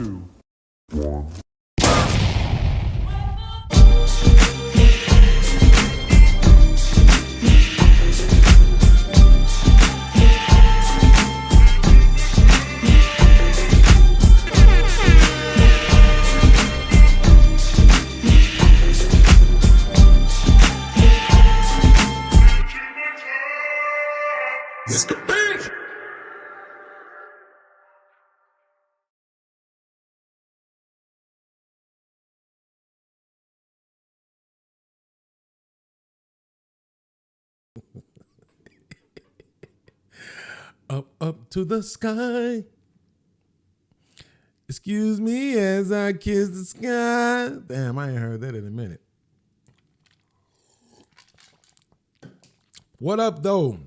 2, 1. Up to the sky. Excuse me as I kiss the sky. Damn, I ain't heard that in a minute. What up, though?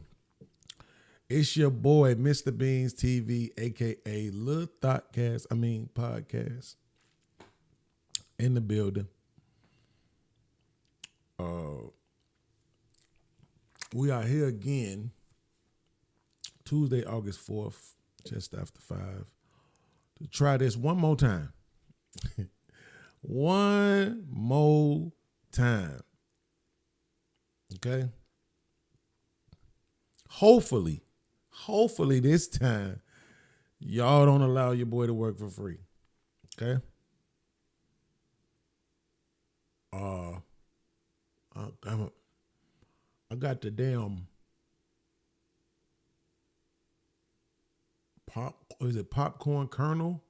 It's your boy, MrBeanzTV, a.k.a. Lil Podcast, in the building. We are here again, Tuesday, August 4th, just after 5, to try this one more time. One more time. Okay? Hopefully this time, y'all don't allow your boy to work for free. Okay? I got the damn popcorn kernel?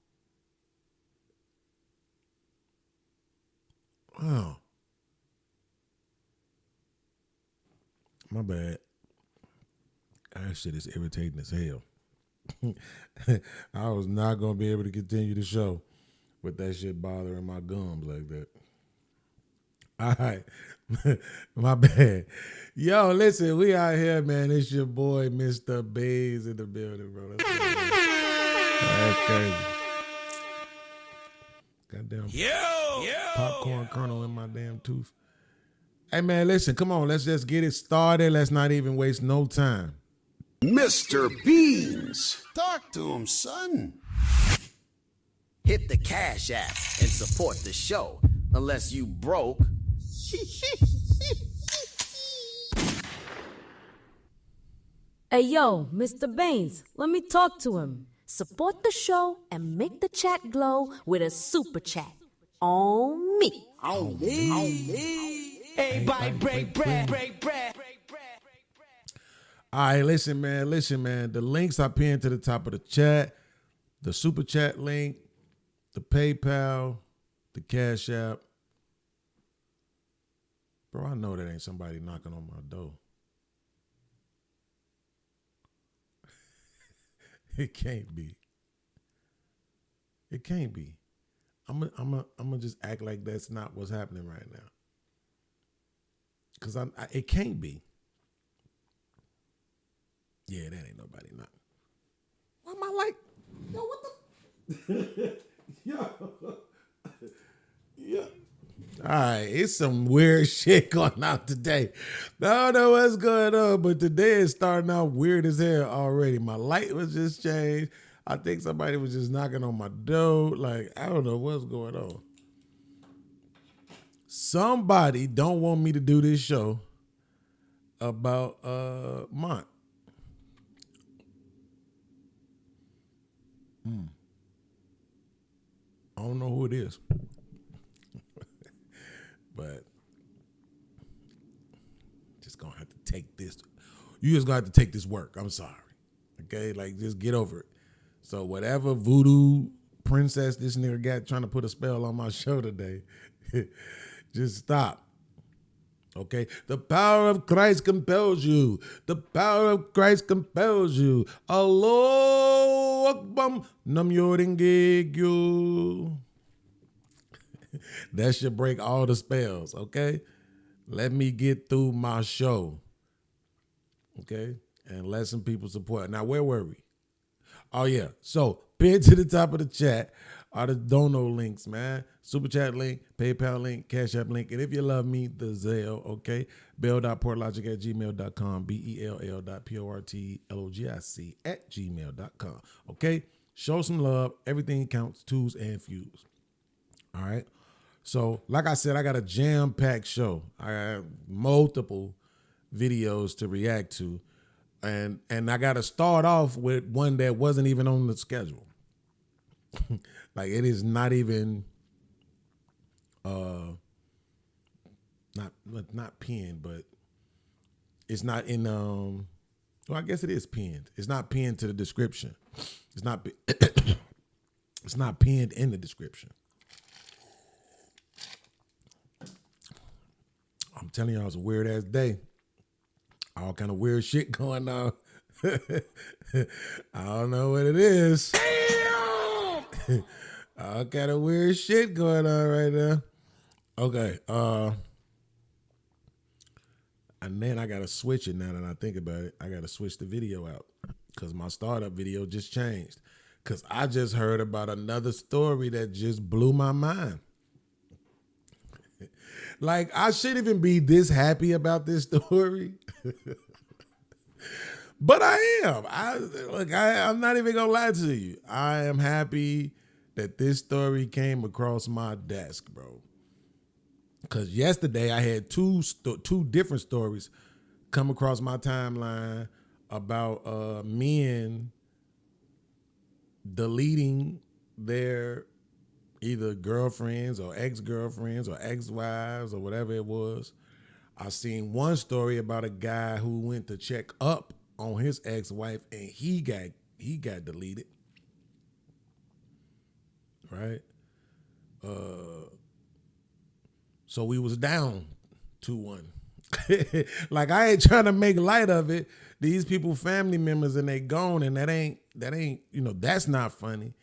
Oh. My bad. That shit is irritating as hell. I was not going to be able to continue the show with that shit bothering my gums like that. All right. My bad. Yo, listen, we out here, man. It's your boy, Mr. Beans in the building, bro. That's crazy. Goddamn popcorn kernel in my damn tooth. Hey, man, listen, come on. Let's just get it started. Let's not even waste no time. Mr. Beans. Talk to him, son. Hit the Cash App and support the show. Unless you broke. Hey, yo, Mr. Beans, let me talk to him. Support the show and make the chat glow with a super chat. On me. On me. Everybody break bread. All right, listen, man. The links I pinned to the top of the chat. The super chat link, the PayPal, the Cash App. Bro, I know that ain't somebody knocking on my door. It can't be. It can't be. I'm gonna just act like that's not what's happening right now. Cause it can't be. Yeah, that ain't nobody knocking. Why am I like, yo, what the? Yo. All right, it's some weird shit going on today. I don't know what's going on, but today is starting out weird as hell already. My light was just changed. I think somebody was just knocking on my door. Like, I don't know what's going on. Somebody don't want me to do this show about Mont. I don't know who it is. But just gonna have to take this. You just gonna have to take this work. I'm sorry. Okay? Like, just get over it. So whatever voodoo princess this nigga got trying to put a spell on my show today, just stop. Okay? The power of Christ compels you. The power of Christ compels you. Allahu Akbar. Nam yoringegyo. That should break all the spells, okay? Let me get through my show, okay? And let some people support. Now, where were we? Oh, yeah. So, pin to the top of the chat are the dono links, man. Super chat link, PayPal link, Cash App link. And if you love me, the Zelle, okay? bell.portlogic@gmail.com, bell.portlogic@gmail.com, okay? Show some love. Everything counts, twos and fews. All right. So, like I said, I got a jam-packed show. I have multiple videos to react to. And I got to start off with one that wasn't even on the schedule. Like, it is not even not pinned, but it's not in well, I guess it is pinned. It's not pinned to the description. It's not it's not pinned in the description. I'm telling y'all, it's a weird ass day. All kind of weird shit going on. I don't know what it is. Damn! All kind of weird shit going on right now. Okay. And then I gotta switch it now that I think about it. I gotta switch the video out because my startup video just changed. Because I just heard about another story that just blew my mind. Like, I shouldn't even be this happy about this story. But I am. I'm not even gonna lie to you. I am happy that this story came across my desk, bro. Because yesterday I had two different stories come across my timeline about men deleting their either girlfriends or ex-girlfriends or ex-wives or whatever it was. I seen one story about a guy who went to check up on his ex-wife and he got deleted. Right? So we was down 2-1. Like, I ain't trying to make light of it. These people family members and they gone, and that ain't, that's not funny.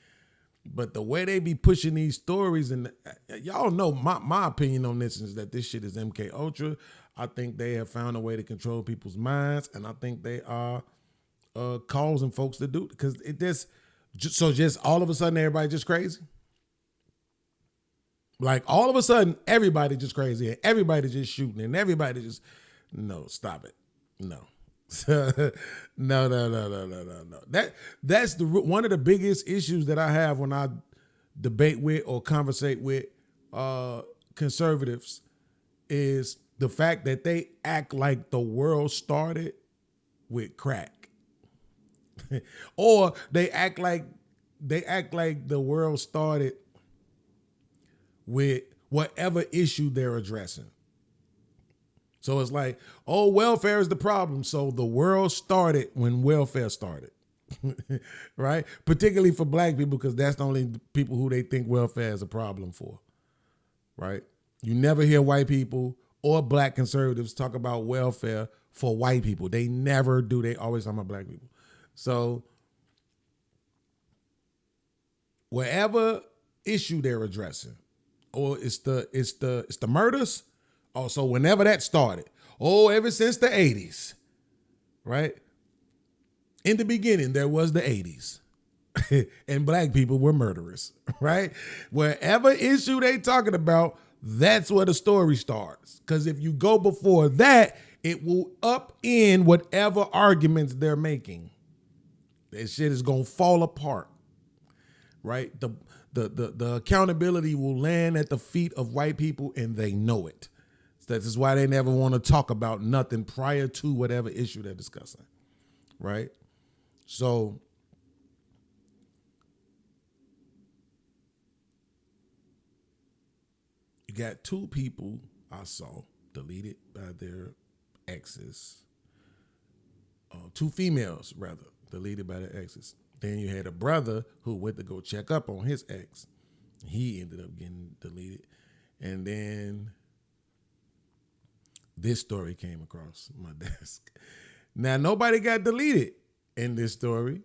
But the way they be pushing these stories, and y'all know my opinion on this is that this shit is MK Ultra. I think they have found a way to control people's minds, and I think they are causing folks to do it. Because just all of a sudden everybody just crazy. Like, all of a sudden, everybody just crazy and everybody just shooting and everybody just, no, stop it. No. No. That's one of the biggest issues that I have when I debate with or conversate with conservatives is the fact that they act like the world started with crack. Or they act like the world started with whatever issue they're addressing. So it's like, oh, welfare is the problem. So the world started when welfare started, right? Particularly for black people, because that's the only people who they think welfare is a problem for, right? You never hear white people or black conservatives talk about welfare for white people. They never do. They always talk about black people. So whatever issue they're addressing, or it's the murders. Oh, so whenever that started, ever since the 80s, right? In the beginning, there was the 80s, and black people were murderers, right? Wherever issue they talking about, that's where the story starts. Because if you go before that, it will upend whatever arguments they're making. That shit is gonna fall apart, right? The accountability will land at the feet of white people, and they know it. This is why they never want to talk about nothing prior to whatever issue they're discussing, right? So you got two people I saw deleted by their exes. Two females, rather, deleted by their exes. Then you had a brother who went to go check up on his ex. He ended up getting deleted. And then this story came across my desk. Now, nobody got deleted in this story,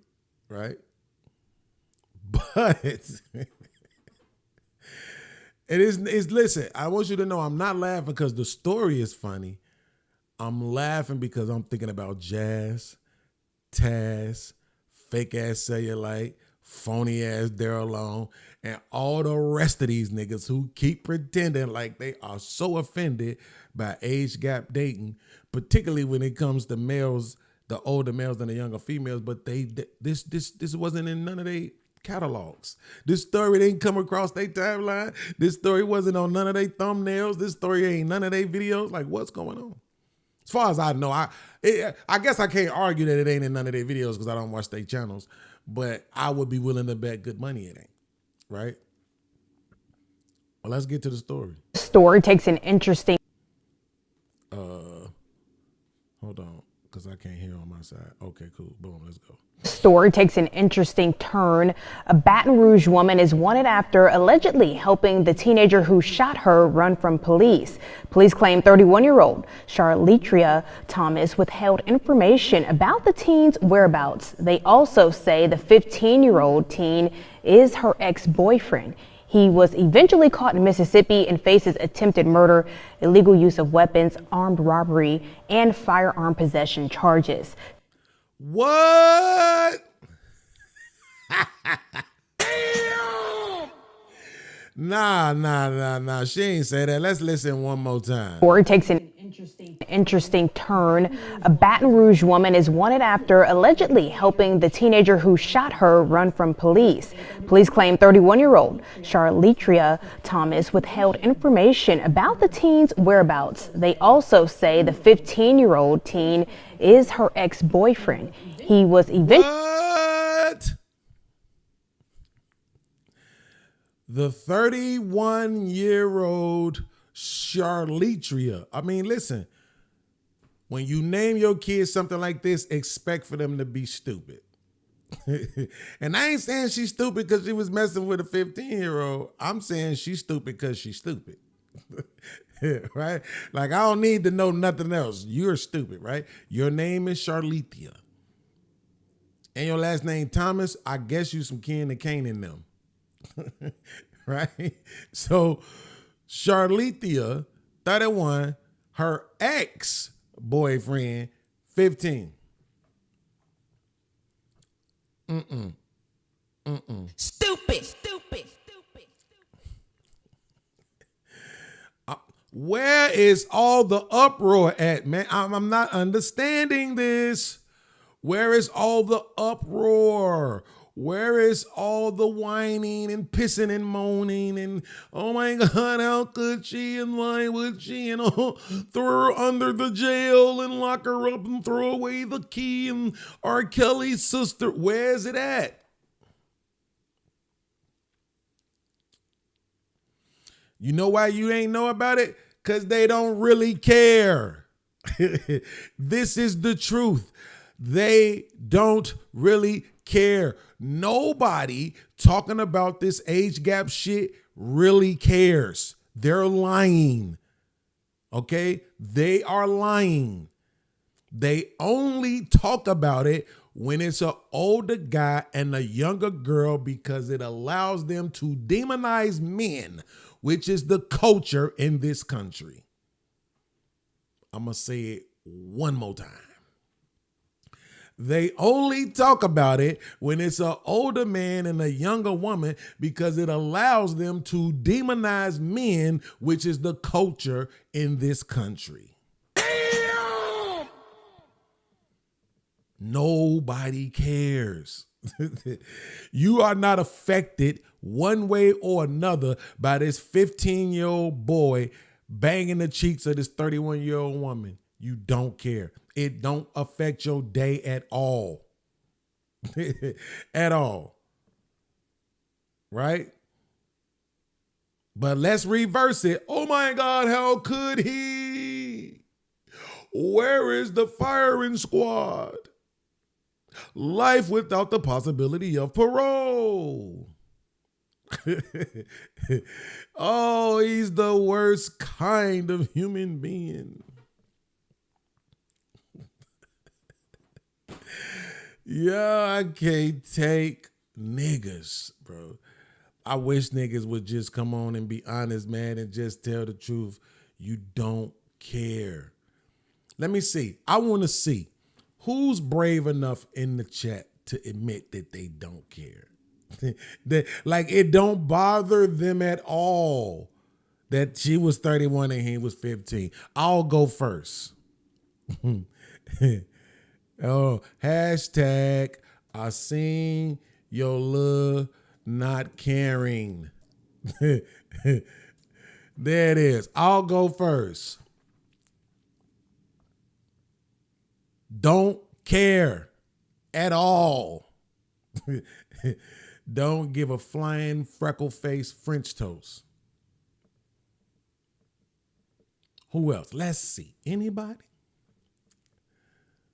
right? But listen, I want you to know I'm not laughing because the story is funny. I'm laughing because I'm thinking about Jazz, Taz, fake ass Cellulite, phony ass Daryl Long, and all the rest of these niggas who keep pretending like they are so offended by age gap dating, particularly when it comes to males, the older males than the younger females. But this wasn't in none of their catalogs. This story didn't come across their timeline. This story wasn't on none of their thumbnails. This story ain't none of their videos. Like, what's going on? As far as I know, I guess I can't argue that it ain't in none of their videos because I don't watch their channels, but I would be willing to bet good money it ain't, right? Well, let's get to the story. Story takes an interesting... Hold on, because I can't hear on my side. Okay, cool. Boom, let's go. Story takes an interesting turn. A Baton Rouge woman is wanted after allegedly helping the teenager who shot her run from police. Police claim 31-year-old Charletria Thomas withheld information about the teen's whereabouts. They also say the 15-year-old teen is her ex-boyfriend. He was eventually caught in Mississippi and faces attempted murder, illegal use of weapons, armed robbery, and firearm possession charges. What? Nah. She ain't say that. Let's listen one more time. Story takes an interesting turn. A Baton Rouge woman is wanted after allegedly helping the teenager who shot her run from police. Police claim 31-year-old Charletria Thomas withheld information about the teen's whereabouts. They also say the 15-year-old teen is her ex-boyfriend. He was eventually... What? The 31-year-old Charletria. I mean, listen, when you name your kids something like this, expect for them to be stupid. And I ain't saying she's stupid because she was messing with a 15-year-old. I'm saying she's stupid because she's stupid. Right? Like, I don't need to know nothing else. You're stupid, right? Your name is Charletria. And your last name Thomas. I guess you some kin to Cain in them. Right? So Charletria, 31, her ex-boyfriend, 15. Stupid. Where is all the uproar at, man? I'm not understanding this. Where is all the uproar? Where is all the whining and pissing and moaning and, oh my God, how could she and why would she, and throw her under the jail and lock her up and throw away the key and R. Kelly's sister? Where's it at? You know why you ain't know about it? Because they don't really care. This is the truth. They don't really care. Nobody talking about this age gap shit really cares. They're lying. Okay? They are lying. They only talk about it when it's an older guy and a younger girl because it allows them to demonize men, which is the culture in this country. I'm going to say it one more time. They only talk about it when it's an older man and a younger woman because it allows them to demonize men, which is the culture in this country. Damn! Nobody cares. You are not affected one way or another by this 15-year-old boy banging the cheeks of this 31-year-old woman. You don't care. It don't affect your day at all. At all. Right? But let's reverse it. Oh my God, how could he? Where is the firing squad? Life without the possibility of parole. Oh, he's the worst kind of human being. Yeah, I can't take niggas, bro. I wish niggas would just come on and be honest, man, and just tell the truth. You don't care. Let me see. I want to see who's brave enough in the chat to admit that they don't care. Like, it don't bother them at all that she was 31 and he was 15. I'll go first. Oh, hashtag I seen your little not caring. There it is. I'll go first. Don't care at all. Don't give a flying freckle-faced French toast. Who else? Let's see. Anybody?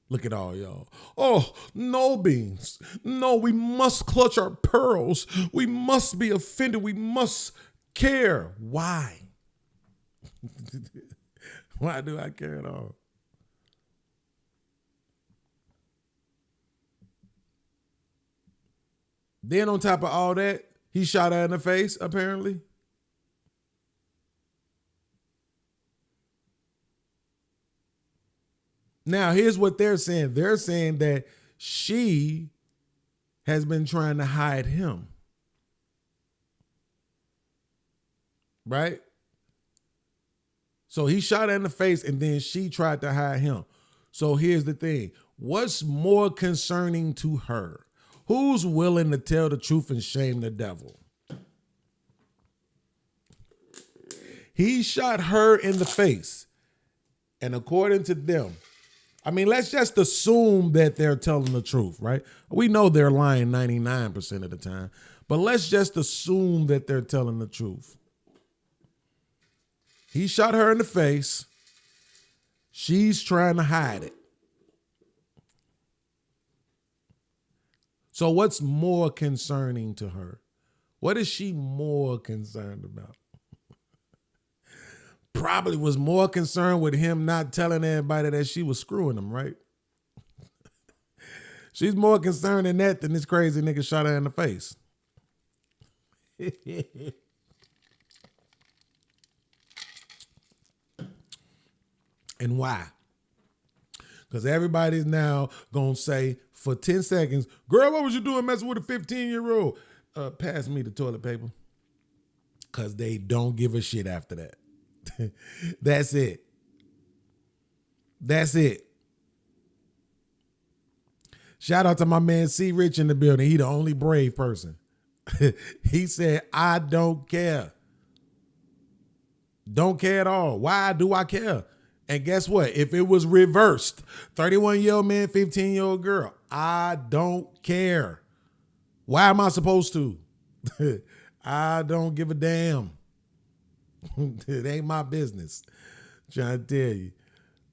Look at all y'all. Oh, no, Beans. No, we must clutch our pearls. We must be offended. We must care. Why? Why do I care at all? Then on top of all that, he shot her in the face, apparently. Now, here's what they're saying. They're saying that she has been trying to hide him. Right? So he shot her in the face and then she tried to hide him. So here's the thing. What's more concerning to her? Who's willing to tell the truth and shame the devil? He shot her in the face. And according to them, I mean, let's just assume that they're telling the truth, right? We know they're lying 99% of the time, but let's just assume that they're telling the truth. He shot her in the face. She's trying to hide it. So what's more concerning to her? What is she more concerned about? Probably was more concerned with him not telling everybody that she was screwing him, right? She's more concerned in that than this crazy nigga shot her in the face. And why? Because everybody's now going to say for 10 seconds, girl, what was you doing messing with a 15-year-old? Pass me the toilet paper. Because they don't give a shit after that. That's it. That's it. Shout out to my man C. Rich in the building. He the only brave person. He said, I don't care. Don't care at all. Why do I care? And guess what? If it was reversed, 31-year-old man, 15-year-old girl, I don't care. Why am I supposed to? I don't give a damn. It ain't my business. Trying to tell you.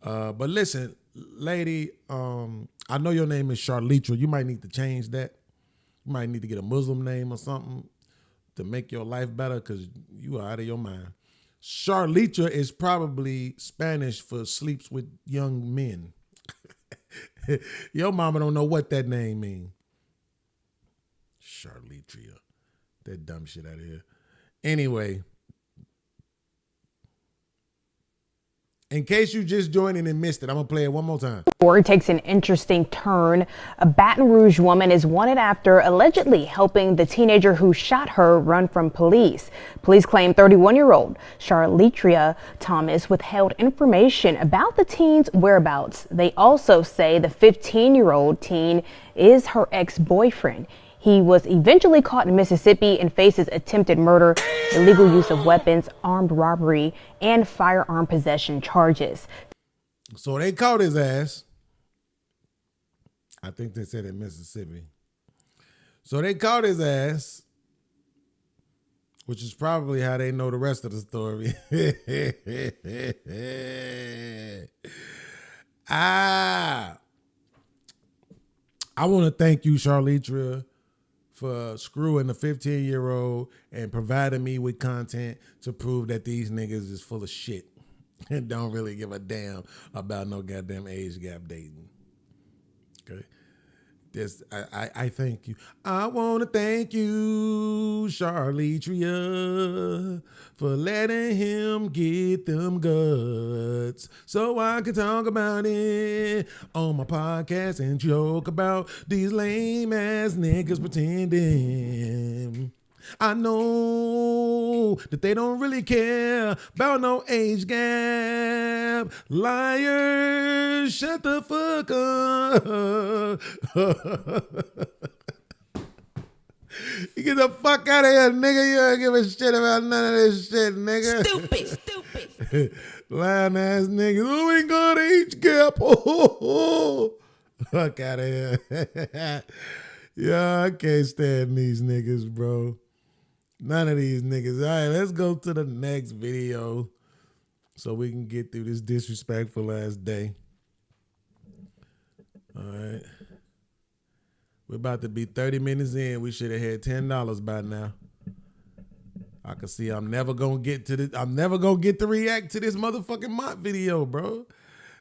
But listen, lady, I know your name is Charlitra. You might need to change that. You might need to get a Muslim name or something to make your life better because you are out of your mind. Charlitra is probably Spanish for sleeps with young men. Your mama don't know what that name means. Charlitria. That dumb shit out of here. Anyway. In case you just joined in and missed it, I'm going to play it one more time. Story takes an interesting turn. A Baton Rouge woman is wanted after allegedly helping the teenager who shot her run from police. Police claim 31-year-old Charlitria Thomas withheld information about the teen's whereabouts. They also say the 15-year-old teen is her ex-boyfriend. He was eventually caught in Mississippi and faces attempted murder, illegal use of weapons, armed robbery, and firearm possession charges. So they caught his ass. I think they said in Mississippi. So they caught his ass, which is probably how they know the rest of the story. I want to thank you, Charlitra, for screwing the 15-year-old and providing me with content to prove that these niggas is full of shit and don't really give a damn about no goddamn age gap dating. Okay. I thank you. I want to thank you, Charlitria, for letting him get them guts so I can talk about it on my podcast and joke about these lame ass niggas pretending. I know that they don't really care about no age gap. Liars, shut the fuck up. You get the fuck out of here, nigga. You don't give a shit about none of this shit, nigga. Stupid. Lying ass niggas. Oh, we go to each gap. Oh. Fuck out of here. Yeah, I can't stand these niggas, bro. None of these niggas. All right, let's go to the next video so we can get through this disrespectful ass day. All right. We're about to be 30 minutes in. We should have had $10 by now. I can see I'm never gonna get to react to this motherfucking Mott video, bro.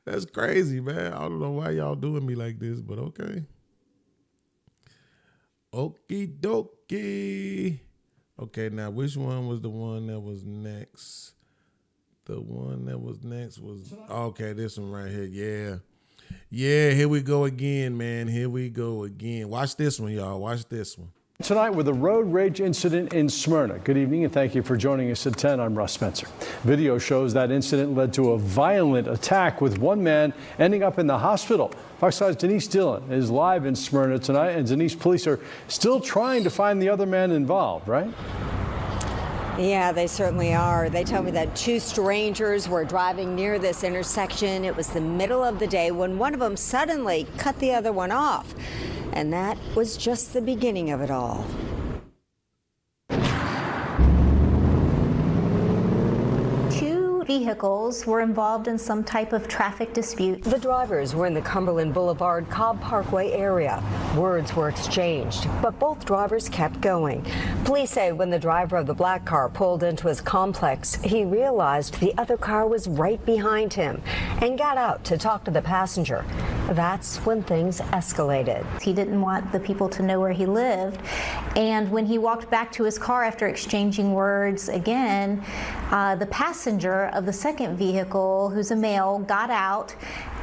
That's crazy, man. I don't know why y'all doing me like this, but okay. Okie dokie. Okay, now which one was the one that was next? The one that was next was, okay, this one right here. Yeah. Yeah, here we go again, man. Here we go again. Watch this one, y'all. Watch this one. Tonight with a road rage incident in Smyrna. Good evening and thank you for joining us at 10. I'm Russ Spencer. Video shows that incident led to a violent attack with one man ending up in the hospital. Fox 5's Denise Dillon is live in Smyrna tonight, and Denise, police are still trying to find the other man involved, right? Yeah, they certainly are. They tell me that two strangers were driving near this intersection. It was the middle of the day when one of them suddenly cut the other one off. And that was just the beginning of it all. Two vehicles were involved in some type of traffic dispute. The drivers were in the Cumberland Boulevard Cobb Parkway area. Words were exchanged, but both drivers kept going. Police say when the driver of the black car pulled into his complex, he realized the other car was right behind him and got out to talk to the passenger. That's when things escalated. He didn't want the people to know where he lived. And when he walked back to his car after exchanging words again, the passenger of the second vehicle, who's a male, got out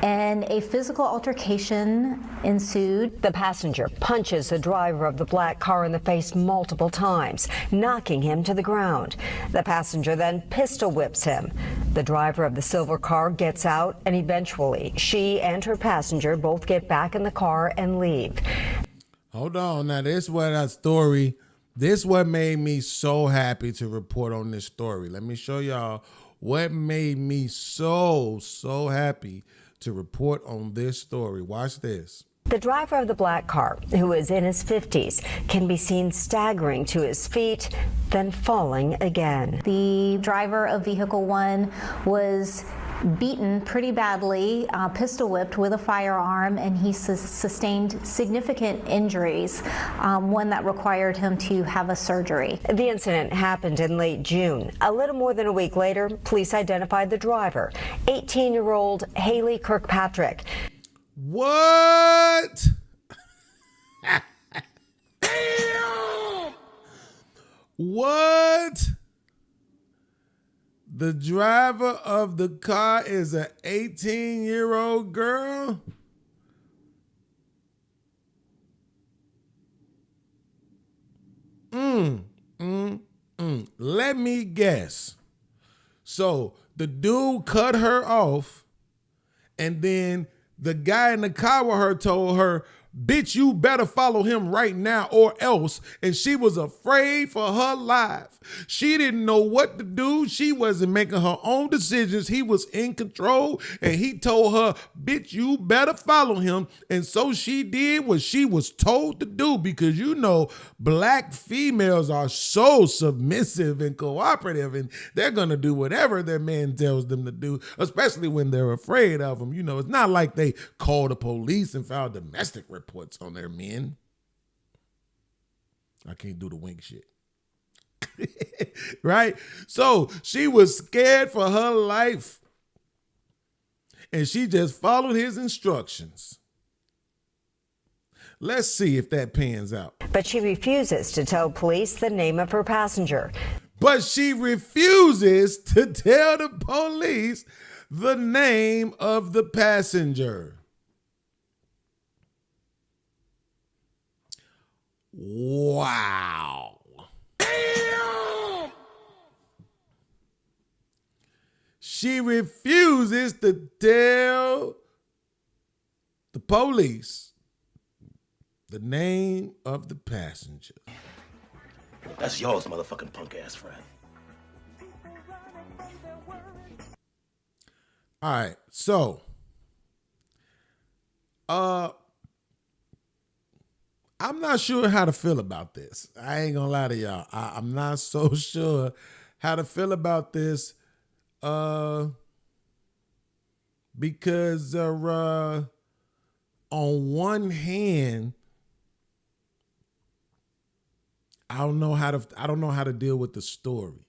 and a physical altercation ensued. The passenger punches the driver of the black car in the face multiple times, knocking him to the ground. The passenger then pistol whips him. The driver of the silver car gets out, and eventually she and her passenger both get back in the car and leave. Hold on. Now, this what made me so happy to report on this story. Let me show y'all what made me so happy to report on this story. Watch this. The driver of the black car, who is in his 50s, can be seen staggering to his feet, then falling again. The driver of vehicle 1 was beaten pretty badly, pistol whipped with a firearm, and he sustained significant injuries, one that required him to have a surgery. The incident happened in late June. A little more than a week later, police identified the driver, 18-year-old Haley Kirkpatrick. What? What? The driver of the car is an 18-year-old girl? Let me guess. So the dude cut her off, and then the guy in the car with her told her, "Bitch, you better follow him right now or else." And she was afraid for her life. She didn't know what to do. She wasn't making her own decisions. He was in control, and he told her, "Bitch, you better follow him." And so she did what she was told to do, because you know black females are so submissive and cooperative, and they're going to do whatever their man tells them to do, especially when they're afraid of them. You know, it's not like they called the police and filed domestic reports on their men. I can't do the wink shit. Right? So she was scared for her life, and she just followed his instructions. Let's see if that pans out. But she refuses to tell police the name of her passenger. But she refuses to tell the police the name of the passenger. Wow. Damn. She refuses to tell the police the name of the passenger. That's y'all's motherfucking punk ass friend. All right, so I'm not sure how to feel about this. I ain't gonna lie to y'all. I'm not so sure how to feel about this because on one hand, I don't know how to deal with the story.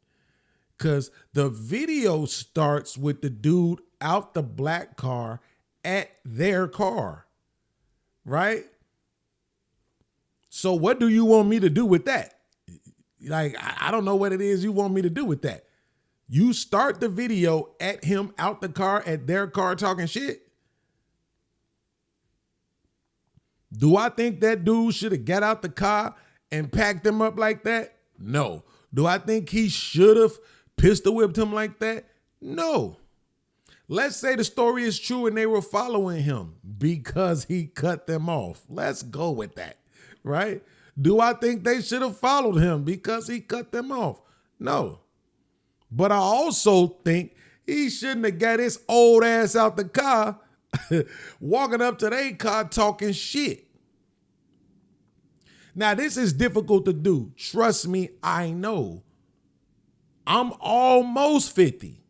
Cause the video starts with the dude out the black car at their car, right? So what do you want me to do with that? Like, I don't know what it is you want me to do with that. You start the video at him out the car at their car talking shit. Do I think that dude should have got out the car and packed him up like that? No. Do I think he should have pistol whipped him like that? No. Let's say the story is true and they were following him because he cut them off. Let's go with that, right? Do I think they should have followed him because he cut them off? No. But I also think he shouldn't have got his old ass out the car walking up to their car talking shit. Now, this is difficult to do. Trust me, I know. I'm almost 50,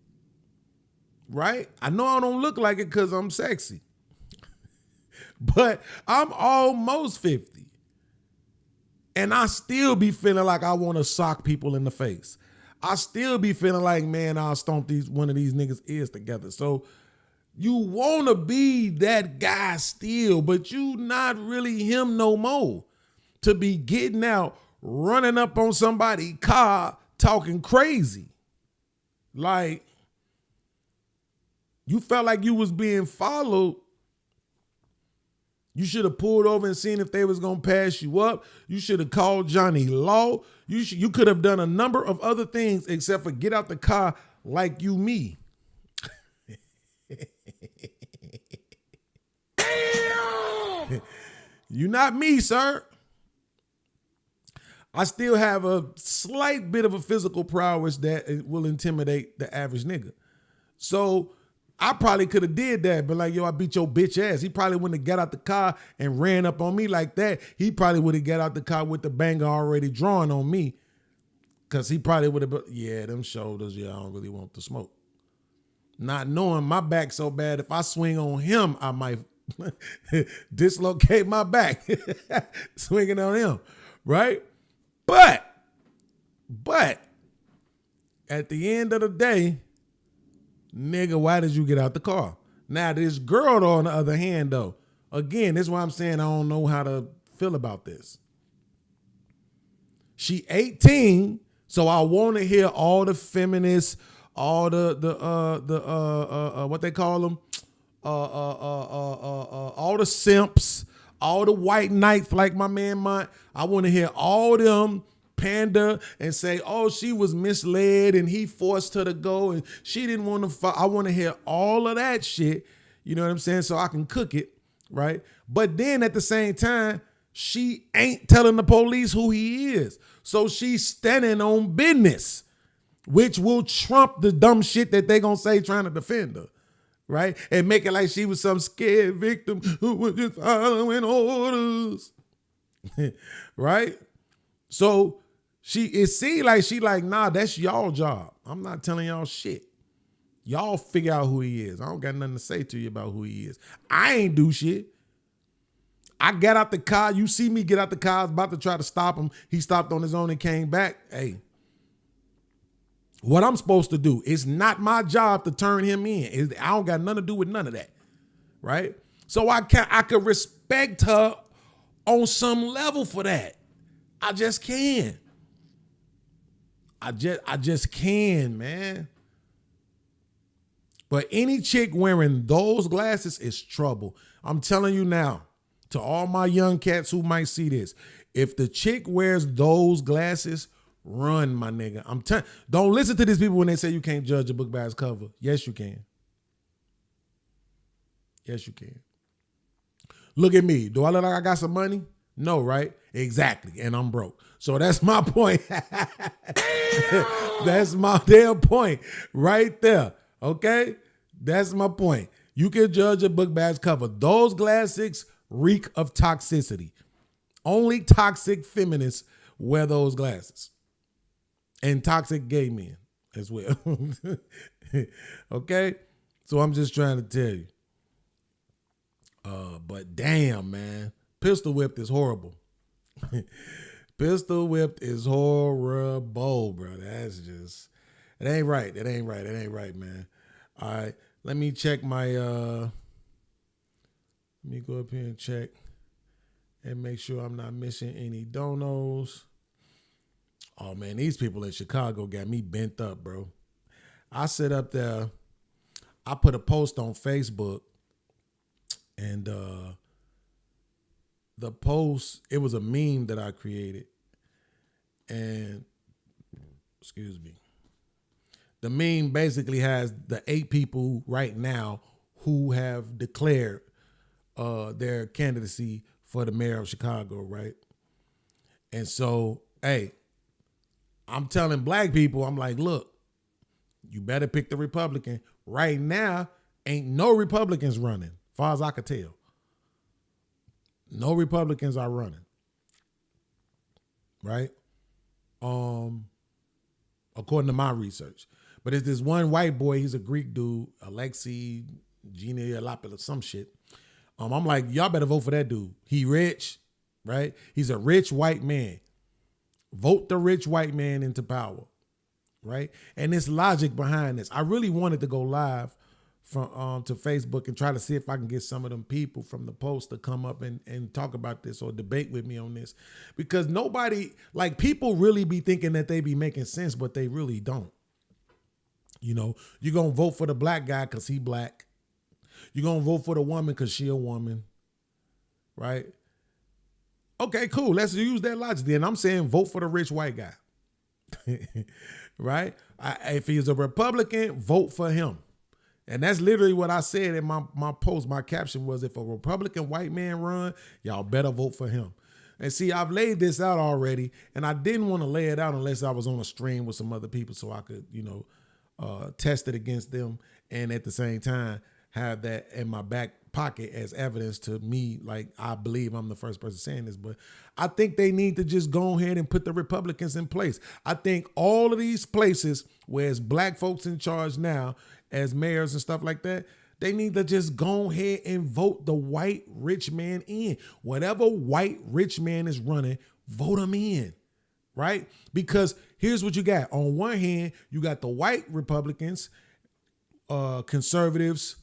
right? I know I don't look like it because I'm sexy, but I'm almost 50. And I still be feeling like I want to sock people in the face. I still be feeling like, man, I'll stomp one of these niggas' ears together. So you want to be that guy still, but you not really him no more. To be getting out, running up on somebody's car, talking crazy. Like, you felt like you was being followed. You should have pulled over and seen if they was going to pass you up. You should have called Johnny Law. You could have done a number of other things except for get out the car like you me. You not me, sir. I still have a slight bit of a physical prowess that will intimidate the average nigga. So I probably could have did that, but like, yo, I beat your bitch ass. He probably wouldn't have got out the car and ran up on me like that. He probably would have got out the car with the banger already drawn on me. Cause he probably would have been, yeah, them shoulders, yeah, I don't really want to smoke. Not knowing my back so bad, if I swing on him, I might dislocate my back. Swinging on him, right? But at the end of the day, nigga, why did you get out the car? Now, this girl, though, on the other hand, though, again, this is why I'm saying I don't know how to feel about this. She 18, so I want to hear all the feminists, all the what they call them, all the simps, all the white knights like my man Mont. I want to hear all them pander and say, oh, she was misled and he forced her to go and she didn't want to I want to hear all of that shit, you know what I'm saying, so I can cook it, right? But then at the same time, she ain't telling the police who he is. So she's standing on business, which will trump the dumb shit that they gonna say trying to defend her, right? And make it like she was some scared victim who was just following orders, right? So it seemed like she like, nah, that's y'all job. I'm not telling y'all shit. Y'all figure out who he is. I don't got nothing to say to you about who he is. I ain't do shit. I got out the car. You see me get out the car. I was about to try to stop him. He stopped on his own and came back. Hey, what I'm supposed to do, it's not my job to turn him in. I don't got nothing to do with none of that, right? So I could respect her on some level for that. I just can. I just can, man. But any chick wearing those glasses is trouble. I'm telling you now, to all my young cats who might see this, if the chick wears those glasses, run, my nigga. Don't listen to these people when they say you can't judge a book by its cover. Yes, you can. Yes, you can. Look at me. Do I look like I got some money? No, right? Exactly. And I'm broke. So that's my point. That's my damn point right there. Okay? That's my point. You can judge a book by its cover. Those glasses reek of toxicity. Only toxic feminists wear those glasses. And toxic gay men as well. Okay? So I'm just trying to tell you. But damn, man. Pistol whipped is horrible. Pistol whipped is horrible, bro. That's just, it ain't right. It ain't right. It ain't right, man. All right. Let me check my, let me go up here and check and make sure I'm not missing any donos. Oh, man, these people in Chicago got me bent up, bro. I sit up there, I put a post on Facebook, and the post, it was a meme that I created. And, excuse me, the meme basically has the 8 people right now who have declared their candidacy for the mayor of Chicago, right? And so, hey, I'm telling black people, I'm like, look, you better pick the Republican. Right now, ain't no Republicans running, as far as I could tell. No Republicans are running. Right? According to my research. But it's this one white boy, he's a Greek dude, Alexei Genialopoulos, some shit. I'm like, y'all better vote for that dude. He rich, right? He's a rich white man. Vote the rich white man into power, right? And there's logic behind this. I really wanted to go live from to Facebook and try to see if I can get some of them people from the post to come up and talk about this or debate with me on this. Because nobody, like, people really be thinking that they be making sense, but they really don't. You know, you're going to vote for the black guy because he black. You're going to vote for the woman because she a woman, right? Okay, cool. Let's use that logic then. I'm saying vote for the rich white guy, right? If he's a Republican, vote for him. And that's literally what I said in my post. My caption was, if a Republican white man run, y'all better vote for him. And see, I've laid this out already, and I didn't want to lay it out unless I was on a stream with some other people so I could, you know, test it against them and at the same time have that in my back pocket as evidence to me, like, I believe I'm the first person saying this. But I think they need to just go ahead and put the Republicans in place. I think all of these places where it's black folks in charge now as mayors and stuff like that, they need to just go ahead and vote the white rich man in. Whatever white rich man is running, vote him in, right? Because here's what you got. On one hand, you got the white Republicans, conservatives,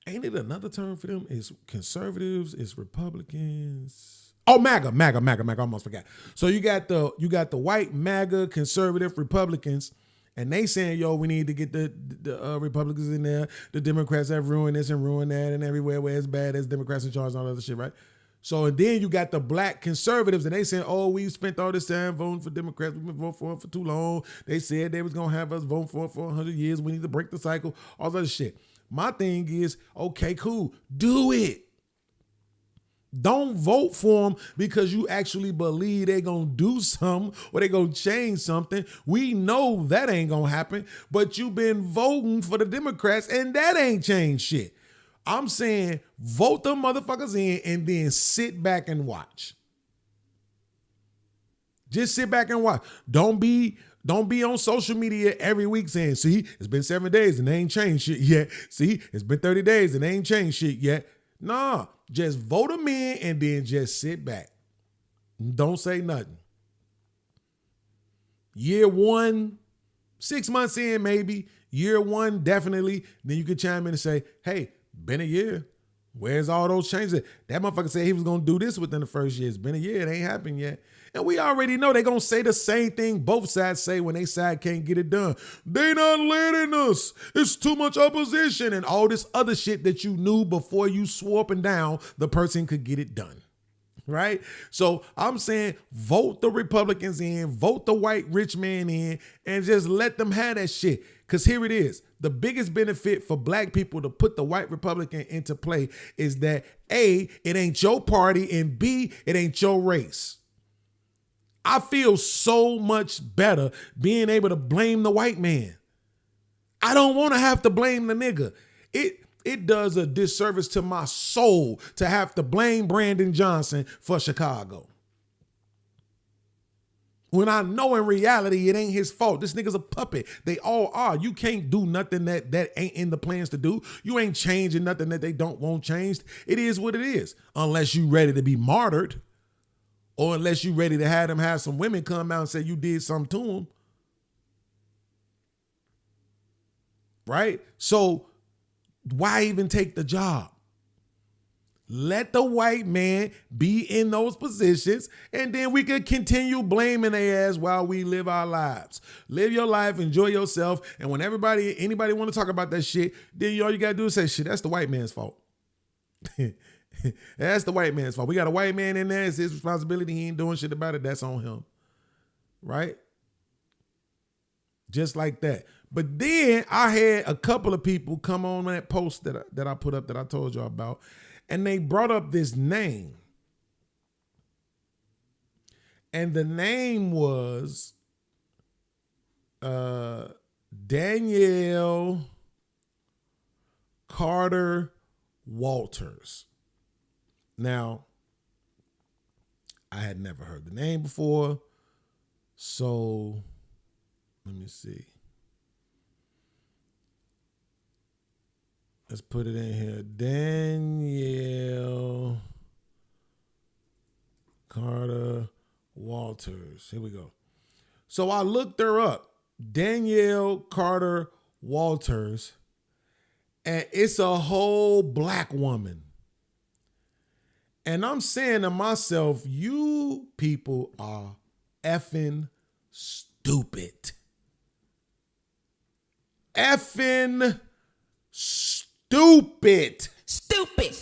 ain't it another term for them? It's conservatives, it's Republicans. Oh, MAGA, I almost forgot. So you got the white MAGA conservative Republicans, and they saying, yo, we need to get the Republicans in there. The Democrats have ruined this and ruined that, and everywhere where it's bad, there's Democrats in charge and all that other shit, right? So and then you got the black conservatives, and they saying, oh, we spent all this time voting for Democrats. We've been voting for them for too long. They said they was going to have us vote for it for 100 years. We need to break the cycle, all that shit. My thing is, okay, cool, do it. Don't vote for them because you actually believe they're going to do something or they're going to change something. We know that ain't going to happen, but you've been voting for the Democrats and that ain't changed shit. I'm saying vote them motherfuckers in and then sit back and watch. Just sit back and watch. Don't be on social media every week saying, see, it's been 7 days and they ain't changed shit yet. See, it's been 30 days and they ain't changed shit yet. Nah, just vote them in and then just sit back. Don't say nothing. Year 1, 6 months in maybe. Year 1, definitely. Then you could chime in and say, hey, been a year. Where's all those changes? That motherfucker said he was going to do this within the first year. It's been a year. It ain't happened yet. And we already know they're going to say the same thing both sides say when they side can't get it done. They not letting us. It's too much opposition and all this other shit that you knew before you swore up and down the person could get it done. right? So I'm saying vote the Republicans in, vote the white rich man in, and just let them have that shit. Because here it is. The biggest benefit for black people to put the white Republican into play is that A, it ain't your party, and B, it ain't your race. I feel so much better being able to blame the white man. I don't want to have to blame the nigga. It does a disservice to my soul to have to blame Brandon Johnson for Chicago. When I know in reality it ain't his fault. This nigga's a puppet. They all are. You can't do nothing that ain't in the plans to do. You ain't changing nothing that they don't want changed. It is what it is. Unless you ready to be martyred, or unless you ready to have them have some women come out and say you did something to them. Right? So why even take the job? Let the white man be in those positions, and then we could continue blaming their ass while we live our lives. Live your life, enjoy yourself, and when anybody want to talk about that shit, then all you gotta do is say, shit, that's the white man's fault. That's the white man's fault. We got a white man in there. It's his responsibility. He ain't doing shit about it. That's on him. Right? Just like that. But then I had a couple of people come on that post that I put up that I told y'all about, and they brought up this name. And the name was Danielle Carter Walters. Now, I had never heard the name before, so let me see. Let's put it in here. Danielle Carter Walters. Here we go. So I looked her up. Danielle Carter Walters. And it's a whole black woman. And I'm saying to myself, you people are effing stupid. Effing stupid. Stupid.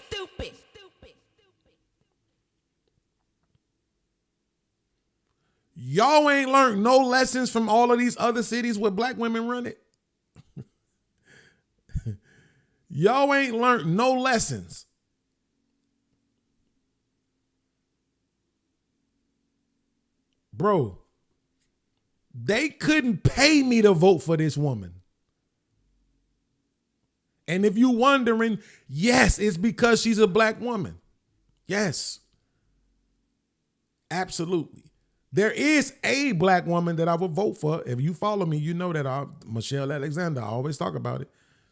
Y'all ain't learned no lessons from all of these other cities where black women run it. Y'all ain't learned no lessons. Bro, they couldn't pay me to vote for this woman. And if you're wondering, yes, it's because she's a black woman. Yes. Absolutely. There is a black woman that I would vote for. If you follow me, you know that Michelle Alexander, I always talk about it.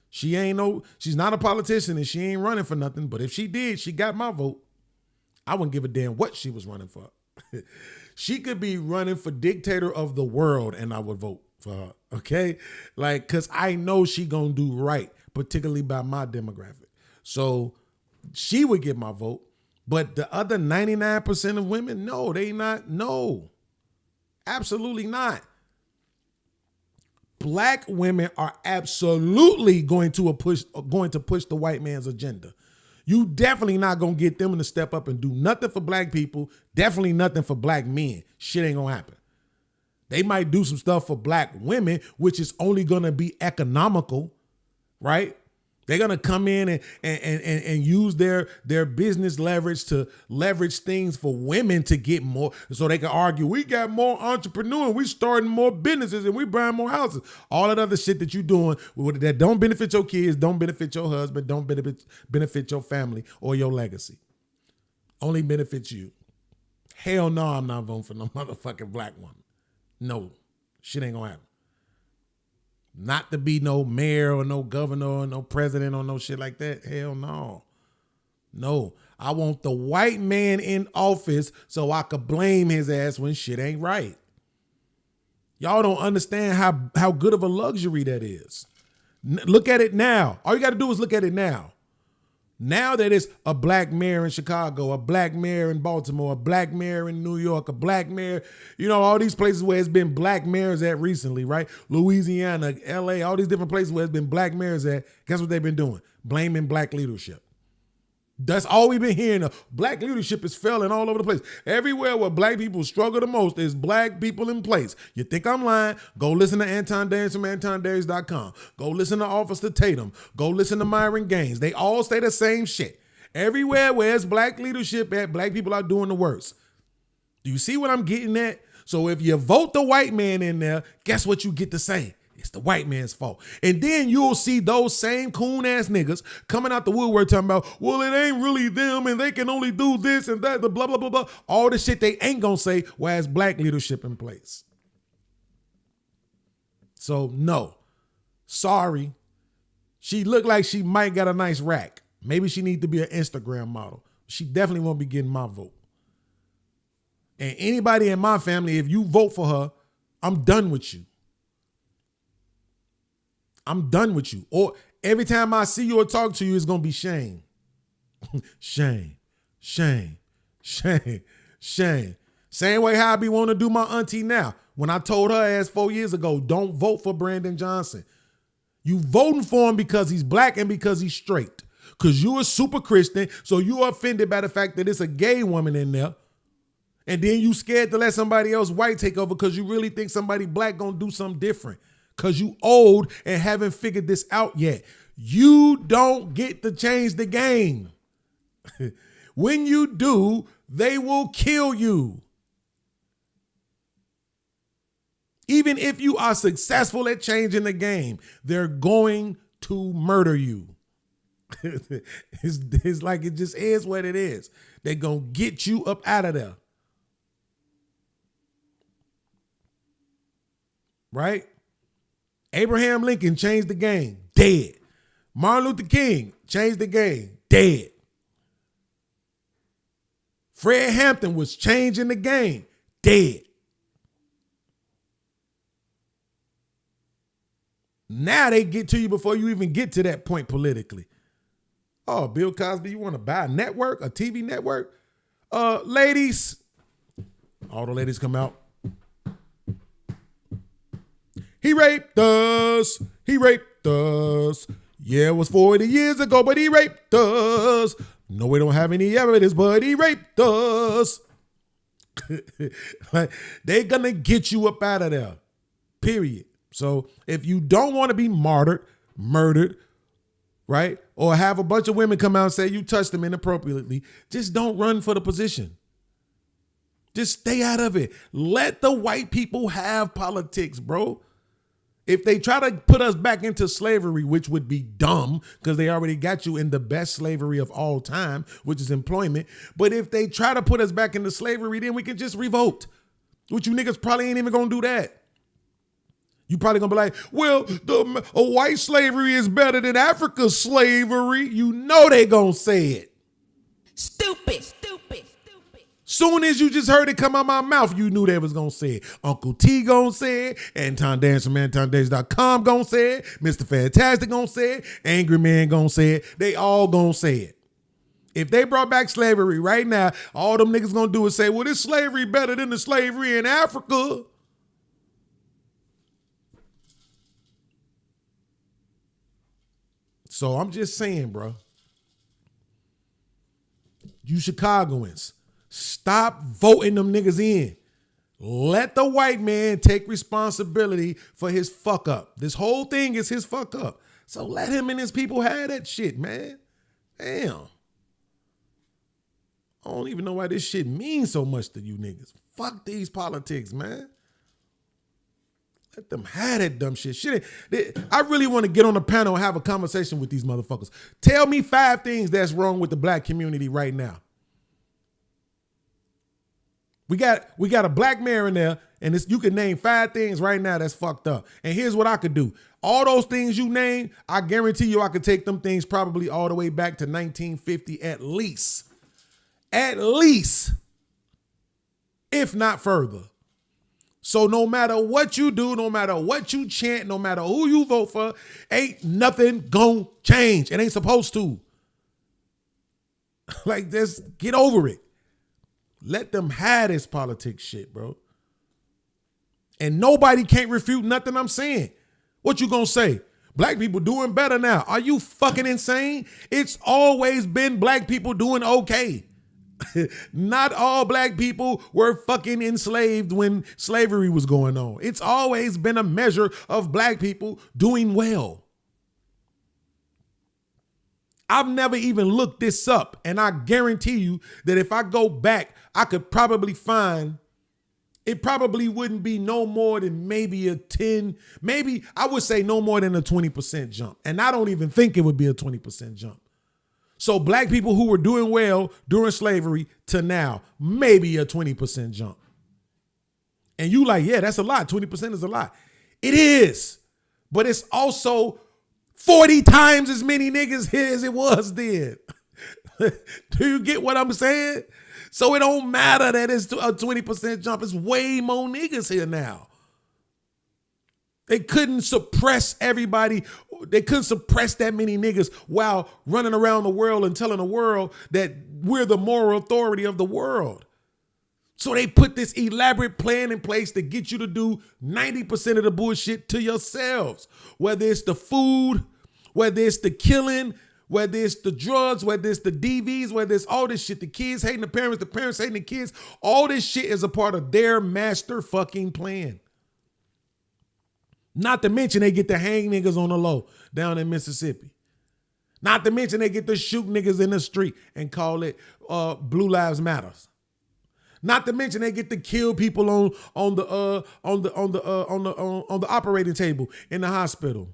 She's not a politician and she ain't running for nothing. But if she did, she got my vote. I wouldn't give a damn what she was running for. She could be running for dictator of the world and I would vote for her. Okay? Like, cause I know she gonna do right, particularly by my demographic. So she would get my vote. But the other 99% of women, no, they not. No, absolutely not. Black women are absolutely going to push the white man's agenda. You definitely not going to get them to step up and do nothing for black people. Definitely nothing for black men. Shit ain't going to happen. They might do some stuff for black women, which is only going to be economical, right? They're going to come in and use their business leverage to leverage things for women to get more. So they can argue, we got more entrepreneurs, we starting more businesses and we buying more houses. All that other shit that you doing that don't benefit your kids, don't benefit your husband, don't benefit your family or your legacy. Only benefits you. Hell no, I'm not voting for no motherfucking black woman. No, shit ain't gonna happen. Not to be no mayor or no governor or no president or no shit like that. Hell no. No. I want the white man in office so I could blame his ass when shit ain't right. Y'all don't understand how good of a luxury that is. Look at it now. All you got to do is look at it now. Now that it's a black mayor in Chicago, a black mayor in Baltimore, a black mayor in New York, a black mayor, all these places where it's been black mayors at recently, right? Louisiana, LA, all these different places where it's been black mayors at, guess what they've been doing? Blaming black leadership. That's all we've been hearing. Black leadership is failing all over the place. Everywhere where black people struggle the most is black people in place. You think I'm lying? Go listen to Anton Darius from AntonDarius.com. Go listen to Officer Tatum. Go listen to Myron Gaines. They all say the same shit. Everywhere where it's black leadership at, black people are doing the worst. Do you see what I'm getting at? So if you vote the white man in there, guess what you get to say? It's the white man's fault. And then you'll see those same coon ass niggas coming out the woodwork talking about, well, it ain't really them and they can only do this and that, the blah, blah, blah, blah. All the shit they ain't gonna say while it's black leadership in place. So no, sorry. She looked like she might got a nice rack. Maybe she need to be an Instagram model. She definitely won't be getting my vote. And anybody in my family, if you vote for her, I'm done with you. I'm done with you. Or every time I see you or talk to you, it's going to be shame. Shame, shame, shame, shame. Same way how I be wanting to do my auntie now. When I told her ass 4 years ago, don't vote for Brandon Johnson. You voting for him because he's black and because he's straight. Because you a super Christian, so you are offended by the fact that it's a gay woman in there. And then you scared to let somebody else white take over because you really think somebody black going to do something different. Because you old and haven't figured this out yet. You don't get to change the game. When you do, they will kill you. Even if you are successful at changing the game, they're going to murder you. It's like it just is what it is. They're going to get you up out of there. Right? Abraham Lincoln changed the game, dead. Martin Luther King changed the game, dead. Fred Hampton was changing the game, dead. Now they get to you before you even get to that point politically. Oh, Bill Cosby, you want to buy a network, a TV network? Ladies, all the ladies come out. He raped us. He raped us. Yeah, it was 40 years ago, but he raped us. No, we don't have any evidence, but he raped us. They're going to get you up out of there, period. So if you don't want to be murdered, right, or have a bunch of women come out and say you touched them inappropriately, just don't run for the position. Just stay out of it. Let the white people have politics, bro. If they try to put us back into slavery, which would be dumb because they already got you in the best slavery of all time, which is employment. But if they try to put us back into slavery, then we can just revolt. Which you niggas probably ain't even going to do that. You probably going to be like, well, a white slavery is better than Africa's slavery. You know they going to say it. Stupid. Soon as you just heard it come out my mouth, you knew they was going to say it. Uncle T going to say it. Anton Darius from AntonDarius.com going to say it. Mr. Fantastic going to say it. Angry Man going to say it. They all going to say it. If they brought back slavery right now, all them niggas going to do is say, well, this slavery better than the slavery in Africa. So I'm just saying, bro. You Chicagoans, stop voting them niggas in. Let the white man take responsibility for his fuck up. This whole thing is his fuck up. So let him and his people have that shit, man. Damn. I don't even know why this shit means so much to you niggas. Fuck these politics, man. Let them have that dumb shit. I really want to get on the panel and have a conversation with these motherfuckers. Tell me 5 things that's wrong with the black community right now. We got a black mayor in there, and you can name 5 things right now that's fucked up. And here's what I could do. All those things you name, I guarantee you I could take them things probably all the way back to 1950 at least. At least. If not further. So no matter what you do, no matter what you chant, no matter who you vote for, ain't nothing gonna change. It ain't supposed to. Like, just get over it. Let them have this politics shit, bro. And nobody can't refute nothing I'm saying. What you gonna say? Black people doing better now. Are you fucking insane? It's always been black people doing okay. Not all black people were fucking enslaved when slavery was going on. It's always been a measure of black people doing well. I've never even looked this up, and I guarantee you that if I go back, I could probably find it probably wouldn't be no more than maybe a 10, maybe I would say no more than a 20% jump. And I don't even think it would be a 20% jump. So black people who were doing well during slavery to now, maybe a 20% jump. And you like, yeah, that's a lot. 20% is a lot. It is. But it's also 40 times as many niggas here as it was then. Do you get what I'm saying? So it don't matter that it's a 20% jump. It's way more niggas here now. They couldn't suppress everybody. They couldn't suppress that many niggas while running around the world and telling the world that we're the moral authority of the world. So they put this elaborate plan in place to get you to do 90% of the bullshit to yourselves. Whether it's the food, whether it's the killing, whether it's the drugs, whether it's the DVs, whether it's all this shit, the kids hating the parents hating the kids, all this shit is a part of their master fucking plan. Not to mention they get to hang niggas on the low down in Mississippi. Not to mention they get to shoot niggas in the street and call it Blue Lives Matters. Not to mention they get to kill people on the operating table in the hospital.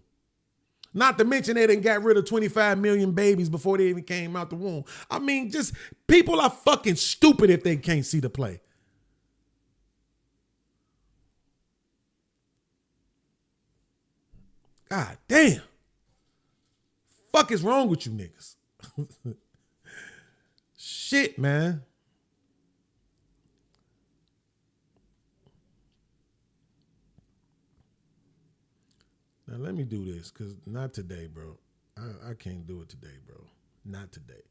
Not to mention they done got rid of 25 million babies before they even came out the womb. I mean, just people are fucking stupid if they can't see the play. God damn. Fuck is wrong with you niggas? Shit, man. Now let me do this, because not today, bro. I can't do it today, bro. Not today.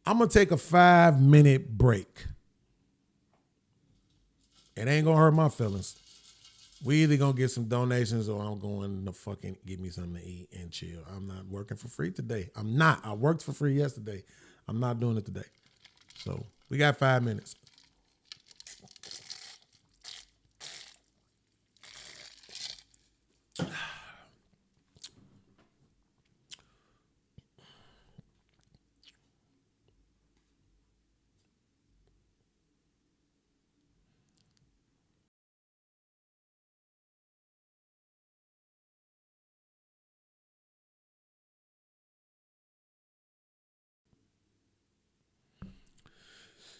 I'm going to take a 5-minute break. It ain't going to hurt my feelings. We either going to get some donations or I'm going to fucking get me something to eat and chill. I'm not working for free today. I'm not. I worked for free yesterday. I'm not doing it today. So we got 5 minutes.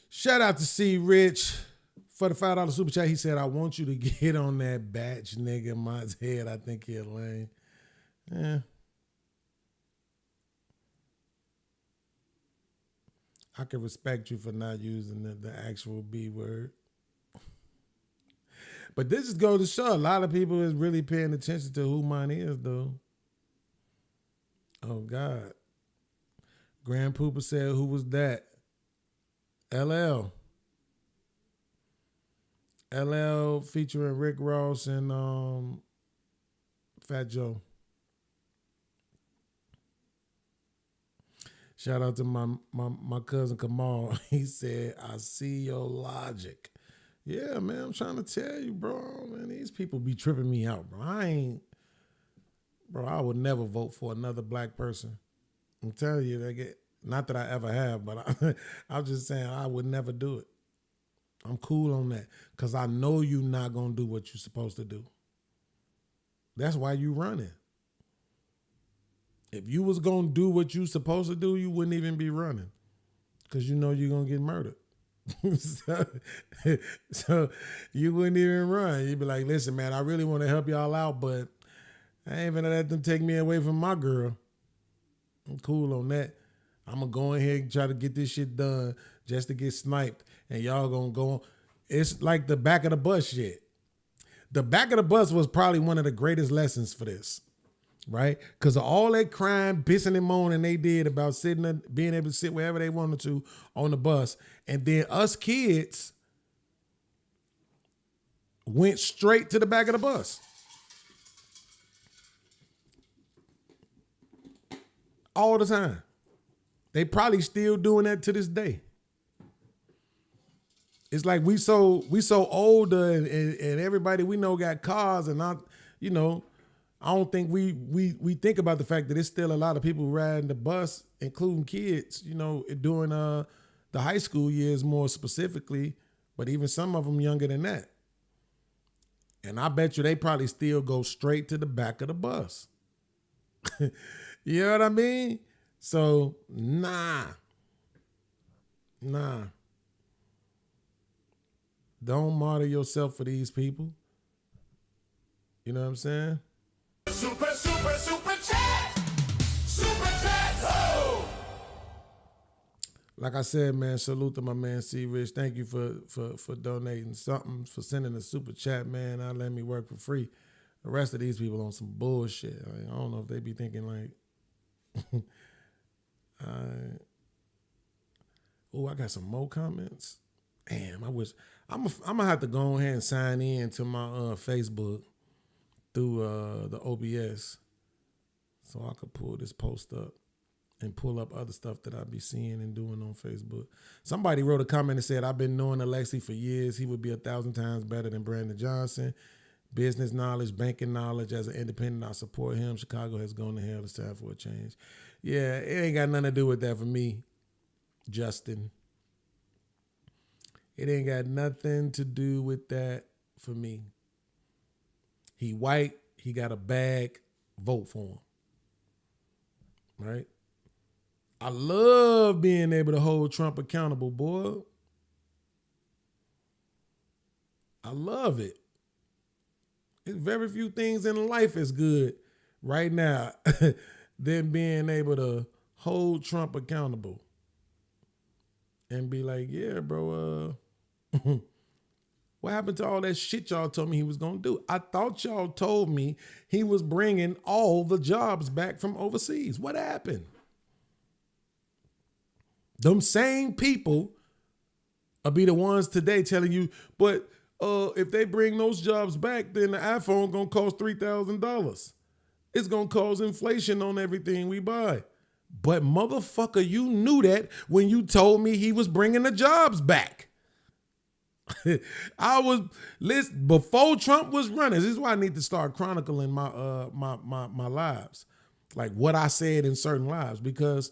Shout out to C Rich for the $5 super chat. He said, I want you to get on that batch nigga Mott's head. I think he'll lame. Yeah. I can respect you for not using the actual B word. But this just goes to show a lot of people is really paying attention to who mine is, though. Oh, God. Grand Pooper said, who was that? LL featuring Rick Ross and Fat Joe. Shout out to my cousin Kamal. He said, I see your logic. Yeah, man, I'm trying to tell you, bro. Man, these people be tripping me out, bro. I would never vote for another black person. I'm telling you, not that I ever have, but I'm just saying I would never do it. I'm cool on that because I know you're not going to do what you're supposed to do. That's why you running. If you was going to do what you supposed to do, you wouldn't even be running because you know you're going to get murdered. so you wouldn't even run. You'd be like, listen, man, I really want to help y'all out, but I ain't gonna let them take me away from my girl. I'm cool on that. I'm going to go in here and try to get this shit done just to get sniped. And y'all going to go on. It's like the back of the bus shit. The back of the bus was probably one of the greatest lessons for this, right? Because of all that crying, pissing and moaning they did about being able to sit wherever they wanted to on the bus. And then us kids went straight to the back of the bus. all the time. They probably still doing that to this day. It's like we so older and everybody we know got cars and not, you know, I don't think we think about the fact that there's still a lot of people riding the bus, including kids, you know, during the high school years more specifically, but even some of them younger than that. And I bet you they probably still go straight to the back of the bus. You know what I mean? So, nah. Don't martyr yourself for these people. You know what I'm saying? Super chat! Super chat! Oh! Like I said, man, salute to my man C. Rich. Thank you for donating something, for sending a super chat, man. Let me work for free. The rest of these people on some bullshit. I don't know if they be thinking like, I got some more comments. Damn, I wish I'm gonna have to go ahead and sign in to my Facebook through the OBS so I could pull this post up and pull up other stuff that I be seeing and doing on Facebook. Somebody wrote a comment and said, I've been knowing Alexi for years. He would be 1,000 times better than Brandon Johnson. Business knowledge, banking knowledge. As an independent, I support him. Chicago has gone to hell. It's time for a change. Yeah, it ain't got nothing to do with that for me, Justin. It ain't got nothing to do with that for me. He white. He got a bag. Vote for him. Right? I love being able to hold Trump accountable, boy. I love it. There's very few things in life as good right now than being able to hold Trump accountable and be like, yeah, bro, what happened to all that shit y'all told me he was going to do? I thought y'all told me he was bringing all the jobs back from overseas. What happened? Them same people will be the ones today telling you, but if they bring those jobs back, then the iPhone gonna cost $3,000. It's gonna cause inflation on everything we buy. But motherfucker, you knew that when you told me he was bringing the jobs back. Before Trump was running. This is why I need to start chronicling my lives, like what I said in certain lives, because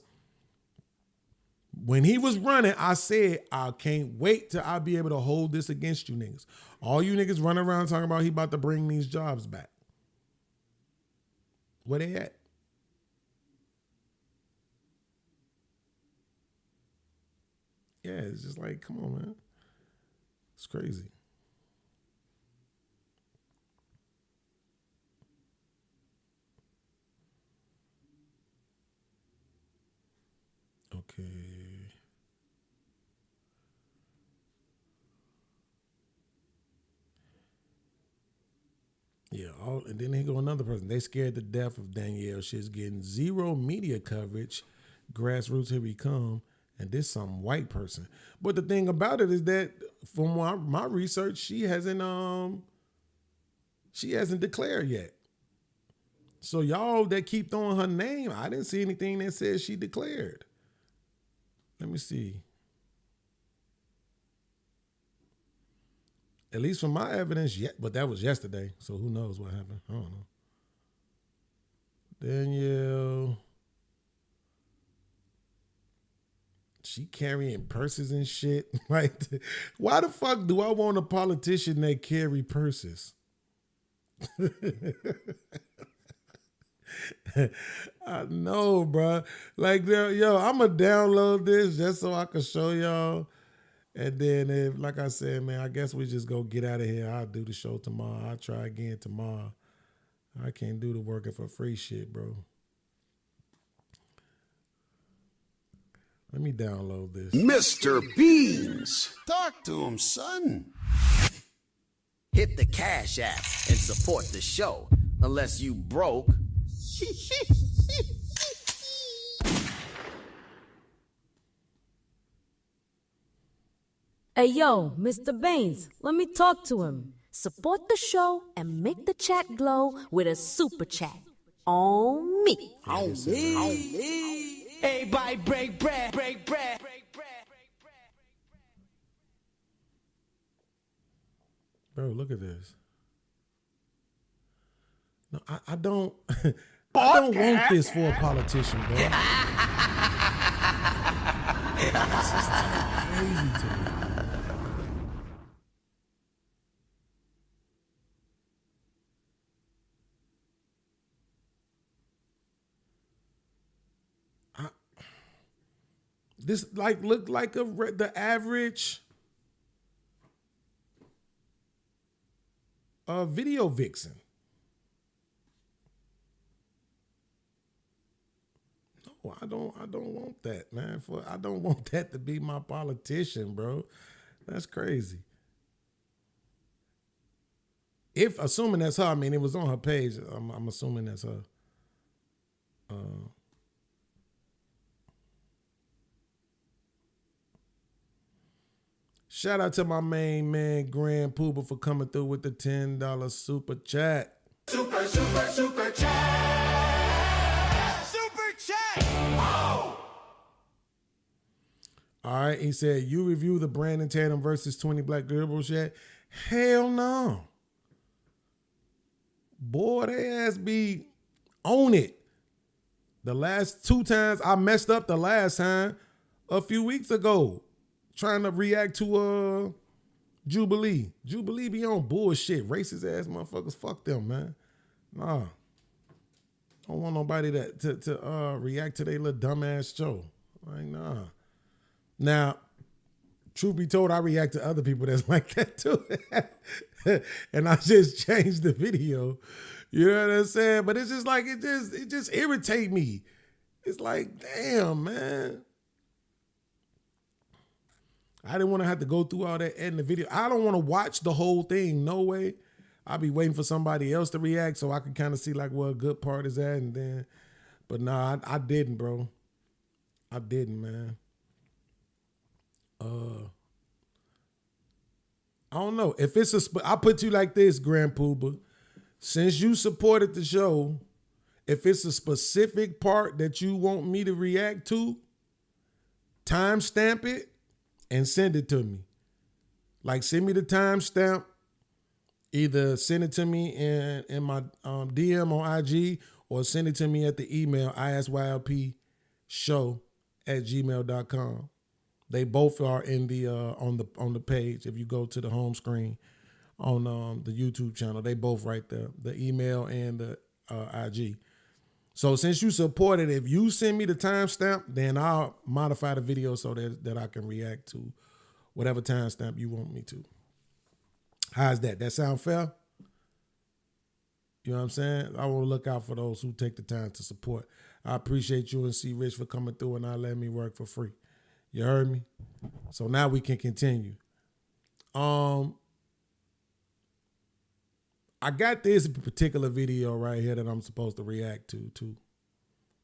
when he was running, I said, I can't wait till I be able to hold this against you niggas. All you niggas running around talking about he about to bring these jobs back. Where they at? Yeah, it's just like, come on, man. It's crazy. Okay. Yeah, and then here go another person. They scared to death of Danielle. She's getting zero media coverage. Grassroots, here we come. And this some white person. But the thing about it is that from my research, she hasn't declared yet. So y'all that keep throwing her name, I didn't see anything that says she declared. Let me see. At least from my evidence, but that was yesterday, so who knows what happened? I don't know. Danielle, she carrying purses and shit. Like, why the fuck do I want a politician that carry purses? I know, bro. Like, yo, I'm going to download this just so I can show y'all. And then, if, like I said, man, I guess we just go get out of here. I'll do the show tomorrow. I'll try again tomorrow. I can't do the working for free shit, bro. Let me download this. Mr. Beans. Talk to him, son. Hit the Cash App and support the show. Unless you broke. Hey, yo, Mr. Beans, let me talk to him. Support the show and make the chat glow with a super chat. On me. On me. Everybody break bread, break bread. Bro, look at this. No, I don't. I don't want this for a politician, bro. This is crazy to me. This like looked like the average video vixen. No, I don't want that, man. I don't want that to be my politician, bro. That's crazy. If assuming that's her, I mean, it was on her page. I'm assuming that's her. Shout out to my main man, Grand Pooba, for coming through with the $10 super chat. Super chat. Super chat. Oh! All right, he said, you review the Brandon Tatum versus 20 Black Liberals yet? Hell no. Boy, they ass be on it. The last 2 times, I messed up the last time a few weeks ago. Trying to react to Jubilee. Jubilee be on bullshit. Racist ass motherfuckers. Fuck them, man. Nah. Don't want nobody to react to their little dumbass show. Like, nah. Now, truth be told, I react to other people that's like that too. And I just changed the video. You know what I'm saying? But it's just like, it just irritate me. It's like, damn, man. I didn't want to have to go through all that editing the video. I don't want to watch the whole thing. No way. I'll be waiting for somebody else to react so I can kind of see like where a good part is at. And then, but nah, I didn't, bro. I didn't, man. I don't know. If it's I'll put you like this, Grand Pooba. Since you supported the show, if it's a specific part that you want me to react to, timestamp it and send it to me. Like, send me the timestamp. Either send it to me in my DM on IG or send it to me at the email isylpshow@gmail.com. They both are in the on the page. If you go to the home screen on the YouTube channel, they both right there. The email and the IG. So since you support it, if you send me the timestamp, then I'll modify the video so that I can react to whatever timestamp you want me to. How's that? That sound fair? You know what I'm saying? I want to look out for those who take the time to support. I appreciate you and C. Rich for coming through and not letting me work for free. You heard me? So now we can continue. I got this particular video right here that I'm supposed to react to too,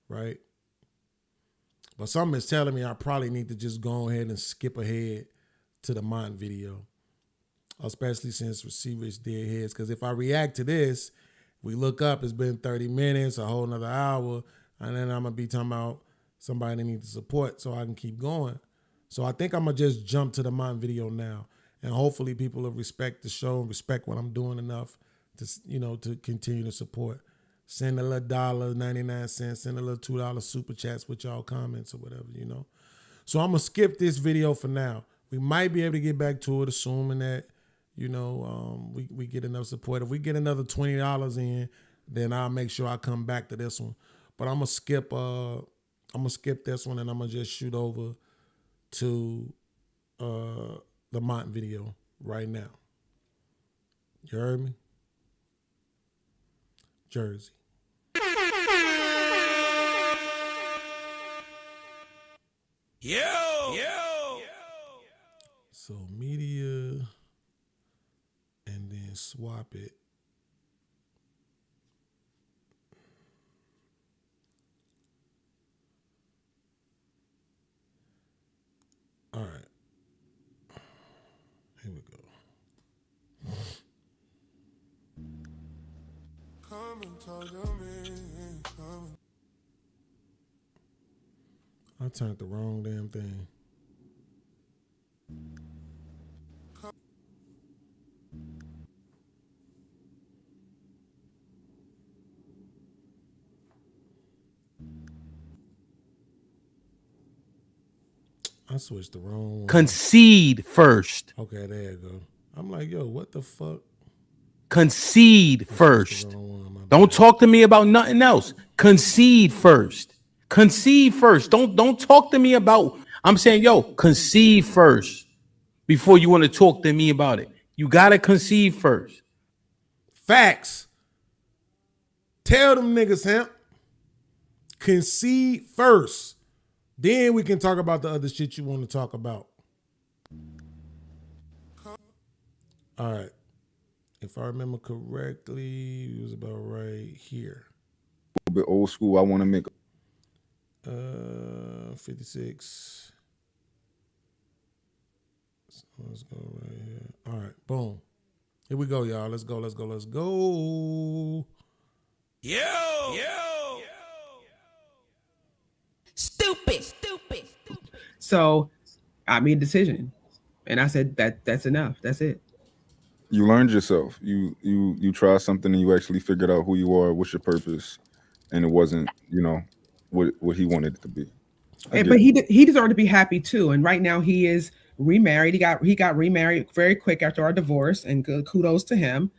right? But something is telling me I probably need to just go ahead and skip ahead to the Mont video, especially since C. Rich did his. Because if I react to this, we look up, it's been 30 minutes, a whole nother hour, and then I'm going to be talking about somebody that needs support so I can keep going. So I think I'm going to just jump to the Mont video now. And hopefully people will respect the show and respect what I'm doing enough to, you know, to continue to support. Send a little $1.99, send a little $2 super chats with y'all comments or whatever, you know. So I'm going to skip this video for now. We might be able to get back to it, assuming that, you know, we get enough support. If we get another $20 in, then I'll make sure I come back to this one. But I'm gonna skip this one and I'm gonna just shoot over to the Mont video right now. You heard me? Jersey. Yo! So media, and then swap it. All right. Here we go. Come I turned the wrong damn thing. I switched the wrong one. Concede first. Okay, there you go. I'm like, yo, what the fuck? Concede first. Don't talk to me about nothing else. Concede first. Concede first. Don't talk to me about. I'm saying, yo, concede first before you want to talk to me about it. You gotta concede first. Facts. Tell them niggas, Hemp. Concede first. Then we can talk about the other shit you want to talk about. All right. If I remember correctly, it was about right here. A bit old school. I want to make 56. So let's go right here. All right, boom. Here we go, y'all. Let's go. Yo. Stupid. So I made a decision, and I said that's enough. That's it. You learned yourself. You tried something and you actually figured out who you are, what's your purpose, and it wasn't, what he wanted it to be. But he deserved to be happy too. And right now he is remarried. He got remarried very quick after our divorce, and good kudos to him.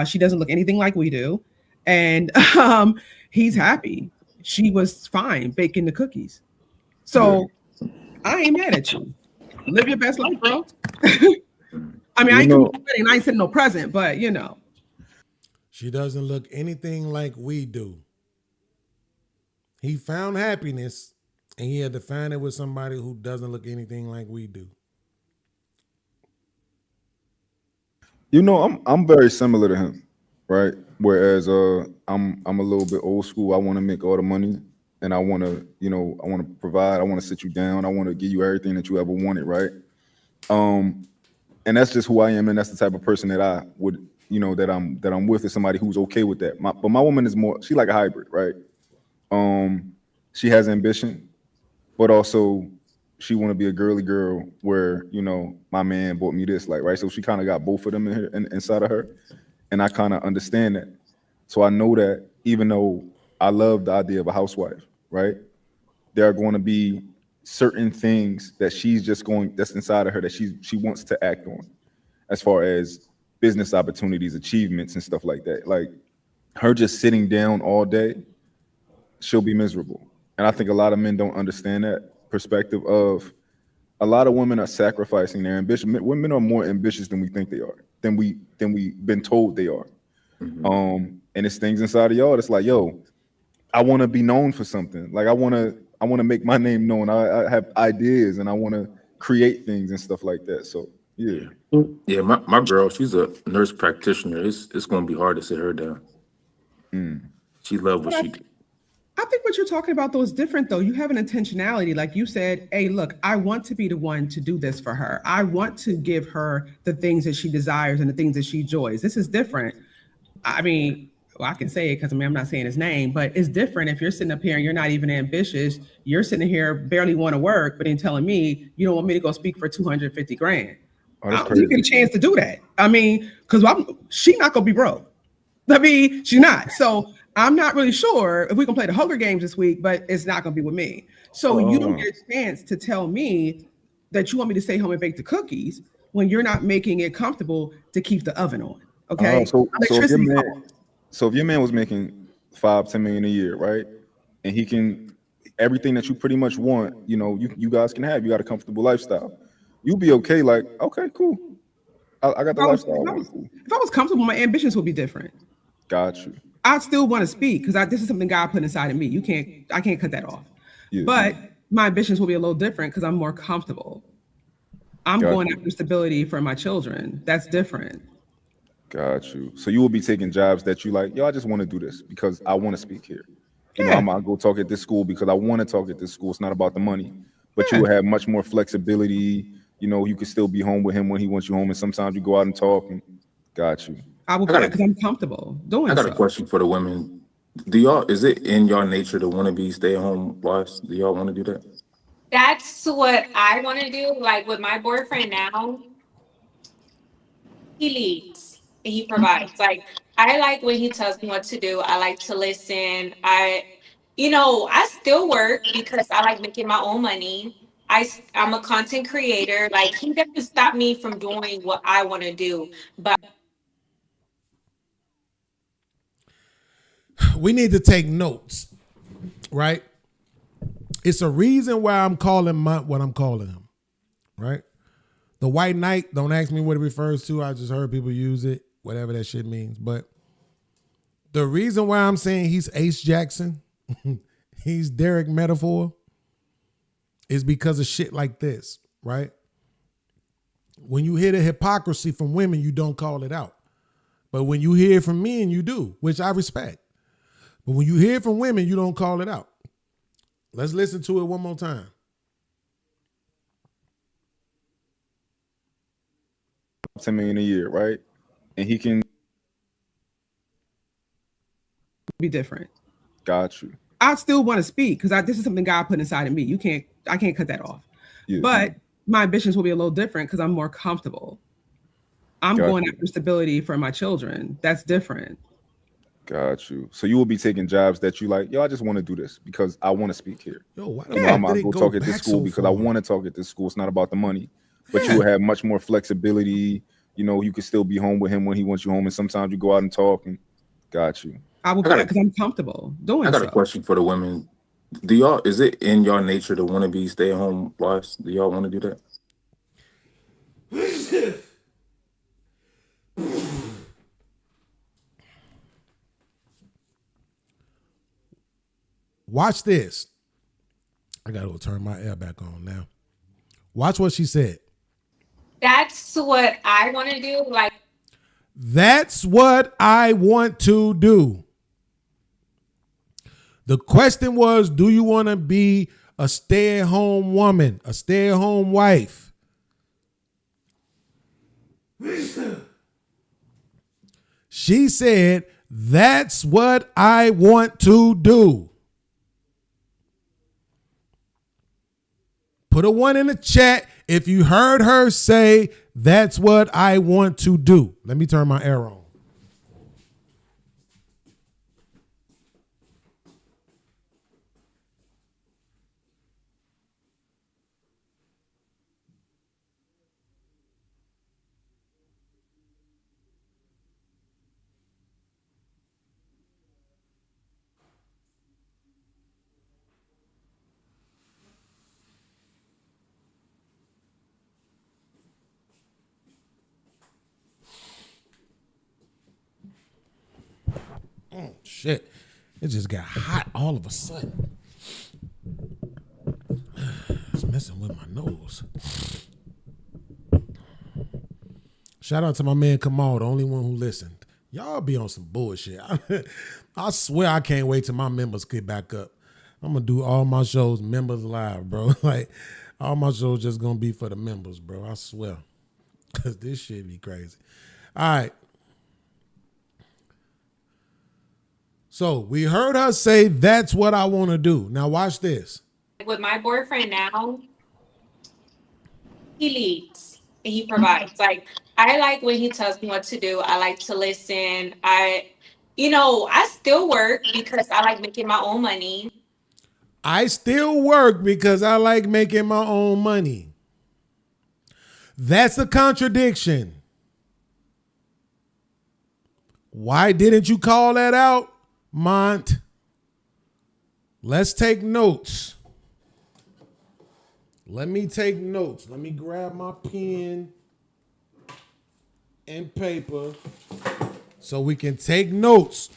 She doesn't look anything like we do, and he's happy. She was fine baking the cookies. So I ain't mad at you. Live your best life, bro. I mean, I ain't sending no present, but She doesn't look anything like we do. He found happiness, and he had to find it with somebody who doesn't look anything like we do. I'm very similar to him, right? Whereas I'm a little bit old school. I want to make all the money, and I want to, I want to provide. I want to sit you down. I want to give you everything that you ever wanted, right? And that's just who I am, and that's the type of person that I would, that I'm with, is somebody who's okay with that. But my woman is more, she like a hybrid, right? She has ambition, but also she want to be a girly girl where, my man bought me this, right? So she kind of got both of them inside of her, and I kind of understand that. So I know that even though I love the idea of a housewife, right? There are going to be certain things that that's inside of her that she wants to act on, as far as business opportunities, achievements, and stuff like that. Like her just sitting down all day, she'll be miserable. And I think a lot of men don't understand that perspective of, a lot of women are sacrificing their ambition. Women are more ambitious than we think they are, than we've been told they are. And it's things inside of y'all that's like, yo, I want to be known for something. Like I want to make my name known. I have ideas and I want to create things and stuff like that. So yeah. Yeah, my girl, she's a nurse practitioner. It's going to be hard to sit her down. She loves what she do. I think what you're talking about, though, is different, though. You have an intentionality. Like you said, hey, look, I want to be the one to do this for her. I want to give her the things that she desires and the things that she enjoys. This is different. I mean, well, I can say it because I'm not saying his name, but it's different if you're sitting up here and you're not even ambitious. You're sitting here barely want to work, but then telling me you don't want me to go speak for $250,000. Oh, that's crazy. You get a chance to do that. I mean, because she's not gonna be broke. I mean, she's not. So I'm not really sure if we can play the Hunger Games this week, but it's not gonna be with me. So you don't get a chance to tell me that you want me to stay home and bake the cookies when you're not making it comfortable to keep the oven on. Okay. So if your man was making $5-10 million a year, right, and he can everything that you pretty much want, you guys can have. You got a comfortable lifestyle. You'll be okay. Like, okay, cool. I got the lifestyle. If I was comfortable, my ambitions would be different. Got you. I still want to speak because this is something God put inside of me. I can't cut that off. Yeah. But my ambitions will be a little different because I'm more comfortable. I'm going after stability for my children. That's different. Got you. So you will be taking jobs that you like, yo, I just want to do this because I want to speak here. I'm gonna go talk at this school because I want to talk at this school. It's not about the money, but you will have much more flexibility. You can still be home with him when he wants you home, and sometimes you go out and talk. And got you. I will because I'm comfortable doing I got so. a question for the women. Is it in your nature to want to be stay-at-home wives? Do y'all want to do that? That's what I want to do. Like with my boyfriend now, he leads and he provides. Like I like when he tells me what to do. I like to listen. I still work because I like making my own money. I'm a content creator. Like he doesn't stop me from doing what I want to do. But We need to take notes, right? It's a reason why I'm calling Munt what I'm calling him, right? The white knight, don't ask me what it refers to. I just heard people use it, whatever that shit means. But the reason why I'm saying he's Ace Jackson, he's Derek Metaphor, is because of shit like this, right? When you hear the hypocrisy from women, you don't call it out. But when you hear it from men, you do, which I respect. But when you hear it from women, you don't call it out. Let's listen to it one more time. $10 million a year, right? And he can be different. Got you. I still want to speak because this is something God put inside of me. I can't cut that off. Yeah. But my ambitions will be a little different because I'm more comfortable. I'm going after stability for my children. That's different. Got you. So you will be taking jobs that you like, I just want to do this because I want to speak here. Yo, why I'm going to go talk at this school because I want to talk at this school. It's not about the money. But you will have much more flexibility. You could still be home with him when he wants you home. And sometimes you go out and talk. And got you. I will because I'm comfortable doing I got a question for the women. Is it in your nature to want to be stay-at-home wives? Do y'all want to do that? Watch this. I got to turn my air back on now. Watch what she said. That's what I want to do. That's what I want to do. The question was, do you want to be a stay-at-home woman, a stay-at-home wife? She said, that's what I want to do. Put a 1 in the chat if you heard her say, that's what I want to do. Let me turn my air on. Shit, it just got hot all of a sudden. It's messing with my nose. Shout out to my man Kamal, the only one who listened. Y'all be on some bullshit. I swear I can't wait till my members get back up. I'm gonna do all my shows members live, bro. Like all my shows just gonna be for the members, bro. I swear. Cause this shit be crazy. All right. So we heard her say, that's what I want to do. Now watch this. With my boyfriend now, he leads and he provides. I like when he tells me what to do. I like to listen. I still work because I like making my own money. I still work because I like making my own money. That's a contradiction. Why didn't you call that out? Mont, let's take notes. Let me take notes. Let me grab my pen and paper so we can take notes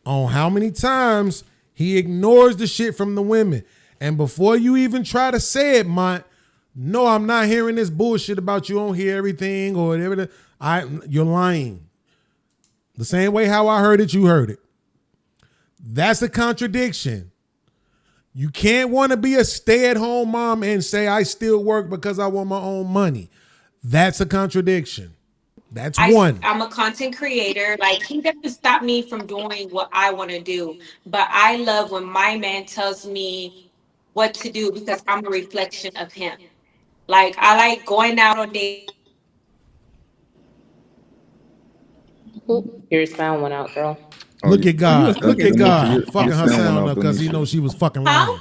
on how many times he ignores the shit from the women. And before you even try to say it, Mont, no, I'm not hearing this bullshit about you don't hear everything or whatever. You're lying. The same way how I heard it, you heard it. That's a contradiction. You can't want to be a stay-at-home mom and say I still work because I want my own money. That's a contradiction. That's one. I'm a content creator. Like, he doesn't stop me from doing what I want to do. But I love when my man tells me what to do because I'm a reflection of him. Like, I like going out on dates. Your sound went out, girl. Look at God. Look at God. Your Fucking her sound went sound out, up because he Donisha. knows she was fucking lying.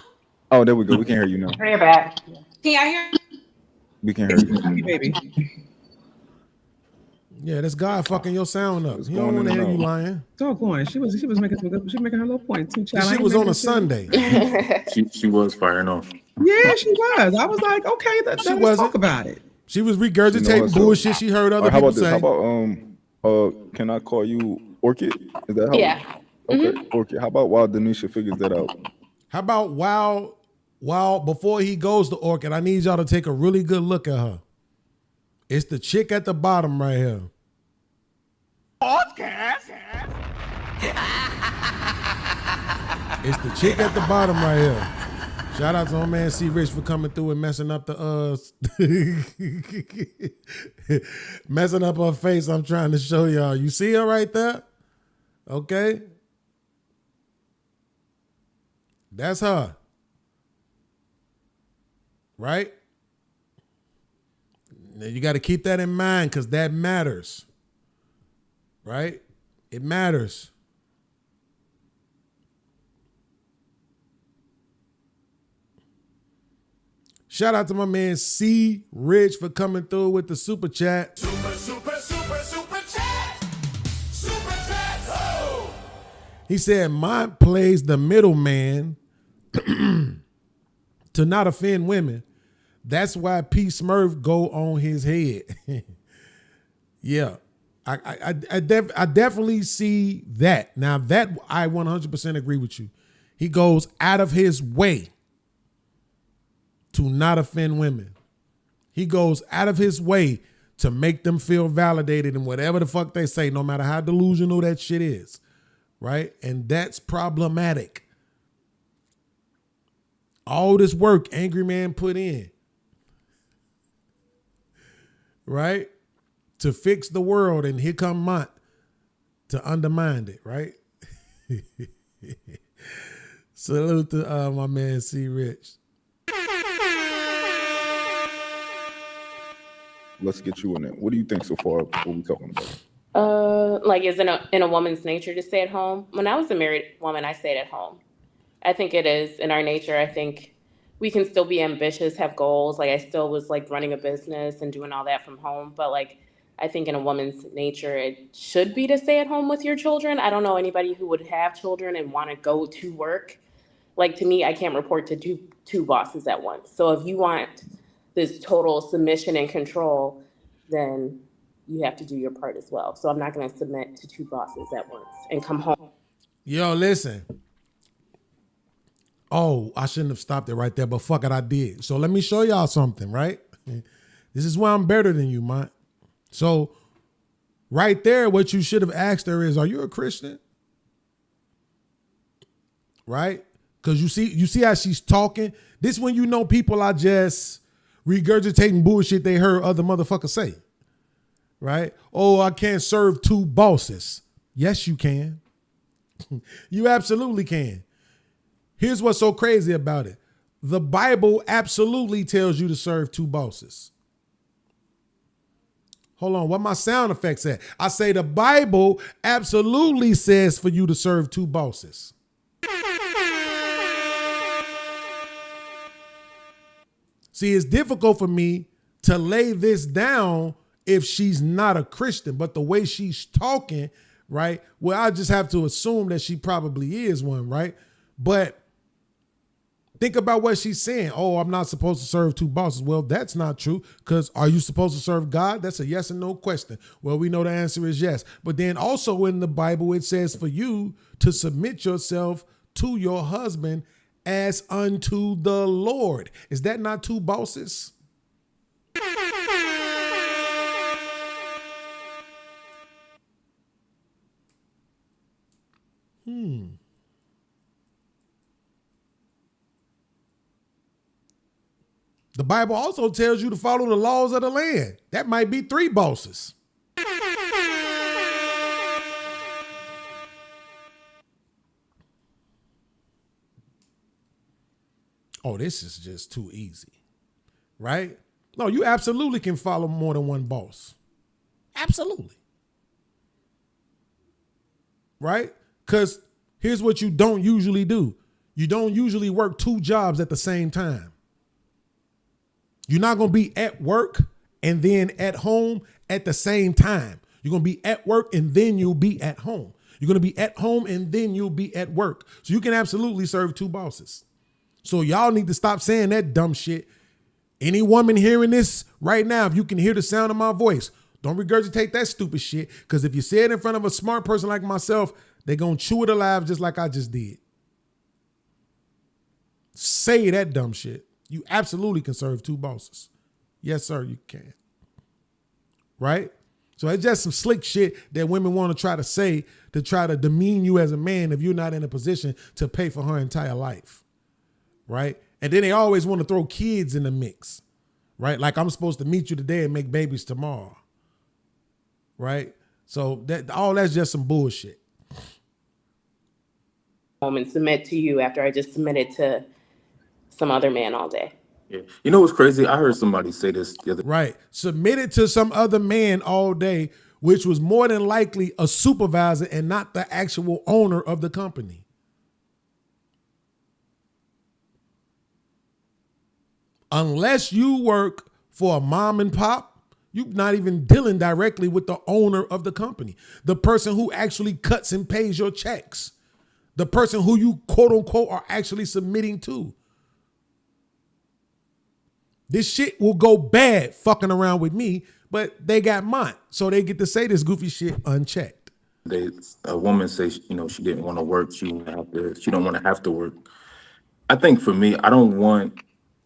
Oh, there we go. We can hear you now. You're back. Can y'all hear? We can hear you. Hey, baby. Yeah, that's God fucking your sound up. He don't going want to in hear and you out. lying. Doggone. She was making some good, she was making her little point too, child. This I shit ain't was mad on a at you. Sunday. She was firing off. Yeah, she was. I was like, okay, let's talk about it. She was She know regurgitating herself. bullshit she heard other How people about this? say. How about can I call you Orchid? Is that how? Yeah. Okay, Orchid. How about while Denisha figures that out? How about while before he goes to Orchid, I need y'all to take a really good look at her. It's the chick at the bottom right here. It's the chick at the bottom right here. Shout out to my man C Rich for coming through and messing up the messing up her face. I'm trying to show y'all. You see her right there? Okay. That's her. Right? Now you got to keep that in mind because that matters. Right? It matters. Shout out to my man C Rich for coming through with the super chat. Super chat. Super chat. Oh. He said, mine plays the middleman to not offend women. That's why P Smurf go on his head. Yeah. I definitely see that. Now that I 100% agree with you. He goes out of his way to not offend women. He goes out of his way to make them feel validated in whatever the fuck they say, no matter how delusional that shit is. Right? And that's problematic. All this work Angry Man put in. Right? To fix the world, and here come Mont to undermine it, right? Salute to my man C Rich. Let's get you in it. What do you think so far? What we talking about? Like, is it in a woman's nature to stay at home? When I was a married woman, I stayed at home. I think it is in our nature. I think we can still be ambitious, have goals. Like, I still was like running a business and doing all that from home. But like, I think in a woman's nature, it should be to stay at home with your children. I don't know anybody who would have children and want to go to work. Like, to me, I can't report to two bosses at once. So if you want this total submission and control, then you have to do your part as well. So I'm not going to submit to two bosses at once and come home. Yo, listen. Oh, I shouldn't have stopped it right there, but fuck it, I did. So let me show y'all something, right? This is why I'm better than you, man. So right there, what you should have asked her is, are you a Christian? Right? Because you see how she's talking? This when you know people are just regurgitating bullshit they heard other motherfuckers say. Right? Oh, I can't serve two bosses. Yes, you can. You absolutely can. Here's what's so crazy about it. The Bible absolutely tells you to serve two bosses. Hold on, what my sound effects at? I say the Bible absolutely says for you to serve two bosses. See, it's difficult for me to lay this down if she's not a Christian, but the way she's talking, right? Well, I just have to assume that she probably is one, right? But think about what she's saying. Oh, I'm not supposed to serve two bosses. Well, that's not true, because are you supposed to serve God? That's a yes or no question. Well, we know the answer is yes. But then also in the Bible, it says for you to submit yourself to your husband as unto the Lord. Is that not two bosses? The Bible also tells you to follow the laws of the land. That might be three bosses. oh, this is just too easy, right? No, you absolutely can follow more than one boss. Absolutely. Right? Because here's what you don't usually do. You don't usually work 2 jobs at the same time. You're not going to be at work and then at home at the same time. You're going to be at work and then you'll be at home. You're going to be at home and then you'll be at work. So you can absolutely serve 2 bosses. So y'all need to stop saying that dumb shit. Any woman hearing this right now, if you can hear the sound of my voice, don't regurgitate that stupid shit. Because if you say it in front of a smart person like myself, they're going to chew it alive just like I just did. Say that dumb shit. You absolutely can serve 2 bosses. Yes, sir, you can. Right? So it's just some slick shit that women want to try to say to try to demean you as a man if you're not in a position to pay for her entire life. Right? And then they always want to throw kids in the mix. Right? Like I'm supposed to meet you today and make babies tomorrow. Right? So that all that's just some bullshit. And submit to you after I just submitted to some other man all day. Yeah. You know what's crazy? I heard somebody say this the other. Right. Submitted to some other man all day, which was more than likely a supervisor and not the actual owner of the company. Unless you work for a mom and pop, you're not even dealing directly with the owner of the company, the person who actually cuts and pays your checks, the person who you quote unquote are actually submitting to. This shit will go bad fucking around with me, but they got mine, so they get to say this goofy shit unchecked. A woman says, you know, she didn't want to work. She don't want to have to work. I think for me, I don't want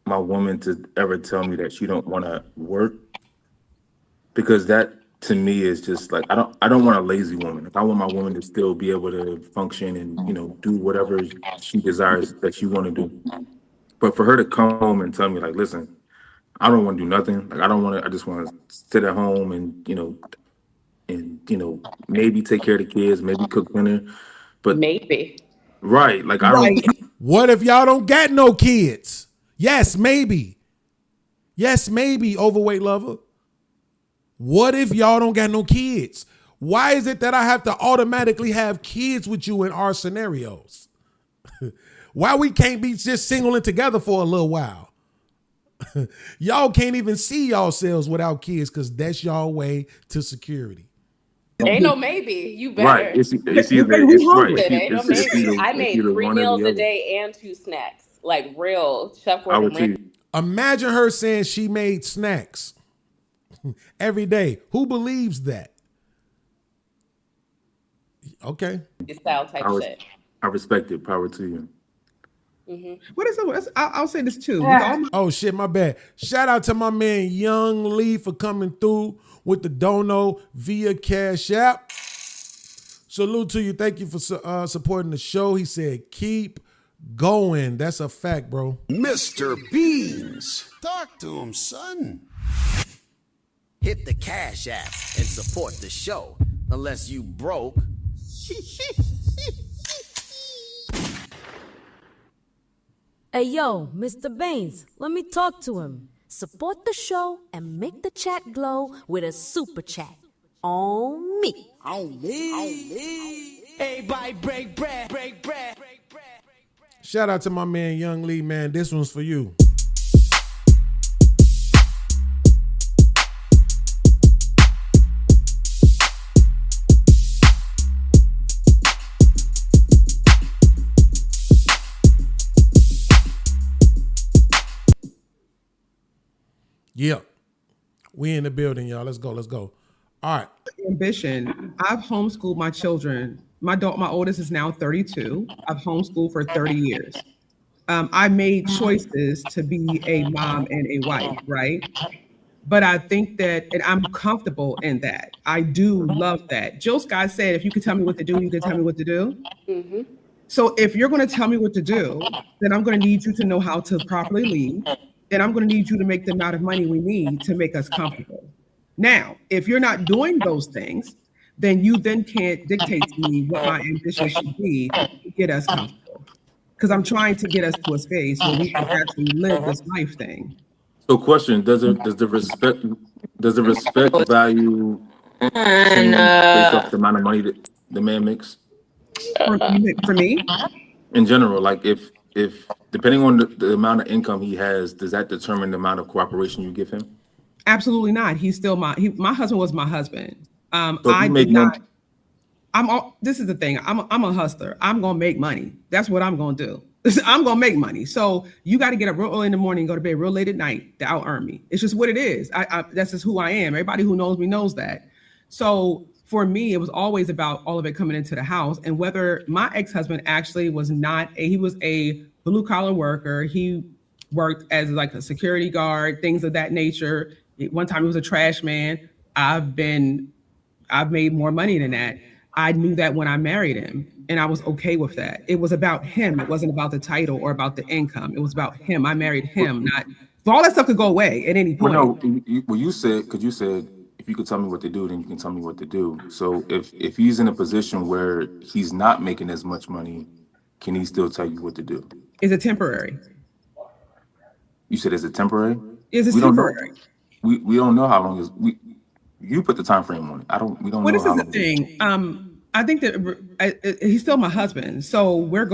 my woman to ever tell me that she don't want to work, because that to me is just like, I don't want a lazy woman. Like, I want my woman to still be able to function and, you know, do whatever she desires that she want to do. But for her to come home and tell me like, listen, I don't want to do nothing. Like, I just want to sit at home and, you know, maybe take care of the kids, maybe cook dinner. But maybe. Right. Like, What if y'all don't got no kids? Yes, maybe. Yes, maybe, overweight lover. What if y'all don't got no kids? Why is it that I have to automatically have kids with you in our scenarios? Why we can't be just singling together for a little while? Y'all can't even see yourselves without kids because that's y'all way to security. Ain't no maybe. You better. Right. It's either right. Ain't no maybe. I made 3 meals a day and 2 snacks. Like real chef work. Imagine her saying she made snacks every day. Who believes that? Okay. Style type shit. I respect it. Power to you. Mm-hmm. What is it? I'll say this too. Oh shit, my bad. Shout out to my man Young Lee for coming through with the dono via Cash App. Salute to you. Thank you for supporting the show. He said, keep going. That's a fact, bro. Mr. Beans. Talk to him, son. Hit the Cash App and support the show. Unless you broke. Hey yo, Mr. Beans, let me talk to him. Support the show and make the chat glow with a super chat. On me. On me. Everybody break bread. Shout out to my man Young Lee, man. This one's for you. Yeah, we in the building, y'all. Let's go. All right. Ambition. I've homeschooled my children. My oldest is now 32. I've homeschooled for 30 years. I made choices to be a mom and a wife, right? But I think that, and I'm comfortable in that. I do love that. Jill Scott said, if you could tell me what to do, you could tell me what to do. Mm-hmm. So if you're going to tell me what to do, then I'm going to need you to know how to properly lead. And I'm going to need you to make the amount of money we need to make us comfortable. Now, if you're not doing those things, then you then can't dictate to me what my ambition should be to get us comfortable. because I'm trying to get us to a space where we can actually live this life thing. So, question: does the respect value change based off the amount of money that the man makes? For me, In general, like if depending on the amount of income he has, does that determine the amount of cooperation you give him? absolutely not. He's still my husband was my husband. So if I you did make one, not. This is the thing. I'm a hustler. I'm gonna make money. That's what I'm gonna do. I'm gonna make money. So you got to get up real early in the morning, and go to bed real late at night to out earn me. It's just what it is. That's just who I am. Everybody who knows me knows that. So for me, it was always about all of it coming into the house, and whether my ex-husband actually was not he was a blue collar worker. He worked as like a security guard, things of that nature. One time he was a trash man. I've made more money than that. I knew that when I married him, and I was okay with that. It was about him. It wasn't about the title or about the income. It was about him. I married him, not all that stuff could go away at any point. well, no, you said, because you said if you could tell me what to do, then you can tell me what to do. So if he's in a position where he's not making as much money, can he still tell you what to do? Is it temporary? You said, is it temporary? Is it temporary? We don't know how long is you put the time frame on it. We don't know This how is the long. thing. I think that he's still my husband, so we're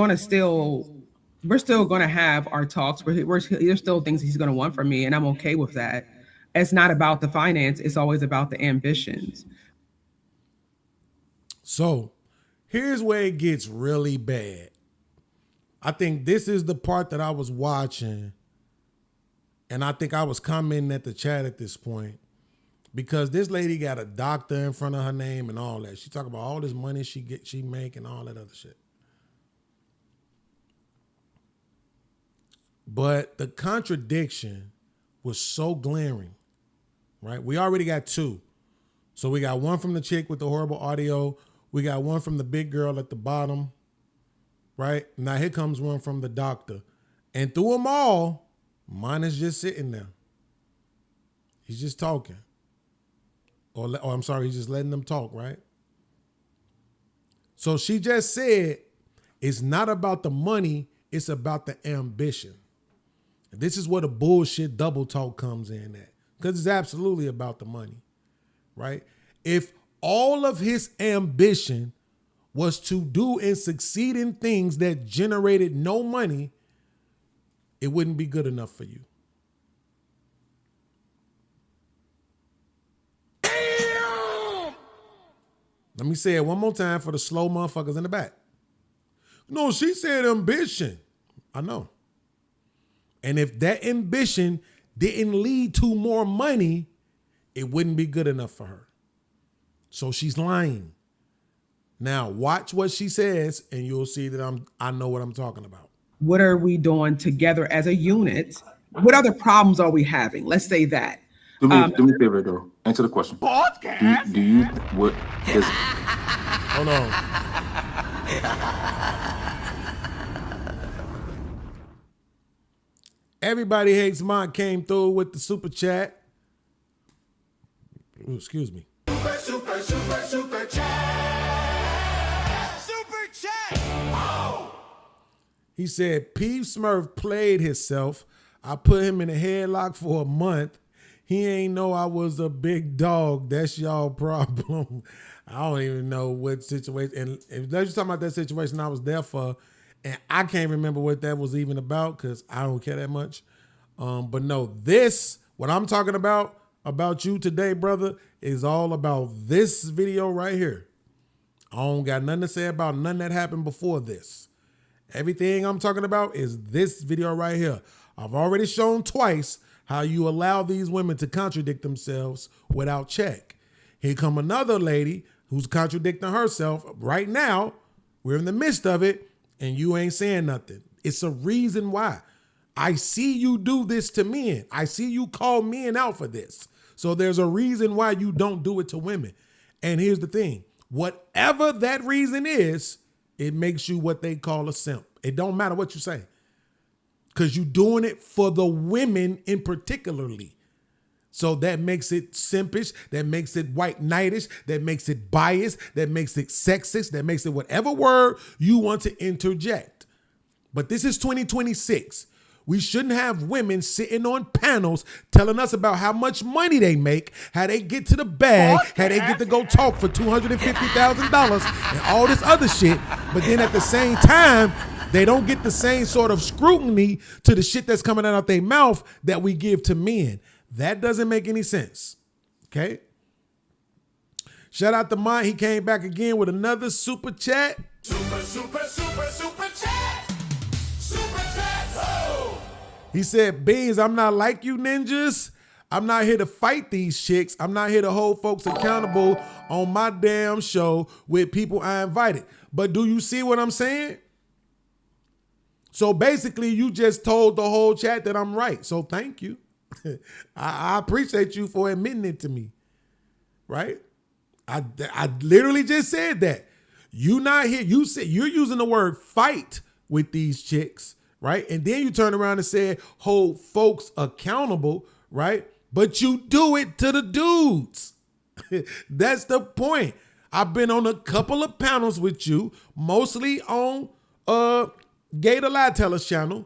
still gonna have our talks. There's still things he's gonna want from me, and I'm okay with that. It's not about the finance. It's always about the ambitions. So here's where it gets really bad. I think this is the part that I was watching, and I think I was commenting at the chat at this point, because this lady got a doctor in front of her name and all that. She talk about all this money she make and all that other shit. But the contradiction was so glaring, right? We already got two. So we got one from the chick with the horrible audio. We got one from the big girl at the bottom, right? Now here comes one from the doctor. And through them all, mine is just sitting there. He's just talking. Or I'm sorry, he's just letting them talk, right? So she just said, it's not about the money, it's about the ambition. And this is where the bullshit double talk comes in at. Because it's absolutely about the money, right? If all of his ambition was to do and succeed in things that generated no money, it wouldn't be good enough for you. Let me say it one more time for the slow motherfuckers in the back. No, she said ambition. I know. And if that ambition didn't lead to more money, it wouldn't be good enough for her. So she's lying. Now watch what she says and you'll see that I know what I'm talking about. What are we doing together as a unit? What other problems are we having? Let's say that. Do me a favor, though. Answer the question. Podcast? Do you what is? Hold on. Everybody Hates Mont came through with the super chat. Ooh, excuse me. Super chat. Super chat. Oh. He said, P. Smurf played himself. I put him in a headlock for a month. He ain't know I was a big dog. That's y'all problem. I don't even know what situation. And if let's just talk about that situation I was there for, and I can't remember what that was even about because I don't care that much. But no, what I'm talking about you today, brother, is all about this video right here. I don't got nothing to say about none that happened before this. Everything I'm talking about is this video right here. I've already shown twice how you allow these women to contradict themselves without check. Here come another lady who's contradicting herself right now. We're in the midst of it, and you ain't saying nothing. It's a reason why. I see you do this to men. I see you call men out for this. So there's a reason why you don't do it to women. And here's the thing. Whatever that reason is, it makes you what they call a simp. It don't matter what you say. Because you're doing it for the women in particularly. So that makes it simpish, that makes it white knightish, that makes it biased, that makes it sexist, that makes it whatever word you want to interject. But this is 2026. We shouldn't have women sitting on panels telling us about how much money they make, how they get to the bag, how they get to go talk for $250,000 and all this other shit. But then at the same time, they don't get the same sort of scrutiny to the shit that's coming out of their mouth that we give to men. That doesn't make any sense. Okay? Shout out to Mike. He came back again with another super chat. Super chat. Super chat. Oh. He said, Beans, I'm not like you ninjas. I'm not here to fight these chicks. I'm not here to hold folks accountable on my damn show with people I invited. But do you see what I'm saying? So basically, you just told the whole chat that I'm right. So thank you. I appreciate you for admitting it to me. Right? I literally just said that. You not here. You said you're using the word fight with these chicks, right? And then you turn around and said hold folks accountable, right? But you do it to the dudes. That's the point. I've been on a couple of panels with you, mostly on Gator Lie Teller's channel,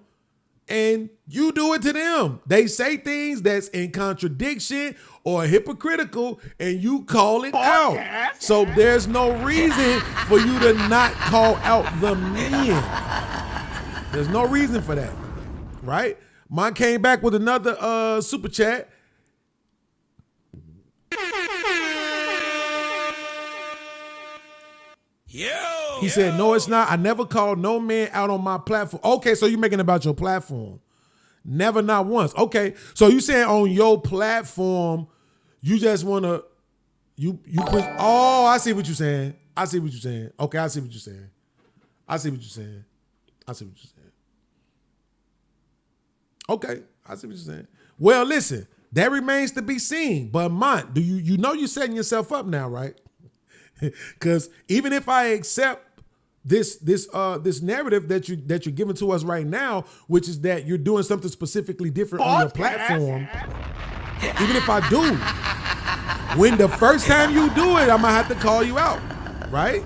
and you do it to them. They say things that's in contradiction or hypocritical, and you call it out. So there's no reason for you to not call out the men. There's no reason for that, right? Mine came back with another super chat. He said, no, it's not. I never called no man out on my platform. Okay, so you're making it about your platform. Never, not once. Okay, so you saying on your platform, you just want to, you push, oh, I see what you're saying. I see what you're saying. Okay, I see what you're saying. I see what you're saying. I see what you're saying. Okay, I see what you're saying. Well, listen, that remains to be seen. But Mont, do you know you're setting yourself up now, right? Because even if I accept this narrative that you're giving to us right now, which is that you're doing something specifically different on your platform, even if I do, when the first time you do it, I'm gonna have to call you out, right?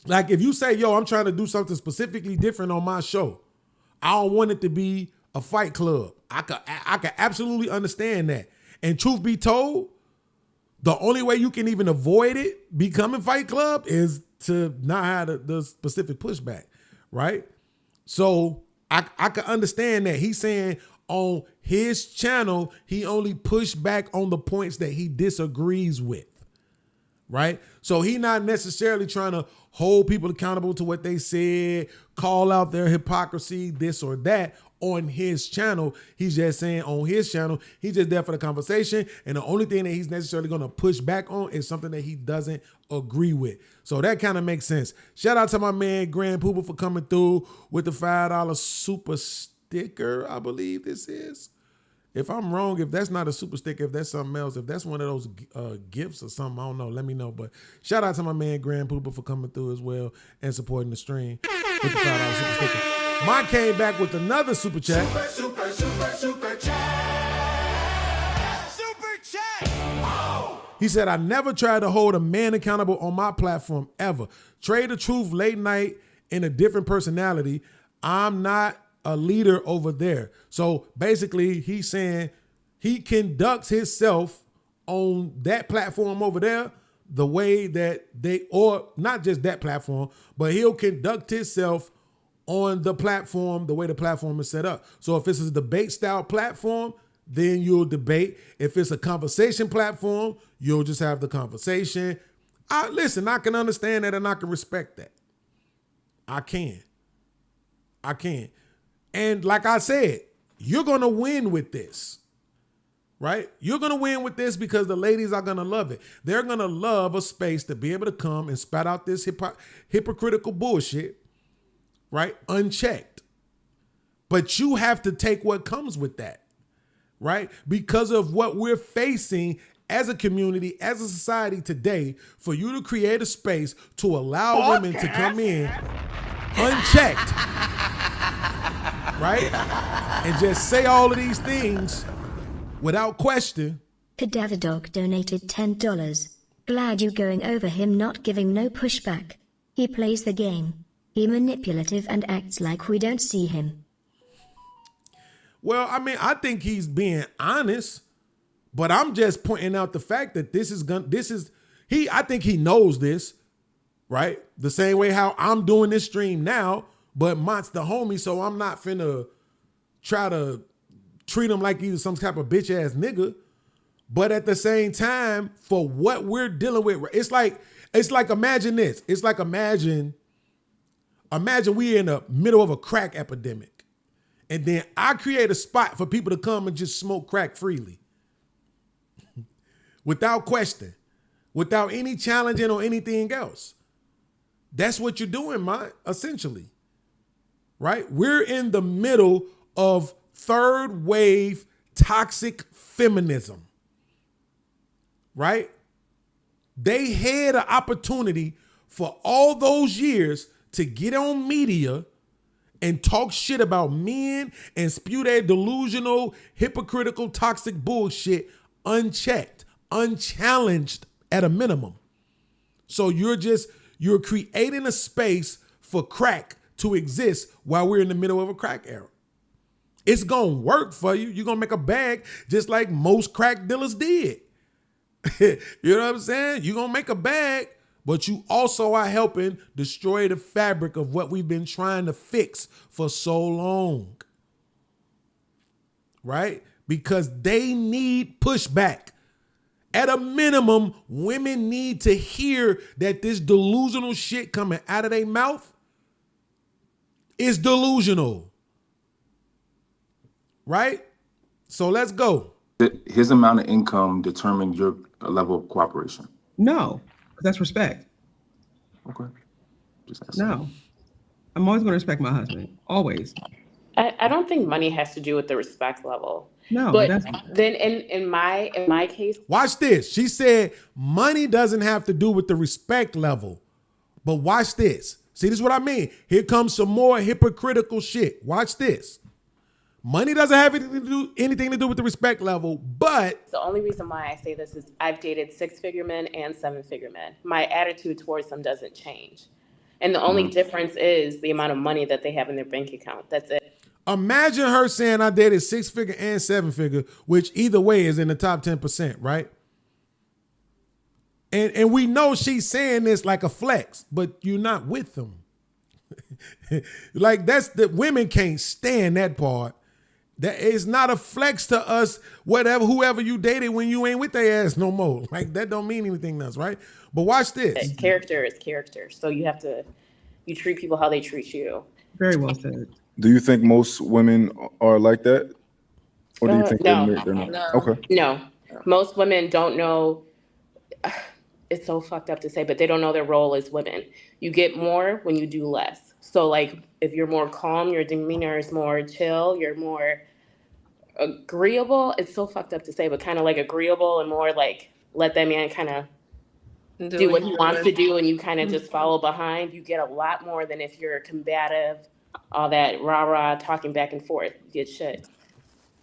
Like if you say, yo, I'm trying to do something specifically different on my show, I don't want it to be a fight club. I can absolutely understand that. And truth be told, the only way you can even avoid it becoming Fight Club is to not have the specific pushback, right? So I can understand that. He's saying on his channel, he only pushed back on the points that he disagrees with, right? So he not necessarily trying to hold people accountable to what they said, call out their hypocrisy, this or that on his channel. He's just saying on his channel, he's just there for the conversation. And the only thing that he's necessarily going to push back on is something that he doesn't agree with. So that kind of makes sense. Shout out to my man, Grand Pooper, for coming through with the $5 super sticker, I believe this is. If I'm wrong, if that's not a super sticker, if that's something else, if that's one of those gifts or something, I don't know, let me know. But shout out to my man, Grand Pooper, for coming through as well and supporting the stream with the $5 super sticker. Mine came back with another super chat. Super chat. Super chat. Oh. He said, I never tried to hold a man accountable on my platform ever. Trade the truth late night in a different personality. I'm not a leader over there. So basically he's saying he conducts himself on that platform over there the way that they, or not just that platform, but he'll conduct himself on the platform the way the platform is set up. So if it's a debate style platform, then you'll debate. If it's a conversation platform, you'll just have the conversation. Listen, I can understand that and I can respect that. I can. And like I said, you're going to win with this, right? You're going to win with this because the ladies are going to love it. They're going to love a space to be able to come and spat out this hypocritical bullshit, right? Unchecked. But you have to take what comes with that, right? Because of what we're facing as a community, as a society today, for you to create a space to allow women to come in unchecked, right? And just say all of these things without question. Cadaverdog donated $10. Glad you going over him not giving no pushback. He plays the game. He manipulative and acts like we don't see him. Well, I mean, I think he's being honest, but I'm just pointing out the fact that I think he knows this, right? The same way how I'm doing this stream now, but Mott's the homie, so I'm not finna try to treat him like he's some type of bitch ass nigga. But at the same time, for what we're dealing with, it's like imagine this. It's like imagine we in the middle of a crack epidemic. And then I create a spot for people to come and just smoke crack freely. Without question. Without any challenging or anything else. That's what you're doing, man, essentially. Right? We're in the middle of third wave toxic feminism. Right? They had an opportunity for all those years to get on media and talk shit about men and spew their delusional, hypocritical, toxic bullshit unchecked, unchallenged at a minimum. So you're creating a space for crack to exist while we're in the middle of a crack era. It's gonna work for you. You're gonna make a bag just like most crack dealers did. You know what I'm saying? You're gonna make a bag, but you also are helping destroy the fabric of what we've been trying to fix for so long. Right? Because they need pushback. At a minimum, women need to hear that this delusional shit coming out of their mouth is delusional. Right? So let's go. His amount of income determine your level of cooperation. No, that's respect. Okay. Just asking. No. I'm always going to respect my husband. Always. I don't think money has to do with the respect level. No, but that's then in my case, watch this. She said money doesn't have to do with the respect level. But watch this. See, this is what I mean. Here comes some more hypocritical shit. Watch this. Money doesn't have anything to do with the respect level, but the only reason why I say this is I've dated 6-figure men and 7-figure men. My attitude towards them doesn't change. And the only difference is the amount of money that they have in their bank account. That's it. Imagine her saying I dated 6-figure and 7-figure, which either way is in the top 10%, right? And we know she's saying this like a flex, but you're not with them. Like women can't stand that part. That is not a flex to us, whoever you dated when you ain't with their ass no more. Like that don't mean anything else, right? But watch this. Character is character. So you treat people how they treat you. Very well said. Do you think most women are like that? Or do you think they're not? No. Okay. No. Most women don't know. It's so fucked up to say, but they don't know their role as women. You get more when you do less. So like if you're more calm, your demeanor is more chill, you're more agreeable. It's so fucked up to say, but kind of like agreeable and more like let that man kind of do what he wants to do and you kind of just follow behind. You get a lot more than if you're combative, all that rah-rah talking back and forth. You get shit.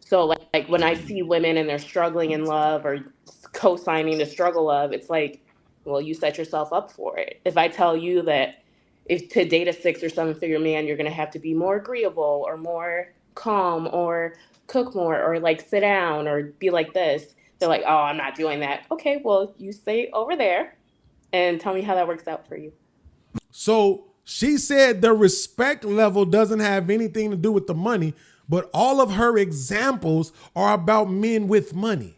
So like when I see women and they're struggling in love or co-signing the struggle of, it's like, well, you set yourself up for it. If I tell you that if to date a 6 or 7-figure man, you're going to have to be more agreeable or more calm or cook more or like sit down or be like this, they're like, oh, I'm not doing that. Okay, well, you stay over there and tell me how that works out for you. So she said the respect level doesn't have anything to do with the money, but all of her examples are about men with money.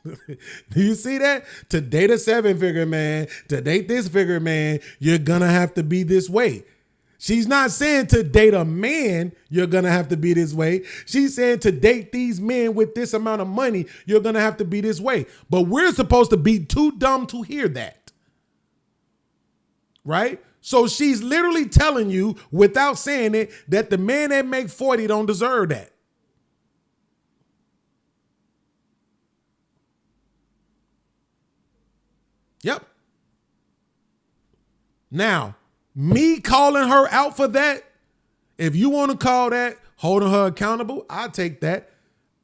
Do you see that? To date a 7-figure man, to date this figure man, you're gonna have to be this way. She's not saying to date a man, you're gonna have to be this way. She's saying to date these men with this amount of money, you're gonna have to be this way. But we're supposed to be too dumb to hear that. Right? So she's literally telling you, without saying it, that the man that make 40 don't deserve that. Yep. Now, me calling her out for that, if you want to call that holding her accountable, I'll take that.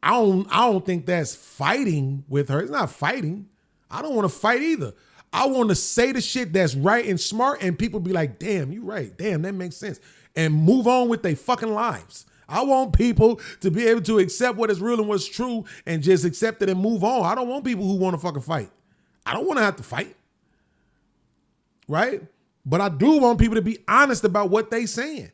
I don't think that's fighting with her. It's not fighting. I don't want to fight either. I want to say the shit that's right and smart, and people be like, damn, you right. Damn, that makes sense. And move on with their fucking lives. I want people to be able to accept what is real and what's true and just accept it and move on. I don't want people who want to fucking fight. I don't want to have to fight. Right? But I do want people to be honest about what they saying.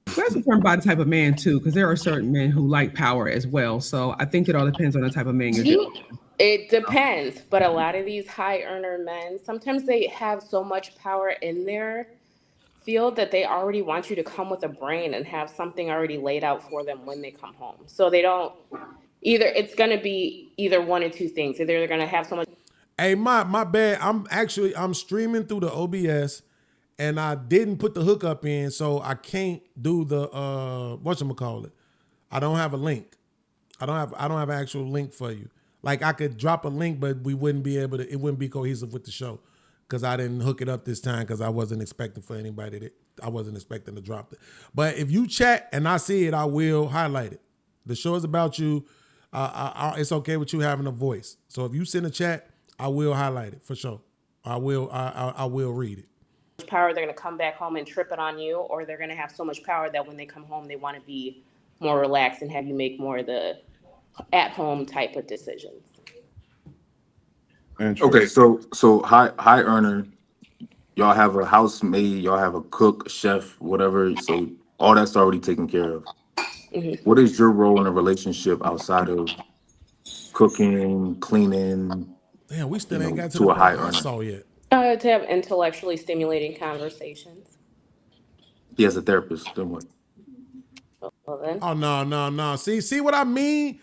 That's determined by the type of man too, because there are certain men who like power as well. So I think it all depends on the type of man you're dealing with. It depends, but a lot of these high earner men, sometimes they have so much power in their field that they already want you to come with a brain and have something already laid out for them when they come home. So they don't it's going to be either one or two things. Either they're going to have so much. Hey, my bad. I'm streaming through the OBS and I didn't put the hookup in, so I can't do the whatchamacallit. I don't have a link. I don't have an actual link for you. Like I could drop a link, but we wouldn't be able to, it wouldn't be cohesive with the show. Because I didn't hook it up this time because I wasn't expecting for anybody to, I wasn't expecting to drop it. But if you chat and I see it, I will highlight it. The show is about you. It's okay with you having a voice. So if you send a chat, I will highlight it for sure. I will read it. Power, they're going to come back home and trip it on you, or they're going to have so much power that when they come home, they want to be more relaxed and have you make more of the at-home type of decisions. Okay, so high earner, y'all have a housemaid, y'all have a cook, a chef, whatever. So all that's already taken care of. Mm-hmm. What is your role in a relationship outside of cooking, cleaning? Damn, we still ain't got to the a high point I earner. saw yet. To have intellectually stimulating conversations. He has a therapist. Then what? Well then. Oh no. See what I mean?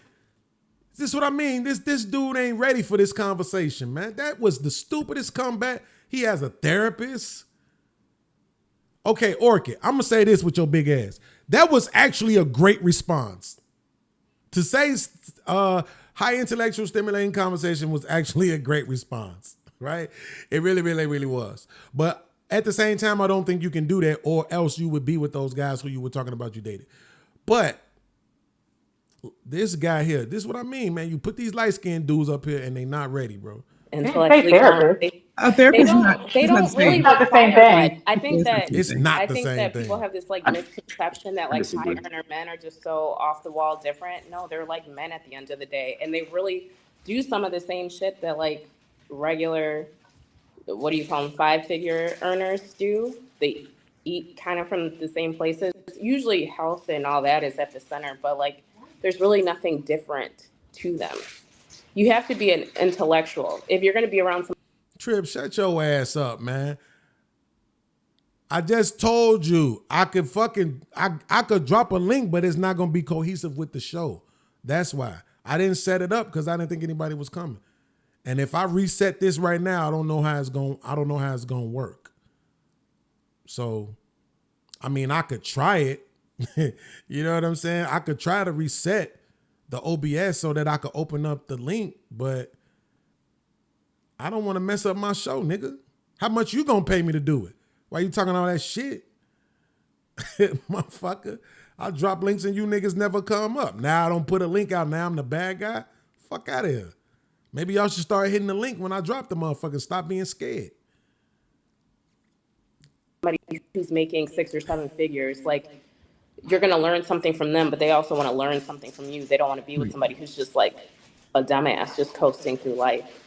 This is what I mean. This dude ain't ready for this conversation, man. That was the stupidest comeback. He has a therapist. Okay, Orchid, I'm gonna say this with your big ass. That was actually a great response. To say high intellectual stimulating conversation was actually a great response, right? It really was. But at the same time, I don't think you can do that, or else you would be with those guys who you were talking about you dated. But this guy here, this is what I mean, man. You put these light-skinned dudes up here and they not ready, bro. Intellectually, A therapist they don't really not the same thing. I think that It's not the same thing. People have this like misconception that like high earner men are just so off the wall different. No, they're like men at the end of the day, and they really do some of the same shit that like regular, what do you call them, 5-figure earners do. They eat kind of from the same places. Usually health and all that is at the center, but like there's really nothing different to them. You have to be an intellectual if you're going to be around some. Trip, shut your ass up, man. I just told you I could drop a link, but it's not gonna be cohesive with the show. That's why I didn't set it up, because I didn't think anybody was coming. And if I reset this right now, I don't know how it's gonna work. So, I mean, I could try it. You know what I'm saying? I could try to reset the OBS so that I could open up the link, but I don't want to mess up my show, nigga. How much you gonna pay me to do it? Why you talking all that shit? Motherfucker, I drop links and you niggas never come up. Now I don't put a link out. Now I'm the bad guy. Fuck out of here. Maybe y'all should start hitting the link when I drop the motherfucker. Stop being scared. Somebody who's making 6 or 7 figures, like you're gonna learn something from them, but they also want to learn something from you. They don't want to be with somebody who's just like a dumbass, just coasting through life.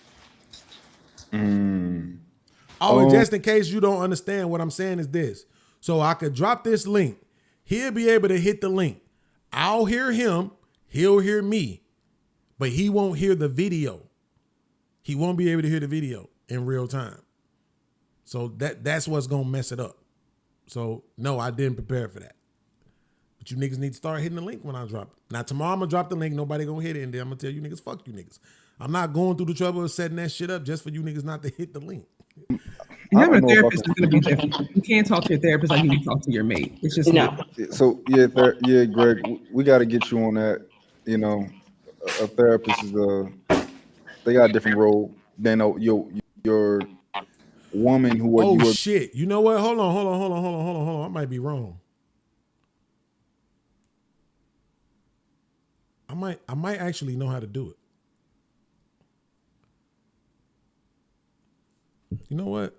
Oh, just in case you don't understand, what I'm saying is this. So I could drop this link. He'll be able to hit the link. I'll hear him. He'll hear me. But he won't hear the video. He won't be able to hear the video in real time. So that's what's going to mess it up. So, no, I didn't prepare for that. But you niggas need to start hitting the link when I drop it. Now, tomorrow I'm going to drop the link. Nobody going to hit it. And then I'm going to tell you niggas, fuck you niggas. I'm not going through the trouble of setting that shit up just for you niggas not to hit the link. Having a therapist is going to be different. You can't talk to your therapist like you can talk to your mate. It's just not. So, Greg, we got to get you on that. You know, a therapist is they got a different role than your woman who are. Oh, shit. You know what? Hold on. I might be wrong. I might actually know how to do it. You know what?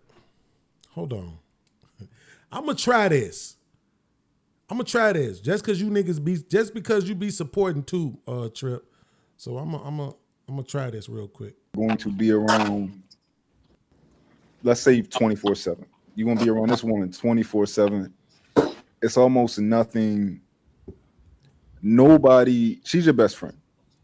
Hold on. I'm gonna try this. Just because you be supporting too, Trip. So I'm gonna try this real quick. Going to be around, let's say 24/7. You're gonna be around this woman 24/7. It's almost nothing. Nobody. She's your best friend,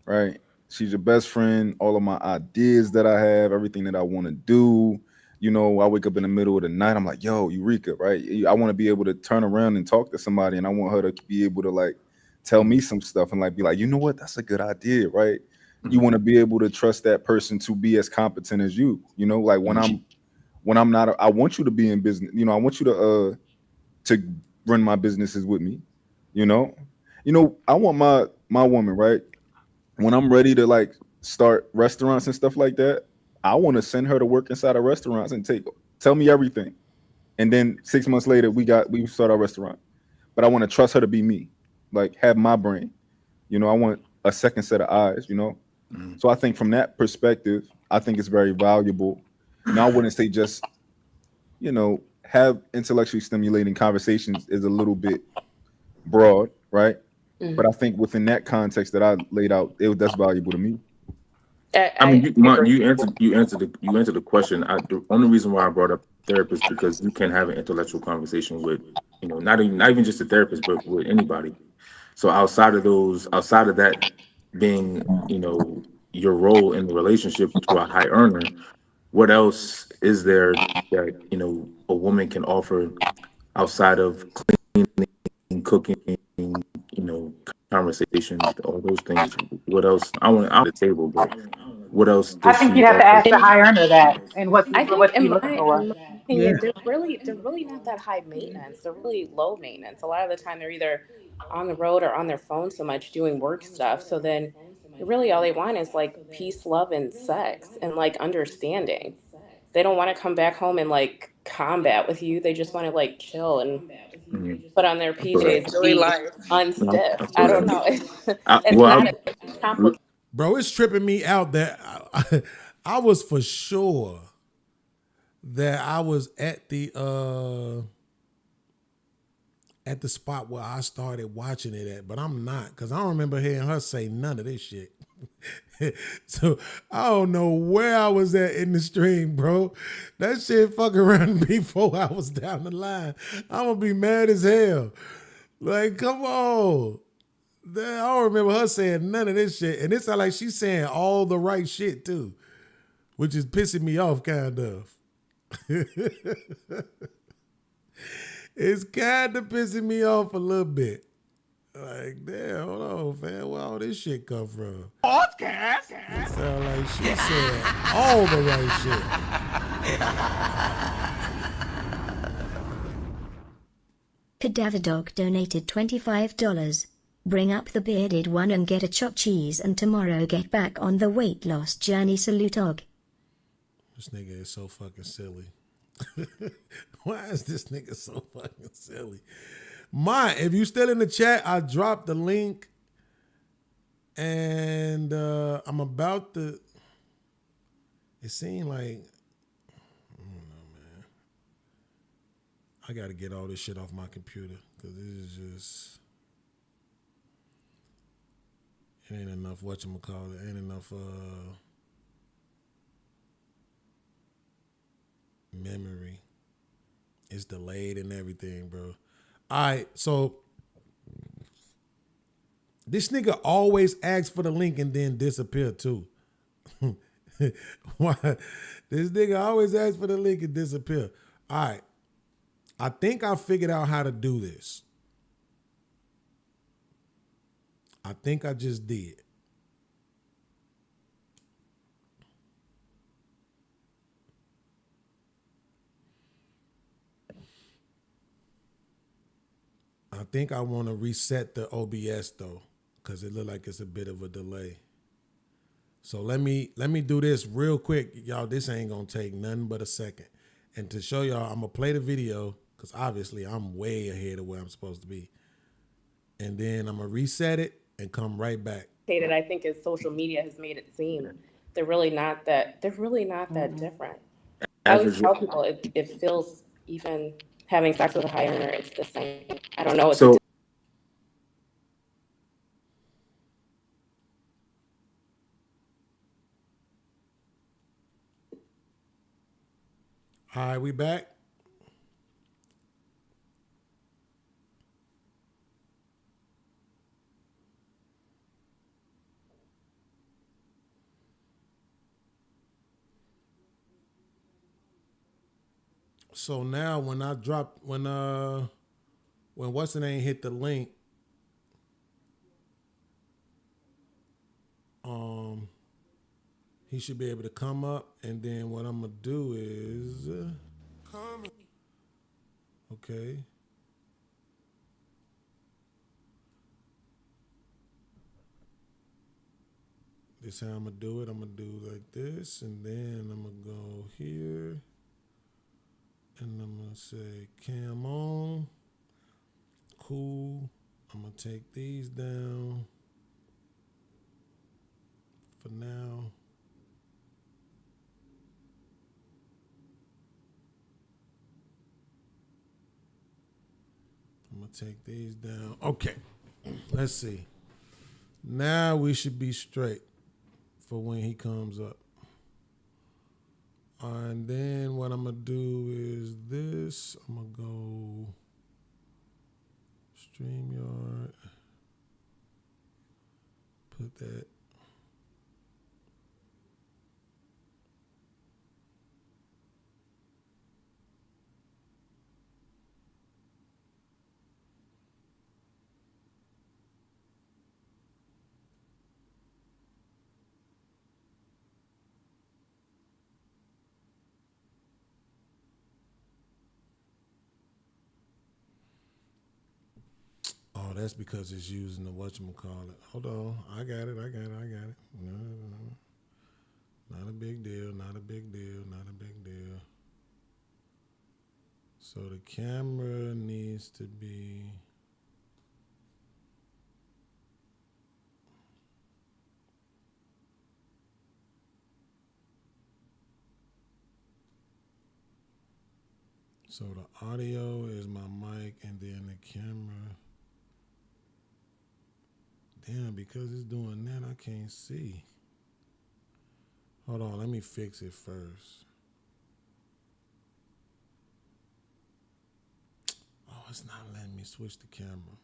right? She's your best friend. All of my ideas that I have, everything that I want to do. You know, I wake up in the middle of the night. I'm like, yo, Eureka, right? I want to be able to turn around and talk to somebody, and I want her to be able to like tell me some stuff and like be like, you know what, that's a good idea, right? You want to be able to trust that person to be as competent as you. You know, like when I'm not, I want you to be in business. You know, I want you to run my businesses with me. You know, I want my woman, right? When I'm ready to like start restaurants and stuff like that, I want to send her to work inside of restaurants and tell me everything. And then 6 months later, we start our restaurant. But I want to trust her to be me, like have my brain. You know, I want a second set of eyes, you know? So I think from that perspective, I think it's very valuable. Now, I wouldn't say just, you know, have intellectually stimulating conversations is a little bit broad, right? But I think within that context that I laid out, that's valuable to me. I mean, you answered the question. The only reason why I brought up therapist because you can have an intellectual conversation with, you know, not even just a therapist, but with anybody. So outside of that being, you know, your role in the relationship to a high earner, what else is there that, you know, a woman can offer outside of cleaning, cooking, you know, conversations, all those things? What else? I want on the table, but what else I does think she you'd have to offer? ask the high earner that and what's I think he looking for. in my opinion, they're really not that high maintenance. They're really low maintenance. A lot of the time they're either on the road or on their phone so much doing work stuff. So then really all they want is like peace, love, and sex and like understanding. They don't want to come back home and like combat with you. They just want to like chill and put on their I feel PJs and that. be No, unstiff. I I feel don't know. that. It's not as complicated. Bro, it's tripping me out that I was for sure that I was at the spot where I started watching it at, but I'm not, because I don't remember hearing her say none of this shit. So I don't know where I was at in the stream, bro. That shit fucking around me 4 hours down the line. I'm gonna be mad as hell. Like, come on. I don't remember her saying none of this shit. And it sounds like she's saying all the right shit too, which is pissing me off kind of. It's kind of pissing me off a little bit. Like, damn, hold on, fam. Where all this shit come from? Podcast. It sound like she said all the right shit. Cadaver Dog donated $25. Bring up the bearded one and get a chopped cheese, and tomorrow get back on the weight loss journey. Salute, dog. This nigga is so fucking silly. Why is this nigga so fucking silly? If you still in the chat, I dropped the link, and I'm about to. It seemed like, I don't know, man. I got to get all this shit off my computer because this is just. It ain't enough whatchamacallit. Ain't enough memory. It's delayed and everything, bro. All right, so this nigga always asks for the link and then disappear too. Why? This nigga always asks for the link and disappear. All right, I think I figured out how to do this. I think I just did. I think I want to reset the OBS though, because it look like it's a bit of a delay. So let me do this real quick. Y'all, this ain't gonna take nothing but a second. And to show y'all, I'm gonna play the video, because obviously I'm way ahead of where I'm supposed to be. And then I'm gonna reset it and come right back. I think as social media has made it seem, they're really not that different. I always average. tell people it feels, even having sex with a high earner, it's the same. I don't know what So to All right, we back. So now when I drop when what's the name hit the link, he should be able to come up, and then what I'm gonna do is okay. This how I'm gonna do it. I'm gonna do like this, and then I'm gonna go here, and I'm gonna say cam on. Cool. I'm gonna take these down for now. I'm gonna take these down. Okay. Let's see. Now we should be straight for when he comes up. And then what I'm gonna do is this. I'm gonna go StreamYard. Put that. Oh, that's because it's using the whatchamacallit. Hold on. I got it. No. Not a big deal. Not a big deal. Not a big deal. So the camera needs to be. So the audio is my mic, and then the camera. Damn, because it's doing that, I can't see. Hold on, let me fix it first. Oh, it's not letting me switch the camera.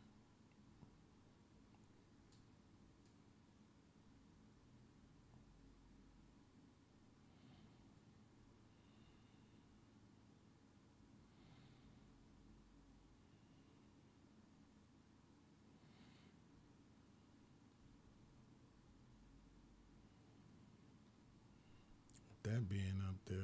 That being up there.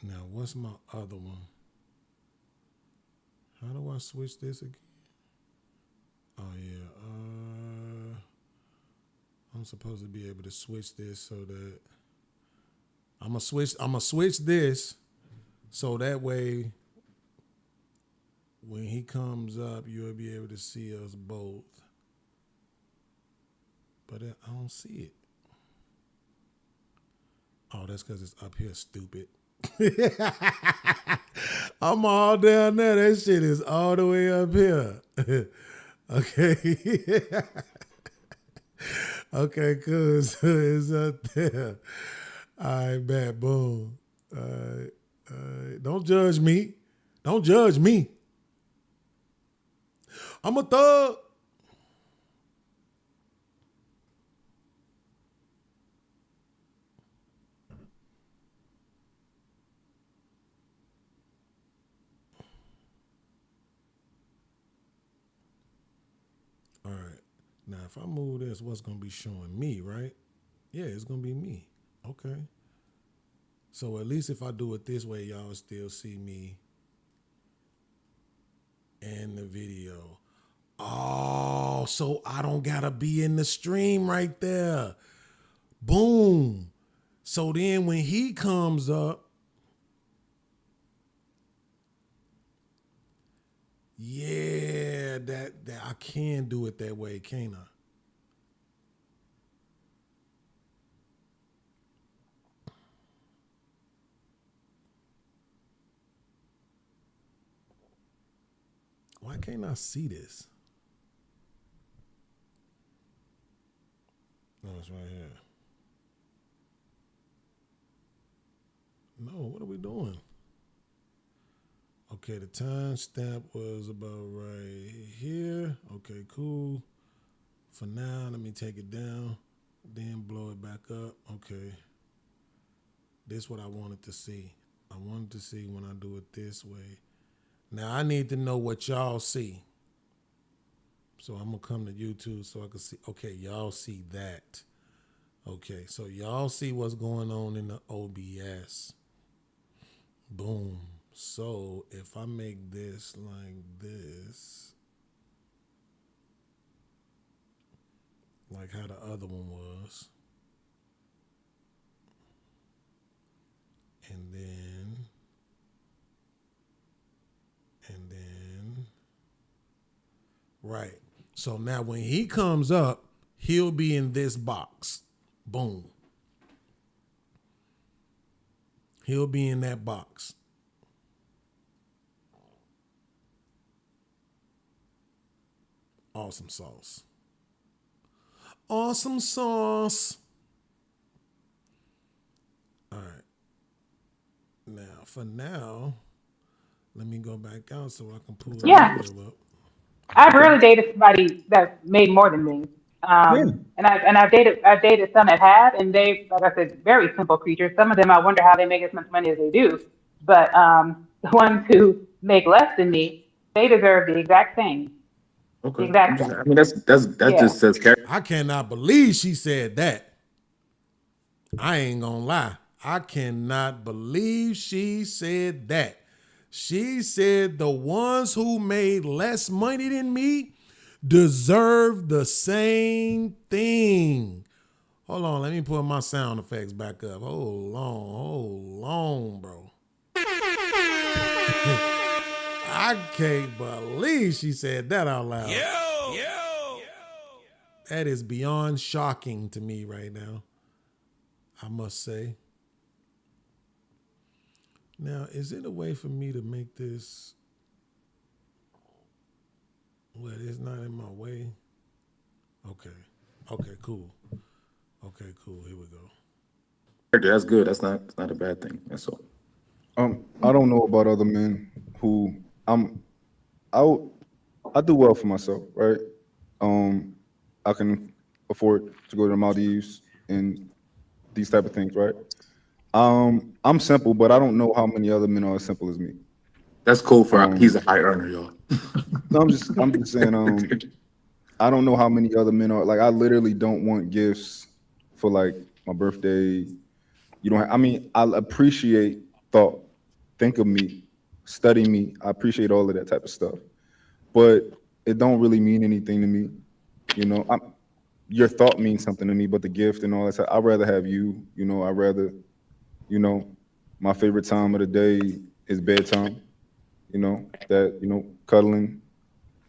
Now, what's my other one? How do I switch this again? Oh, yeah. I'm supposed to be able to switch this so that I'm gonna switch this so that way when he comes up, you'll be able to see us both. But I don't see it. Oh, that's because it's up here, stupid. I'm all down there. That shit is all the way up here. Okay. Okay, cool. So it's up there. All right, bad. Boom. All right. Don't judge me. Don't judge me. I'm a thug. All right. Now, if I move this, what's going to be showing me, right? Yeah, it's going to be me. Okay. So at least if I do it this way, y'all still see me in the video. Oh, so I don't gotta be in the stream right there. Boom. So then when he comes up, yeah, that I can do it that way, can't I? Why can't I see this? No, it's right here. No, what are we doing? Okay, the timestamp was about right here. Okay, cool. For now, let me take it down, then blow it back up. Okay. This is what I wanted to see. I wanted to see when I do it this way. Now, I need to know what y'all see. So I'm going to come to YouTube so I can see. Okay, y'all see that. Okay, so y'all see what's going on in the OBS. Boom. So if I make this like this, like how the other one was, and then, right. So now when he comes up, he'll be in this box. Boom. He'll be in that box. Awesome sauce. Awesome sauce. All right. Now, for now, let me go back out so I can pull the video up. I've really dated somebody that made more than me. And I've dated some that have, and they, like I said, very simple creatures. Some of them I wonder how they make as much money as they do. But the ones who make less than me, they deserve the exact same. Okay. The exact same. I mean, that just says character. I cannot believe she said that. I ain't gonna lie. I cannot believe she said that. She said the ones who made less money than me deserve the same thing. Hold on, let me put my sound effects back up. Hold on, bro. I can't believe she said that out loud. Yo. That is beyond shocking to me right now, I must say. Now, is it a way for me to make this where it's not in my way? Okay, cool. Okay, cool, here we go. That's good. That's not a bad thing. That's all. I don't know about other men who I do well for myself, right? I can afford to go to the Maldives and these type of things, right? I'm simple, but I don't know how many other men are as simple as me. That's cool for he's a high earner, y'all. No, I'm just saying, I don't know how many other men are like. I literally don't want gifts for like my birthday. You don't. I mean, I appreciate thought, think of me, study me. I appreciate all of that type of stuff, but it don't really mean anything to me. You know, your thought means something to me, but the gift and all that stuff, I'd rather have you. You know, I'd rather, you know, my favorite time of the day is bedtime. You know, that, you know, cuddling,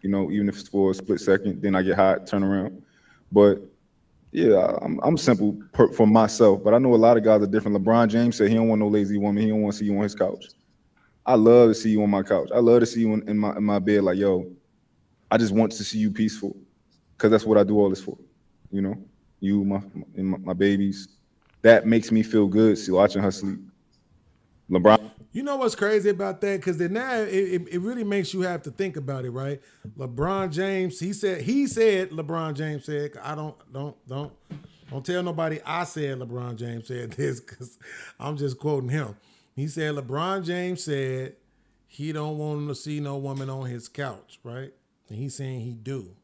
you know, even if it's for a split second, then I get hot, turn around. But yeah, I'm simple for myself, but I know a lot of guys are different. LeBron James said he don't want no lazy woman. He don't want to see you on his couch. I love to see you on my couch. I love to see you in my bed. Like, yo, I just want to see you peaceful, because that's what I do all this for. You know, you, my babies. That makes me feel good. See, watching her sleep. LeBron. You know what's crazy about that? Because then now it really makes you have to think about it, right? LeBron James, he said LeBron James said, I don't tell nobody I said LeBron James said this, because I'm just quoting him. He said LeBron James said he don't want to see no woman on his couch, right? And he's saying he do.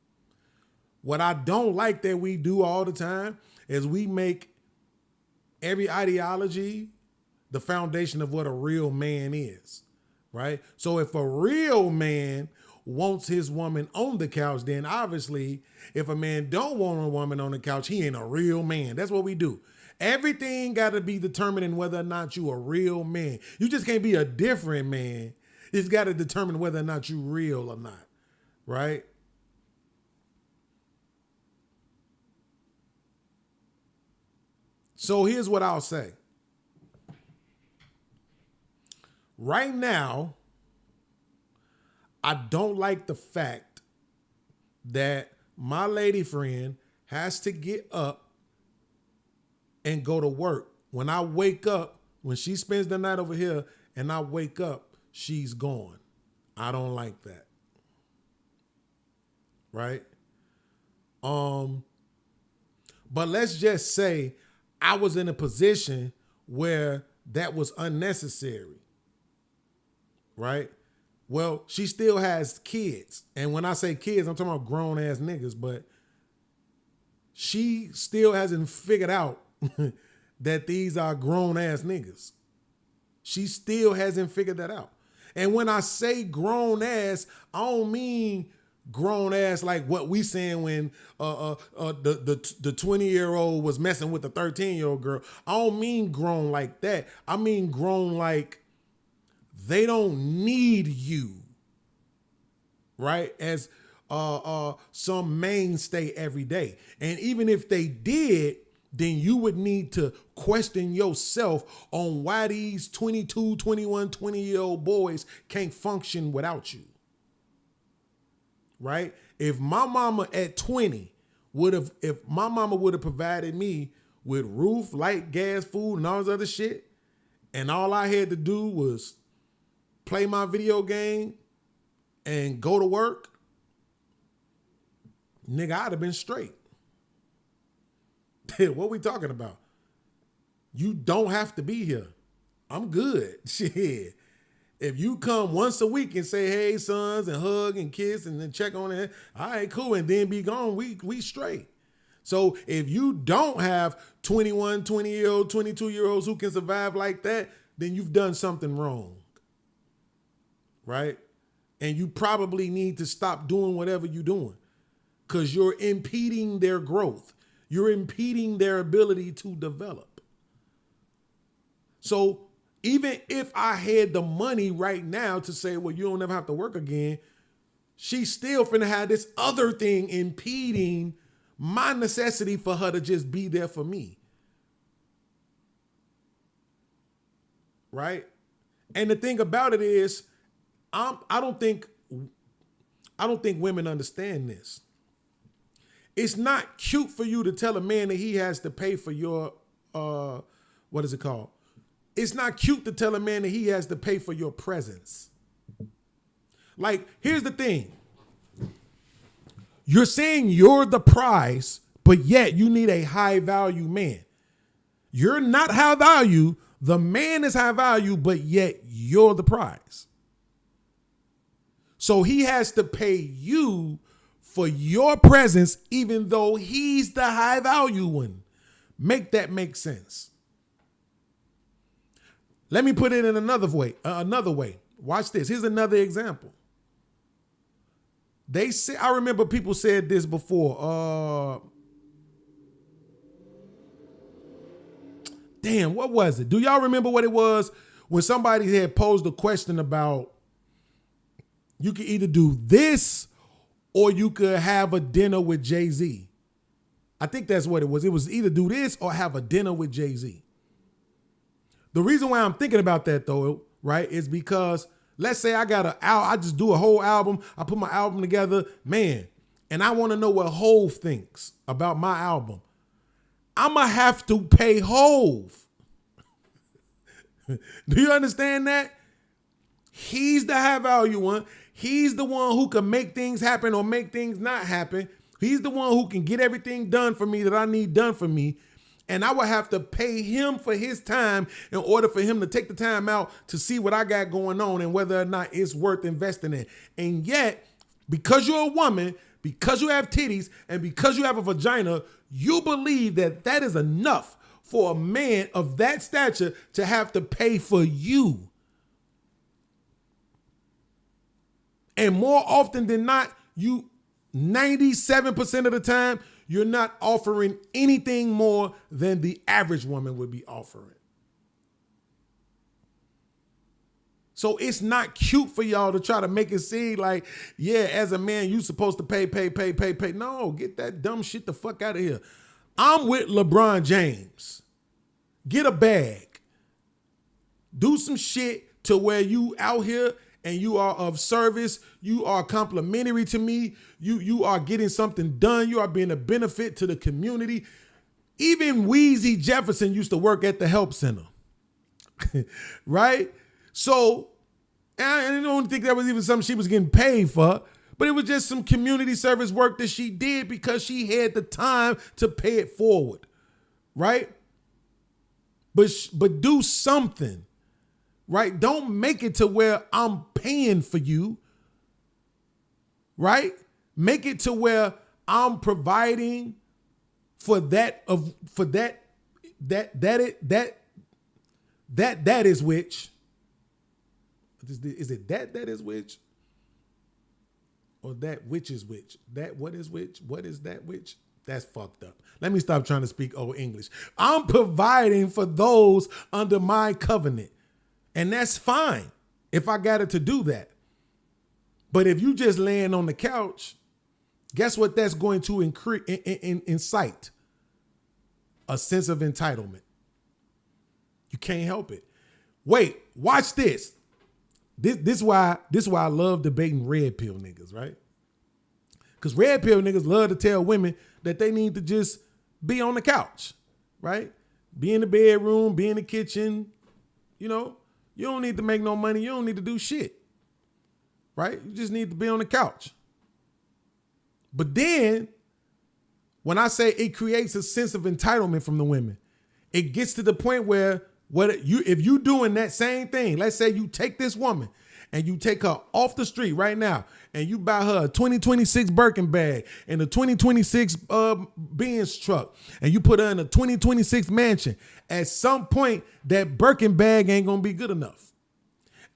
What I don't like that we do all the time is we make every ideology the foundation of what a real man is, right? So if a real man wants his woman on the couch, then obviously if a man don't want a woman on the couch, he ain't a real man. That's what we do. Everything got to be determining whether or not you a real man. You just can't be a different man. It's got to determine whether or not you real or not, right? So here's what I'll say. Right now, I don't like the fact that my lady friend has to get up and go to work. When I wake up, when she spends the night over here and I wake up, she's gone. I don't like that. Right? But let's just say I was in a position where that was unnecessary. Right? Well, she still has kids. And when I say kids, I'm talking about grown ass niggas, but she still hasn't figured out that these are grown ass niggas. She still hasn't figured that out. And when I say grown ass, I don't mean grown ass like what we saying when the 20-year-old was messing with the 13-year-old girl. I don't mean grown like that. I mean grown like they don't need you, right? As some mainstay every day. And even if they did, then you would need to question yourself on why these 22, 21, 20-year-old boys can't function without you. Right? If my mama at 20 if my mama would have provided me with roof, light, gas, food, and all this other shit, and all I had to do was play my video game and go to work, nigga, I'd have been straight. What we talking about? You don't have to be here. I'm good. Shit. If you come once a week and say, hey, sons, and hug and kiss and then check on it, all right, cool, and then be gone, we straight. So if you don't have 21, 20-year-old, 22-year-olds who can survive like that, then you've done something wrong. Right? And you probably need to stop doing whatever you're doing because you're impeding their growth. You're impeding their ability to develop. So even if I had the money right now to say, well, you don't ever have to work again, she's still finna have this other thing impeding my necessity for her to just be there for me. Right? And the thing about it is, I don't think women understand this. It's not cute for you to tell a man that he has to pay for your, what is it called? It's not cute to tell a man that he has to pay for your presence. Like, here's the thing. You're saying you're the prize, but yet you need a high value man. You're not high value. The man is high value, but yet you're the prize. So he has to pay you for your presence, even though he's the high value one. Make that make sense. Let me put it in another way. Watch this. Here's another example. They say, I remember people said this before. Damn, what was it? Do y'all remember what it was when somebody had posed a question about you could either do this or you could have a dinner with Jay-Z? I think that's what it was. It was either do this or have a dinner with Jay-Z. The reason why I'm thinking about that though, right, is because let's say I just do a whole album. I put my album together, man, and I want to know what Hove thinks about my album. I'm going to have to pay Hove. Do you understand that? He's the high value one. He's the one who can make things happen or make things not happen. He's the one who can get everything done for me that I need done for me. And I would have to pay him for his time in order for him to take the time out to see what I got going on and whether or not it's worth investing in. And yet, because you're a woman, because you have titties, and because you have a vagina, you believe that that is enough for a man of that stature to have to pay for you. And more often than not, 97% of the time, you're not offering anything more than the average woman would be offering. So it's not cute for y'all to try to make it seem like, yeah, as a man, you supposed to pay. No, get that dumb shit the fuck out of here. I'm with LeBron James. Get a bag. Do some shit to where you out here and you are of service. You are complimentary to me. You are getting something done. You are being a benefit to the community. Even Wheezy Jefferson used to work at the help center. Right? So, I don't think that was even something she was getting paid for, but it was just some community service work that she did because she had the time to pay it forward, right? But do something, right? Don't make it to where I'm paying for you, right? Make it to where I'm providing for that is which. Is it that is which? Or that which is which? That what is which? What is that which? That's fucked up. Let me stop trying to speak old English. I'm providing for those under my covenant. And that's fine if I got it to do that. But if you just laying on the couch, guess what that's going to incite? A sense of entitlement. You can't help it. Wait, watch this. This why I love debating red pill niggas, right? Because red pill niggas love to tell women that they need to just be on the couch, right? Be in the bedroom, be in the kitchen. You know, you don't need to make no money. You don't need to do shit, right? You just need to be on the couch. But then, when I say it creates a sense of entitlement from the women, it gets to the point where if you doing that same thing, let's say you take this woman and you take her off the street right now and you buy her a 2026 Birkin bag and a 2026 Benz truck and you put her in a 2026 mansion, at some point that Birkin bag ain't gonna be good enough.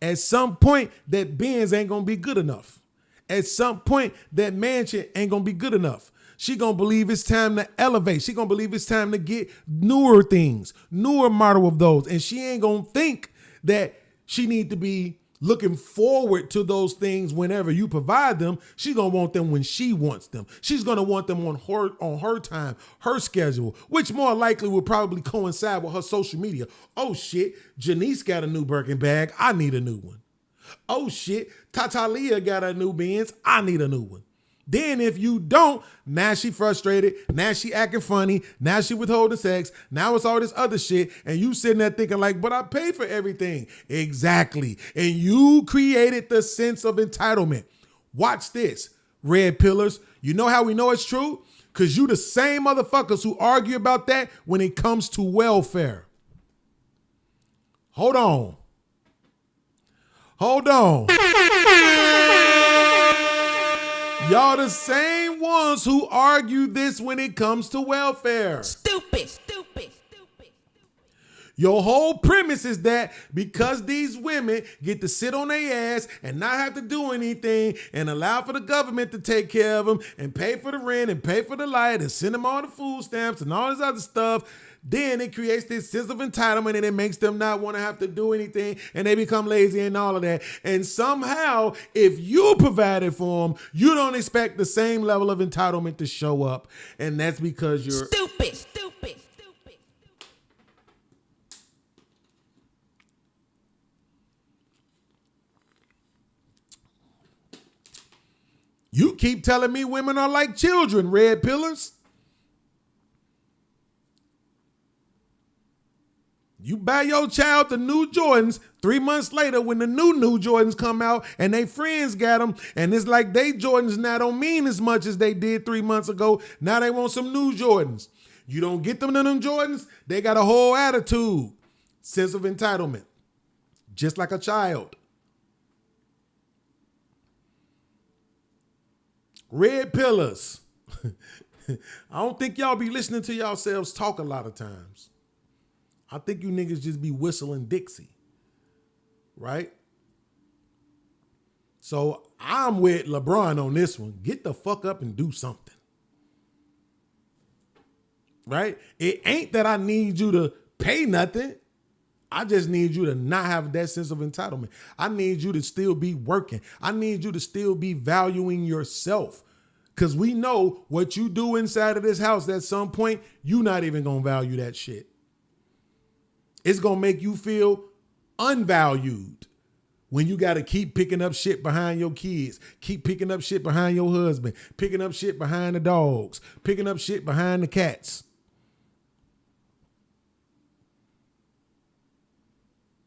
At some point that Benz ain't gonna be good enough. At some point that mansion ain't gonna be good enough. She gonna believe it's time to elevate. She gonna believe it's time to get newer things, newer model of those. And she ain't gonna think that she need to be looking forward to those things whenever you provide them. She's gonna want them when she wants them. She's gonna want them on her time, her schedule, which more likely will probably coincide with her social media. Oh shit, Janice got a new Birkin bag. I need a new one. Oh shit, Tatalia got a new Benz. I need a new one. Then if you don't, now she frustrated, now she acting funny, now she withholding sex, now it's all this other shit, and you sitting there thinking like, but I pay for everything. Exactly. And you created the sense of entitlement. Watch this, red pillars. You know how we know it's true? Because you the same motherfuckers who argue about that when it comes to welfare. Hold on. Y'all the same ones who argue this when it comes to welfare. Stupid. Your whole premise is that because these women get to sit on their ass and not have to do anything and allow for the government to take care of them and pay for the rent and pay for the light and send them all the food stamps and all this other stuff, then it creates this sense of entitlement and it makes them not want to have to do anything and they become lazy and all of that. And somehow, if you provide it for them, you don't expect the same level of entitlement to show up. And that's because you're stupid. You keep telling me women are like children, red pillars. You buy your child the new Jordans 3 months later when the new Jordans come out and they friends got them and it's like they Jordans now don't mean as much as they did 3 months ago. Now they want some new Jordans. You don't get them Jordans, they got a whole attitude, sense of entitlement, just like a child. Red pillars. I don't think y'all be listening to yourselves talk a lot of times. I think you niggas just be whistling Dixie, right? So I'm with LeBron on this one. Get the fuck up and do something. Right? It ain't that I need you to pay nothing. I just need you to not have that sense of entitlement. I need you to still be working. I need you to still be valuing yourself. Because we know what you do inside of this house at some point, you're not even going to value that shit. It's going to make you feel unvalued when you got to keep picking up shit behind your kids, keep picking up shit behind your husband, picking up shit behind the dogs, picking up shit behind the cats.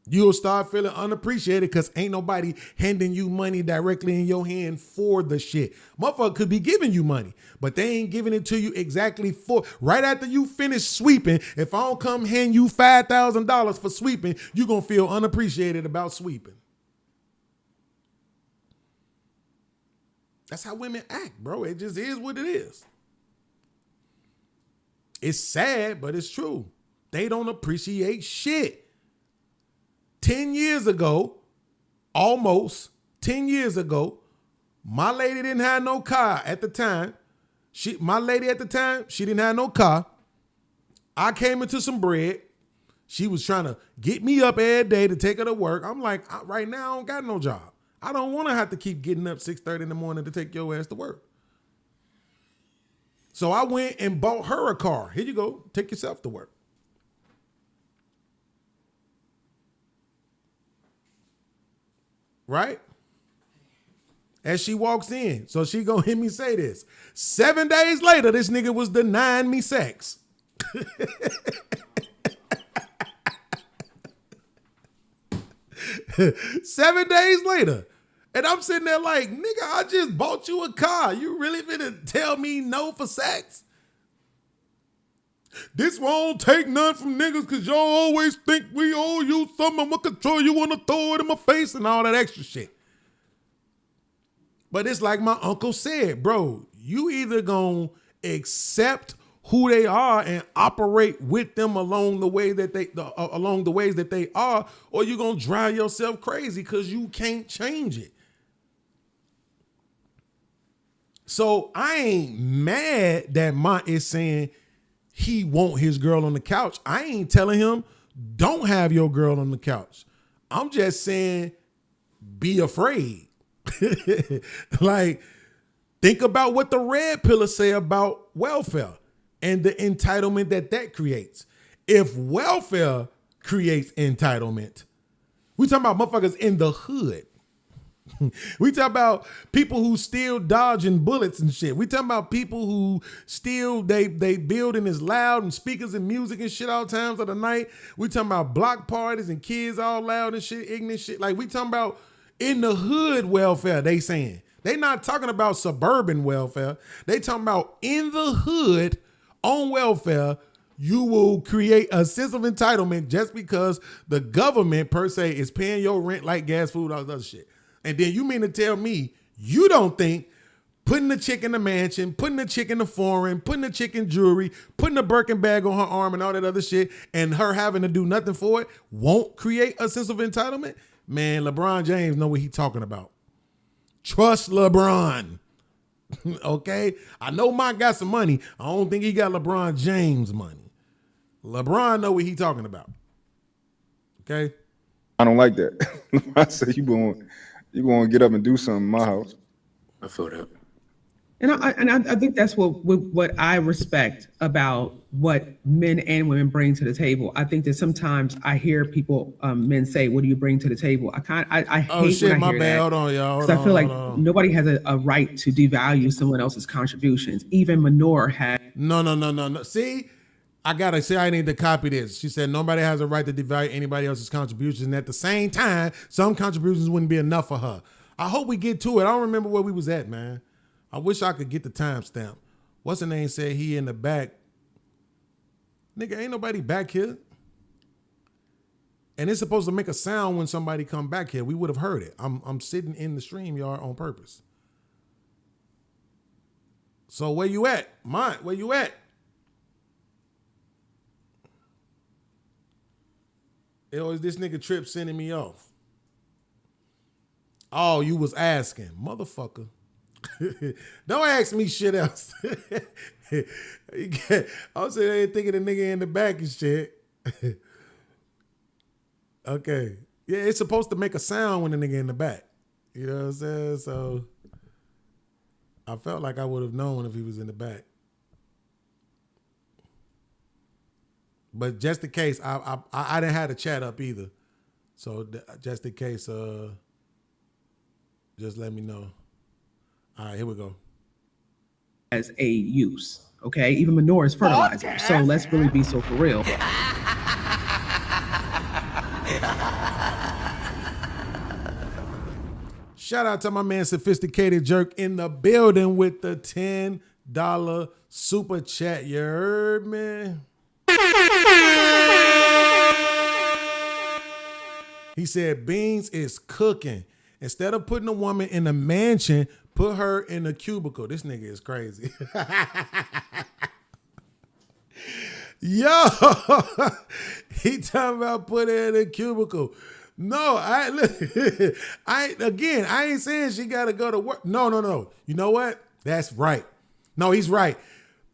You'll start feeling unappreciated because ain't nobody handing you money directly in your hand for the shit. Motherfucker could be giving you money, but they ain't giving it to you exactly for. Right after you finish sweeping, if I don't come hand you $5,000 for sweeping, you're going to feel unappreciated about sweeping. That's how women act, bro. It just is what it is. It's sad, but it's true. They don't appreciate shit. 10 years ago, almost 10 years ago, my lady didn't have no car at the time. My lady at the time, she didn't have no car. I came into some bread. She was trying to get me up every day to take her to work. I'm like, right now, I don't got no job. I don't want to have to keep getting up 6:30 in the morning to take your ass to work. So I went and bought her a car. Here you go. Take yourself to work. Right? As she walks in. So she gonna hear me say this. 7 days later, this nigga was denying me sex. 7 days later. And I'm sitting there like, nigga, I just bought you a car. You really finna tell me no for sex? This won't take none from niggas because y'all always think we owe you something. I'm gonna control you, wanna throw it in my face and all that extra shit. But it's like my uncle said, bro, you either gonna accept who they are and operate with them along the way that along the ways that they are, or you gonna drive yourself crazy because you can't change it. So I ain't mad that Mont is saying he want his girl on the couch. I ain't telling him don't have your girl on the couch. I'm just saying be afraid. Like, think about what the red pillars say about welfare and the entitlement that creates. If welfare creates entitlement, we talking about motherfuckers in the hood. We talk about people who still dodging bullets and shit. We talking about people who still they building is loud and speakers and music and shit all times of the night. We talking about block parties and kids all loud and shit, ignorant shit. Like, we talking about in the hood welfare, they saying. They not talking about suburban welfare. They talking about in the hood on welfare, you will create a sense of entitlement just because the government per se is paying your rent, like gas, food, all that other shit. And then you mean to tell me you don't think putting the chick in the mansion, putting the chick in the foreign, putting the chick in jewelry, putting a Birkin bag on her arm and all that other shit, and her having to do nothing for it won't create a sense of entitlement? Man, LeBron James know what he talking about. Trust LeBron. Okay? I know Mike got some money. I don't think he got LeBron James money. LeBron know what he talking about. Okay? I don't like that. I say you going to get up and do something in my house. I feel that. And I think that's what I respect about what men and women bring to the table. I think that sometimes I hear people, men say, "What do you bring to the table?" I hate when I hear that. Hold on, y'all. Because I feel like nobody has a right to devalue someone else's contributions. Even Manor had. No. See, I gotta say I need to copy this. She said nobody has a right to devalue anybody else's contributions, and at the same time, some contributions wouldn't be enough for her. I hope we get to it. I don't remember where we was at, man. I wish I could get the timestamp. What's the name said he in the back? Nigga, ain't nobody back here. And it's supposed to make a sound when somebody come back here. We would have heard it. I'm sitting in the StreamYard on purpose. So where you at? Mont, where you at? Or is this nigga Trip sending me off? Oh, you was asking, motherfucker. Don't ask me shit else. I'm saying I ain't thinking the nigga in the back and shit. Okay. Yeah, it's supposed to make a sound when the nigga in the back. You know what I'm saying? So I felt like I would have known if he was in the back. But just in case, I didn't have the chat up either. So just in case, just let me know. All right, here we go. As a use, okay? Even manure is fertilizer. So let's really be so for real. Shout out to my man Sophisticated Jerk in the building with the $10 super chat. You heard me? He said Beans is cooking. Instead of putting a woman in a mansion, put her in a cubicle. This nigga is crazy. Yo, he talking about put her in a cubicle. No, I ain't saying she gotta go to work. No. You know what? That's right. No, he's right.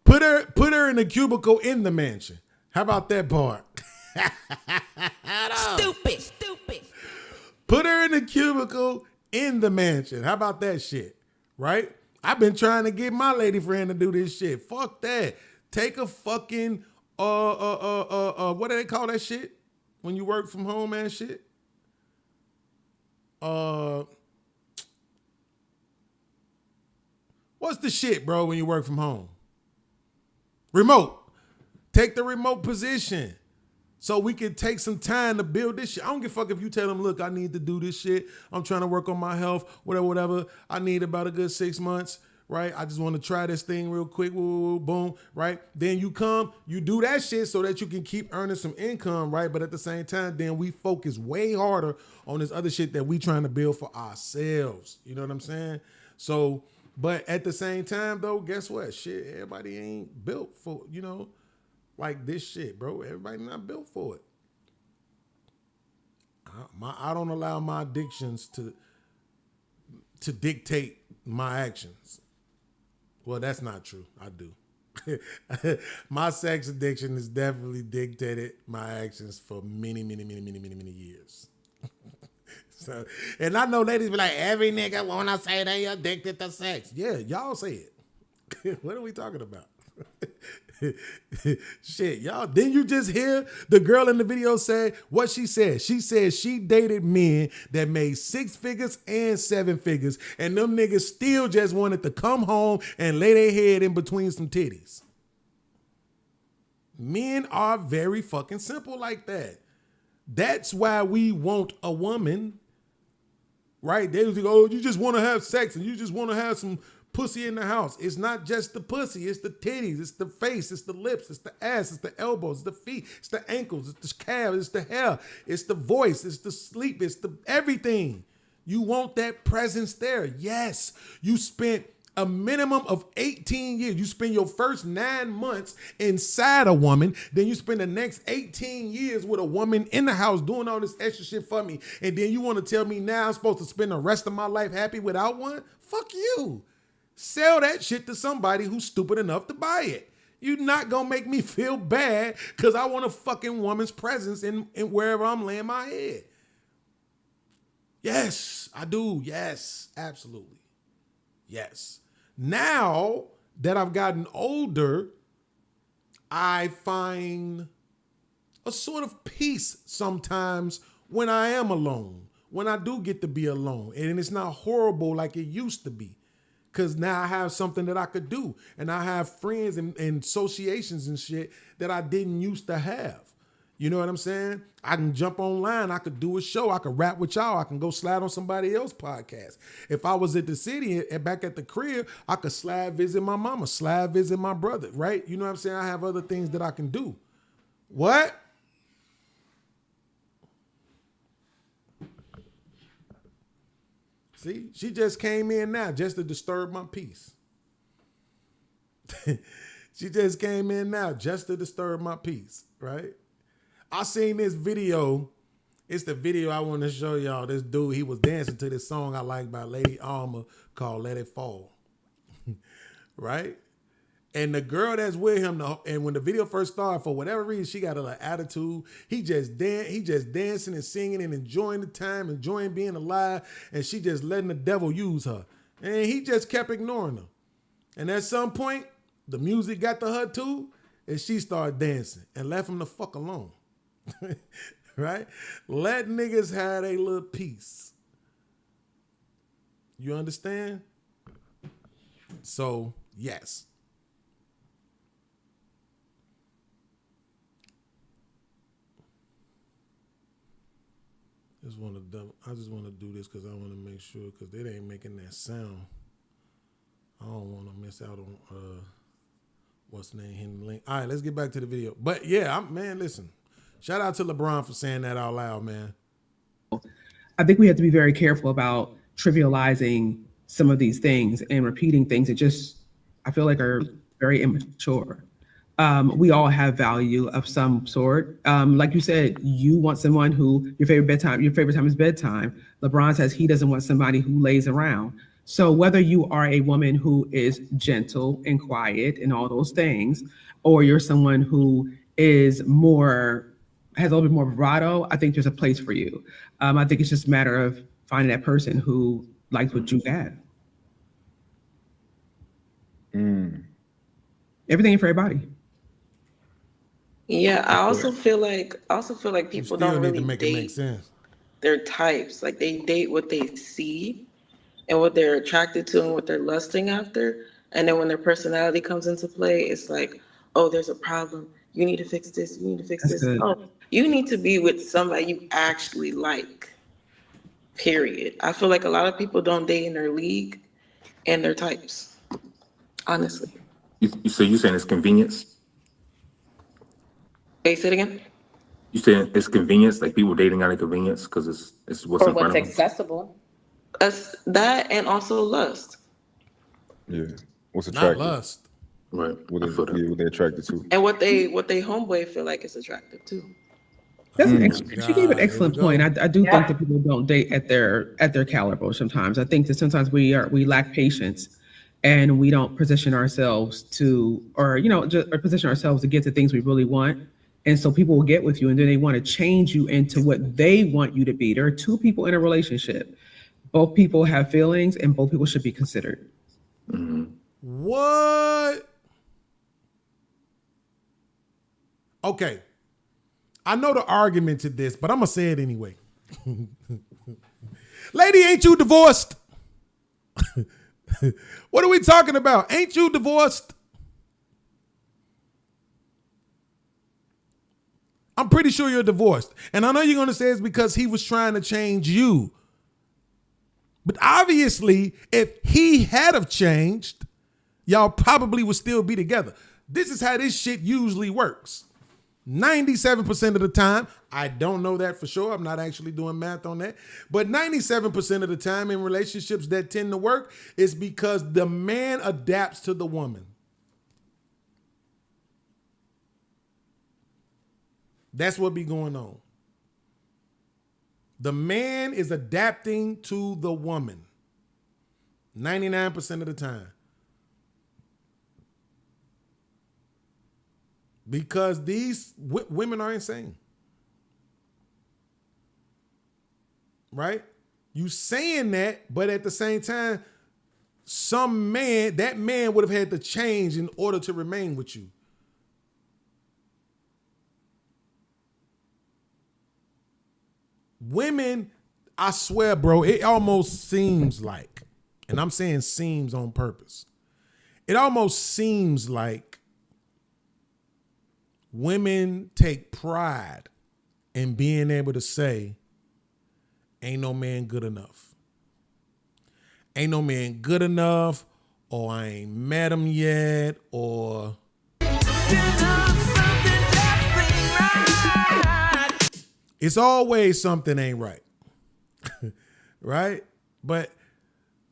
Put her in a cubicle in the mansion. How about that part? Stupid. Put her in a cubicle in the mansion. How about that shit? Right? I've been trying to get my lady friend to do this shit. Fuck that. Take a fucking what do they call that shit when you work from home and shit? What's the shit, bro, when you work from home? Remote. Take the remote position so we can take some time to build this shit. I don't give a fuck if you tell them, look, I need to do this shit. I'm trying to work on my health, whatever. I need about a good 6 months, right? I just want to try this thing real quick, boom, right? Then you come, you do that shit so that you can keep earning some income, right? But at the same time, then we focus way harder on this other shit that we trying to build for ourselves. You know what I'm saying? So, but at the same time, though, guess what? Shit, everybody ain't built for, like this shit, bro. Everybody not built for it. I don't allow my addictions to dictate my actions. Well, that's not true. I do. My sex addiction has definitely dictated my actions for many years. So, and I know ladies be like, every nigga wanna say they addicted to sex. Yeah, y'all say it. What are we talking about? Shit, y'all. Didn't you just hear the girl in the video say what she said? She said she dated men that made 6 figures and 7 figures, and them niggas still just wanted to come home and lay their head in between some titties. Men are very fucking simple like that. That's why we want a woman, right? They was like, oh, you just want to have sex and you just want to have some pussy in the house. It's not just the pussy, it's the titties, it's the face, it's the lips, it's the ass, it's the elbows, it's the feet, it's the ankles, it's the calves, it's the hair, it's the voice, it's the sleep, it's the everything. You want that presence there. Yes, you spent a minimum of 18 years. You spend your first 9 months inside a woman, then you spend the next 18 years with a woman in the house doing all this extra shit for me, and then you want to tell me now I'm supposed to spend the rest of my life happy without one? Fuck you. Sell that shit to somebody who's stupid enough to buy it. You're not gonna make me feel bad because I want a fucking woman's presence in wherever I'm laying my head. Yes, I do. Yes, absolutely. Yes. Now that I've gotten older, I find a sort of peace sometimes when I am alone, when I do get to be alone, and it's not horrible like it used to be. Because now I have something that I could do. And I have friends and associations and shit that I didn't used to have. You know what I'm saying? I can jump online. I could do a show. I could rap with y'all. I can go slide on somebody else's podcast. If I was at the city and back at the crib, I could slide visit my mama, slide visit my brother, right? You know what I'm saying? I have other things that I can do. What? See, she just came in now just to disturb my peace. She just came in now just to disturb my peace, right? I seen this video It's the video I want to show y'all. This dude, he was dancing to this song I like by Lady Alma called Let It Fall. Right? And the girl that's with him, and when the video first started, for whatever reason, she got a little attitude. He just dancing and singing and enjoying the time, enjoying being alive, and she just letting the devil use her. And he just kept ignoring her. And at some point, the music got to her too, and she started dancing and left him the fuck alone. Right? Let niggas have a little piece. You understand? So, yes. I just want to do this because I want to make sure, because they ain't making that sound. I don't want to miss out on what's the name, hitting the link. All right, let's get back to the video. But yeah, man, listen. Shout out to LeBron for saying that out loud, man. I think we have to be very careful about trivializing some of these things and repeating things that just, I feel like, are very immature. We all have value of some sort. Like you said, you want someone who your favorite time is bedtime. LeBron says he doesn't want somebody who lays around. So whether you are a woman who is gentle and quiet and all those things, or you're someone who is has a little bit more bravado, I think there's a place for you. I think it's just a matter of finding that person who likes what you got. Everything ain't for everybody. Yeah, I also feel like people don't really make it make date sense. their types. Like they date what they see and what they're attracted to and what they're lusting after. And then when their personality comes into play, it's like, oh, there's a problem. You need to fix this. You need to fix this. Good. Oh, you need to be with somebody you actually like. Period. I feel like a lot of people don't date in their league and their types. Honestly. So you saying it's convenience? Hey, say it again. You saying it's convenience, like people dating out of convenience because it's what's Or in front what's of them? accessible. That and also lust. Yeah. What's Not attractive? lust. Right. What they're attracted to. And what they homeboy feel like is attractive too. That's she gave an excellent point. I do Yeah. think that people don't date at their caliber sometimes. I think that sometimes we lack patience and we don't position ourselves to, or position ourselves to get the things we really want. And so people will get with you and then they want to change you into what they want you to be. There are two people in a relationship. Both people have feelings and both people should be considered. What? Okay. I know the argument to this, but I'm going to say it anyway. Lady, ain't you divorced? What are we talking about? Ain't you divorced? I'm pretty sure you're divorced. And I know you're going to say it's because he was trying to change you. But obviously, if he had have changed, y'all probably would still be together. This is how this shit usually works. 97% of the time, I don't know that for sure. I'm not actually doing math on that. But 97% of the time in relationships that tend to work is because the man adapts to the woman. That's what be going on. The man is adapting to the woman 99% of the time. Because these women are insane. Right? You saying that, but at the same time, that man would have had to change in order to remain with you. Women, I swear, bro, it almost seems like, and I'm saying seems on purpose, it almost seems like women take pride in being able to say, ain't no man good enough. Ain't no man good enough, or I ain't met him yet, or it's always something ain't right. Right? But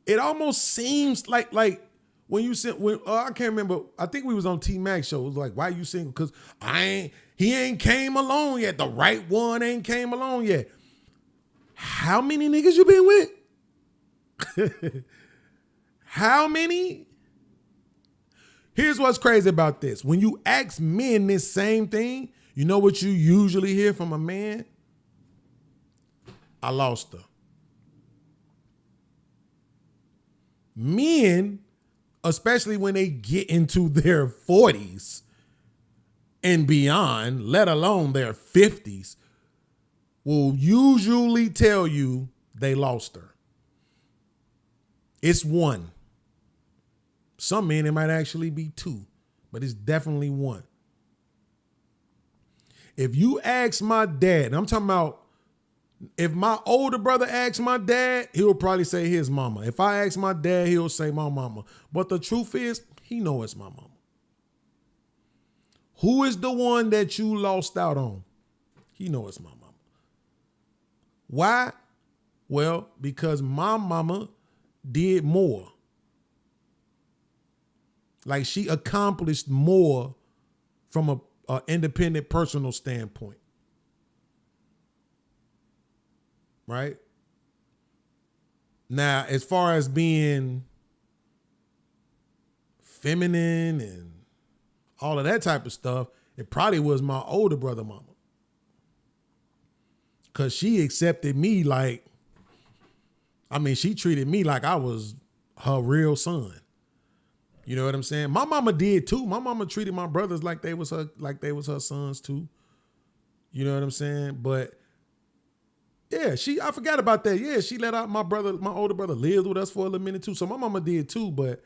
it almost seems like when you said, I can't remember, I think we was on T-Mac show. It was like, why you single? Because he ain't came along yet. The right one ain't came along yet. How many niggas you been with? How many? Here's what's crazy about this. When you ask men this same thing, you know what you usually hear from a man? I lost her. Men, especially when they get into their 40s and beyond, let alone their 50s, will usually tell you they lost her. It's one. Some men, it might actually be two, but it's definitely one. If you ask my dad, and I'm talking about, if my older brother asks my dad, he'll probably say his mama. If I ask my dad, he'll say my mama. But the truth is, he knows it's my mama. Who is the one that you lost out on? He knows it's my mama. Why? Well, because my mama did more. Like, she accomplished more from a independent personal standpoint. Right? Now, as far as being feminine and all of that type of stuff, it probably was my older brother mama. Because she accepted me like, I mean, she treated me like I was her real son. You know what I'm saying? My mama did too. My mama treated my brothers like they was her sons too. You know what I'm saying? But yeah, I forgot about that. Yeah, she let out my older brother lived with us for a little minute too. So my mama did too, but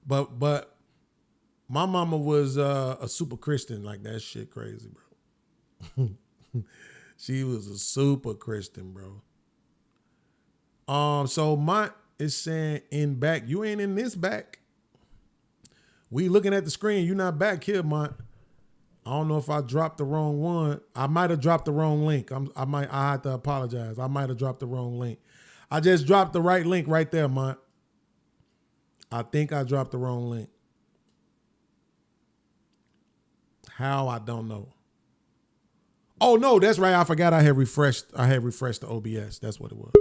my mama was a super Christian. Like, that shit crazy, bro. She was a super Christian, bro. So Mont is saying in back, you ain't in this back. We looking at the screen. You not back here, Mont. I don't know if I dropped the wrong one. I might have dropped the wrong link. I had to apologize. I might have dropped the wrong link. I just dropped the right link right there, Mont. I think I dropped the wrong link. How? I don't know. Oh no, that's right. I forgot I had refreshed the OBS. That's what it was.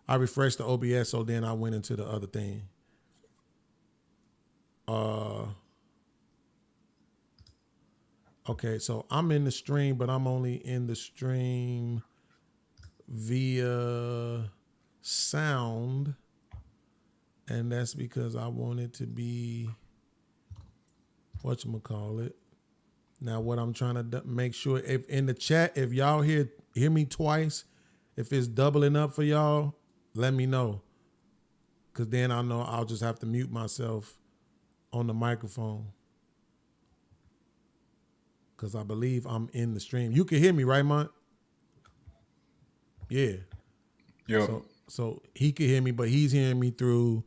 I refreshed the OBS, so then I went into the other thing. Okay, so I'm in the stream, but I'm only in the stream via sound. And that's because I want it to be, whatchamacallit. Now, what I'm trying to make sure, if in the chat, if y'all hear me twice, if it's doubling up for y'all, let me know. Because then I know I'll just have to mute myself on the microphone. Because I believe I'm in the stream. You can hear me, right, Mont? Yeah. Yeah. So he can hear me, but he's hearing me through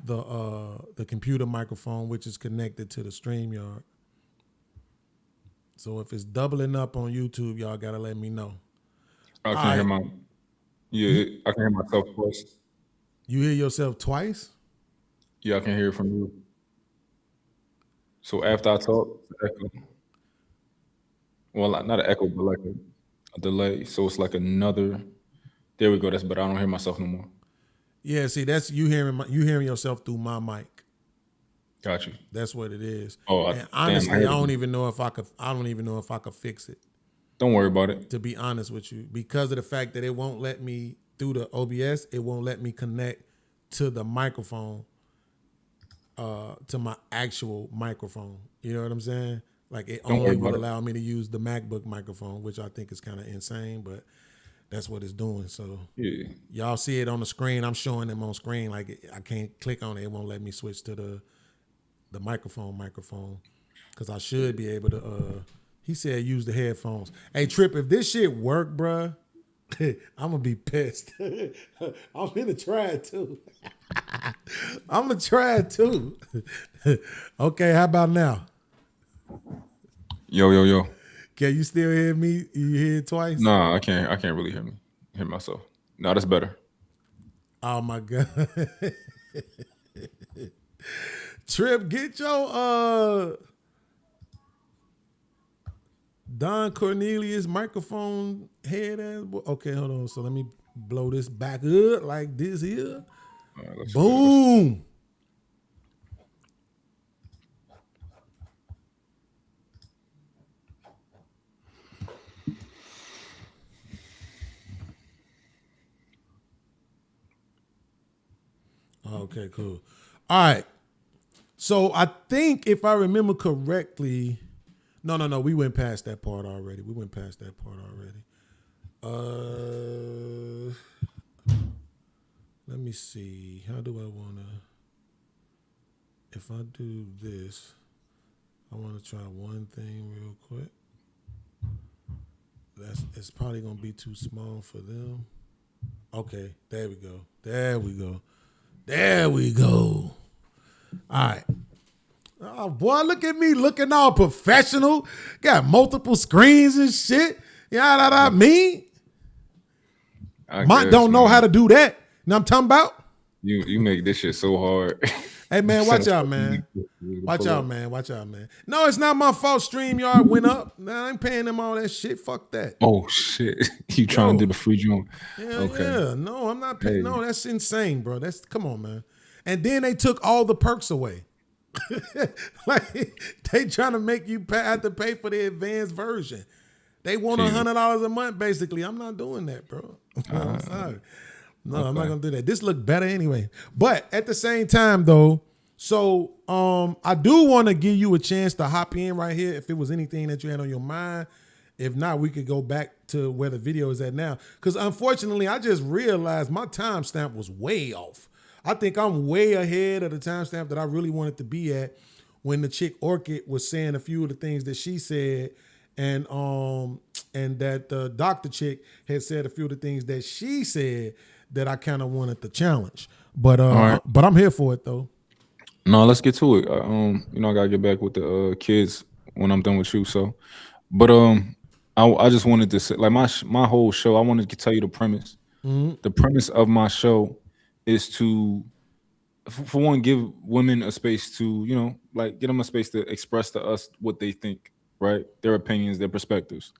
the computer microphone, which is connected to the StreamYard. So if it's doubling up on YouTube, y'all gotta let me know. I can I can hear myself twice. You hear yourself twice? Yeah, I can hear it from you. So after I talk, it's an echo. Well, not an echo, but like a delay. So it's like another. There we go. That's better. I don't hear myself no more. Yeah, see, that's you hearing yourself through my mic. Got you. That's what it is. Oh, and honestly, I don't even know if I could fix it. Don't worry about it. To be honest with you, because of the fact that it won't let me through the OBS, it won't let me connect to the microphone, to my actual microphone. You know what I'm saying? Like, it only would allow me to use the MacBook microphone, which I think is kind of insane, but that's what it's doing. So yeah, y'all see it on the screen. I'm showing them on screen. Like, I can't click on it. It won't let me switch to the microphone because I should be able to. He said use the headphones. Hey, Trip, if this shit work, bruh, I'm gonna be pissed. I'm gonna try it too. I'm gonna try it too. Okay, how about now? Yo. Can you still hear me? You hear it twice? Nah, I can't really hear myself. No, that's better. Oh my God. Trip, get your Don Cornelius microphone head ass. Okay, hold on. So let me blow this back up like this here. All right, let's Boom. Okay, cool. All right. So I think if I remember correctly, no, we went past that part already. Let me see. How do I want to, if I do this, I want to try one thing real quick. It's probably going to be too small for them. Okay, there we go. All right. Oh, boy, look at me looking all professional. Got multiple screens and shit. You know what I mean? Mike don't know how to do that. You know what I'm talking about? You make this shit so hard. Hey, man, watch out, man. Watch out, man. No, it's not my fault StreamYard went up. Nah, I ain't paying them all that shit. Fuck that. Oh, shit. You trying to do the free joint? Yeah. No, I'm not paying. Hey. No, that's insane, bro. Come on, man. And then they took all the perks away. Like, they trying to make you have to pay for the advanced version. They want $100 a month, basically. I'm not doing that, bro. I'm sorry. No, okay. I'm not gonna do that. This look better anyway. But at the same time, though, so I do want to give you a chance to hop in right here if it was anything that you had on your mind. If not, we could go back to where the video is at now. Because unfortunately, I just realized my timestamp was way off. I think I'm way ahead of the timestamp that I really wanted to be at when the chick Orchid was saying a few of the things that she said, and that the doctor chick had said a few of the things that she said that I kind of wanted to challenge. But right. But I'm here for it though. No, let's get to it. I gotta get back with the kids when I'm done with you. So, but I just wanted to say, like my whole show, I wanted to tell you the premise. Mm-hmm. The premise of my show is to, for one, give women a space to, like get them a space to express to us what they think, right? Their opinions, their perspectives.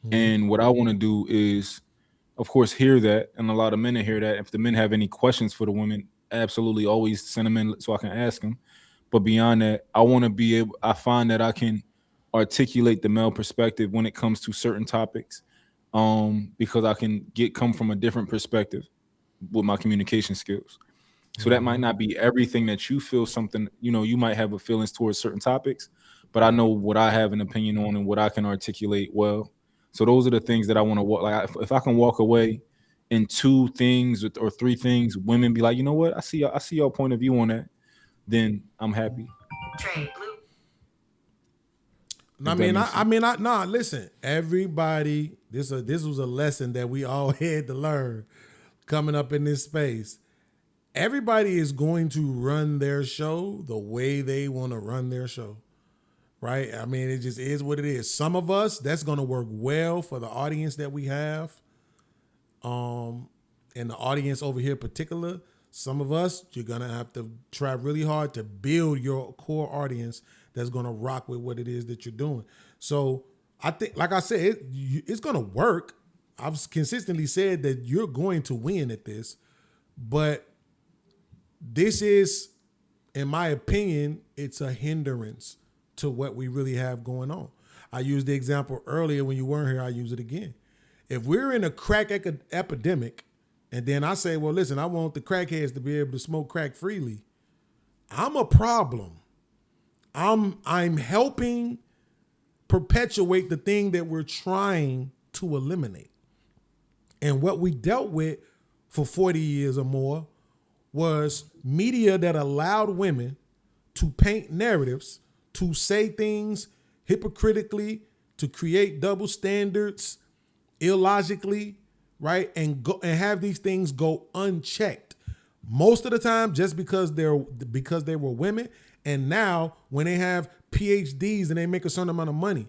Mm-hmm. And what I want to do is, of course, hear that, and a lot of men hear that. If the men have any questions for the women, absolutely always send them in so I can ask them. But beyond that, I find that I can articulate the male perspective when it comes to certain topics, because I can come from a different perspective with my communication skills. So that might not be everything that you feel something, you might have a feelings towards certain topics, but I know what I have an opinion on and what I can articulate well. So those are the things that I want to walk. Like if I can walk away in 2 things or 3 things, women be like, you know what? I see your point of view on that. Then I'm happy. Listen, everybody, this was a lesson that we all had to learn coming up in this space. Everybody is going to run their show the way they want to run their show. Right? I mean, it just is what it is. Some of us, that's going to work well for the audience that we have. And the audience over here in particular, some of us, you're going to have to try really hard to build your core audience that's going to rock with what it is that you're doing. So I think, like I said, it's going to work. I've consistently said that you're going to win at this, but this is, in my opinion, it's a hindrance to what we really have going on. I used the example earlier when you weren't here. I use it again. If we're in a crack epidemic, and then I say, well, listen, I want the crackheads to be able to smoke crack freely, I'm a problem. I'm helping perpetuate the thing that we're trying to eliminate. And what we dealt with for 40 years or more was media that allowed women to paint narratives, to say things hypocritically, to create double standards, illogically, right? And have these things go unchecked. Most of the time, just because they were women, and now when they have PhDs and they make a certain amount of money,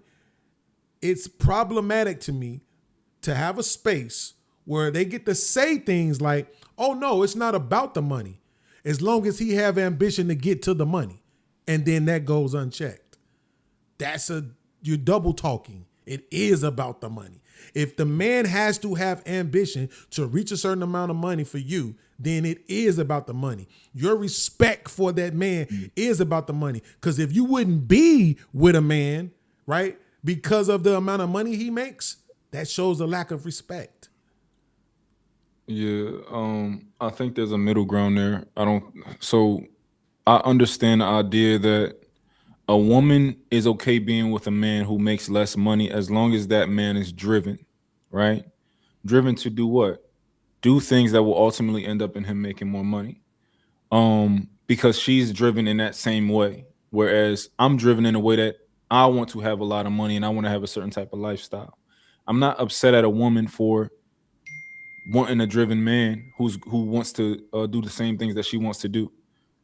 it's problematic to me to have a space where they get to say things like, oh no, it's not about the money, as long as he have ambition to get to the money. And then that goes unchecked. You're double talking It is about the money. If the man has to have ambition to reach a certain amount of money for you, then it is about the money. Your respect for that man is about the money. Because if you wouldn't be with a man, right, because of the amount of money he makes, that shows a lack of respect. Yeah, I think there's a middle ground there. So I understand the idea that a woman is okay being with a man who makes less money as long as that man is driven, right? Driven to do what? Do things that will ultimately end up in him making more money. Because she's driven in that same way. Whereas I'm driven in a way that I want to have a lot of money and I want to have a certain type of lifestyle. I'm not upset at a woman for wanting a driven man who wants to do the same things that she wants to do.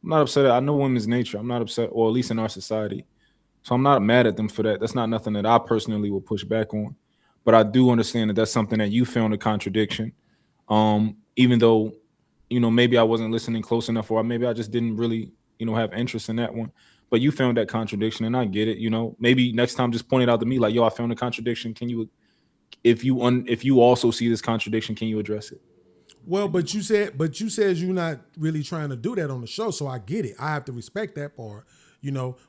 I'm not upset. I know women's nature. I'm not upset, or at least in our society. So I'm not mad at them for that. That's not nothing that I personally will push back on. But I do understand that that's something that you found a contradiction. Even though, maybe I wasn't listening close enough, or maybe I just didn't really, have interest in that one. But you found that contradiction, and I get it. Maybe next time just point it out to me, like, yo, I found a contradiction. Can you, if you also see this contradiction, can you address it? Well, but you said you're not really trying to do that on the show, so I get it. I have to respect that part,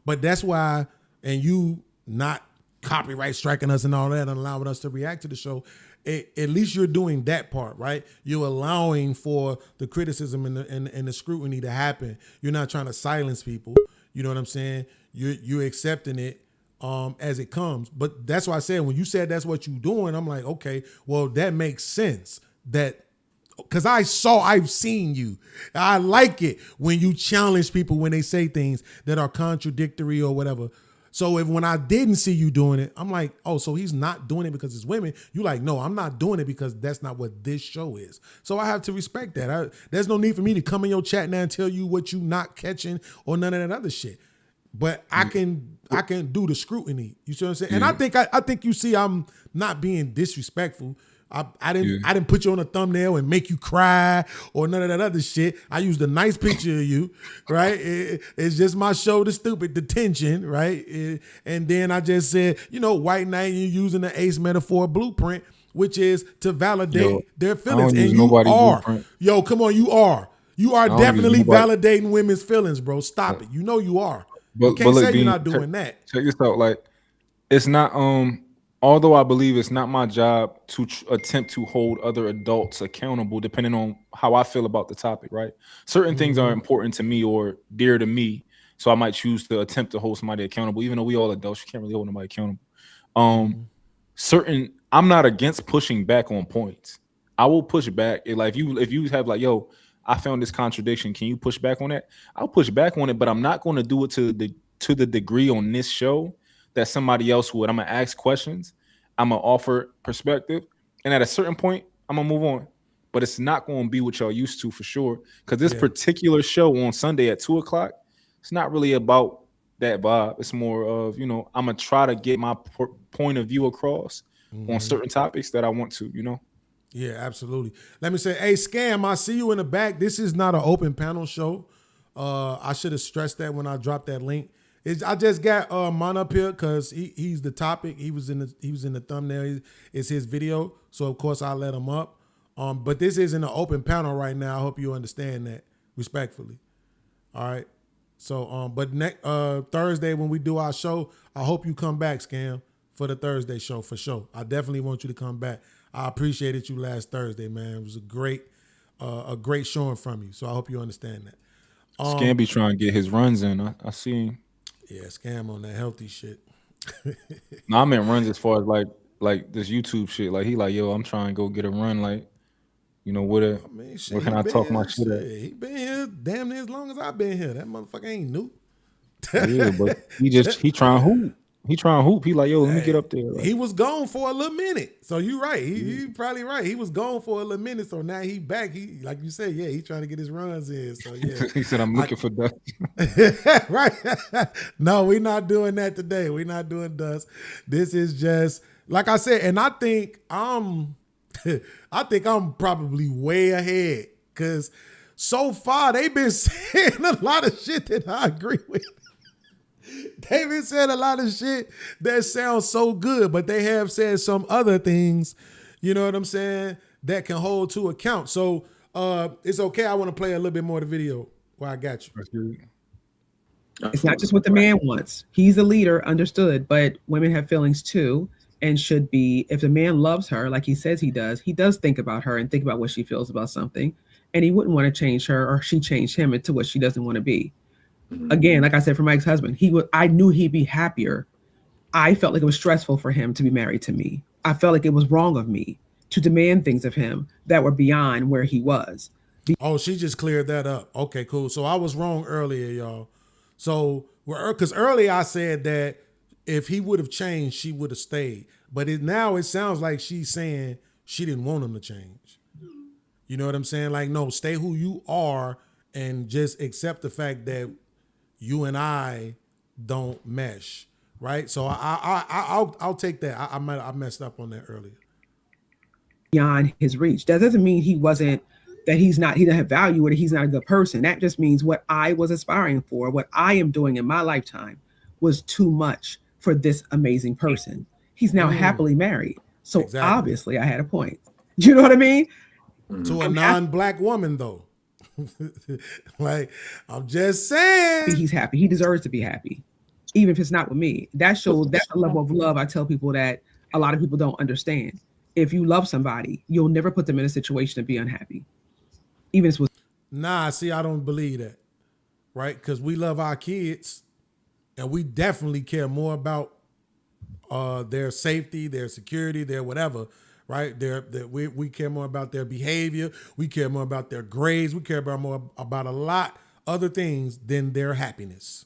But that's why, and you not copyright striking us and all that, and allowing us to react to the show. At least you're doing that part, right? You're allowing for the criticism and the scrutiny to happen. You're not trying to silence people. You know what I'm saying? You're accepting it as it comes. But that's why I said, when you said that's what you're doing, I'm like, okay, well, that makes sense. Because I've seen you. I like it when you challenge people when they say things that are contradictory or whatever. So when I didn't see you doing it, I'm like, oh, so he's not doing it because it's women. You like, no, I'm not doing it because that's not what this show is. So I have to respect that. There's no need for me to come in your chat now and tell you what you not catching or none of that other shit. But I can do the scrutiny. You see what I'm saying? And I think you see I'm not being disrespectful. I didn't put you on a thumbnail and make you cry or none of that other shit. I used a nice picture of you, right? It's just my show, The Stupid Detention, right? And then I just said, white knight, you're using the ace metaphor blueprint, which is to validate their feelings. And you are. Blueprint. Yo, come on, you are. You are definitely validating women's feelings, bro. Stop it. You know you are. But, you can't say you're not doing that. Check this out. Like, it's not although I believe it's not my job to attempt to hold other adults accountable, depending on how I feel about the topic, right? Certain things are important to me or dear to me, so I might choose to attempt to hold somebody accountable, even though we all adults. You can't really hold nobody accountable. I'm not against pushing back on points. I will push back. If you have like, yo, I found this contradiction, can you push back on that? I'll push back on it, but I'm not going to do it to the degree on this show that somebody else would. I'm gonna ask questions, I'm gonna offer perspective, and at a certain point, I'm gonna move on. But it's not gonna be what y'all used to for sure. Because this particular show on Sunday at 2:00, it's not really about that vibe. It's more of, I'm gonna try to get my point of view across on certain topics that I want to, Yeah, absolutely. Let me say, hey, Scam, I see you in the back. This is not an open panel show. I should have stressed that when I dropped that link. I just got Mon up here because he's the topic. He was in the thumbnail. It's his video, so of course I let him up. But this isn't an open panel right now. I hope you understand that respectfully. All right. So but next Thursday when we do our show, I hope you come back, Scam, for the Thursday show for sure. I definitely want you to come back. I appreciated you last Thursday, man. It was a great showing from you. So I hope you understand that. Scam be trying to get his runs in. I see him. Yeah, Scam on that healthy shit. No, I meant runs as far as like this YouTube shit. Like he like, yo, I'm trying to go get a run. Like, where can I talk my shit at? He been here damn near as long as I've been here. That motherfucker ain't new. Yeah, but he trying to hoop. He trying to hoop. He like, yo, let me get up there. Like, he was gone for a little minute. So you right. He probably right. He was gone for a little minute. So now he back. He, like you said, yeah, he trying to get his runs in. So yeah. He said, I'm looking for dust. Right. No, we're not doing that today. We're not doing dust. This is just, like I said, and I think I'm probably way ahead. Cause so far they've been saying a lot of shit that I agree with. They've been saying a lot of shit that sounds so good, but they have said some other things, you know what I'm saying, that can hold to account. So it's okay. I want to play a little bit more of the video while I got you. It's not just what the man wants. He's a leader, understood, but women have feelings too and should be. If the man loves her, like he says he does think about her and think about what she feels about something. And he wouldn't want to change her or she change him into what she doesn't want to be. Again, like I said, for my ex-husband, I knew he'd be happier. I felt like it was stressful for him to be married to me. I felt like it was wrong of me to demand things of him that were beyond where he was. Oh, she just cleared that up. Okay, cool. So I was wrong earlier, y'all. So, because earlier I said that if he would have changed, she would have stayed. But now it sounds like she's saying she didn't want him to change. You know what I'm saying? Like, no, stay who you are and just accept the fact that you and I don't mesh, right? So I'll take that. I messed up on that earlier. Beyond his reach. That doesn't mean he doesn't have value or that he's not a good person. That just means what I was aspiring for, what I am doing in my lifetime was too much for this amazing person. He's now happily married. So obviously I had a point. You know what I mean? To a non-black woman though. Like, I'm just saying. He's happy. He deserves to be happy. Even if it's not with me. That's a level of love I tell people that a lot of people don't understand. If you love somebody, you'll never put them in a situation to be unhappy. Even if it's with see, I don't believe that. Right? Because we love our kids and we definitely care more about their safety, their security, their whatever. Right? We care more about their behavior. We care more about their grades. We care more about a lot other things than their happiness.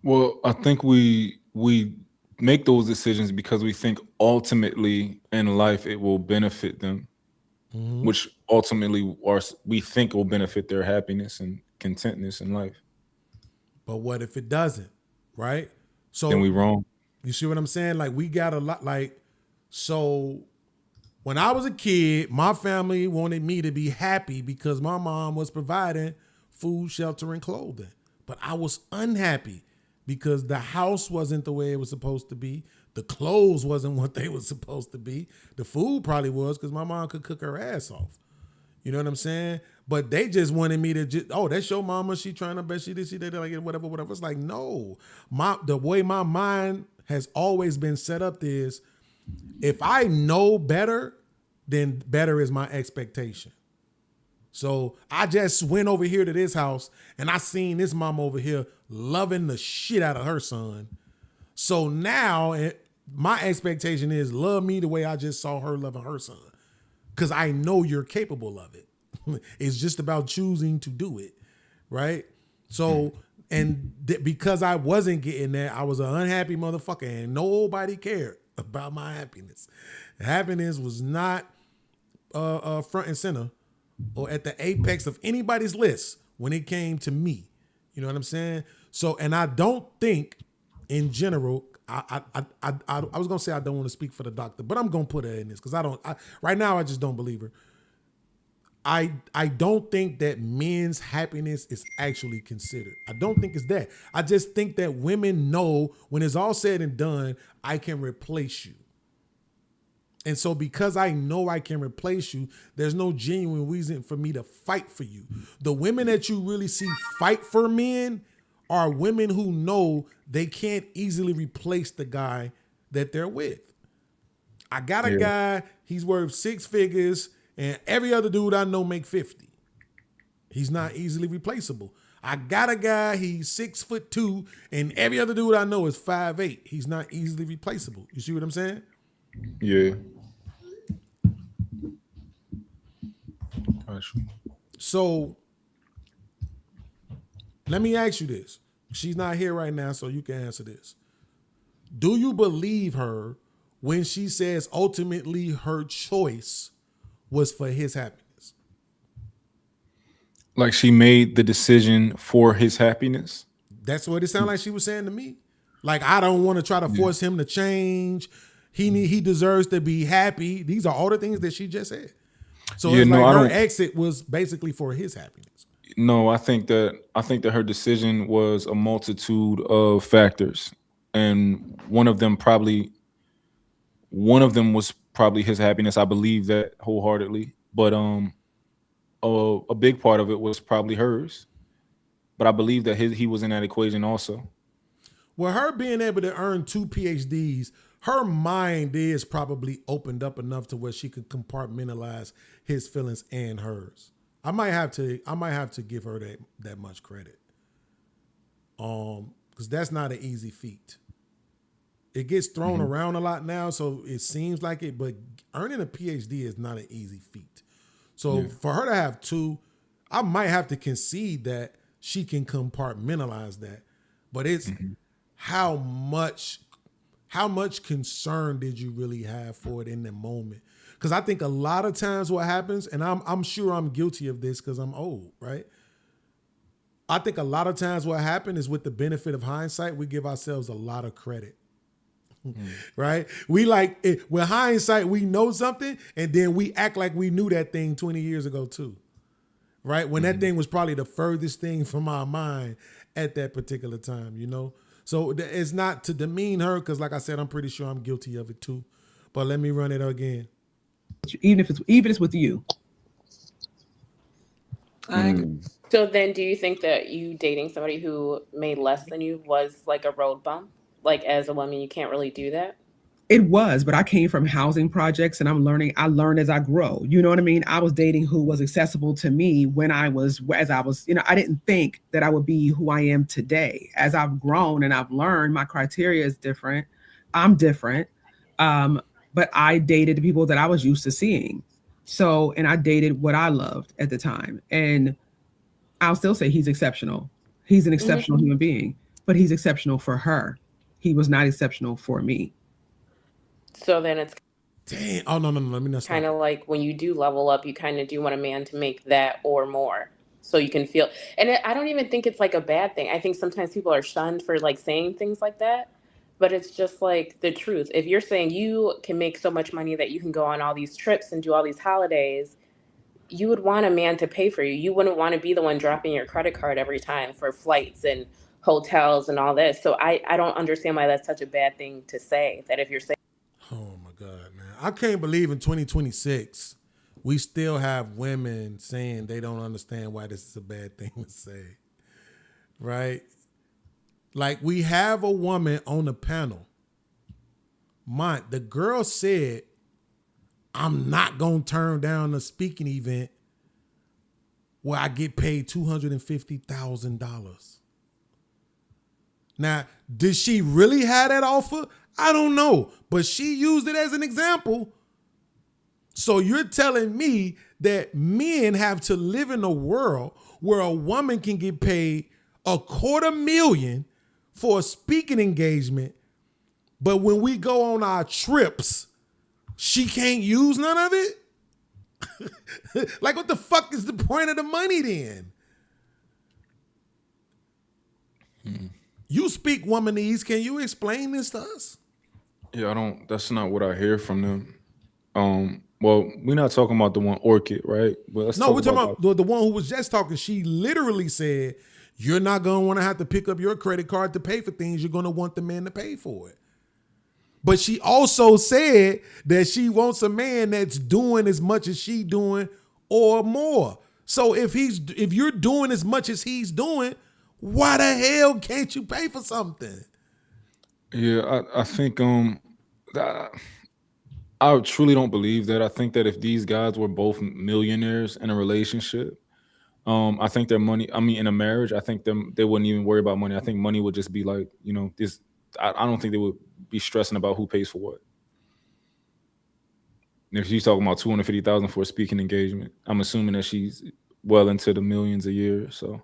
Well, I think we make those decisions because we think ultimately in life it will benefit them, which ultimately we think will benefit their happiness and contentness in life. But what if it doesn't? Right? So then we wrong. You see what I'm saying? Like, we got a lot. Like, so when I was a kid, my family wanted me to be happy because my mom was providing food, shelter, and clothing. But I was unhappy because the house wasn't the way it was supposed to be. The clothes wasn't what they were supposed to be. The food probably was because my mom could cook her ass off. You know what I'm saying? But they just wanted me to that's your mama. She trying her best. She did like whatever. It's like, no. The way my mind has always been set up is, if I know better, then better is my expectation. So I just went over here to this house and I seen this mom over here loving the shit out of her son. So now my expectation is love me the way I just saw her loving her son. Because I know you're capable of it. It's just about choosing to do it. Right? So, because I wasn't getting that, I was an unhappy motherfucker and nobody cared about my happiness. Happiness was not front and center or at the apex of anybody's list when it came to me. You know what I'm saying? So, and I don't think in general, I was going to say I don't want to speak for the doctor, but I'm going to put her in this because right now I just don't believe her. I don't think that men's happiness is actually considered. I don't think it's that. I just think that women know when it's all said and done, I can replace you. And so because I know I can replace you, there's no genuine reason for me to fight for you. The women that you really see fight for men are women who know they can't easily replace the guy that they're with. I got a guy, he's worth 6 figures, and every other dude I know make 50. He's not easily replaceable. I got a guy, he's 6'2", and every other dude I know is 5'8". He's not easily replaceable. You see what I'm saying? Yeah. So let me ask you this. She's not here right now, so you can answer this. Do you believe her when she says ultimately her choice was for his happiness? Like she made the decision for his happiness? That's what it sounded like she was saying to me. Like, I don't want to try to force him to change. He deserves to be happy. These are all the things that she just said. So it's like her exit was basically for his happiness. No, I think that her decision was a multitude of factors, and one of them was probably his happiness. I believe that wholeheartedly, but a big part of it was probably hers. But I believe that he was in that equation also. Well, her being able to earn 2 PhDs, her mind is probably opened up enough to where she could compartmentalize his feelings and hers. I might have to give her that much credit. Because that's not an easy feat. It gets thrown around a lot now, so it seems like it, but earning a PhD is not an easy feat. So for her to have 2, I might have to concede that she can compartmentalize that. But it's how much concern did you really have for it in the moment? Because I think a lot of times what happens, and I'm sure I'm guilty of this because I'm old, right? I think a lot of times what happened is with the benefit of hindsight, we give ourselves a lot of credit. Right? We like it, with hindsight, we know something, and then we act like we knew that thing 20 years ago too. Right? When that thing was probably the furthest thing from our mind at that particular time, you know? So it's not to demean her, because like I said, I'm pretty sure I'm guilty of it too. But let me run it again. Even if it's with you. So then do you think that you dating somebody who made less than you was like a road bump? Like as a woman, you can't really do that? It was, but I came from housing projects and I learned as I grow. You know what I mean? I was dating who was accessible to me I didn't think that I would be who I am today. As I've grown and I've learned, my criteria is different. I'm different. But I dated the people that I was used to seeing. So, and I dated what I loved at the time. And I'll still say he's exceptional. He's an exceptional human being, but he's exceptional for her. He was not exceptional for me. So then it's Dang. Oh, no. Let me not stop. kind of like when you do level up, you kind of do want a man to make that or more. So you can feel, and I don't even think it's like a bad thing. I think sometimes people are shunned for like saying things like that, but it's just like the truth. If you're saying you can make so much money that you can go on all these trips and do all these holidays, you would want a man to pay for you. You wouldn't want to be the one dropping your credit card every time for flights and hotels and all this. So I don't understand why that's such a bad thing to say, that if you're saying, Oh my God, man. I can't believe in 2026, we still have women saying they don't understand why this is a bad thing to say. Right? Like, we have a woman on the panel. The girl said, I'm not going to turn down a speaking event where I get paid $250,000. Now, did she really have that offer? I don't know, but she used it as an example. So you're telling me that men have to live in a world where a woman can get paid $250,000 for a speaking engagement, but when we go on our trips, she can't use none of it? Like, what the fuck is the point of the money then? You speak womanese. Can you explain this to us? Yeah, that's not what I hear from them. Well, we're not talking about the one Orchid, right? But we're talking about the one who was just talking. She literally said, you're not going to want to have to pick up your credit card to pay for things. You're going to want the man to pay for it. But she also said that she wants a man that's doing as much as she doing or more. So if you're doing as much as he's doing, why the hell can't you pay for something? Yeah, I think I truly don't believe that. I think that if these guys were both millionaires in a relationship, I think their money, in a marriage, I think they wouldn't even worry about money. I think money would just be like, this. I don't think they would be stressing about who pays for what. And if she's talking about $250,000 for a speaking engagement, I'm assuming that she's well into the millions a year. So.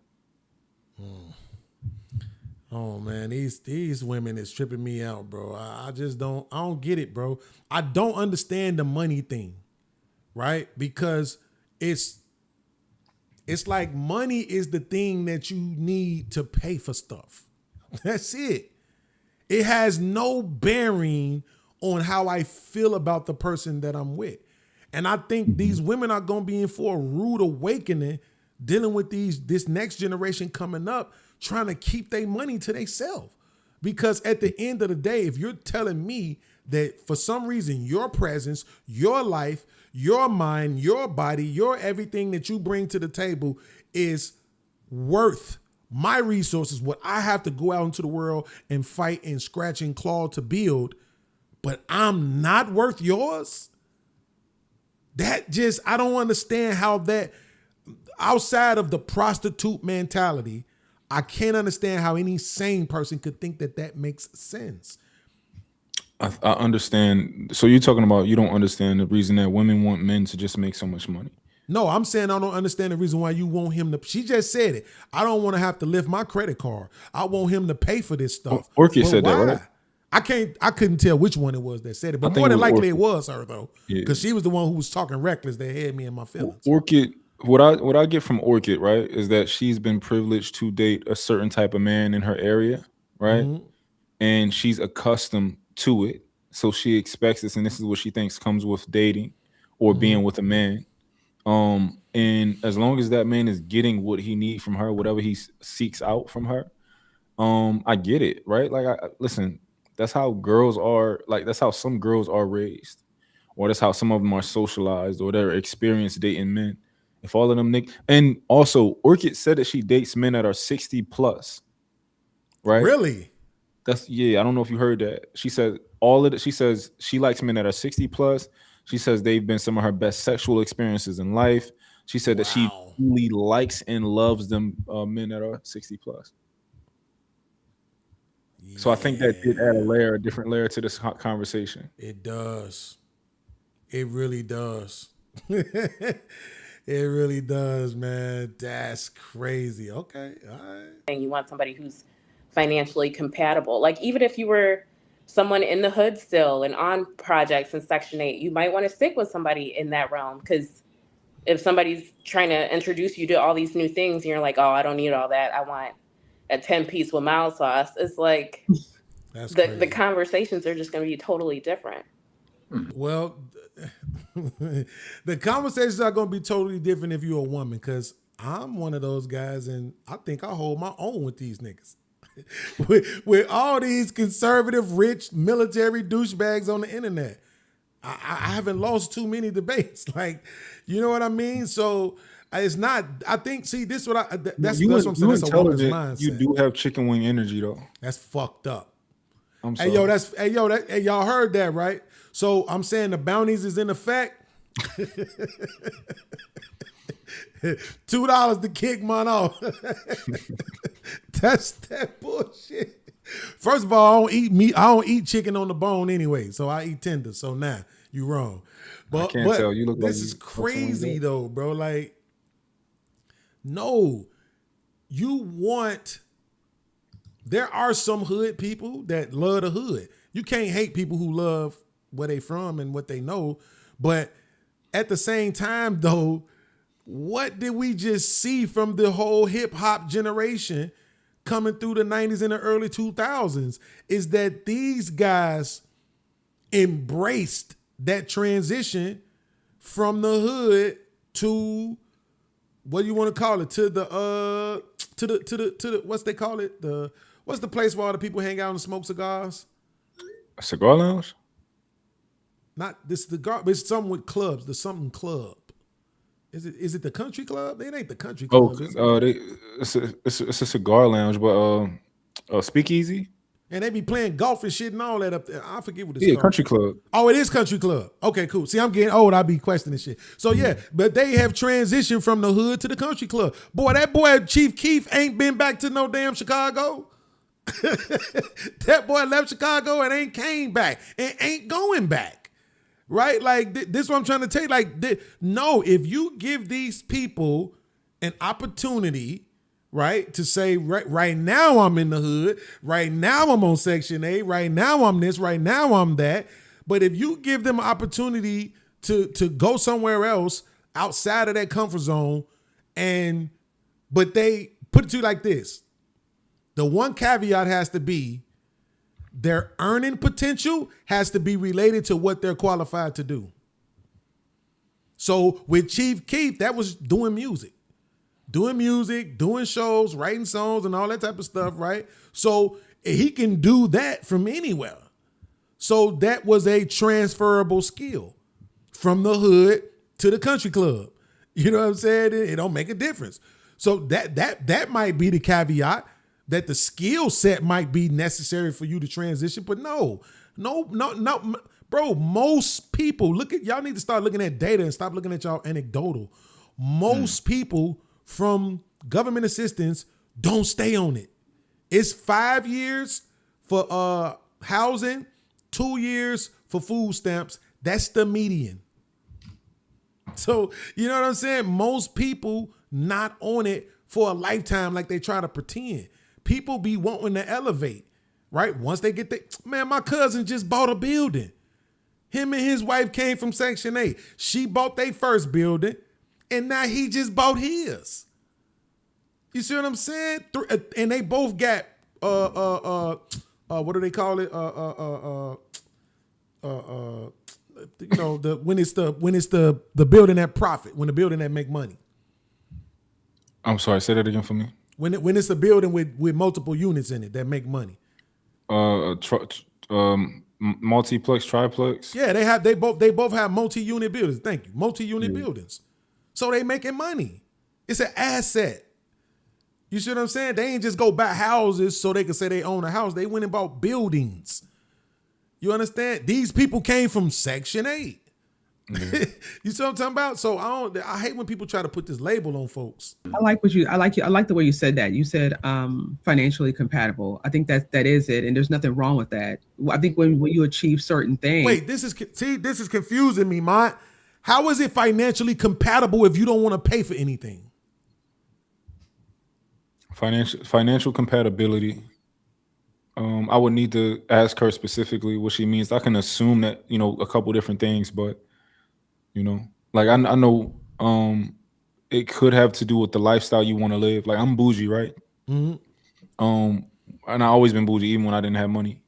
Oh man, these women is tripping me out, bro. I don't get it, bro. I don't understand the money thing, right? Because it's like money is the thing that you need to pay for stuff. That's it. It has no bearing on how I feel about the person that I'm with. And I think these women are going to be in for a rude awakening dealing with this next generation coming up, trying to keep their money to themselves. Because at the end of the day, if you're telling me that for some reason your presence, your life, your mind, your body, your everything that you bring to the table is worth my resources, what I have to go out into the world and fight and scratch and claw to build, but I'm not worth yours. That just, I don't understand how that, outside of the prostitute mentality, I can't understand how any sane person could think that that makes sense. I understand. So you're talking about you don't understand the reason that women want men to just make so much money. No, I'm saying I don't understand the reason why you want him to. She just said it. I don't want to have to lift my credit card. I want him to pay for this stuff. Orchid said that, right? I couldn't tell which one it was that said it, but more than likely it was her though, because she was the one who was talking reckless that had me in my feelings. Orchid, what I get from Orchid, right, is that she's been privileged to date a certain type of man in her area, right, and she's accustomed to it, so she expects this, and this is what she thinks comes with dating or being with a man. And as long as that man is getting what he needs from her, whatever he seeks out from her, I get it, right? Like, listen, that's how girls are. Like, that's how some girls are raised, or that's how some of them are socialized, or they're experienced dating men. If all of them, and also Orchid said that she dates men that are 60 plus, right? Really? That's I don't know if you heard that. She said all of it. She says she likes men that are 60 plus. She says they've been some of her best sexual experiences in life. She said that she really likes and loves them men that are 60 plus. So I think that did add a different layer to this conversation. It does. It really does. It really does, man. That's crazy. Okay. All right. And you want somebody who's financially compatible. Like, even if you were someone in the hood still and on projects in Section 8, you might want to stick with somebody in that realm, because if somebody's trying to introduce you to all these new things and you're like, oh, I don't need all that, I want a 10-piece with mild sauce, it's like the conversations are just going to be totally different. Well, the conversations are going to be totally different if you're a woman, because I'm one of those guys, and I think I hold my own with these niggas. with all these conservative, rich, military douchebags on the internet. I haven't lost too many debates. Like, you know what I mean? So it's not, I think, see, this is what that's what I'm saying. That's a woman's mindset. You do have chicken wing energy though. That's fucked up. I'm sorry. Hey, y'all heard that, right? So I'm saying the bounties is in effect. $2 to kick mine off. That's that bullshit. First of all, I don't eat meat. I don't eat chicken on the bone anyway, so I eat tender. So now you wrong. But I can't tell. You look this like is crazy though, bro. Like, no, you want. There are some hood people that love the hood. You can't hate people who love where they from and what they know. But at the same time, though, what did we just see from the whole hip hop generation coming through the 90s and the early 2000s is that these guys embraced that transition from the hood to, what do you want to call it? To the what's they call it? What's the place where all the people hang out and smoke cigars? A cigar lounge? Not this cigar, but it's something with clubs. The something club. Is it the country club? It ain't the country club. It's a cigar lounge, but speakeasy. And they be playing golf and shit and all that up there. I forget what it's called. Country club. Oh, it is country club. Okay, cool. See, I'm getting old. I be questioning shit. So yeah, but they have transitioned from the hood to the country club. Boy, that boy Chief Keef ain't been back to no damn Chicago. That boy left Chicago and ain't came back and ain't going back. Right? Like, this is what I'm trying to tell you. Like, no, if you give these people an opportunity, right, to say, right now I'm in the hood, right now I'm on Section 8, right now I'm this, right now I'm that. But if you give them an opportunity to go somewhere else outside of that comfort zone, but they put it to you like this, the one caveat has to be their earning potential has to be related to what they're qualified to do. So with Chief Keef, that was doing music. doing music, doing shows, writing songs, and all that type of stuff, right? So he can do that from anywhere. So that was a transferable skill from the hood to the country club. You know what I'm saying? It don't make a difference. So that might be the caveat, that the skill set might be necessary for you to transition, but no, bro. Most people y'all need to start looking at data and stop looking at y'all anecdotal. Most people from government assistance don't stay on it. It's 5 years for housing, 2 years for food stamps. That's the median. So, you know what I'm saying? Most people not on it for a lifetime like they try to pretend. People be wanting to elevate, right? Once they get man, my cousin just bought a building. Him and his wife came from Section 8. She bought their first building, and now he just bought his. You see what I'm saying? And they both got what do they call it? You know, when it's the building that profit, when the building that make money. I'm sorry, say that again for me. When it's a building with multiple units in it that make money. Multiplex, triplex. Yeah, they both have multi-unit buildings. Thank you. Multi-unit buildings. So they making money. It's an asset. You see what I'm saying? They ain't just go buy houses so they can say they own a house. They went and bought buildings. You understand? These people came from Section 8. Mm-hmm. You see what I'm talking about? So I hate when people try to put this label on folks. I like the way you said that. You said financially compatible. I think that is it, and there's nothing wrong with that. I think when you achieve certain things. Wait, this is confusing me, Mont. How is it financially compatible if you don't want to pay for anything? Financial compatibility. I would need to ask her specifically what she means. I can assume that, you know, a couple different things, but you know, like I know it could have to do with the lifestyle you want to live. Like I'm bougie, right? Mm-hmm. And I always been bougie, even when I didn't have money.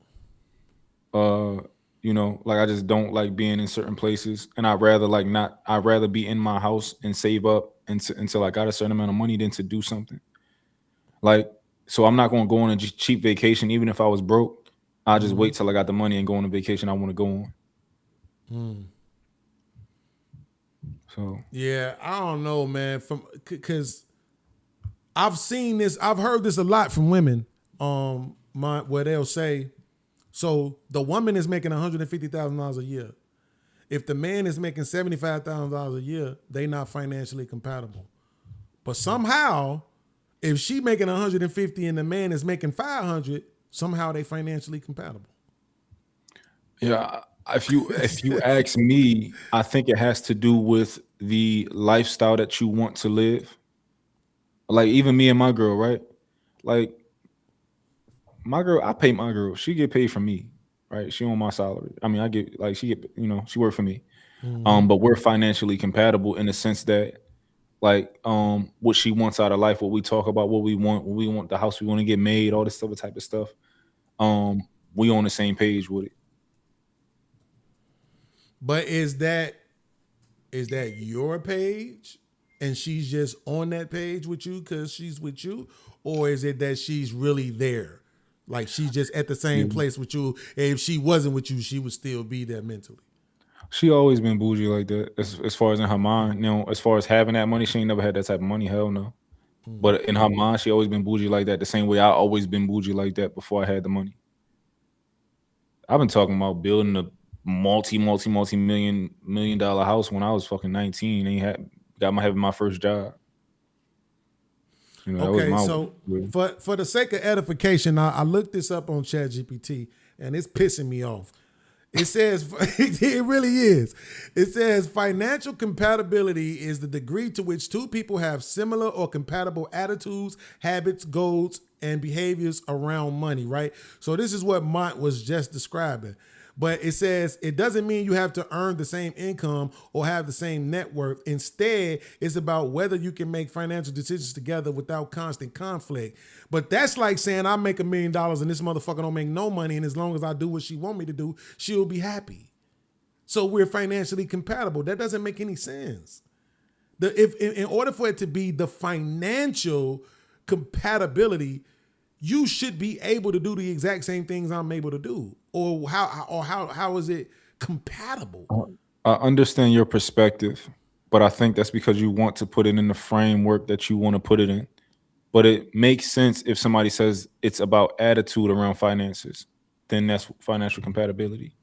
You know, like I just don't like being in certain places, and I'd rather be in my house and save up until I got a certain amount of money than to do something. Like, so I'm not going to go on a cheap vacation, even if I was broke. I'll just wait till I got the money and go on a vacation I want to go on. Mm. So yeah, I don't know, man. Because I've seen this, I've heard this a lot from women. Where they'll say, so the woman is making $150,000 a year. If the man is making $75,000 a year, they not financially compatible. But somehow, if she making 150 and the man is making 500, somehow they financially compatible. Yeah, if you ask me, I think it has to do with the lifestyle that you want to live. Like even me and my girl, right? Like my girl, I pay my girl. She get paid from me, right? She on my salary. I mean, I get like she get, you know, she work for me. Mm-hmm. But we're financially compatible in the sense that like what she wants out of life, what we talk about, what we want the house we want to get made, all this type of stuff. We on the same page with it. But is that your page and she's just on that page with you because she's with you? Or is it that she's really there? Like she's just at the same place with you. And if she wasn't with you, she would still be there mentally. She always been bougie like that. As far as in her mind, you know, as far as having that money, she ain't never had that type of money. Hell no. But in her mind, she always been bougie like that. The same way I always been bougie like that before I had the money. I've been talking about building a multi-million dollar house when I was fucking 19 and having my first job. You know, okay, so for the sake of edification, I looked this up on ChatGPT and it's pissing me off. It says, it really is. It says financial compatibility is the degree to which two people have similar or compatible attitudes, habits, goals, and behaviors around money, right? So this is what Mont was just describing. But it says it doesn't mean you have to earn the same income or have the same net worth. Instead, it's about whether you can make financial decisions together without constant conflict. But that's like saying I make $1 million and this motherfucker don't make no money, and as long as I do what she want me to do, she'll be happy. So we're financially compatible. That doesn't make any sense. If in order for it to be the financial compatibility, you should be able to do the exact same things I'm able to do. Or how is it compatible? I understand your perspective, but I think that's because you want to put it in the framework that you want to put it in. But it makes sense if somebody says it's about attitude around finances, then that's financial compatibility.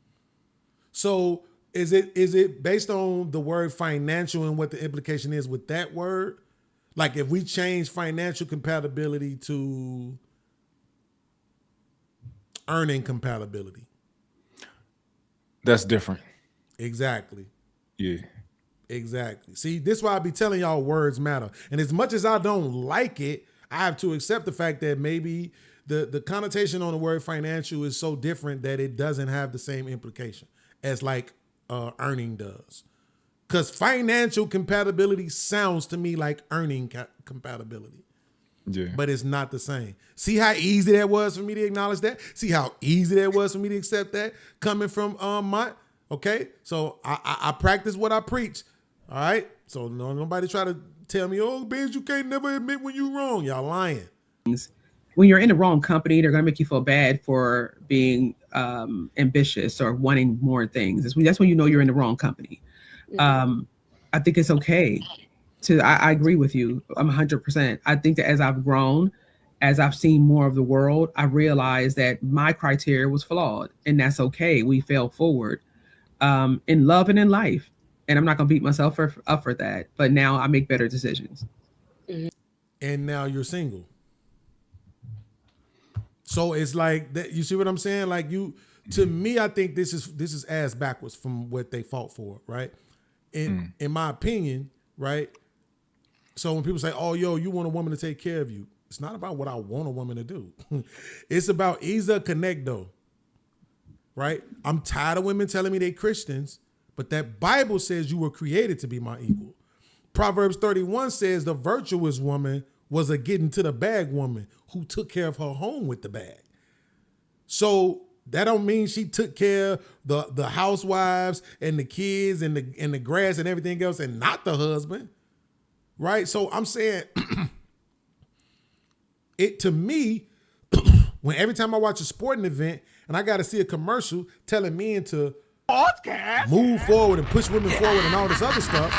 So is it based on the word financial and what the implication is with that word? Like if we change financial compatibility to earning compatibility. That's different. Exactly. Yeah. Exactly. See, this is why I be telling y'all words matter. And as much as I don't like it, I have to accept the fact that maybe the connotation on the word financial is so different that it doesn't have the same implication as like earning does. Because financial compatibility sounds to me like earning compatibility. Yeah. But it's not the same. See how easy that was for me to acknowledge that? See how easy that was for me to accept that coming from okay? So I practice what I preach. All right? So nobody try to tell me, oh, Benz, you can't never admit when you're wrong. Y'all lying. When you're in the wrong company, they're going to make you feel bad for being ambitious or wanting more things. That's when you know you're in the wrong company. I think it's okay I agree with you. I'm 100%. I think that as I've grown, as I've seen more of the world, I realized that my criteria was flawed, and that's okay. We fail forward in love and in life. And I'm not going to beat myself up for that. But now I make better decisions. And now you're single. So it's like that. You see what I'm saying? Like to me, I think this is ass backwards from what they fought for, right? In my opinion, right? So when people say, oh, yo, you want a woman to take care of you, it's not about what I want a woman to do. It's about Isa Conecto, right? I'm tired of women telling me they Christians, but that Bible says you were created to be my equal. Proverbs 31 says the virtuous woman was a getting to the bag woman who took care of her home with the bag. So that don't mean she took care of the housewives and the kids and the grass and everything else and not the husband. Right? So I'm saying it to me, when every time I watch a sporting event and I got to see a commercial telling men to move forward and push women forward and all this other stuff,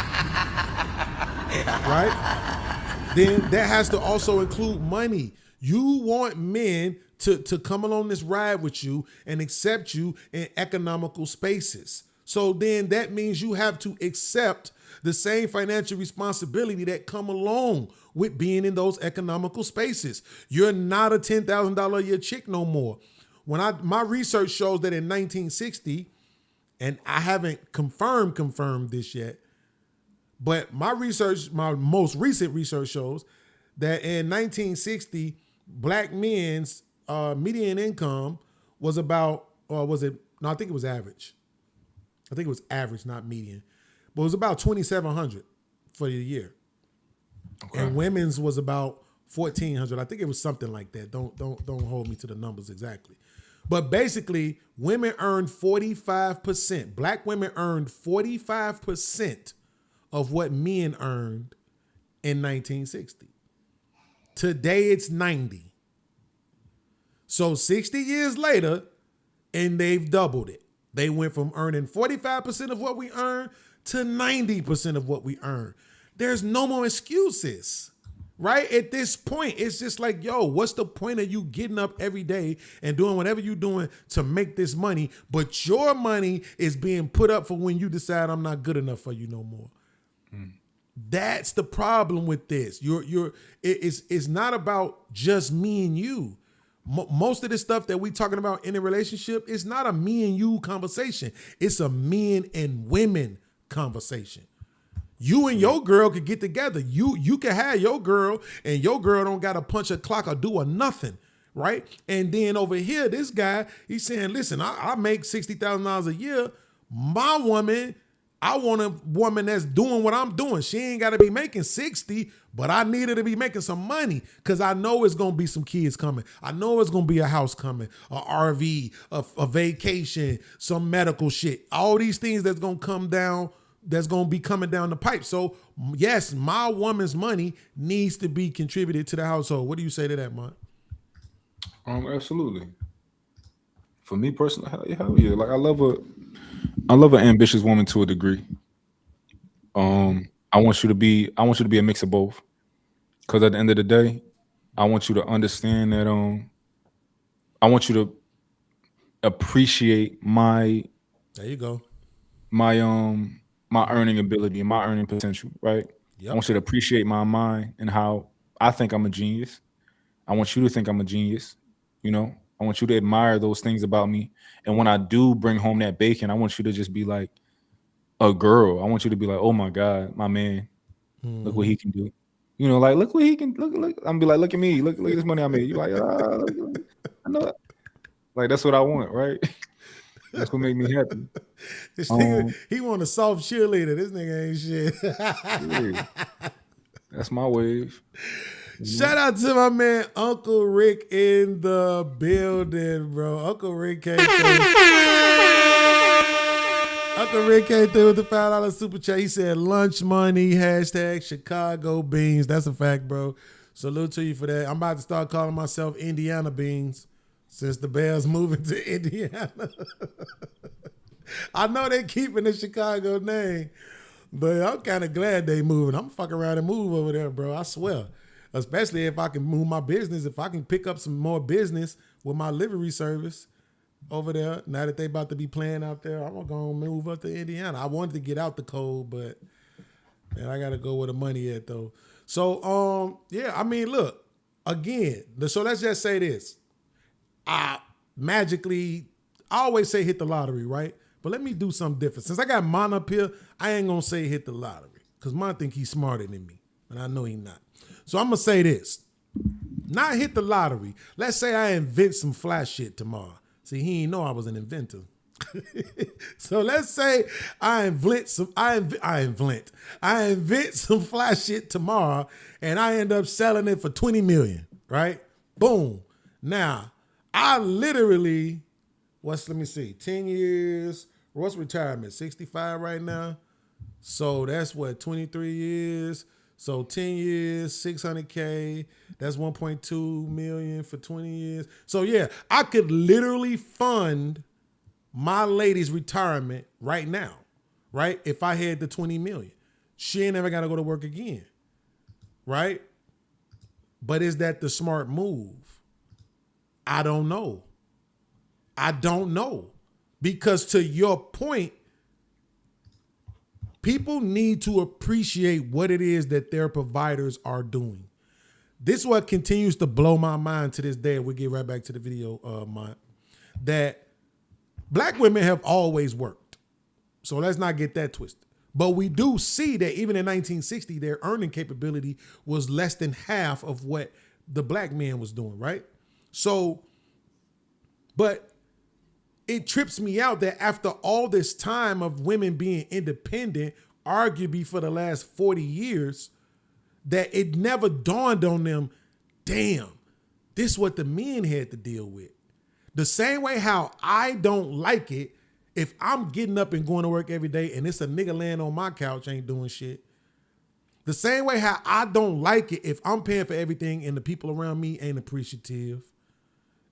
right? Then that has to also include money. You want men to come along this ride with you and accept you in economical spaces. So then that means you have to accept the same financial responsibility that come along with being in those economical spaces. You're not a $10,000 a year chick no more. My research shows that in 1960, and I haven't confirmed this yet, but my most recent research shows that in 1960, black men's median income was about, I think it was average. I think it was average, not median. But it was about $2,700 for the year. Okay. And women's was about $1,400. I think it was something like that. Don't hold me to the numbers exactly. But basically, women earned 45%. Black women earned 45% of what men earned in 1960. Today it's 90. So 60 years later, and they've doubled it. They went from earning 45% of what we earn to 90% of what we earn. There's no more excuses, right? At this point, it's just like, yo, what's the point of you getting up every day and doing whatever you're doing to make this money, but your money is being put up for when you decide I'm not good enough for you no more. That's the problem with this. It's not about just me and you. Most of the stuff that we talking about in a relationship is not a me and you conversation. It's a men and women conversation. You and your girl could get together. You can have your girl, and your girl don't got to punch a clock or do a nothing, right? And then over here, this guy, he's saying, listen, I make $60,000 a year. My woman, I want a woman that's doing what I'm doing. She ain't got to be making 60, but I need her to be making some money because I know it's going to be some kids coming. I know it's going to be a house coming, a RV, a vacation, some medical shit. All these things that's going to come down that's gonna be coming down the pipe. So yes, my woman's money needs to be contributed to the household. What do you say to that, Mont? Absolutely. For me personally, hell yeah. Like I love an ambitious woman to a degree. I want you to be a mix of both. Because at the end of the day, I want you to understand that I want you to appreciate my there you go. My earning ability and my earning potential, right? Yep. I want you to appreciate my mind and how I think I'm a genius. I want you to think I'm a genius, you know? I want you to admire those things about me. And when I do bring home that bacon, I want you to just be like a girl. I want you to be like, oh my God, my man, look what he can do. You know, like look what he can look. I'm gonna be like, look at me, look at this money I made. You like, I know it. Like that's what I want, right? That's what make me happy. This nigga, he want a soft cheerleader. This nigga ain't shit. Yeah. That's my wave. Shout out to my man Uncle Rick in the building, bro. Uncle Rick came through. Uncle Rick came through with the $5 super chat. He said lunch money, hashtag Chicago beans. That's a fact, bro. Salute to you for that. I'm about to start calling myself Indiana Beans since the Bears moving to Indiana. I know they keeping the Chicago name, but I'm kind of glad they moving. I'm fucking around and move over there, bro. I swear. Especially if I can move my business, if I can pick up some more business with my livery service over there. Now that they about to be playing out there, I'm gonna go move up to Indiana. I wanted to get out the cold, but man, I gotta go where the money at though. So yeah, I mean, look, again, so let's just say this. I always say hit the lottery, right? But let me do something different. Since I got Mon up here, I ain't gonna say hit the lottery. Because Mon think he's smarter than me. And I know he's not. So I'm gonna say this. Not hit the lottery. Let's say I invent some flash shit tomorrow. See, he ain't know I was an inventor. So let's say I invent some flash shit tomorrow and I end up selling it for 20 million, right? Boom. Now, I literally, let me see, 10 years, what's retirement? 65 right now. So that's what, 23 years. So 10 years, 600K, that's 1.2 million for 20 years. So yeah, I could literally fund my lady's retirement right now, right? If I had the 20 million. She ain't never got to go to work again, right? But is that the smart move? I don't know. Because to your point, people need to appreciate what it is that their providers are doing. This is what continues to blow my mind to this day. We'll get right back to the video, Mont. That black women have always worked. So let's not get that twisted. But we do see that even in 1960, their earning capability was less than half of what the black man was doing, right? So, but it trips me out that after all this time of women being independent, arguably for the last 40 years, that it never dawned on them, damn, this is what the men had to deal with. The same way how I don't like it if I'm getting up and going to work every day and it's a nigga laying on my couch ain't doing shit. The same way how I don't like it if I'm paying for everything and the people around me ain't appreciative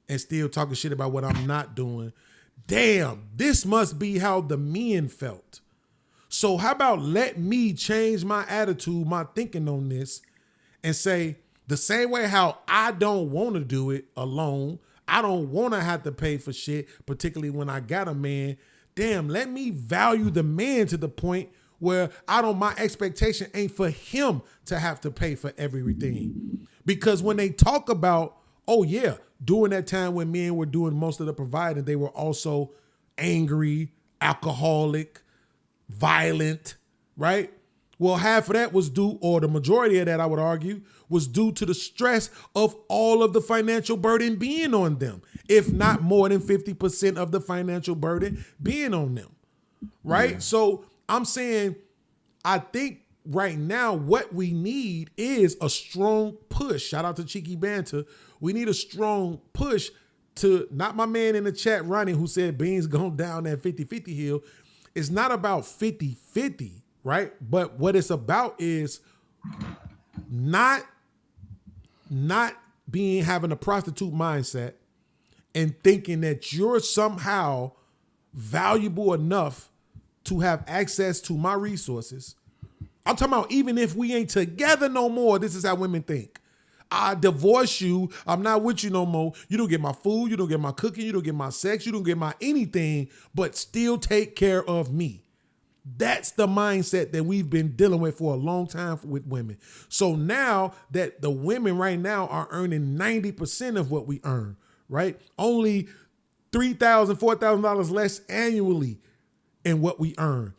and still talking shit about what I'm not doing. Damn, this must be how the men felt. So how about let me change my attitude, my thinking on this and say the same way how I don't want to do it alone, I don't want to have to pay for shit, particularly when I got a man. Damn, let me value the man to the point where my expectation ain't for him to have to pay for everything. Because when they talk about, oh yeah, during that time when men were doing most of the providing, they were also angry, alcoholic, violent, right? Well, half of that was due, or the majority of that, I would argue, was due to the stress of all of the financial burden being on them, if not more than 50% of the financial burden being on them, right? Yeah. So I'm saying, I think right now what we need is a strong push. Shout out to Cheeky Banter. We need a strong push to, not my man in the chat, Ronnie, who said Beans going down that 50-50 hill. It's not about 50-50. right? But what it's about is not having a prostitute mindset and thinking that you're somehow valuable enough to have access to my resources. I'm talking about even if we ain't together no more, this is how women think. I divorce you. I'm not with you no more. You don't get my food. You don't get my cooking. You don't get my sex. You don't get my anything, but still take care of me. That's the mindset that we've been dealing with for a long time with women. So now that the women right now are earning 90% of what we earn, right? Only $3,000, $4,000 less annually in what we earn.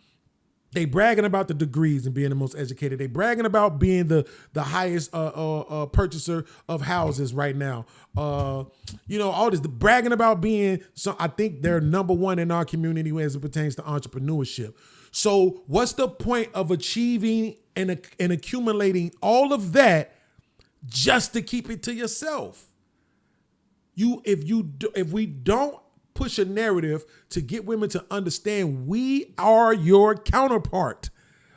They bragging about the degrees and being the most educated. They bragging about being the highest purchaser of houses right now. All this, the bragging about being, so I think they're number one in our community as it pertains to entrepreneurship. So what's the point of achieving and accumulating all of that just to keep it to yourself? If we don't push a narrative to get women to understand we are your counterpart.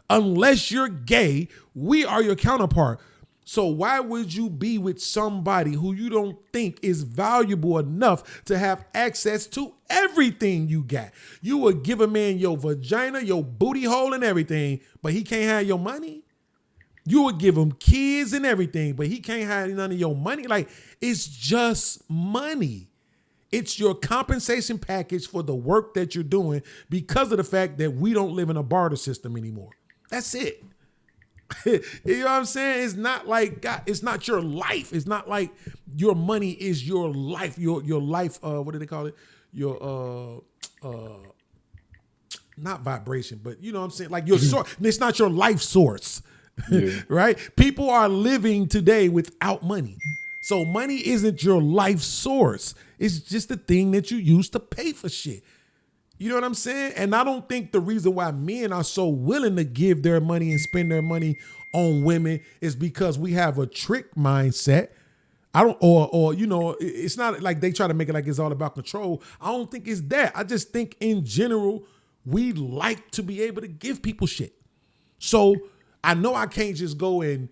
Unless you're gay, we are your counterpart. So why would you be with somebody who you don't think is valuable enough to have access to everything you got? You would give a man your vagina, your booty hole and everything, but he can't have your money? You would give him kids and everything, but he can't have none of your money? Like, it's just money. It's your compensation package for the work that you're doing because of the fact that we don't live in a barter system anymore. That's it. You know what I'm saying? It's not like God, it's not your life. It's not like your money is your life. Your life. What do they call it? Your not vibration, but you know what I'm saying? Like your source. It's not your life source. Yeah. Right? People are living today without money. So money isn't your life source. It's just the thing that you use to pay for shit. You know what I'm saying? And I don't think the reason why men are so willing to give their money and spend their money on women is because we have a trick mindset. It's not like they try to make it like it's all about control. I don't think it's that. I just think in general, we like to be able to give people shit. So I know I can't just go and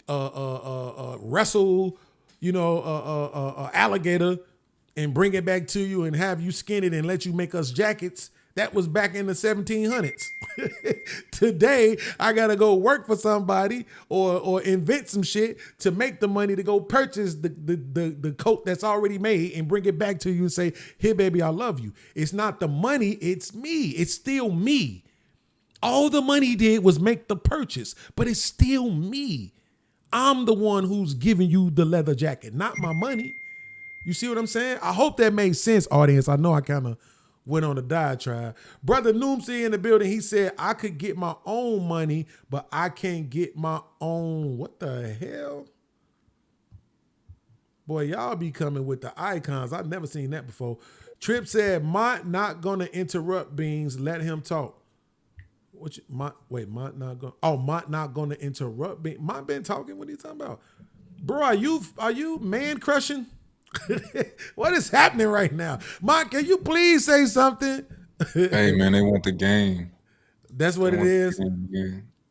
wrestle, alligator and bring it back to you and have you skin it and let you make us jackets. That was back in the 1700s. Today, I got to go work for somebody or invent some shit to make the money to go purchase the coat that's already made and bring it back to you and say, here, baby, I love you. It's not the money. It's me. It's still me. All the money did was make the purchase, but it's still me. I'm the one who's giving you the leather jacket, not my money. You see what I'm saying? I hope that made sense, audience. I know I kind of went on a diatribe. Brother Noomsy in the building, he said, I could get my own money, but I can't get my own. What the hell? Boy, y'all be coming with the icons. I've never seen that before. Trip said, Mont not going to interrupt Beans. Let him talk. Mont not going to interrupt Beans. Mont been talking? What are you talking about? Bro, are you man crushing? What is happening right now? Mont, can you please say something? Hey, man, they want the game. That's what it is.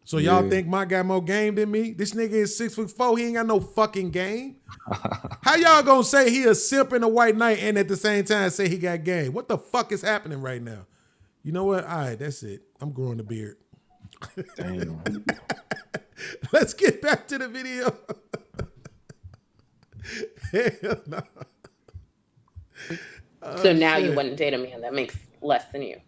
So y'all think Mont got more game than me? This nigga is 6'4". He ain't got no fucking game. How y'all gonna say he a simp and a white knight and at the same time say he got game? What the fuck is happening right now? You know what? All right, that's it. I'm growing a beard. Damn. Let's get back to the video. Hell no. So now you wouldn't date a man that makes less than you?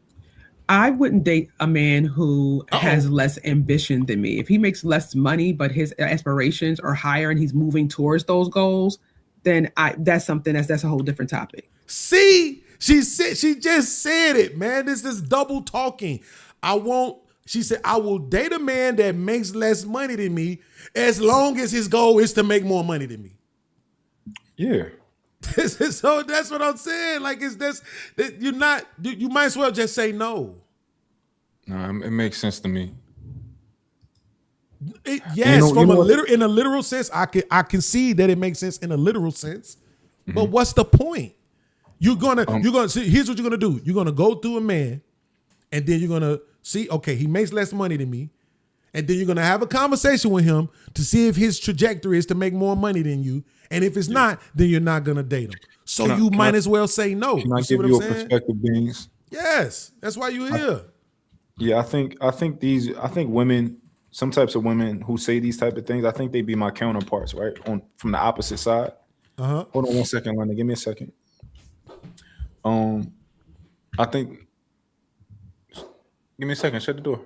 I wouldn't date a man who has less ambition than me. If he makes less money, but his aspirations are higher and he's moving towards those goals, then that's a whole different topic. See, she just said it, man. This is double talking. She said, I will date a man that makes less money than me as long as his goal is to make more money than me. Yeah. So that's what I'm saying. Like, it's this, you might as well just say no. No, it makes sense to me. Yes, in a literal sense, I can see that it makes sense in a literal sense. Mm-hmm. But what's the point? You're gonna see, here's what you're gonna do. You're gonna go through a man, and then you're gonna See, okay, he makes less money than me. And then you're going to have a conversation with him to see if his trajectory is to make more money than you. And if it's not, then you're not going to date him. So you might as well say no. Can I You see give what you I'm a saying? perspective, Beans? Yes. That's why you're here. Yeah, I think women, some types of women who say these type of things, I think they be my counterparts, right? From the opposite side. Uh-huh. Hold on 1 second, London. Give me a second. I think. Give me a second. Shut the door.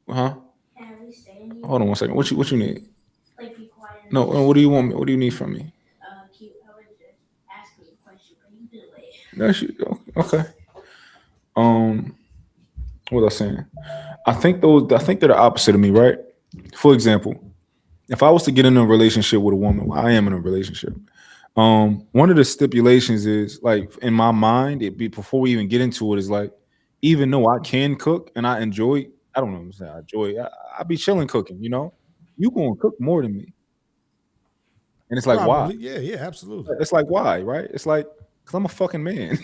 Huh? Hold on 1 second. What you need? No. What do you want? What do you need from me? That's you. Okay. What was I saying? I think they're the opposite of me, right? For example, if I was to get in a relationship with a woman, well, I am in a relationship. One of the stipulations is like in my mind, before we even get into it, is like, even though I can cook and I enjoy, I don't know what I'm saying, I enjoy it. I be chilling cooking, you know? You gonna cook more than me. And it's like, why? Probably. Yeah, absolutely. It's like, why, right? It's like, because I'm a fucking man.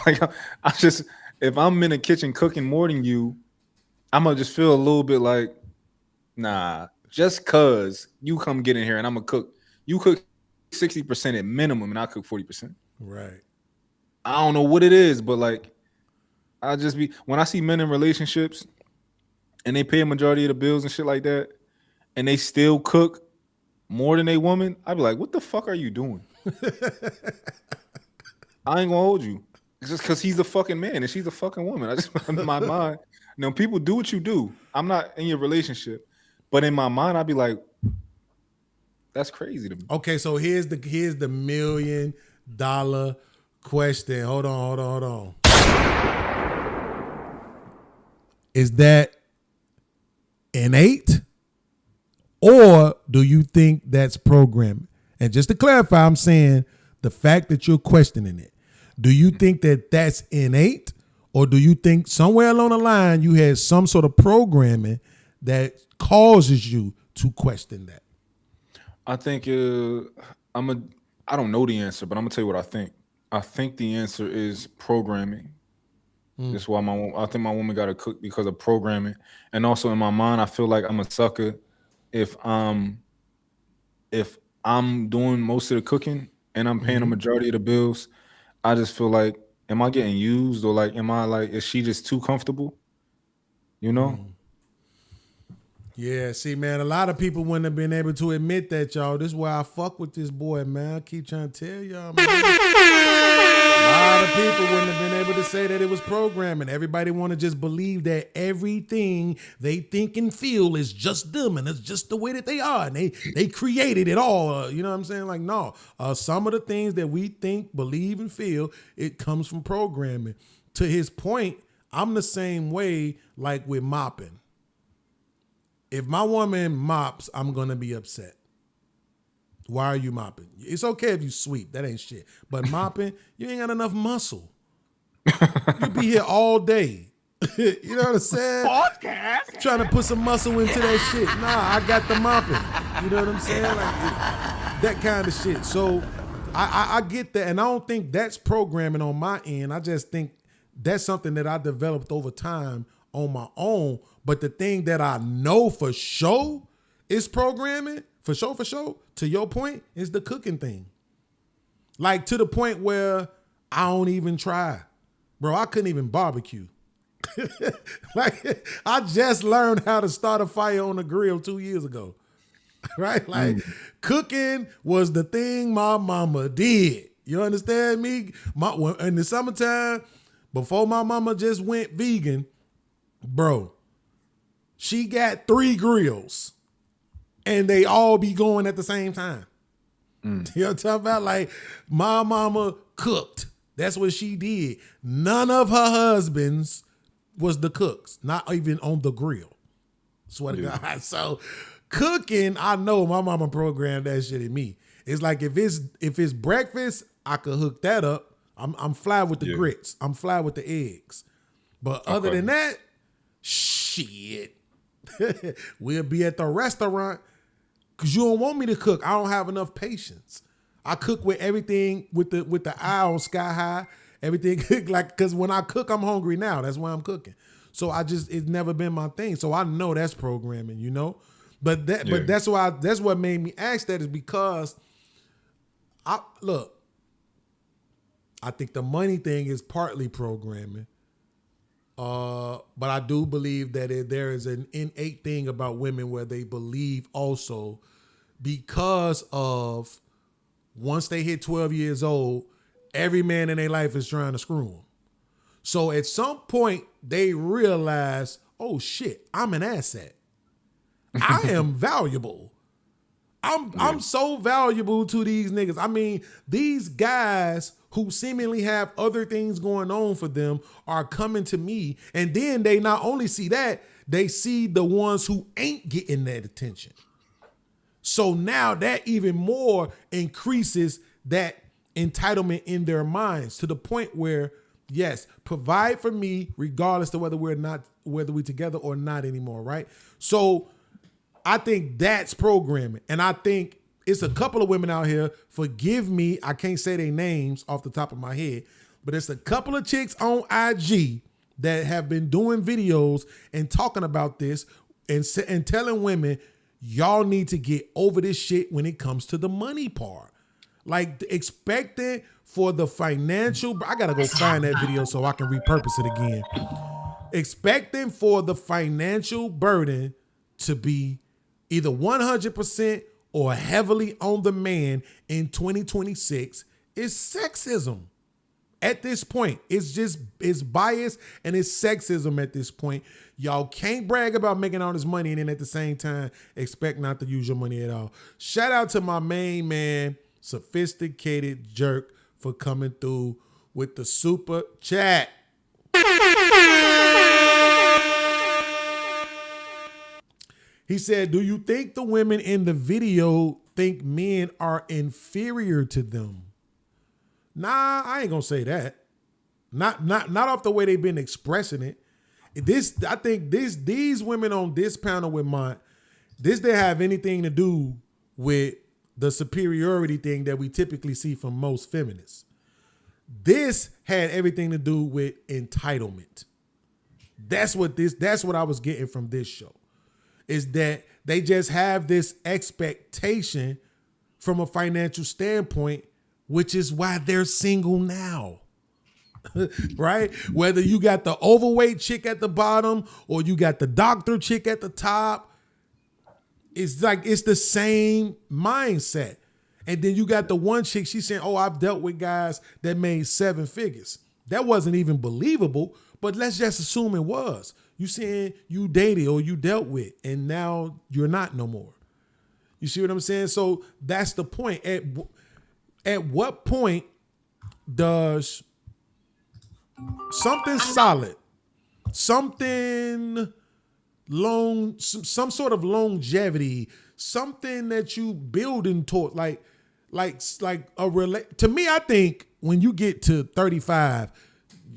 Like, I just, if I'm in the kitchen cooking more than you, I'm going to just feel a little bit like, nah, just because you come get in here and I'm going to cook. You cook 60% at minimum and I cook 40%. Right. I don't know what it is, but like, when I see men in relationships and they pay a majority of the bills and shit like that, and they still cook more than a woman, I'd be like, what the fuck are you doing? I ain't gonna hold you. It's just because he's a fucking man and she's a fucking woman. I just, in my mind, people do what you do. I'm not in your relationship, but in my mind, I'd be like, that's crazy to me. Okay, so here's the $1 million question. Hold on. Is that innate, or do you think that's programming? And just to clarify, I'm saying the fact that you're questioning it. Do you think that that's innate, or do you think somewhere along the line you had some sort of programming that causes you to question that? I think I don't know the answer, but I'm gonna tell you what I think. I think the answer is programming. That's why I think my woman got to cook because of programming, and also in my mind, I feel like I'm a sucker if I'm doing most of the cooking and I'm paying a majority of the bills. I just feel like, am I getting used, or like, is she just too comfortable? You know? Yeah, see, man, a lot of people wouldn't have been able to admit that, y'all. This is why I fuck with this boy, man. I keep trying to tell y'all, man. A lot of people wouldn't have been able to say that it was programming. Everybody want to just believe that everything they think and feel is just them, and it's just the way that they are, and they created it all. You know what I'm saying? Like, no, some of the things that we think, believe, and feel, it comes from programming. To his point, I'm the same way, like with mopping. If my woman mops, I'm going to be upset. Why are you mopping? It's okay if you sweep. That ain't shit. But mopping, you ain't got enough muscle. You be here all day. You know what I'm saying? Podcast. Trying to put some muscle into that shit. Nah, I got the mopping. You know what I'm saying? Like that kind of shit. So I get that. And I don't think that's programming on my end. I just think that's something that I developed over time on my own. But the thing that I know for sure is programming, for sure, to your point, is the cooking thing. Like, to the point where I don't even try. Bro, I couldn't even barbecue. Like, I just learned how to start a fire on the grill 2 years ago. Right? Like, cooking was the thing my mama did. You understand me? In the summertime, before my mama just went vegan, bro, she got 3 grills and they all be going at the same time. You know what I'm talking about? Like, my mama cooked. That's what she did. None of her husbands was the cooks, not even on the grill. Swear to God. So cooking, I know my mama programmed that shit in me. It's like, if it's breakfast, I could hook that up. I'm fly with the grits. I'm fly with the eggs. But other than that, shit. We'll be at the restaurant because you don't want me to cook. I don't have enough patience. I cook with everything with the eye on sky high, Everything like because when I cook, I'm hungry now. That's why I'm cooking. So it's never been my thing. So I know that's programming, you know. But that's what made me ask that is because I think the money thing is partly programming. But I do believe that there is an innate thing about women where they believe also because of once they hit 12 years old, every man in their life is trying to screw them. So at some point they realize, oh shit, I'm an asset. I am valuable. I'm so valuable to these niggas. I mean, these guys who seemingly have other things going on for them are coming to me. And then they not only see that, they see the ones who ain't getting that attention. So now that even more increases that entitlement in their minds to the point where, yes, provide for me regardless of whether we together or not anymore, right? So I think that's programming. And I think it's a couple of women out here, forgive me, I can't say their names off the top of my head, but it's a couple of chicks on IG that have been doing videos and talking about this and telling women, y'all need to get over this shit when it comes to the money part. Like expecting for the financial, I gotta go find that video so I can repurpose it again. Expecting for the financial burden to be either 100% or heavily on the man in 2026 is sexism. At this point, it's bias and it's sexism at this point. Y'all can't brag about making all this money and then at the same time expect not to use your money at all. Shout out to my main man, Sophisticated Jerk, for coming through with the super chat. He said, do you think the women in the video think men are inferior to them? Nah, I ain't gonna say that. Not off the way they've been expressing it. I think these women on this panel with this didn't have anything to do with the superiority thing that we typically see from most feminists. This had everything to do with entitlement. That's what I was getting from this show. Is that they just have this expectation from a financial standpoint, which is why they're single now. Right? Whether you got the overweight chick at the bottom or you got the doctor chick at the top, it's like it's the same mindset. And then you got the one chick, she's saying, oh, I've dealt with guys that made 7 figures. That wasn't even believable, but let's just assume it was. You saying you dated or you dealt with, and now you're not no more. You see what I'm saying? So that's the point. At what point does something solid, something long, some sort of longevity, something that you building toward, like to me, I think when you get to 35,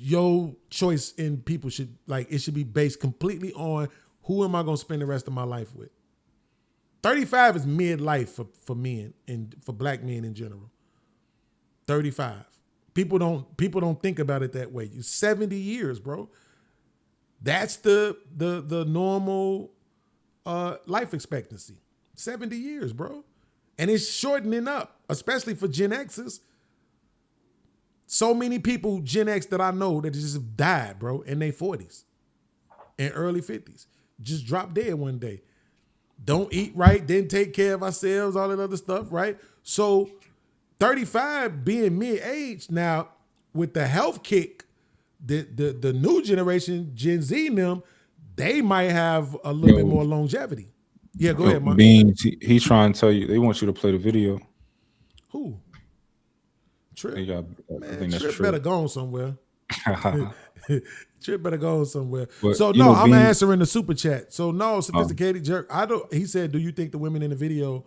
your choice in people should be based completely on who am I going to spend the rest of my life with. 35 is midlife for men and for black men in general. 35. People don't think about it that way. You're 70 years, bro. That's the normal life expectancy. 70 years, bro. And it's shortening up, especially for Gen X's. So many people, Gen X that I know that just died, bro, in their 40s and early 50s. Just dropped dead one day. Don't eat right, didn't take care of ourselves, all that other stuff, right? So 35 being mid-age, now with the health kick, the new generation, Gen Z and them, they might have a little bit more longevity. Yeah, go ahead, Mike. Beans, he's trying to tell you, they want you to play the video. Who? Trip. I think that's Trip true. better go on somewhere. Trip better go on somewhere. But, so no, I'm answering the super chat. So no, Sophisticated Jerk. He said, do you think the women in the video?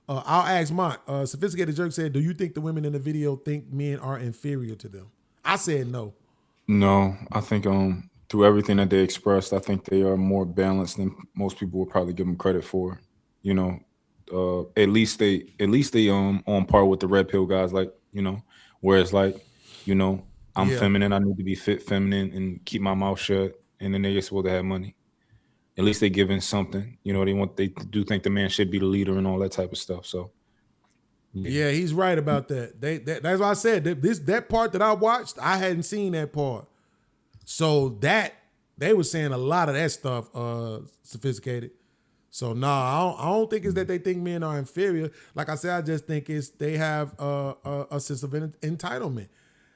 I'll ask Mont. Sophisticated Jerk said, do you think the women in the video think men are inferior to them? I said no. No, I think through everything that they expressed, I think they are more balanced than most people would probably give them credit for. You know, at least they on par with the red pill guys, like, you know. Whereas, like, you know, I'm Yeah. feminine. I need to be fit feminine and keep my mouth shut. And then they're supposed to have money. At least they're giving something. You know, they do think the man should be the leader and all that type of stuff. So Yeah, he's right about that. That's why I said that part that I watched, I hadn't seen that part. So that they were saying a lot of that stuff sophisticated. So I don't think it's that they think men are inferior. Like I said, I just think it's they have a sense of entitlement.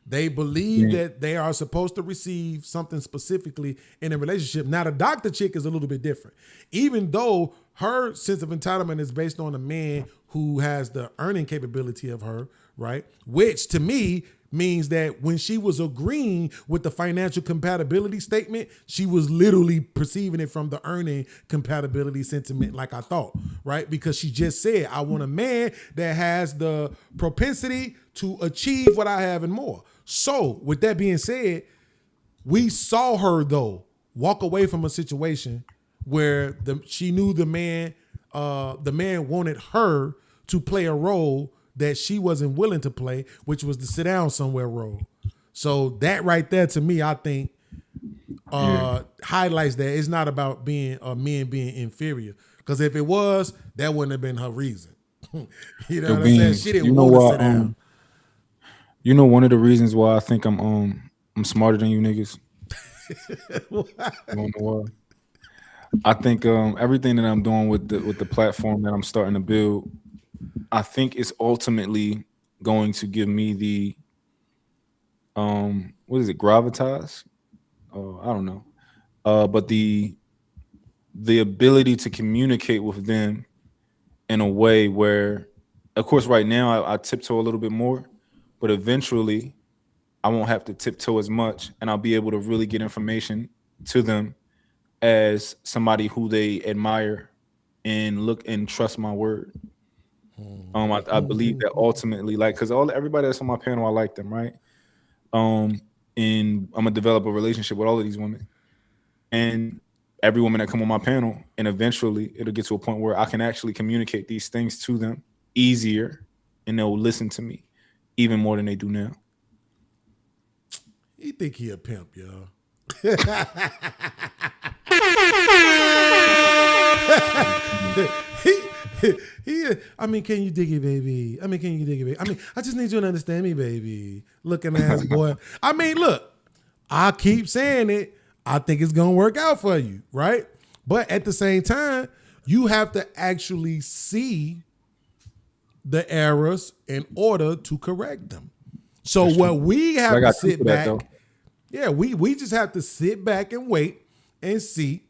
They believe that they are supposed to receive something specifically in a relationship. Now, the doctor chick is a little bit different. Even though her sense of entitlement is based on a man who has the earning capability of her, right? Which to me means that when she was agreeing with the financial compatibility statement, she was literally perceiving it from the earning compatibility sentiment like I thought, right? Because she just said, I want a man that has the propensity to achieve what I have and more. So with that being said, we saw her though walk away from a situation where she knew the man wanted her to play a role that she wasn't willing to play, which was the sit down somewhere role. So that right there to me, I think highlights that it's not about being men being inferior. Because if it was, that wouldn't have been her reason. You know what I'm saying? She didn't want to sit down. You know, one of the reasons why I think I'm smarter than you niggas. You wanna know why? I think everything that I'm doing with the platform that I'm starting to build, I think it's ultimately going to give me the what is it, gravitas? I don't know. But the ability to communicate with them in a way where, of course, right now I tiptoe a little bit more, but eventually I won't have to tiptoe as much, and I'll be able to really get information to them as somebody who they admire and look and trust my word. I believe that ultimately, like, because everybody that's on my panel, I like them, right? And I'm gonna develop a relationship with all of these women, and every woman that come on my panel, and eventually it'll get to a point where I can actually communicate these things to them easier, and they'll listen to me even more than they do now. You think he a pimp, y'all? I mean, can you dig it, baby? I just need you to understand me, baby. Looking ass boy. I mean, look, I keep saying it. I think it's gonna work out for you, right? But at the same time, you have to actually see the errors in order to correct them. So what we have to sit back, we just have to sit back and wait and see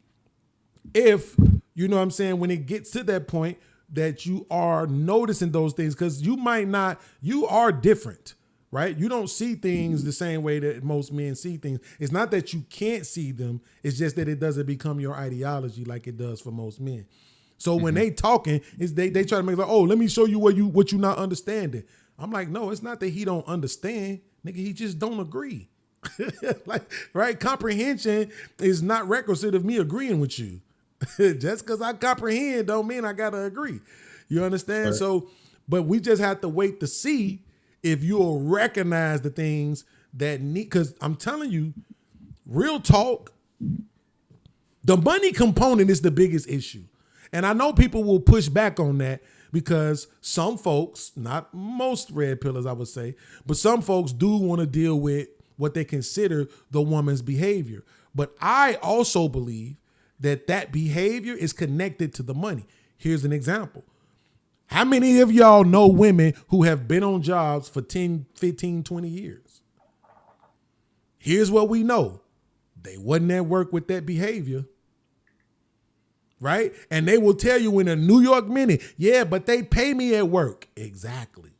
if, you know what I'm saying, when it gets to that point that you are noticing those things, because you are different, right? You don't see things the same way that most men see things. It's not that you can't see them. It's just that it doesn't become your ideology like it does for most men. So when they talking, they try to make like, oh, let me show you what you not understanding. I'm like, no, it's not that he don't understand, nigga. He just don't agree. Like, right? Comprehension is not requisite of me agreeing with you. Just because I comprehend don't mean I gotta agree. You understand? Right. So, but we just have to wait to see if you'll recognize the things that need. Because I'm telling you, real talk, the money component is the biggest issue. And I know people will push back on that because some folks, not most red pillars, I would say, but some folks do want to deal with what they consider the woman's behavior. But I also believe that behavior is connected to the money. Here's an example. How many of y'all know women who have been on jobs for 10, 15, 20 years? Here's what we know. They wasn't at work with that behavior. Right? And they will tell you in a New York Minute, yeah, but they pay me at work. Exactly.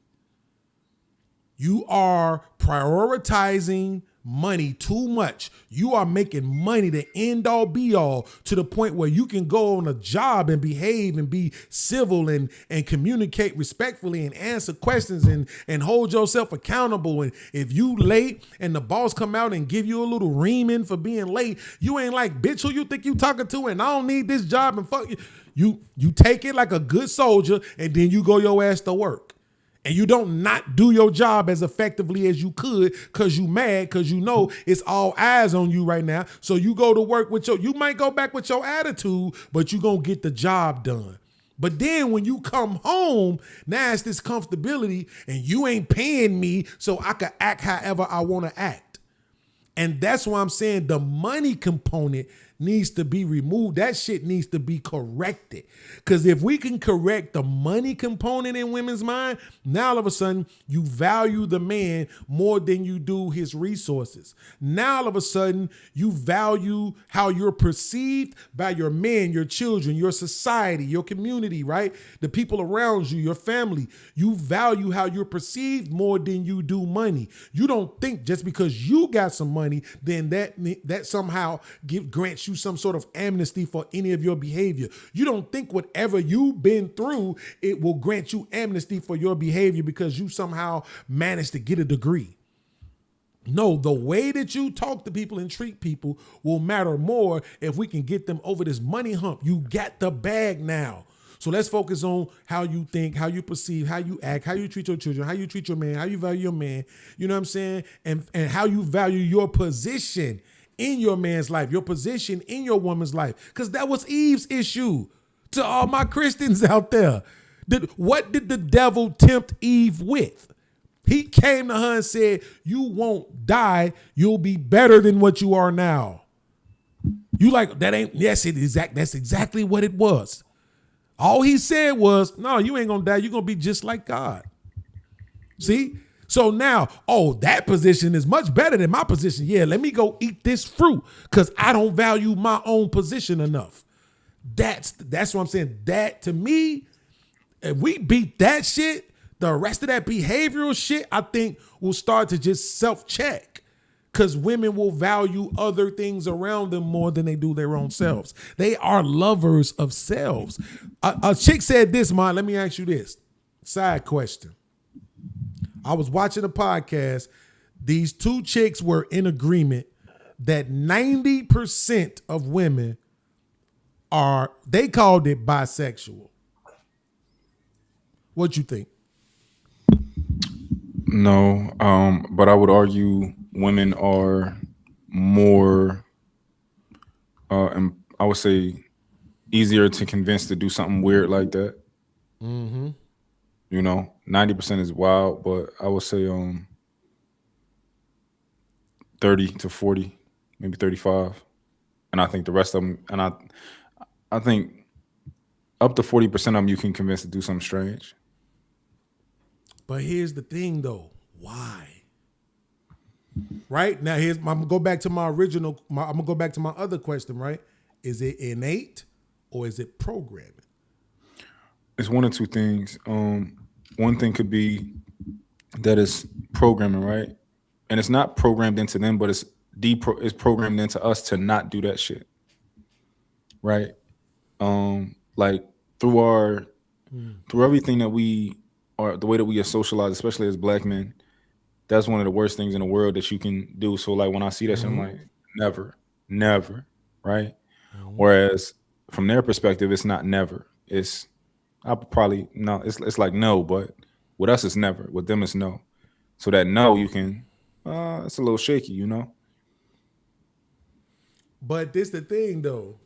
You are prioritizing money too much. You are making money the end all be all to the point where you can go on a job and behave and be civil and communicate respectfully and answer questions and hold yourself accountable. And if you late and the boss come out and give you a little reaming for being late, you ain't like, bitch, who you think you talking to? And I don't need this job and fuck you. You take it like a good soldier and then you go your ass to work. and you don't not do your job as effectively as you could because you mad, because you know it's all eyes on you right now. So you go to work with you might go back with your attitude, but you gonna get the job done. But then when you come home, now it's this comfortability and you ain't paying me so I can act however I want to act. And that's why I'm saying the money component needs to be removed. That shit needs to be corrected. Because if we can correct the money component in women's mind, now all of a sudden you value the man more than you do his resources. Now all of a sudden you value how you're perceived by your men, your children, your society, your community, right? The people around you, your family. You value how you're perceived more than you do money. You don't think just because you got some money, then that somehow grants you some sort of amnesty for any of your behavior. You don't think whatever you've been through, it will grant you amnesty for your behavior because you somehow managed to get a degree. No, the way that you talk to people and treat people will matter more if we can get them over this money hump. You got the bag now. So let's focus on how you think, how you perceive, how you act, how you treat your children, how you treat your man, how you value your man, you know what I'm saying? And how you value your position in your man's life, your position in your woman's life. Because that was Eve's issue. To all my Christians out there, what did the devil tempt Eve with? He came to her and said, you won't die. You'll be better than what you are now. You like, that ain't, yes, that's exactly what it was. All he said was, no, you ain't gonna die. You're gonna be just like God. See? So now, that position is much better than my position. Yeah, let me go eat this fruit because I don't value my own position enough. That's what I'm saying. That, to me, if we beat that shit, the rest of that behavioral shit, I think will start to just self-check because women will value other things around them more than they do their own selves. They are lovers of selves. A chick said this, man. Let me ask you this. Side question. I was watching a podcast. These two chicks were in agreement that 90% of women they called it bisexual. What you think? No, but I would argue women are more, and I would say easier to convince to do something weird like that. Mm-hmm. You know, 90% is wild, but I would say 30 to 40, maybe 35. And I think the rest of them, and I think up to 40% of them you can convince to do something strange. But here's the thing though, why? Right? Now I'm gonna go back to my other question, right? Is it innate or is it programming? It's one of two things. One thing could be that it's programming, right? And it's not programmed into them, but it's programmed into us to not do that shit, right? Like through everything that we are, the way that we are socialized, especially as Black men, that's one of the worst things in the world that you can do. So like when I see that shit, I'm like, never, right? Whereas from their perspective, it's not never. It's it's like no, but with us it's never. With them it's no. So that no, you can it's a little shaky, you know. But this the thing though.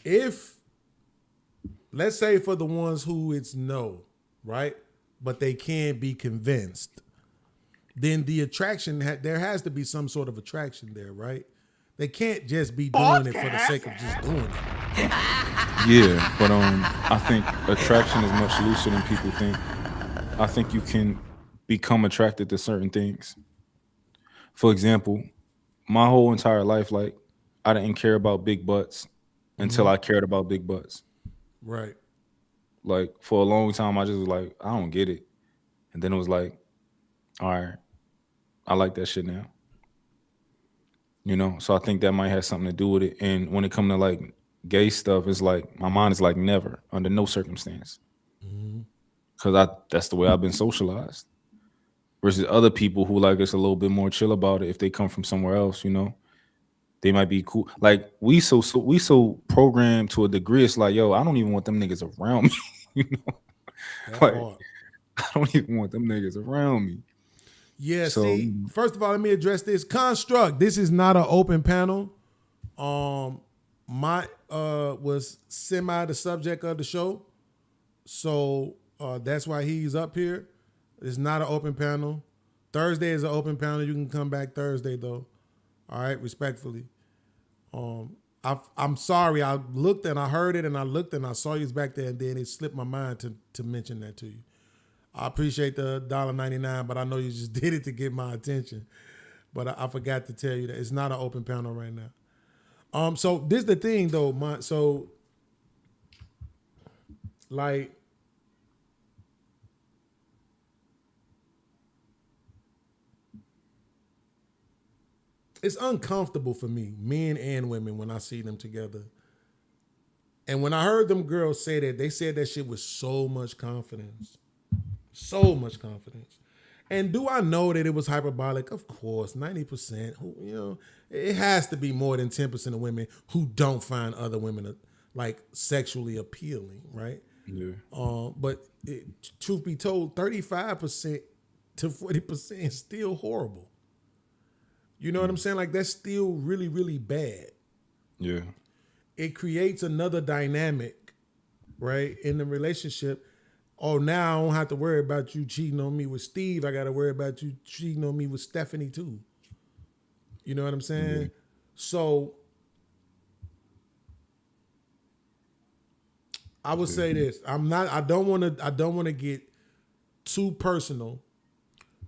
If let's say for the ones who it's no, right? But they can be convinced, then the attraction, there has to be some sort of attraction there, right? They can't just be doing it for the sake of just doing it. Yeah, but I think attraction is much looser than people think. I think you can become attracted to certain things. For example, my whole entire life, like I didn't care about big butts until I cared about big butts. Right. Like for a long time, I just was like, I don't get it. And then it was like, all right, I like that shit now. You know, so I think that might have something to do with it. And when it comes to like gay stuff, it's like my mind is like never, under no circumstance. Because that's the way I've been socialized. Versus other people who like it's a little bit more chill about it if they come from somewhere else, you know. They might be cool. Like we so programmed to a degree. It's like, yo, I don't even want them niggas around me. You know, I don't even want them niggas around me. Yeah, So, see, first of all, let me address this. Construct, this is not an open panel. My was semi the subject of the show. So that's why he's up here. It's not an open panel. Thursday is an open panel. You can come back Thursday though. All right, respectfully. I'm sorry. I looked and I heard it and I looked and I saw you was back there and then it slipped my mind to mention that to you. I appreciate the $1.99, but I know you just did it to get my attention. But I forgot to tell you that it's not an open panel right now. So this is the thing though, like it's uncomfortable for me, men and women, when I see them together. And when I heard them girls say that, they said that shit with so much confidence. So much confidence. And do I know that it was hyperbolic? Of course, 90%. You know, it has to be more than 10% of women who don't find other women like sexually appealing, right? Yeah. But truth be told, 35% to 40% is still horrible. You know what I'm saying? Like that's still really, really bad. Yeah. It creates another dynamic, right, in the relationship. Oh, now I don't have to worry about you cheating on me with Steve. I got to worry about you cheating on me with Stephanie too. You know what I'm saying? Mm-hmm. So I would say this. I don't want to get too personal,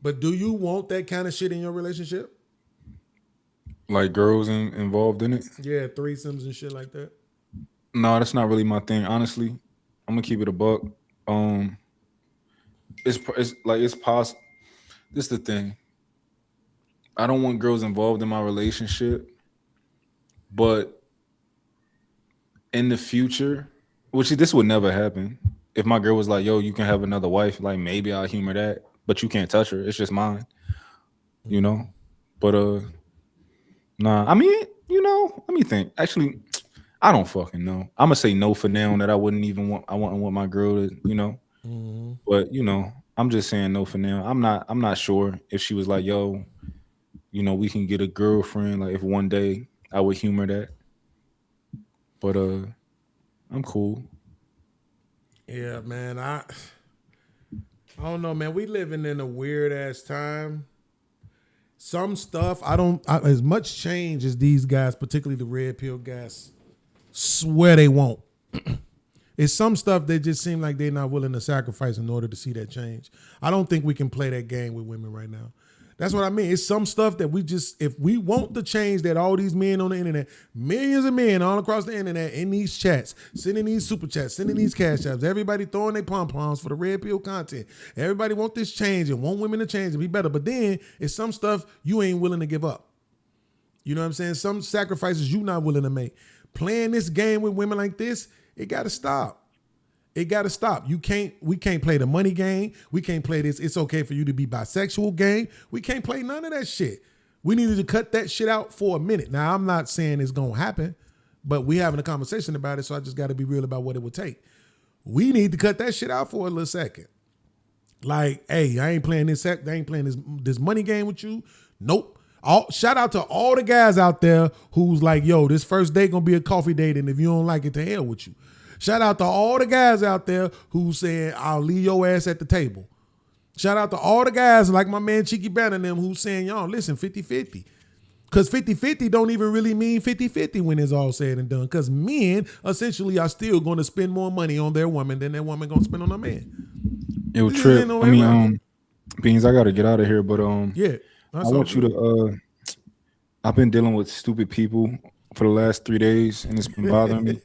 but do you want that kind of shit in your relationship? Like girls involved in it? Yeah, threesomes and shit like that. No, that's not really my thing. Honestly, I'm gonna keep it a buck. It's possible. This is the thing. I don't want girls involved in my relationship, but in the future, which this would never happen. If my girl was like, "Yo, you can have another wife," like maybe I'll humor that, but you can't touch her. It's just mine, you know. But nah. I mean, you know. Let me think. Actually, I don't fucking know. I'm gonna say no for now. That I wouldn't even want. I wouldn't want my girl to, you know. Mm-hmm. But you know, I'm just saying no for now. I'm not sure if she was like, "Yo, you know, we can get a girlfriend." Like if one day I would humor that. But I'm cool. Yeah, man. I don't know, man. We living in a weird ass time. Some stuff as much change as these guys, particularly the red pill guys, swear they won't. It's some stuff that just seem like they're not willing to sacrifice in order to see that change. I don't think we can play that game with women right now. That's what I mean. It's some stuff that we just, if we want the change that all these men on the internet, millions of men all across the internet in these chats, sending these super chats, sending these cash apps, everybody throwing their pom-poms for the red pill content. Everybody want this change and want women to change and be better. But then it's some stuff you ain't willing to give up. You know what I'm saying? Some sacrifices you not willing to make. Playing this game with women like this, it got to stop. It got to stop. We can't play the money game. We can't play this it's okay for you to be bisexual game. We can't play none of that shit. We needed to cut that shit out for a minute. Now, I'm not saying it's going to happen, but we having a conversation about it, so I just got to be real about what it would take. We need to cut that shit out for a little second. Like, hey, I ain't playing this money game with you. Nope. Shout out to all the guys out there who's like, yo, this first date going to be a coffee date, and if you don't like it, to hell with you. Shout out to all the guys out there who saying, I'll leave your ass at the table. Shout out to all the guys like my man Cheeky Bannon and them who's saying, y'all, listen, 50-50. Because 50-50 don't even really mean 50-50 when it's all said and done. Because men essentially are still going to spend more money on their woman than their woman going to spend on their man. Yo, Trip, I mean, Beans, I got to get out of here, but yeah, I want you to, I've been dealing with stupid people for the last 3 days, and it's been bothering me.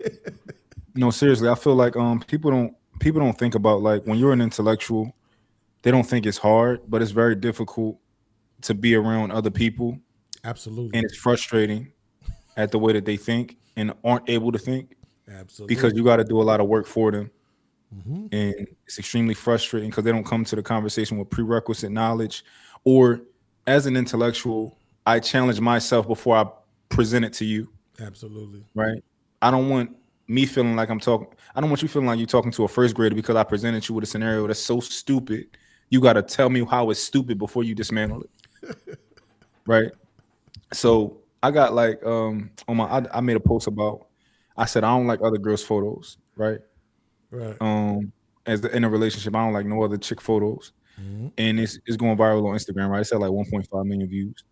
No, seriously, I feel like people don't think about, like, when you're an intellectual, they don't think it's hard, but it's very difficult to be around other people. Absolutely. And it's frustrating at the way that they think and aren't able to think. Absolutely. Because you got to do a lot of work for them. Mm-hmm. And it's extremely frustrating because they don't come to the conversation with prerequisite knowledge. Or as an intellectual, I challenge myself before I present it to you. Absolutely. Right? I don't want me feeling like I'm talking. I don't want you feeling like you're talking to a first grader because I presented you with a scenario that's so stupid. You got to tell me how it's stupid before you dismantle it, right? So I got like on my I made a post about. I said I don't like other girls' photos, right? Right. As in a relationship, I don't like no other chick photos, and it's going viral on Instagram, right? It's at like 1.5 million views,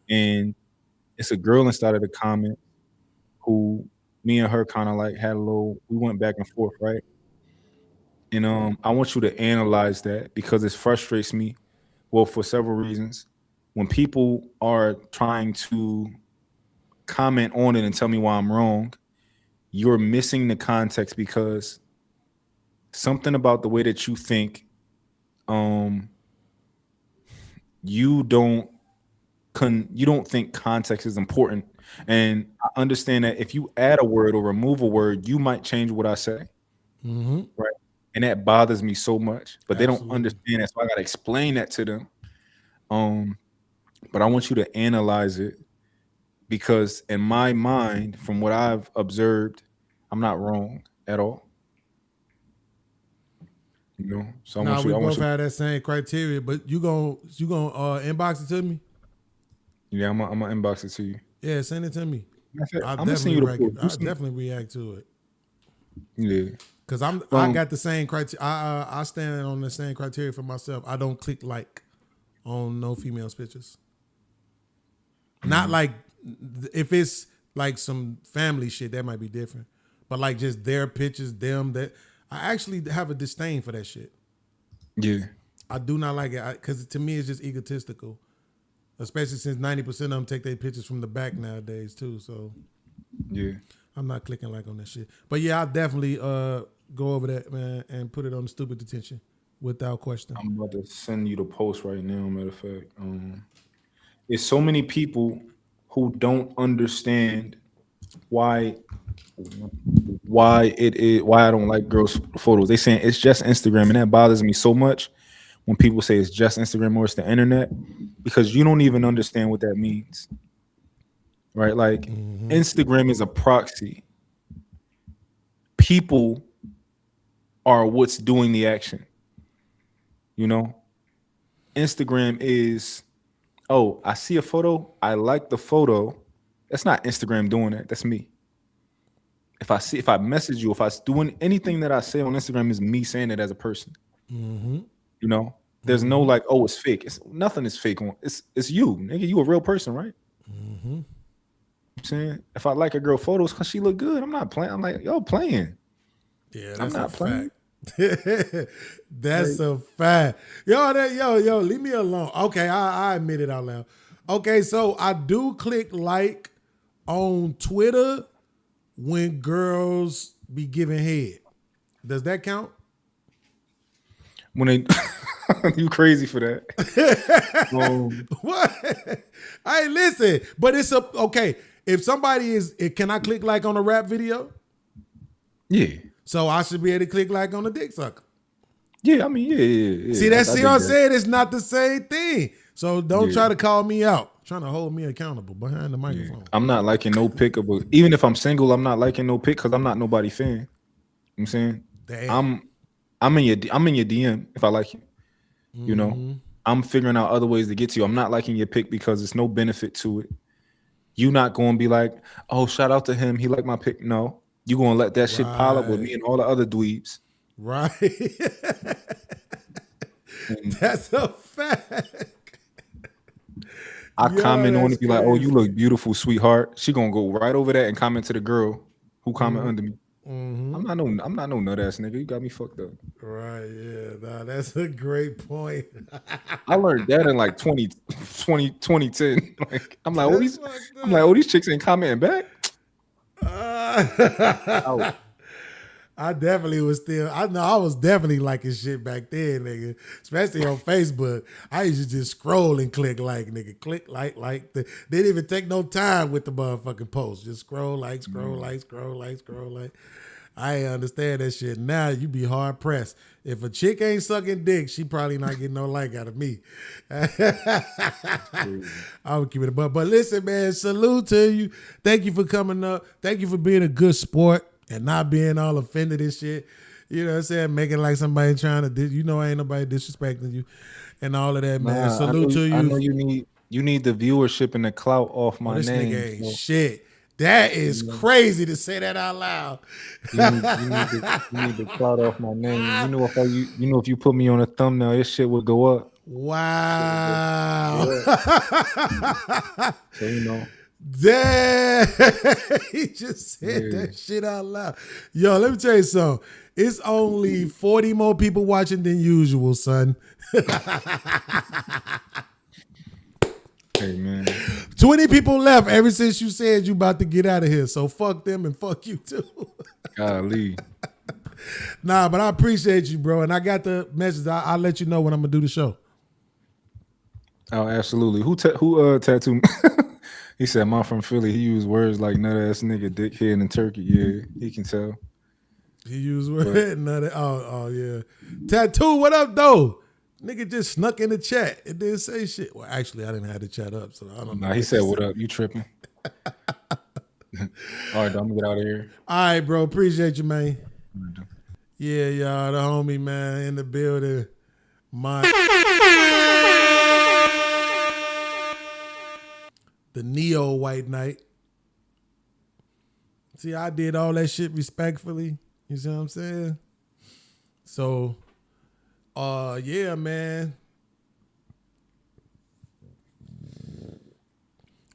and it's a girl inside of the comment who me and her kind of like had a little. We went back and forth, right? And I want you to analyze that because it frustrates me. Well, for several reasons. When people are trying to comment on it and tell me why I'm wrong, you're missing the context because something about the way that you think, you don't think context is important. And I understand that if you add a word or remove a word, you might change what I say. Right. And that bothers me so much, but they don't understand that. So I got to explain that to them. But I want you to analyze it because in my mind, from what I've observed, I'm not wrong at all. You know, so we both have that same criteria, but you gonna inbox it to me? Yeah, I'm gonna inbox it to you. Yeah, send it to me. I'm gonna send you the post. I'll definitely react to it. Yeah, because I got the same criteria. I stand on the same criteria for myself. I don't click like on no females pictures. Not like if it's like some family shit that might be different, but like just their pictures, that I actually have a disdain for that shit. Yeah, I do not like it because to me it's just egotistical, especially since 90% of them take their pictures from the back nowadays too. So yeah, I'm not clicking like on that shit. But yeah, I'll definitely go over that, man, and put it on the stupid detention without question. I'm about to send you the post right now. Matter of fact, there's so many people who don't understand why I don't like girls' photos. They saying it's just Instagram, and that bothers me so much when people say it's just Instagram or it's the internet, because you don't even understand what that means, right? Like Instagram is a proxy. People are what's doing the action. You know, Instagram is, oh, I see a photo, I like the photo. That's not Instagram doing that. That's me. If I message you, if I doing anything that I say on Instagram is me saying it as a person. You know, there's no like, oh, it's fake. Nothing is fake on. It's you, nigga. You a real person, right? I'm saying if I like a girl photos because she look good, I'm not playing. I'm like, yo, playing. Yeah, I'm not playing. That's a fact. Yo, leave me alone. Okay, I admit it out loud. Okay, so I do click like on Twitter when girls be giving head. Does that count? When they you crazy for that. What? Hey, listen, but it's okay. If somebody can I click like on a rap video? Yeah. So I should be able to click like on a dick sucker. Yeah, I mean, yeah. See, what I'm saying? It's not the same thing. So don't try to call me out. Trying to hold me accountable behind the microphone. I'm not liking no pic of even if I'm single, I'm not liking no pic because I'm not nobody fan. You know what I'm saying? Damn. I'm in your DM if I like you. You know, I'm figuring out other ways to get to you. I'm not liking your pic because there's no benefit to it. You not going to be like, oh, shout out to him. He liked my pic. No, you going to let that shit pile up with me and all the other dweebs. Right. That's a fact. I comment on it, be like, oh, you look beautiful, sweetheart. She going to go right over that and comment to the girl who comment under me. I'm not no nut ass nigga. You got me fucked up. Right, yeah. Nah, that's a great point. I learned that in like 2010. Like, I'm like, these chicks ain't commenting back. I definitely was I was definitely liking shit back then, nigga. Especially on Facebook. I used to just scroll and click like, nigga. Click like. They didn't even take no time with the motherfucking post. Just scroll like. I ain't understand that shit. Now you be hard pressed. If a chick ain't sucking dick, she probably not getting no like out of me. I would keep it above. But listen, man, salute to you. Thank you for coming up. Thank you for being a good sport. and not being all offended and shit. You know what I'm saying? Making like somebody trying to, ain't nobody disrespecting you and all of that, man. Nah, Salute to I you. know you need the viewership and the clout off my This nigga name. ain't So, shit. That is crazy to say that out loud. you need the clout off my name. You know if you put me on a thumbnail, this shit would go up. Wow. So you know. Damn. He just said that shit out loud. Yo, let me tell you something. It's only 40 more people watching than usual, son. Hey, man. 20 people left ever since you said you about to get out of here. So fuck them and fuck you too. Golly. Nah, but I appreciate you, bro. And I got the message. I'll let you know when I'm going to do the show. Oh, absolutely. Who tattooed? He said, "I'm from Philly." He used words like "nut ass nigga," "dickhead," and "turkey." Yeah, he can tell. He used words. Oh yeah. Tattoo. What up, though? Nigga just snuck in the chat. It didn't say shit. Well, actually, I didn't have the chat up, so I don't know. Nah, he said, "What up? You tripping?" All right, I'm gonna get out of here. All right, bro. Appreciate you, man. Yeah, y'all. The homie, man, in the building. The Neo White Knight. See, I did all that shit respectfully. You see what I'm saying? So, yeah, man.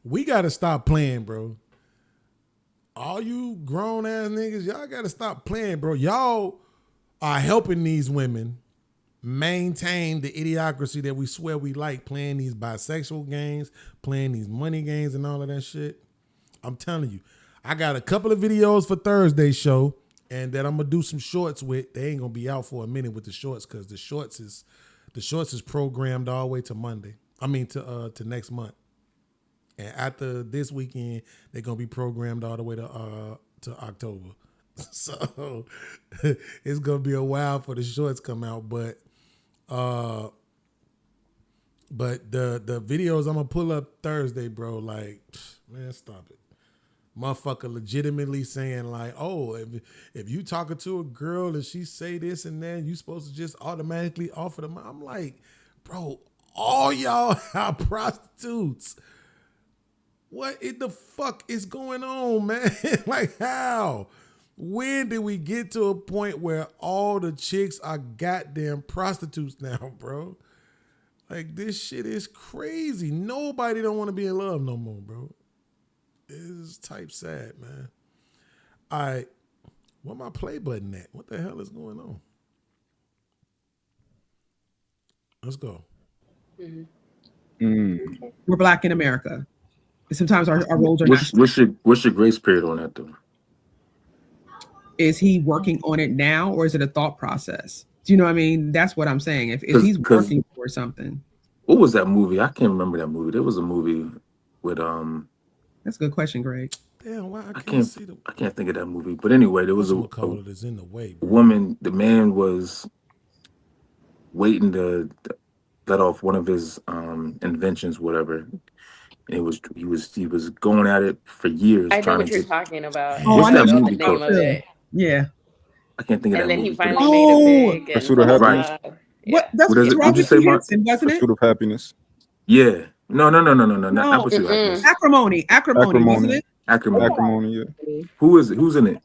We got to stop playing, bro. All you grown ass niggas, y'all got to stop playing, bro. Y'all are helping these women maintain the idiocracy that we swear we like, playing these bisexual games, playing these money games and all of that shit. I'm telling you, I got a couple of videos for Thursday's show and that I'm gonna do some shorts with. They ain't gonna be out for a minute with the shorts because the shorts is programmed all the way to Monday. I mean to next month. And after this weekend, they're gonna be programmed all the way to October. So it's gonna be a while for the shorts come out, but the videos I'm gonna pull up Thursday, bro, like, man, stop it. Motherfucker legitimately saying like, oh, if you talking to a girl and she say this and that, you supposed to just automatically offer them. I'm like, bro, all y'all are prostitutes. What in the fuck is going on, man? Like, how? When did we get to a point where all the chicks are goddamn prostitutes now, bro? Like, this shit is crazy. Nobody don't want to be in love no more, bro. It's type sad, man. All right. Where my play button at? What the hell is going on? Let's go. We're black in America. Sometimes our roles are what's your grace period on that, though? Is he working on it now, or is it a thought process? Do you know what I mean? That's what I'm saying. If he's working for something. What was that movie? I can't remember that movie. There was a movie with That's a good question, Greg. Damn, why I can't think of that movie. But anyway, there was a is in the way, bro. woman. The man was waiting to let off one of his inventions, whatever. And he was going at it for years. I know trying what to you're talking about. What's I that know movie the name called? of it. Yeah. I can't think of And that then movie. he finally made it big. Pursuit of Happiness. What? That's What is it? What'd you say, Mark? Henson, wasn't it? Pursuit of Happiness. Yeah. No. Not Pursuit of Happiness. Acrimony, wasn't it? Acrimony. Yeah. Who is it? Who's in it?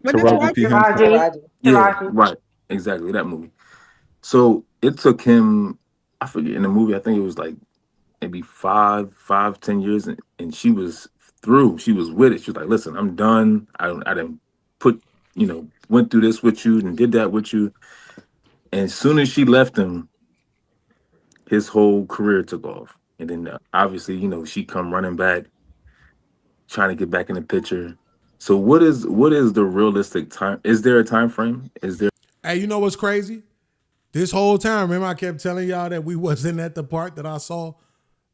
Taraji P. Henson. Yeah, right. Exactly, that movie. So it took him, I forget, in the movie, I think it was like maybe 10 years, and she was through. She was with it. She was like, listen, I'm done. I didn't went through this with you and did that with you. And as soon as she left him, his whole career took off. And then obviously, she come running back, trying to get back in the picture. So what is the realistic time? Is there a time frame? Is there? Hey, you know what's crazy? This whole time, remember I kept telling y'all that we wasn't at the part that I saw.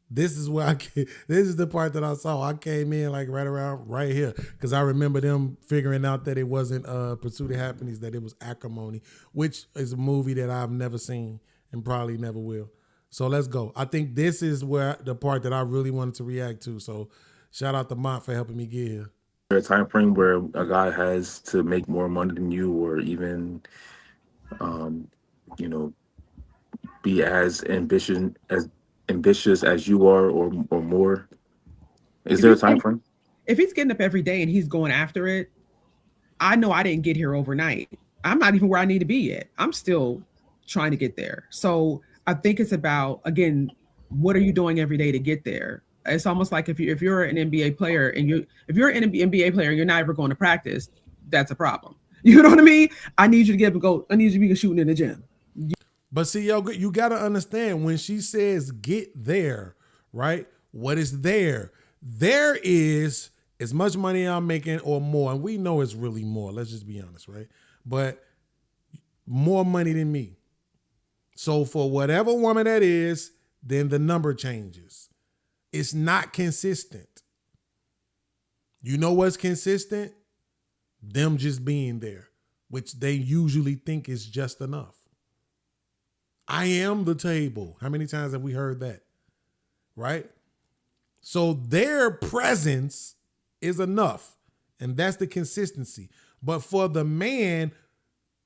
This is the part that I saw. I came in like right around right here because I remember them figuring out that it wasn't Pursuit of Happiness, that it was Acrimony, which is a movie that I've never seen and probably never will. So let's go. I think this is where the part that I really wanted to react to. So shout out to Mont for helping me get here. there a time frame where a guy has to make more money than you, or even, you know, be as ambitious as you are, or more? Is If there a he's time getting, frame? if he's getting up every day and he's going after it, I know I didn't get here overnight. I'm not even where I need to be yet. I'm still trying to get there. So I think it's about, again, what are you doing every day to get there? It's almost like if you're an NBA player and if you're an NBA player and you're not ever going to practice, that's a problem. You know what I mean? I need you to get up and go. I need you to be shooting in the gym. But see, yo, you got to understand when she says get there, right? What is there? There is as much money I'm making or more. And we know it's really more. Let's just be honest, right? But more money than me. So for whatever woman that is, then the number changes. It's not consistent. You know what's consistent? Them just being there, which they usually think is just enough. I am the table. How many times have we heard that? Right? So their presence is enough. And that's the consistency. But for the man,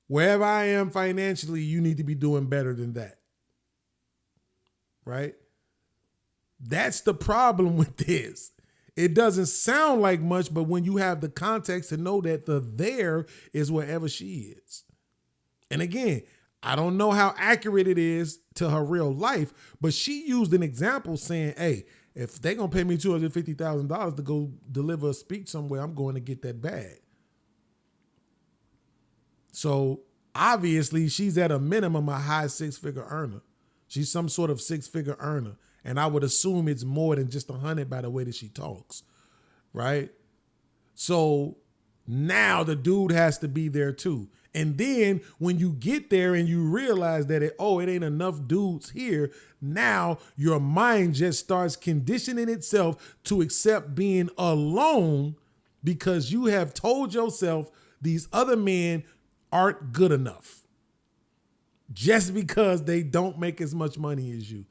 wherever I am financially, you need to be doing better than that. Right? That's the problem with this. It doesn't sound like much, but when you have the context to know that the there is wherever she is. And again, I don't know how accurate it is to her real life, but she used an example saying, hey, if they're going to pay me $250,000 to go deliver a speech somewhere, I'm going to get that bag. So obviously she's at a minimum a high six-figure earner. She's some sort of six-figure earner. And I would assume it's more than just 100 by the way that she talks, right? So now the dude has to be there too. And then when you get there and you realize that it ain't enough dudes here, now your mind just starts conditioning itself to accept being alone because you have told yourself these other men aren't good enough just because they don't make as much money as you.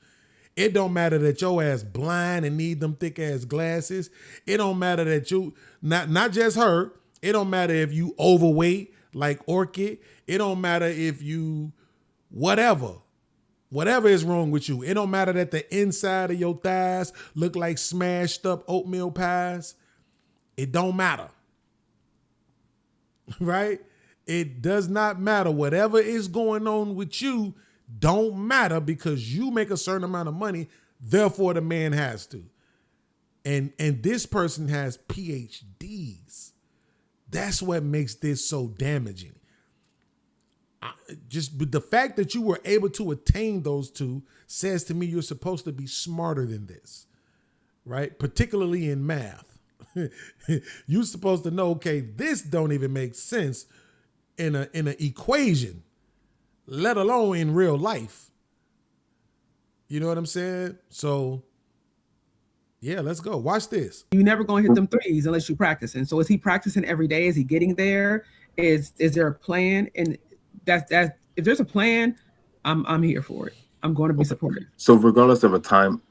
It don't matter that your ass blind and need them thick ass glasses. It don't matter that you, not just her. It don't matter if you overweight like Orchid. It don't matter if you, whatever is wrong with you. It don't matter that the inside of your thighs look like smashed up oatmeal pies. It don't matter. Right? It does not matter. Whatever is going on with you don't matter because you make a certain amount of money, therefore the man has to. And this person has PhDs. That's what makes this so damaging. Just the fact that you were able to attain those two says to me you're supposed to be smarter than this, right? Particularly in math. You're supposed to know, okay, this don't even make sense in an equation, let alone in real life. You know what I'm saying? So, yeah, let's go. Watch this. You're never going to hit them threes unless you're practicing. So is he practicing every day? Is he getting there? Is there a plan? And that's if there's a plan, I'm here for it. I'm going to be supportive. So regardless of a time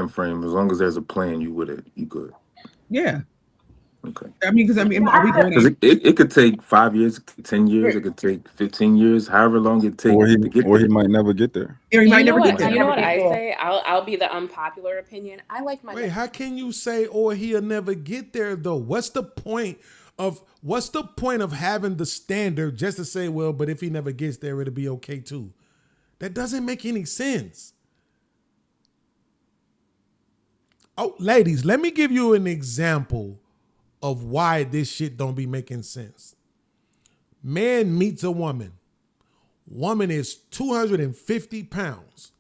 frame, as long as there's a plan, you good. Yeah. Okay. Are we going Because it could take 5 years, 10 years, it could take 15 years, however long it takes to get there. He might never get there. Or he might never what? get there. You know what I say? I'll be the unpopular opinion. I like my. Wait, how can you say or he'll never get there though? What's the point of having the standard just to say, well, but if he never gets there, it'll be okay too? That doesn't make any sense. Oh, ladies, let me give you an example of why this shit don't be making sense. Man meets a woman. Woman is 250 pounds.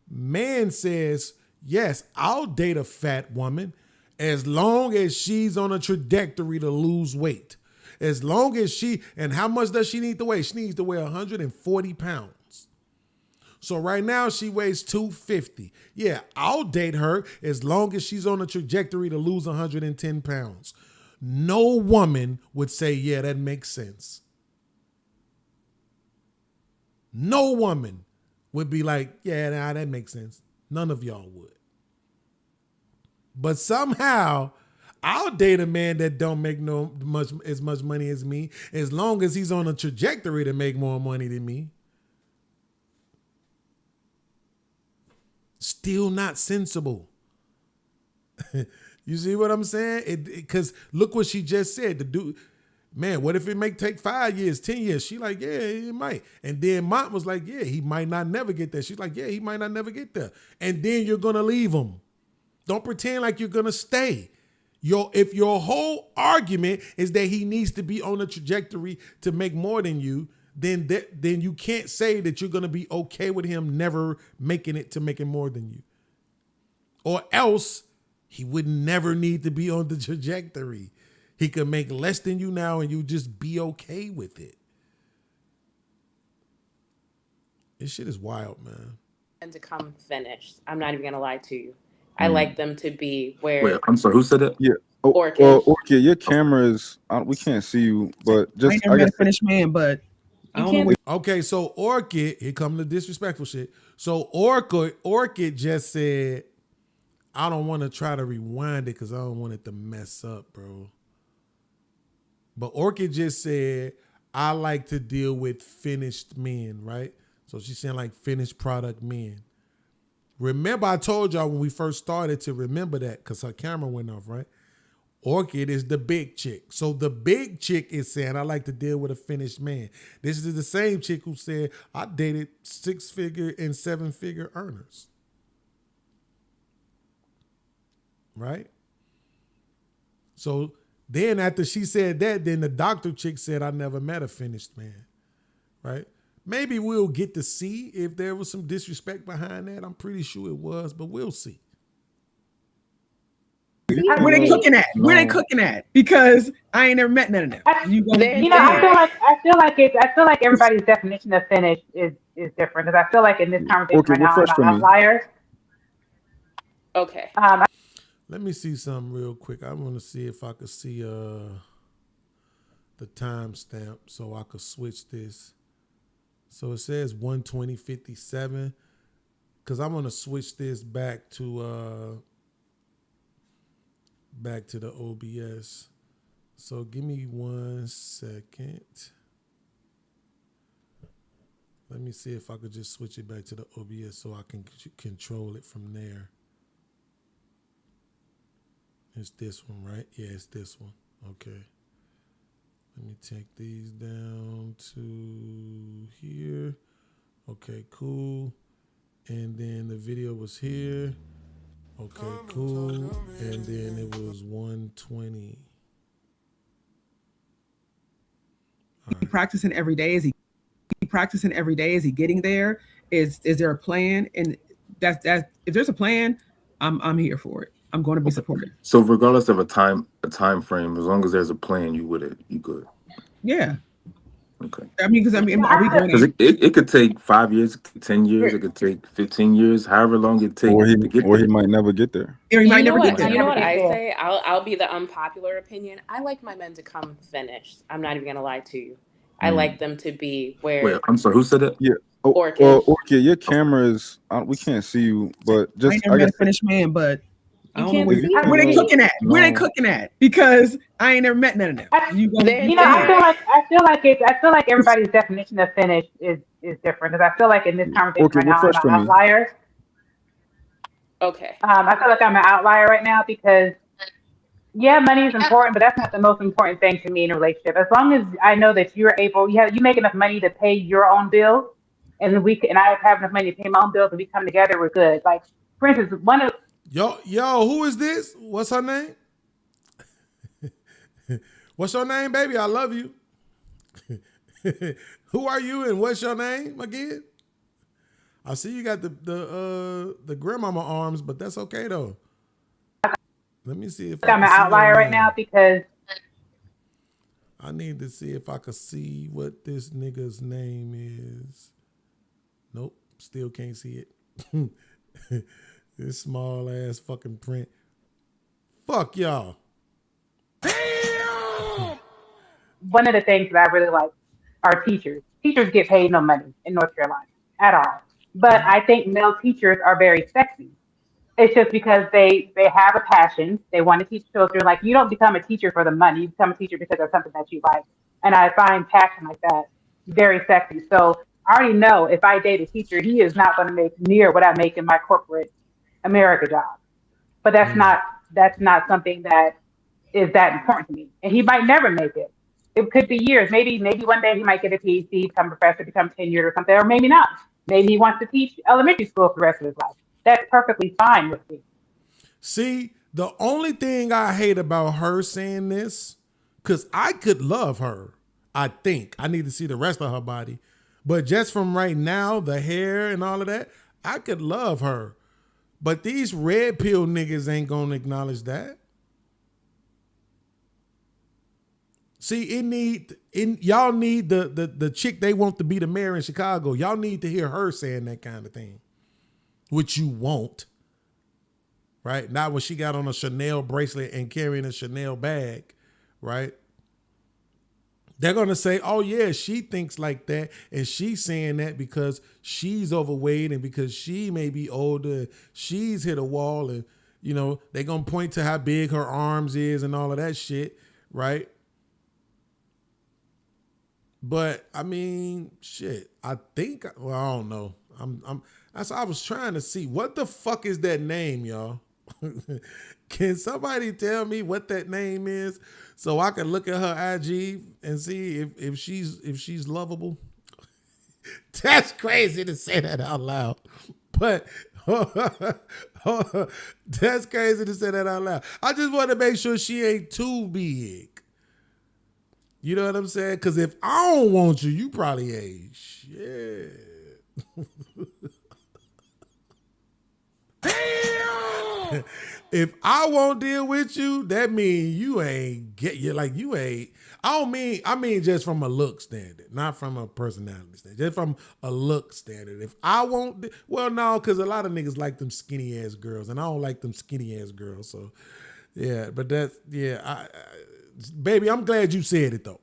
Man says, yes, I'll date a fat woman as long as she's on a trajectory to lose weight. As long as and how much does she need to weigh? She needs to weigh 140 pounds. So right now she weighs 250. Yeah, I'll date her as long as she's on a trajectory to lose 110 pounds. No woman would say, yeah, that makes sense. No woman would be like, yeah, nah, that makes sense. None of y'all would. But somehow I'll date a man that don't make as much money as me, as long as he's on a trajectory to make more money than me. Still not sensible. You see what I'm saying? Because look what she just said. The dude, man, what if it take 5 years, 10 years? She like, yeah, it might. And then Mont was like, yeah, he might not never get there. She's like, yeah, he might not never get there. And then you're gonna leave him. Don't pretend like you're gonna stay. If your whole argument is that he needs to be on a trajectory to make more than you, then you can't say that you're gonna be okay with him never making it to making more than you. Or else he would never need to be on the trajectory. He could make less than you now and you just be okay with it. This shit is wild, man. And to come finished. I'm not even gonna lie to you. I like them to be where. Wait, I'm sorry. Who said that? Yeah. Orchid. Orchid, your camera is. We can't see you, but just. I ain't never met a finished man, but I don't know what. Okay, so Orchid, here come the disrespectful shit. So Orchid just said, I don't want to try to rewind it because I don't want it to mess up, bro. But Orchid just said, I like to deal with finished men, right? So she's saying like finished product men. Remember, I told y'all when we first started to remember that because her camera went off, right? Orchid is the big chick. So the big chick is saying, I like to deal with a finished man. This is the same chick who said, I dated 6-figure and 7-figure earners. Right? So then after she said that, then the doctor chick said, I never met a finished man. Right? Maybe we'll get to see if there was some disrespect behind that. I'm pretty sure it was, but we'll see. Where they cooking at? Where they cooking at? Because I ain't never met none of them. I feel like everybody's definition of finished is different. Because I feel like in this conversation right now, I'm an outlier. Okay. Let me see something real quick. I want to see if I could see the timestamp so I could switch this. So it says 1:20:57 because I'm gonna switch this back to the OBS. So give me 1 second. Let me see if I could just switch it back to the OBS so I can control it from there. It's this one, right? Yeah, it's this one. Okay. Let me take these down to here. Okay, cool. And then the video was here. Okay, cool. And then it was 1:20. He practicing every day? Is he practicing every day? Is he getting there? Is there a plan? And that's if there's a plan, I'm here for it. I'm going to be supportive. So regardless of a time frame, as long as there's a plan, you good. Yeah. Okay. Are we doing it? It could take 5 years, 10 years, it could take 15 years, however long it takes to get there. Or he might never get there. Or he might never get there. You know what I say? I'll be the unpopular opinion. I like my men to come finished. I'm not even gonna lie to you. I like them to be where. Wait, I'm sorry. Who said that? Yeah. Orchid. Orchid, your camera is. We can't see you, but just. I ain't never met a finished man, but I don't know where they No. cooking at. Where they cooking at? Because I ain't never met none of them. I feel like everybody's definition of finished is different. Because I feel like in this conversation right now, I'm an outlier. Okay. I feel like I'm an outlier right now because, yeah, money is important, but that's not the most important thing to me in a relationship. As long as I know that you make enough money to pay your own bills, and I have enough money to pay my own bills, and we come together, we're good. Like, for instance, Yo, who is this? What's her name? What's your name, baby? I love you. Who are you and what's your name again? I see you got the grandmama arms, but that's okay though. Let me see if I'm an outlier right now because I need to see if I can see what this nigga's name is. Nope, still can't see it. This small ass fucking print. Fuck y'all. one of the things that I really like are teachers. Teachers get paid no money in North Carolina at all. But I think male teachers are very sexy. It's just because they have a passion. They want to teach children. Like, you don't become a teacher for the money. You become a teacher because of something that you like. And I find passion like that very sexy. So I already know if I date a teacher, he is not going to make near what I make in my corporate America job. But that's not something that is that important to me. And he might never make it. It could be years. Maybe one day he might get a PhD, become a professor, become tenured or something, or maybe not. Maybe he wants to teach elementary school for the rest of his life. That's perfectly fine with me. See, the only thing I hate about her saying this, because I could love her, I think. I need to see the rest of her body. But just from right now, the hair and all of that, I could love her. But these red pill niggas ain't gonna acknowledge that. See, y'all need the chick they want to be the mayor in Chicago. Y'all need to hear her saying that kind of thing, which you won't, right? Not when she got on a Chanel bracelet and carrying a Chanel bag, right? They're gonna say, "Oh yeah, she thinks like that, and she's saying that because she's overweight and because she may be older. She's hit a wall, and they're gonna point to how big her arms is and all of that shit, right?" But I mean, shit. I think. Well, I don't know. I was trying to see what the fuck is that name, y'all. Can somebody tell me what that name is so I can look at her IG and see if she's lovable? That's crazy to say that out loud, but that's crazy to say that out loud. I just want to make sure she ain't too big. You know what I'm saying? Because if I don't want you, you probably ain't shit. If I won't deal with you, that means you ain't you ain't. I mean just from a look standard, not from a personality standard, just from a look standard. If I won't, well, no, because a lot of niggas like them skinny ass girls, and I don't like them skinny ass girls. So yeah, but baby, I'm glad you said it though.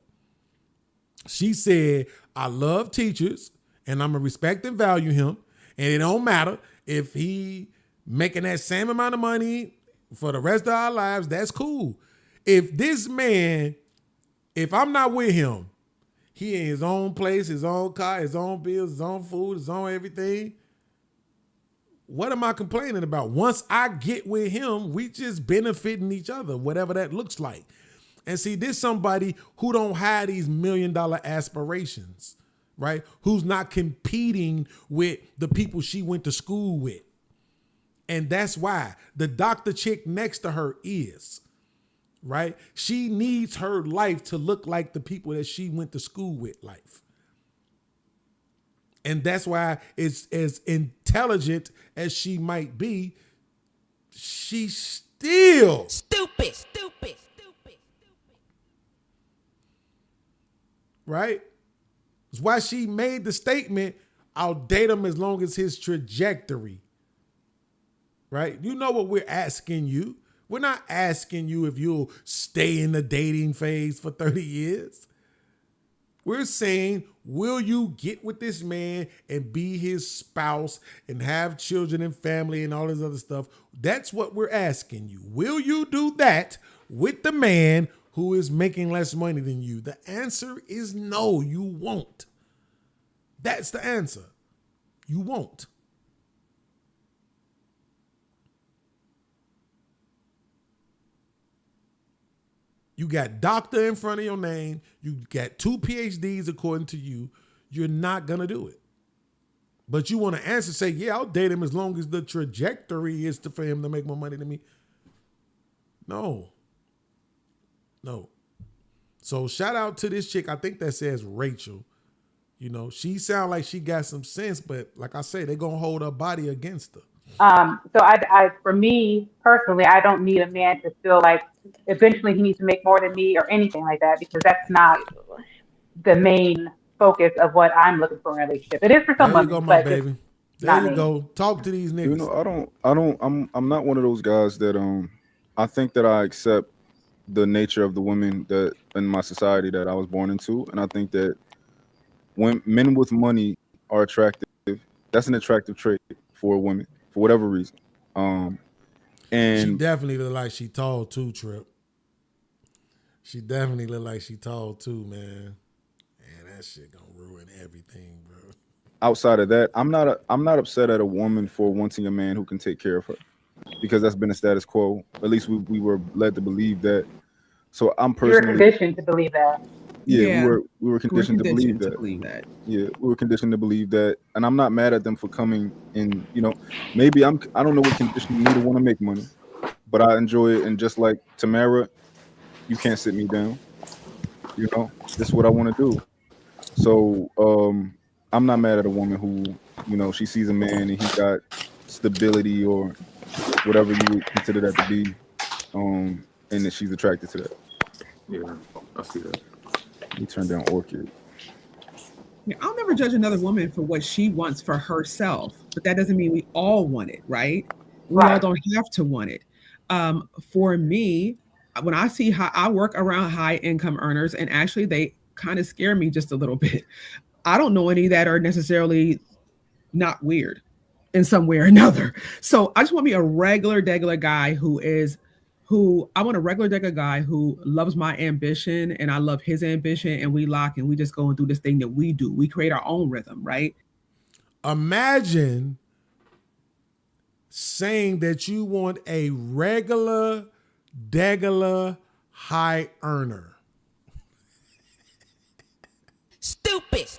She said, "I love teachers, and I'm gonna respect and value him, and it don't matter if he making that same amount of money for the rest of our lives. That's cool. If this man, if I'm not with him, he in his own place, his own car, his own bills, his own food, his own everything. What am I complaining about? Once I get with him, we just benefiting each other, whatever that looks like." And see, this somebody who don't have these $1 million aspirations, right? Who's not competing with the people she went to school with. And that's why the doctor chick next to her is, right? She needs her life to look like the people that she went to school with life. And that's why it's as intelligent as she might be, she's still stupid. Right? That's why she made the statement, "I'll date him as long as his trajectory." Right? You know what we're asking you. We're not asking you if you'll stay in the dating phase for 30 years. We're saying, will you get with this man and be his spouse and have children and family and all this other stuff? That's what we're asking you. Will you do that with the man who is making less money than you? The answer is no, you won't. That's the answer. You won't. You got doctor in front of your name. You got 2 PhDs according to you. You're not going to do it. But you want to answer, say, "Yeah, I'll date him as long as the trajectory is for him to make more money than me." No. So shout out to this chick. I think that says Rachel. She sound like she got some sense, but like I say, they're going to hold her body against her. So I, for me personally, I don't need a man to feel like eventually he needs to make more than me or anything like that, because that's not the main focus of what I'm looking for in a relationship. It is for some There you women, go, my but baby. There not you me. go. Talk to these niggas. I'm not one of those guys that I think that I accept the nature of the women that in my society that I was born into, and I think that when men with money are attractive, that's an attractive trait for women for whatever reason. She And definitely look like she tall too, Trip. She definitely look like she tall too, man. Man, that shit gonna ruin everything, bro. outside of that, I'm not upset at a woman for wanting a man who can take care of her, because that's been the status quo. At least we were led to believe that. So I'm You were personally, conditioned to believe that. yeah, Yeah, we were we're conditioned to believe conditioned to that. believe that. Yeah, we were conditioned to believe that, and I'm not mad at them for coming in. Maybe I don't know what conditioned me to want to make money, but I enjoy it. And just like Tamara, you can't sit me down. This is what I want to do. So I'm not mad at a woman who, she sees a man and he got stability or whatever you would consider that to be, and that she's attracted to that. Yeah, I see that. Let me turn down Orchid. Yeah, I'll never judge another woman for what she wants for herself, but that doesn't mean we all want it, right? We all Right. don't have to want it. For me, when I see how I work around high income earners, and actually they kind of scare me just a little bit. I don't know any that are necessarily not weird in some way or another. So I just want me a regular guy who I want a regular guy who loves my ambition and I love his ambition, and we lock and we just go and do this thing that we do. We create our own rhythm, right? Imagine saying that you want a regular, high earner. Stupid.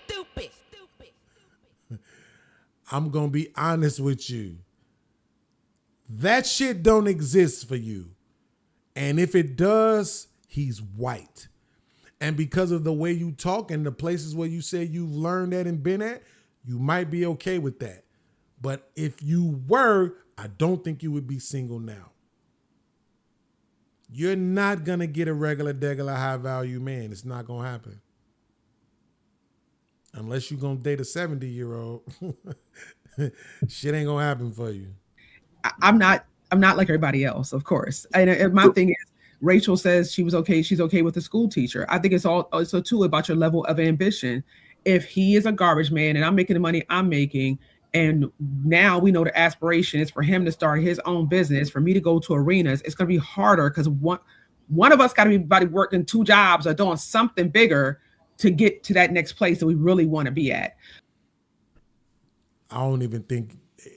I'm gonna be honest with you. That shit don't exist for you. And if it does, he's white. And because of the way you talk and the places where you say you've learned that and been at, you might be okay with that. But if you were, I don't think you would be single now. You're not going to get a regular, high value man. It's not going to happen. Unless you're going to date a 70-year-old. Shit ain't going to happen for you. I'm not like everybody else, of course. And my thing is, Rachel says she was okay. She's okay with the school teacher. I think it's also too about your level of ambition. If he is a garbage man and I'm making the money I'm making, and now we know the aspiration is for him to start his own business, for me to go to arenas, it's going to be harder because one of us got to be working 2 jobs or doing something bigger to get to that next place that we really want to be at. I don't even think,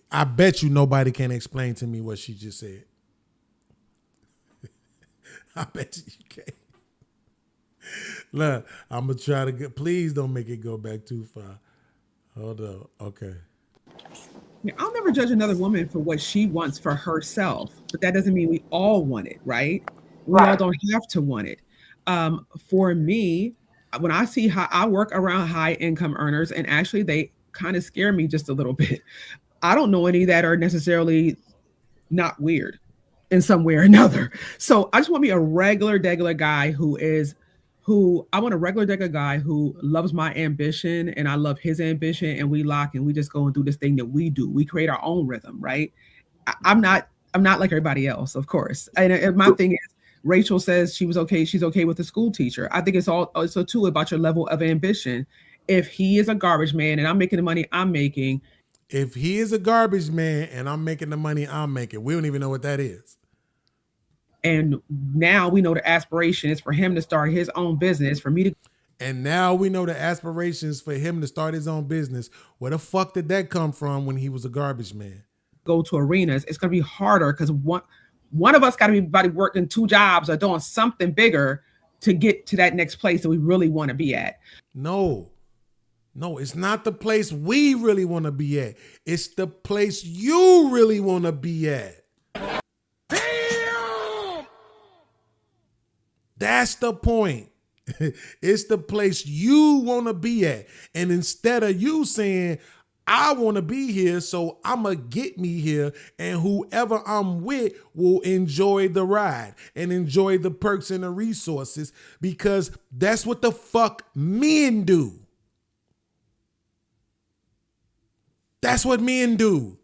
I bet you nobody can explain to me what she just said. I bet you can't. Look, I'm going to try to get, please don't make it go back too far. Hold up. Okay. Yeah, I'll never judge another woman for what she wants for herself, but that doesn't mean we all want it, right? We all don't have to want it. For me, when I see how I work around high income earners, and actually they kind of scare me just a little bit. I don't know any that are necessarily not weird in some way or another. So I just want me a regular guy I want a regular guy who loves my ambition and I love his ambition, and we lock and we just go and do this thing that we do. We create our own rhythm, right? I'm not like everybody else, of course. And my thing is, Rachel says she was okay. She's okay with the school teacher. I think it's also too about your level of ambition. If he is a garbage man and I'm making the money I'm making. If he is a garbage man and I'm making the money I'm making, we don't even know what that is. And now we know the aspiration is for him to start his own business, for me to. And now we know the aspirations for him to start his own business. Where the fuck did that come from when he was a garbage man? Go to arenas. It's going to be harder because one of us got to be working 2 jobs or doing something bigger to get to that next place that we really want to be at. No, it's not the place we really want to be at. It's the place you really want to be at. Damn! That's the point. It's the place you want to be at. And instead of you saying, I want to be here, so I'm going to get me here, and whoever I'm with will enjoy the ride and enjoy the perks and the resources, because that's what the fuck men do. That's what men do.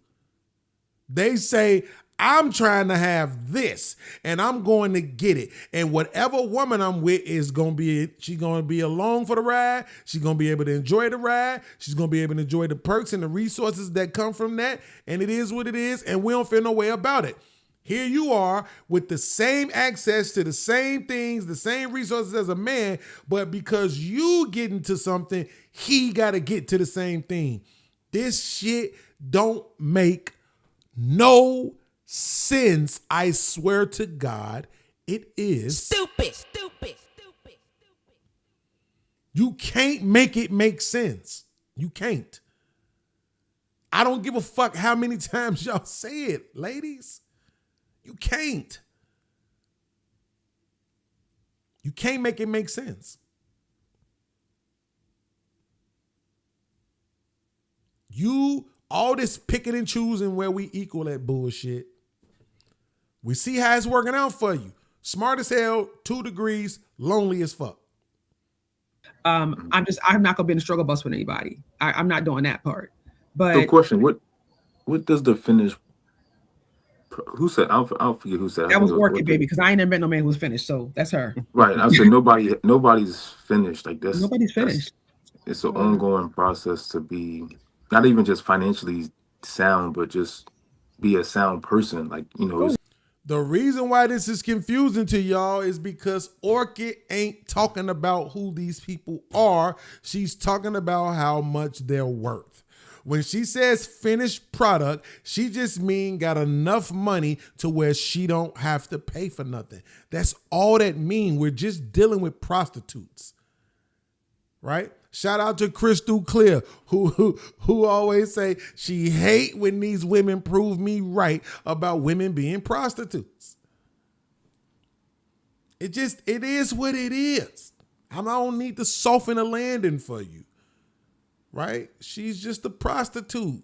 They say, I'm trying to have this, and I'm going to get it. And whatever woman I'm with is going to be, she's going to be along for the ride. She's going to be able to enjoy the ride. She's going to be able to enjoy the perks and the resources that come from that. And it is what it is, and we don't feel no way about it. Here you are with the same access to the same things, the same resources as a man, but because you get into something, he got to get to the same thing. This shit don't make no sense. I swear to God, it is Stupid. You can't make it make sense. You can't. I don't give a fuck how many times y'all say it, ladies. You can't. You can't make it make sense. All this picking and choosing where we equal that bullshit. We see how it's working out for you. Smart as hell, 2 degrees, lonely as fuck. I'm not gonna be in a struggle bus with anybody. I'm not doing that part. But the question, what does the finish? Who said? I'll forget who said. That was Orchid Baby, because I ain't never met no man who was finished. So that's her. Right. I said nobody's finished. Like that's nobody's finished. It's an ongoing process to be not even just financially sound, but just be a sound person. Like, it's, the reason why this is confusing to y'all is because Orchid ain't talking about who these people are. She's talking about how much they're worth. When she says finished product, she just mean got enough money to where she don't have to pay for nothing. That's all that mean. We're just dealing with prostitutes, right? Shout out to Crystal Clear, who always say she hate when these women prove me right about women being prostitutes. It is what it is. I don't need to soften a landing for you. Right? She's just a prostitute.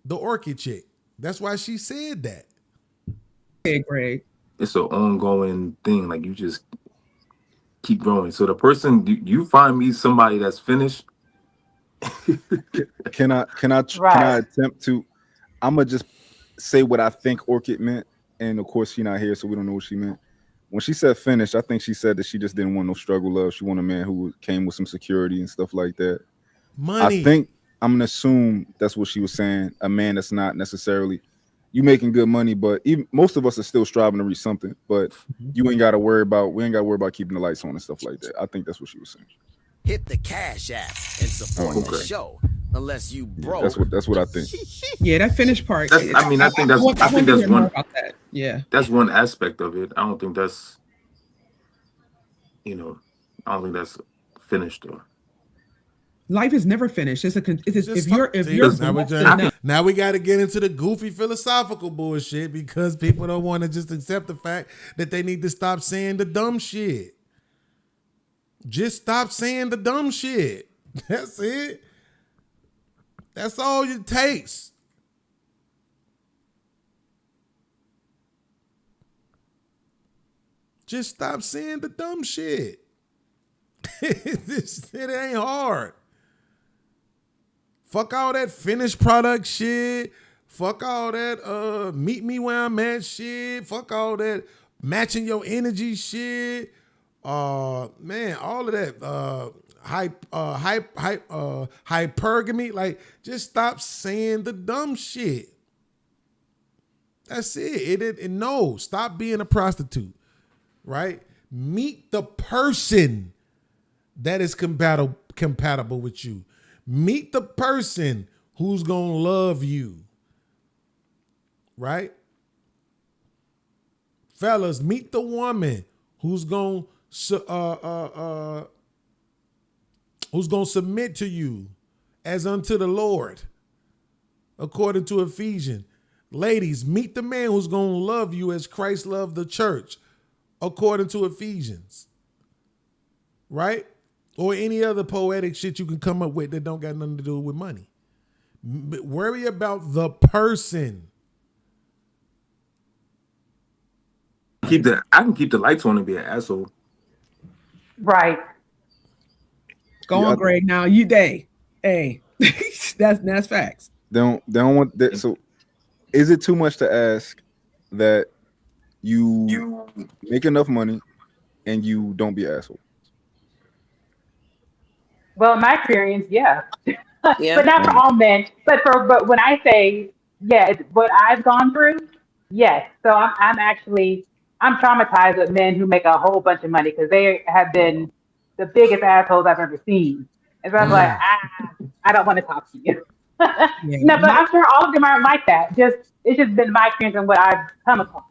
The Orchid chick. That's why she said that. Hey, Greg. It's an ongoing thing. Like, you just keep growing. So the person, you find me somebody that's finished. Can I attempt to? I'm gonna just say what I think Orchid meant, and of course she's not here, so we don't know what she meant. When she said finish, I think she said that she just didn't want no struggle love. She wanted a man who came with some security and stuff like that. Money. I think I'm gonna assume that's what she was saying. A man that's not necessarily you making good money, but even most of us are still striving to reach something. But we ain't got to worry about keeping the lights on and stuff like that. I think that's what she was saying. Hit the Cash App and support the show. Unless you broke. That's what I think. Yeah, that finished part. I think that's one. That. Yeah, that's one aspect of it. I don't think that's, I don't think that's finished though. Life is never finished. Now we got to get into the goofy philosophical bullshit because people don't want to just accept the fact that they need to stop saying the dumb shit. Just stop saying the dumb shit. That's it. That's all it takes. Just stop saying the dumb shit. It ain't hard. Fuck all that finished product shit. Fuck all that meet me where I'm at shit. Fuck all that matching your energy shit. Man, all of that hypergamy. Like, just stop saying the dumb shit. That's it. No, stop being a prostitute. Right? Meet the person that is compatible with you. Meet the person who's gonna love you. Right? Fellas, meet the woman who's gonna submit to you as unto the Lord, according to Ephesians. Ladies, meet the man who's gonna love you as Christ loved the church, according to Ephesians. Right? Or any other poetic shit you can come up with that don't got nothing to do with money. Worry about the person. I can keep the lights on and be an asshole. Right. Go on, Greg. Now that's facts. They don't want that. So is it too much to ask that you make enough money and you don't be an asshole? Well, in my experience, yeah. Yeah. But not for all men. But when I say yeah, it's what I've gone through, yes. So I'm traumatized with men who make a whole bunch of money because they have been the biggest assholes I've ever seen. And so I was like, I don't want to talk to you. No, but I'm sure all of them aren't like that. It's just been my experience and what I've come across,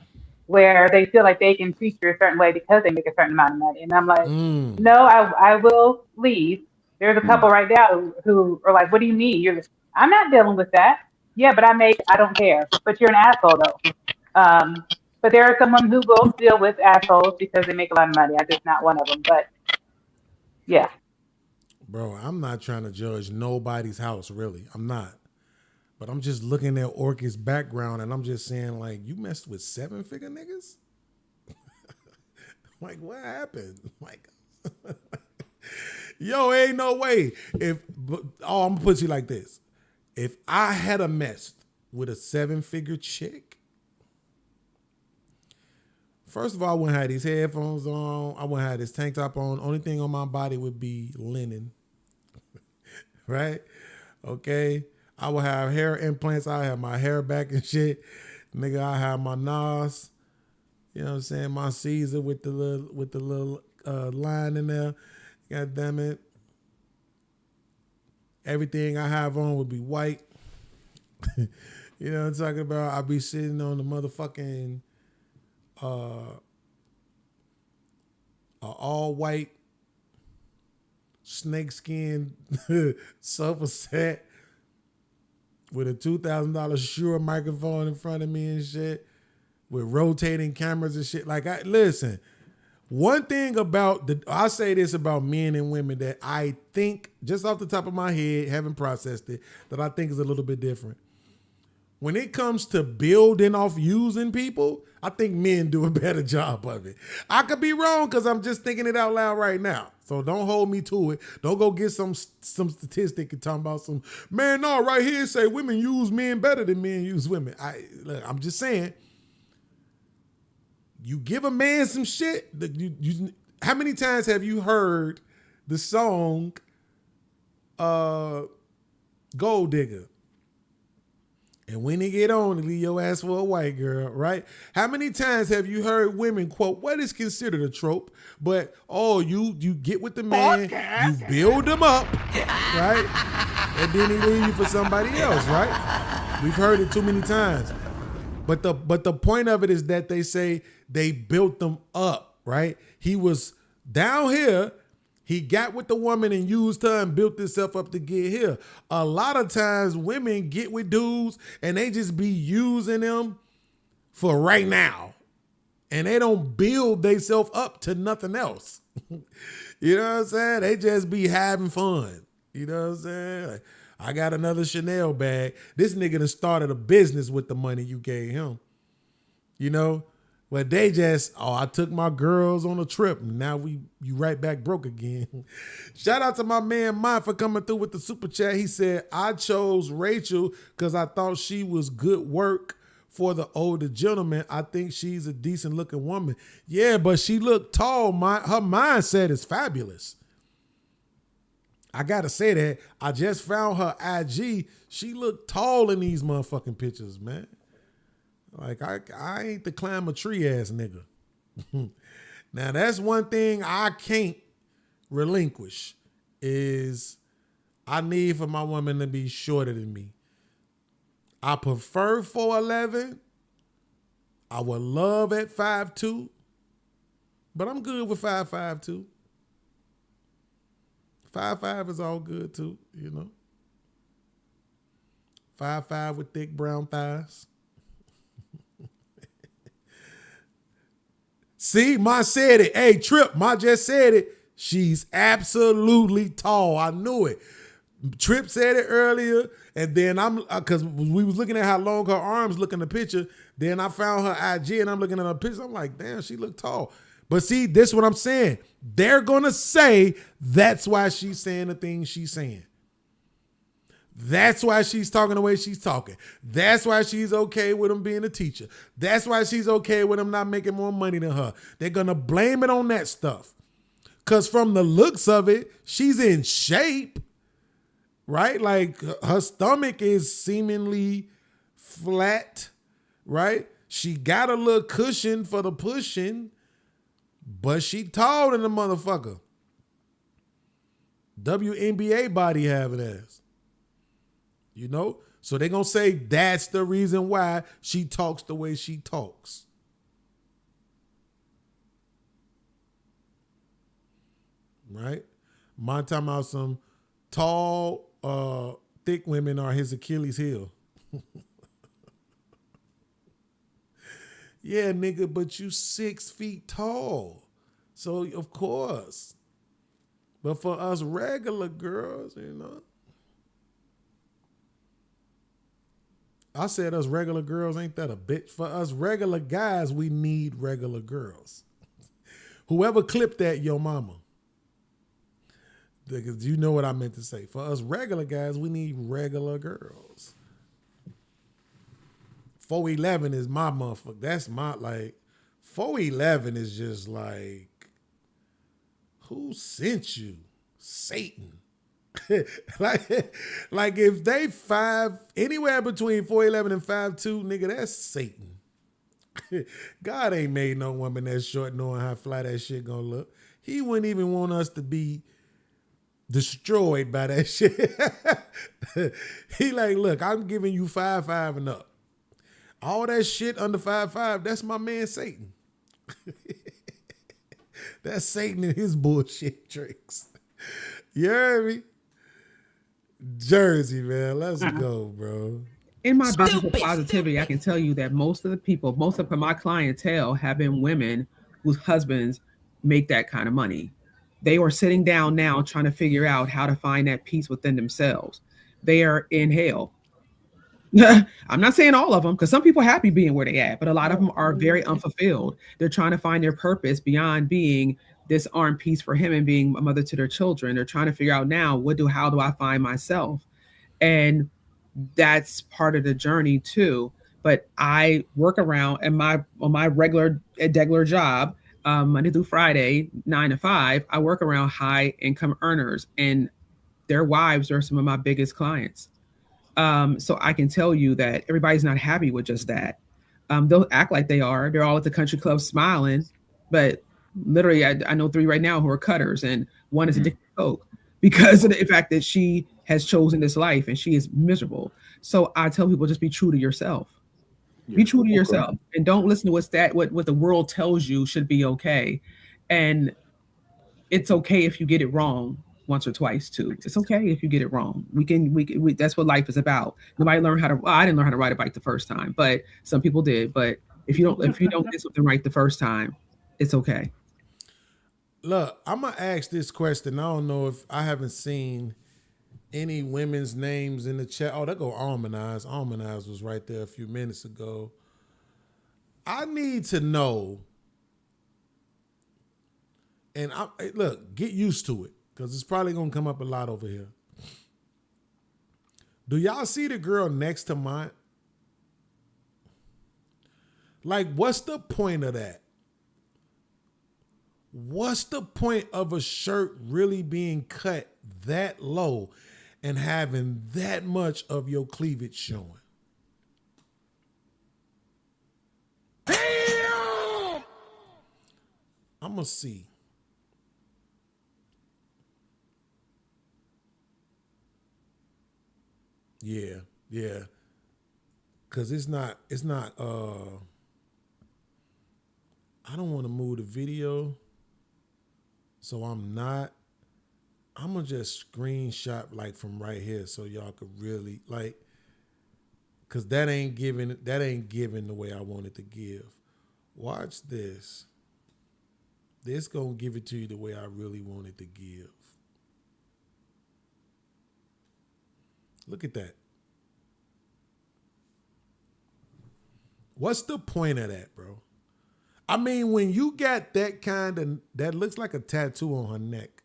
where they feel like they can treat you a certain way because they make a certain amount of money. And I'm like, no, I will leave. There's a couple right now who are like, what do you mean? I'm not dealing with that. Yeah, but I don't care. But you're an asshole though. But there are someone who will deal with assholes because they make a lot of money. I'm just not one of them. But yeah. Bro, I'm not trying to judge nobody's house, really. I'm not. But I'm just looking at Orchid's background and I'm just saying, like, you messed with 7-figure niggas? Like, what happened? Like, yo, ain't no way. I'm gonna put you like this. If I had a messed with a 7-figure chick, first of all, I wouldn't have these headphones on. I wouldn't have this tank top on. Only thing on my body would be linen. Right? Okay? I would have hair implants. I have my hair back and shit. Nigga, I have my NAS. You know what I'm saying? My Caesar with the little line in there. God damn it. Everything I have on would be white. You know what I'm talking about? I'd be sitting on the motherfucking all white snakeskin sofa set with a $2,000 Shure microphone in front of me and shit, with rotating cameras and shit. Like, listen, one thing about I say this about men and women that I think, just off the top of my head, haven't processed it, that I think is a little bit different. When it comes to building off using people, I think men do a better job of it. I could be wrong because I'm just thinking it out loud right now. So don't hold me to it. Don't go get some statistic and talking about some, man, no, right here say women use men better than men use women. I'm just saying, you give a man some shit. How many times have you heard the song Gold Digger? And when he get on, he leave your ass for a white girl, right? How many times have you heard women quote what is considered a trope, but you get with the man, you build him up, right? And then he leave you for somebody else, right? We've heard it too many times. But the point of it is that they say they built them up, right? He was down here. He got with the woman and used her and built himself up to get here. A lot of times women get with dudes and they just be using them for right now. And they don't build themselves up to nothing else. You know what I'm saying? They just be having fun. You know what I'm saying? Like, I got another Chanel bag. This nigga done started a business with the money you gave him. You know? But they just, I took my girls on a trip. And now you right back broke again. Shout out to my man Mike for coming through with the super chat. He said, I chose Rachel because I thought she was good work for the older gentleman. I think she's a decent looking woman. Yeah, but she looked tall. Her mindset is fabulous. I gotta say that. I just found her IG. She looked tall in these motherfucking pictures, man. Like, I ain't the climb a tree ass nigga. Now, that's one thing I can't relinquish is I need for my woman to be shorter than me. I prefer 4'11". I would love at 5'2", but I'm good with 5'5" too. 5'5" is all good too, you know. 5'5" with thick brown thighs. See, Ma said it. Hey, Trip, Ma just said it. She's absolutely tall. I knew it. Trip said it earlier, and then because we was looking at how long her arms look in the picture, then I found her IG, and I'm looking at her picture. I'm like, damn, she looked tall. But see, this is what I'm saying. They're going to say that's why she's saying the things she's saying. That's why she's talking the way she's talking. That's why she's okay with him being a teacher. That's why she's okay with him not making more money than her. They're going to blame it on that stuff. Because from the looks of it, she's in shape, right? Like her stomach is seemingly flat, right? She got a little cushion for the pushing, but she tall than the motherfucker. WNBA body having ass. You know? So they're going to say that's the reason why she talks the way she talks. Right? My time out some tall, thick women are his Achilles heel. Yeah, nigga, but you 6 feet tall. So, of course. But for us regular girls, you know. I said us regular girls, ain't that a bitch? For us regular guys, we need regular girls. Whoever clipped that, your mama. Because you know what I meant to say. For us regular guys, we need regular girls. 411 is my motherfucker. That's my, like, 411 is just like, who sent you? Satan. like if they anywhere between 4'11 and 5'2", nigga, that's Satan. God ain't made no woman that short knowing how fly that shit gonna look. He wouldn't even want us to be destroyed by that shit. He like, look, I'm giving you 5'5" and up. All that shit under 5'5", that's my man Satan. That's Satan and his bullshit tricks. You heard me? Jersey, man. Let's go, bro. In my business of positivity, I can tell you that most of my clientele have been women whose husbands make that kind of money. They are sitting down now trying to figure out how to find that peace within themselves. They are in hell. I'm not saying all of them, because some people are happy being where they at, but a lot of them are very unfulfilled. They're trying to find their purpose beyond being this arm piece for him and being a mother to their children. They're trying to figure out now, how do I find myself? And that's part of the journey too. But I work around on my regular job, Monday through Friday, 9 to 5. I work around high income earners, and their wives are some of my biggest clients. So I can tell you that everybody's not happy with just that. They'll act like they are. They're all at the country club smiling, but literally, I know 3 right now who are cutters, and one is addicted to coke because of the fact that she has chosen this life and she is miserable. So I tell people, just be true to yourself. Yeah. Be true to yourself, and don't listen to what the world tells you should be okay. And it's okay if you get it wrong once or twice too. It's okay if you get it wrong. We that's what life is about. Nobody learned how to. Well, I didn't learn how to ride a bike the first time, but some people did. But if you don't get something right the first time, it's okay. Look, I'm gonna ask this question. I don't know if I haven't seen any women's names in the chat. Oh, there go Almanize. Almanize was right there a few minutes ago. I need to know, and look, get used to it, because it's probably gonna come up a lot over here. Do y'all see the girl next to mine? Like, what's the point of that? What's the point of a shirt really being cut that low and having that much of your cleavage showing? Damn! I'm gonna see. Yeah. Cause it's not, I don't want to move the video. So I'm gonna just screenshot like from right here so y'all could really like, cause that ain't giving the way I want it to give. Watch this. This gonna give it to you the way I really want it to give. Look at that. What's the point of that, bro? I mean, when you got that looks like a tattoo on her neck.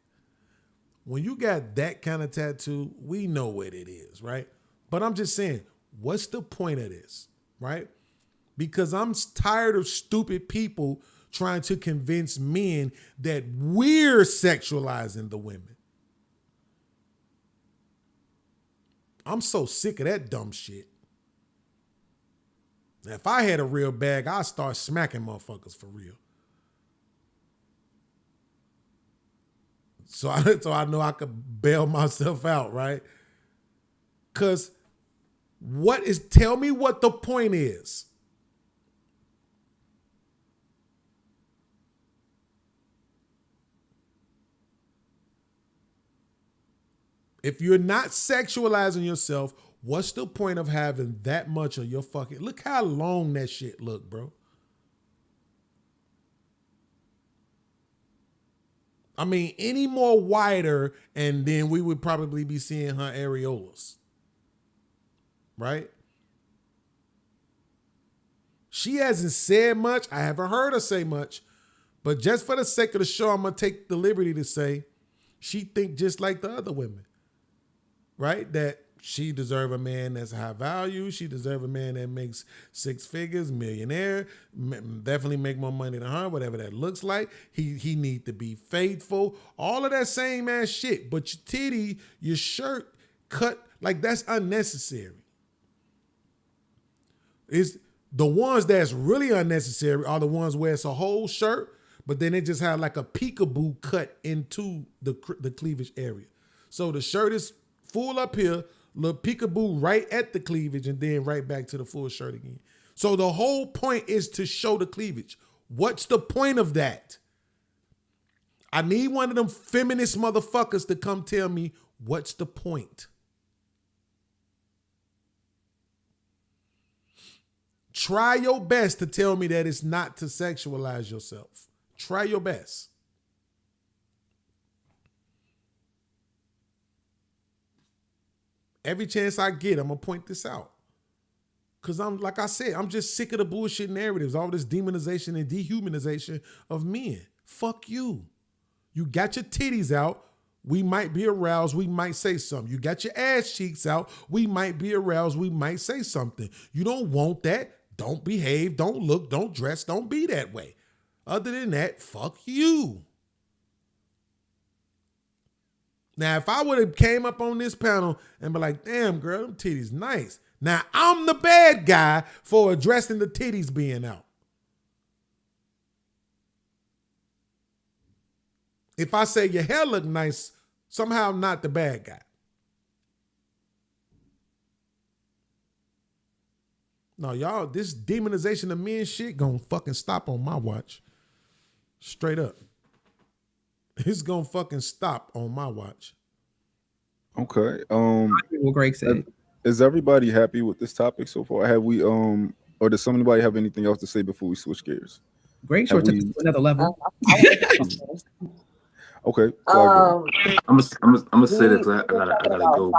when you got that kind of tattoo, we know what it is, right? But I'm just saying, what's the point of this, right? Because I'm tired of stupid people trying to convince men that we're sexualizing the women. I'm so sick of that dumb shit. Now, if I had a real bag, I'd start smacking motherfuckers for real. So I know I could bail myself out, right? Because tell me what the point is. If you're not sexualizing yourself, what's the point of having that much of your fucking... Look how long that shit look, bro. I mean, any more wider, and then we would probably be seeing her areolas. Right? She hasn't said much. I haven't heard her say much. But just for the sake of the show, I'm going to take the liberty to say she think just like the other women. Right? That she deserve a man that's high value. She deserve a man that makes 6 figures, millionaire, definitely make more money than her, whatever that looks like. He need to be faithful. All of that same ass shit. But your titty, your shirt cut, like that's unnecessary. It's the ones that's really unnecessary are the ones where it's a whole shirt, but then it just had like a peekaboo cut into the cleavage area. So the shirt is full up here, little peekaboo right at the cleavage, and then right back to the full shirt again. So the whole point is to show the cleavage. What's the point of that? I need one of them feminist motherfuckers to come tell me what's the point. Try your best to tell me that it's not to sexualize yourself. Try your best. Every chance I get, I'm going to point this out. Because like I said, I'm just sick of the bullshit narratives, all this demonization and dehumanization of men. Fuck you. You got your titties out. We might be aroused. We might say something. You got your ass cheeks out. We might be aroused. We might say something. You don't want that. Don't behave. Don't look. Don't dress. Don't be that way. Other than that, fuck you. Now, if I would have came up on this panel and be like, damn, girl, them titties nice. Now, I'm the bad guy for addressing the titties being out. If I say your hair look nice, somehow I'm not the bad guy. No, y'all, this demonization of men shit gonna fucking stop on my watch. Straight up. It's gonna fucking stop on my watch. Okay. What Greg said. Is everybody happy with this topic so far? Have we or does somebody have anything else to say before we switch gears? Greg sure took it to another level. Okay. I'm gonna say this. I gotta go.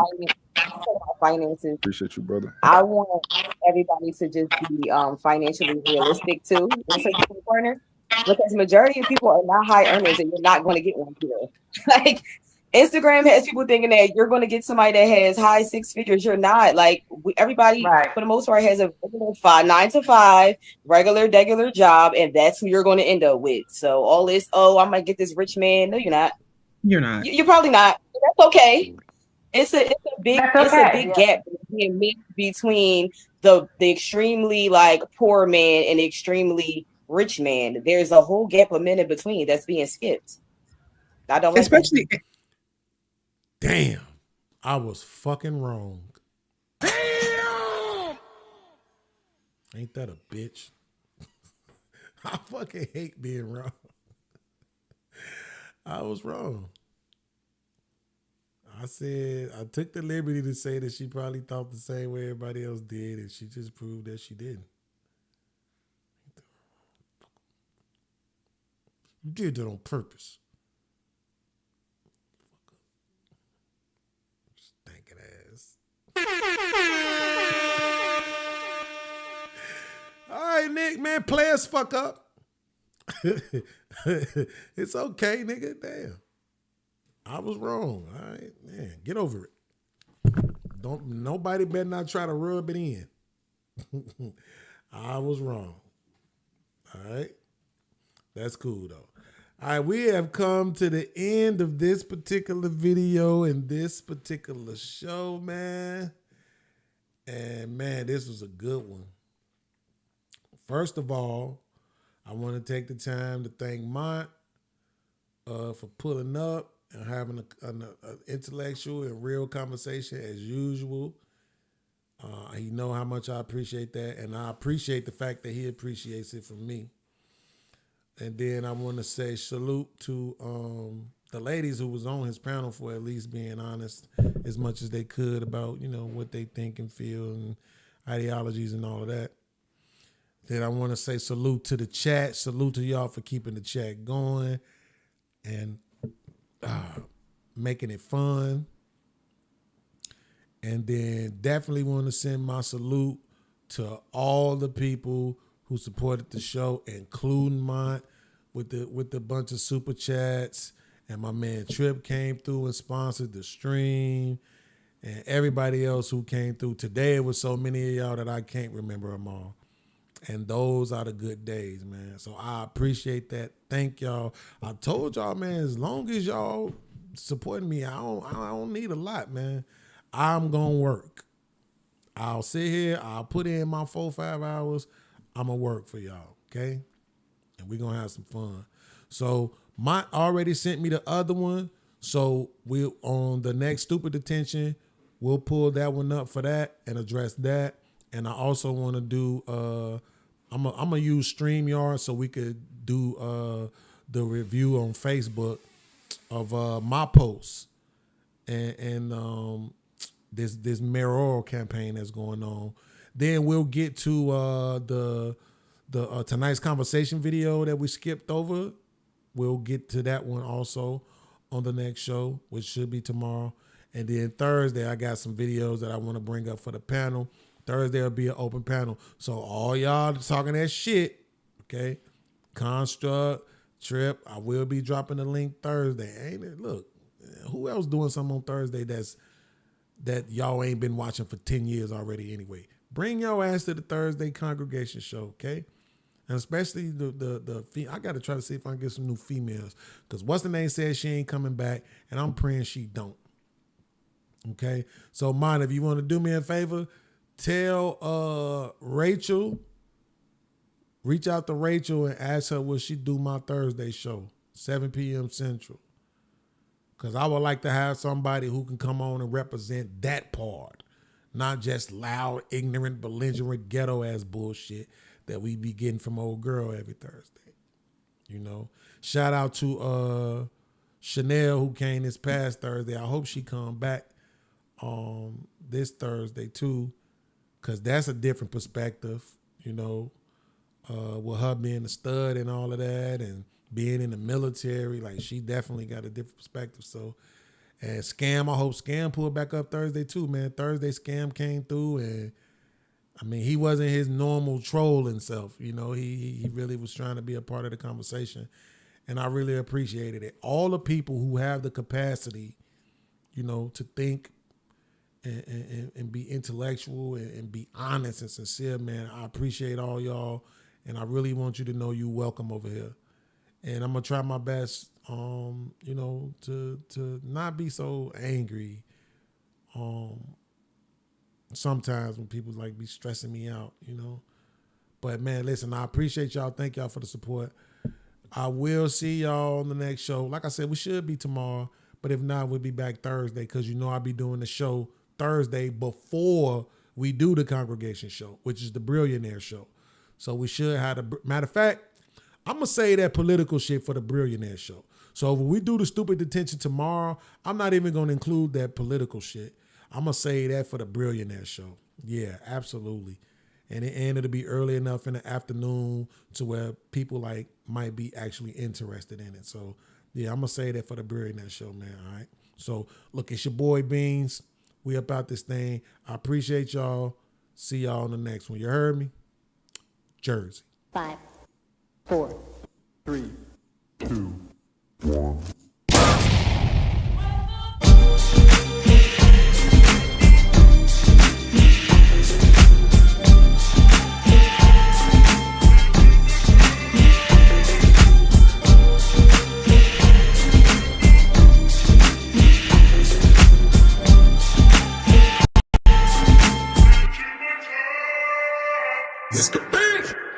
Finances. Appreciate you, brother. I want everybody to just be financially realistic too in such a corner, because majority of people are not high earners, and you're not going to get one here. Like Instagram has people thinking that you're going to get somebody that has high 6 figures. You're not. Like everybody, for the most part, has a 9 to 5 regular job, and that's who you're going to end up with. So all this, I might get this rich man. No, you're not. You're not. You're probably not. That's okay. It's a big gap between the extremely like poor man and the extremely rich man. There's a whole gap of men in between that's being skipped. I don't like especially that. Damn, I was fucking wrong. Damn! Ain't that a bitch? I fucking hate being wrong. I was wrong. I took the liberty to say that she probably thought the same way everybody else did, and she just proved that she didn't. You did that on purpose. Stinking ass. All right, Nick, man, players fuck up. It's okay, nigga. Damn. I was wrong. All right, man, get over it. Nobody better not try to rub it in. I was wrong. All right. That's cool though. All right, we have come to the end of this particular video and this particular show, man. And man, this was a good one. First of all, I want to take the time to thank Mont for pulling up and having an intellectual and real conversation as usual. He know how much I appreciate that, and I appreciate the fact that he appreciates it from me. And then I want to say salute to the ladies who was on his panel for at least being honest as much as they could about, what they think and feel and ideologies and all of that. Then I want to say salute to the chat. Salute to y'all for keeping the chat going and making it fun. And then definitely want to send my salute to all the people who supported the show, including mine with the bunch of super chats. And my man Trip came through and sponsored the stream. And everybody else who came through. Today it was so many of y'all that I can't remember them all. And those are the good days, man. So I appreciate that. Thank y'all. I told y'all, man, as long as y'all supporting me, I don't need a lot, man. I'm going to work. I'll sit here. I'll put in my 4-5 hours. I'm going to work for y'all, okay? And we're going to have some fun. So Mont already sent me the other one. So we'll on the next Stupid Detention, we'll pull that one up for that and address that. And I also want to do, I'm going to use StreamYard so we could do the review on Facebook of my posts and this mayoral campaign that's going on. Then we'll get to the tonight's conversation video that we skipped over. We'll get to that one also on the next show, which should be tomorrow. And then Thursday, I got some videos that I want to bring up for the panel. Thursday will be an open panel. So all y'all talking that shit, okay? Construct, Trip, I will be dropping the link Thursday. Ain't it? Look, who else doing something on Thursday that y'all ain't been watching for 10 years already anyway? Bring your ass to the Thursday congregation show, okay? And especially I got to try to see if I can get some new females. Because what's the name says she ain't coming back, and I'm praying she don't. Okay? So, Mine, if you want to do me a favor, tell Rachel, reach out to Rachel and ask her will she do my Thursday show, 7 p.m. Central. Because I would like to have somebody who can come on and represent that part. Not just loud, ignorant, belligerent, ghetto-ass bullshit that we be getting from old girl every Thursday. Shout out to Chanel who came this past Thursday. I hope she come back this Thursday too, because that's a different perspective, with her being a stud and all of that and being in the military. Like, she definitely got a different perspective. So, and Scam, I hope Scam pulled back up Thursday too, man. Thursday Scam came through, and I mean, he wasn't his normal trolling self. He really was trying to be a part of the conversation, and I really appreciated it. All the people who have the capacity, to think and be intellectual and be honest and sincere, man, I appreciate all y'all, and I really want you to know you welcome over here. And I'm gonna try my best, to not be so angry. Sometimes when people be stressing me out, But man, listen, I appreciate y'all. Thank y'all for the support. I will see y'all on the next show. Like I said, we should be tomorrow, but if not, we'll be back Thursday because I'll be doing the show Thursday before we do the congregation show, which is the Billionaire show. So we should have matter of fact, I'm going to say that political shit for the Billionaire show. So when we do the Stupid Detention tomorrow, I'm not even going to include that political shit. I'm going to say that for the Billionaire show. Yeah, absolutely. And it'll be early enough in the afternoon to where people might be actually interested in it. So yeah, I'm going to say that for the Billionaire show, man. All right. So look, it's your boy Beans. We about this thing. I appreciate y'all. See y'all on the next one. You heard me? Jersey. 5, 4, 3, 2, 1. Mr. Bean.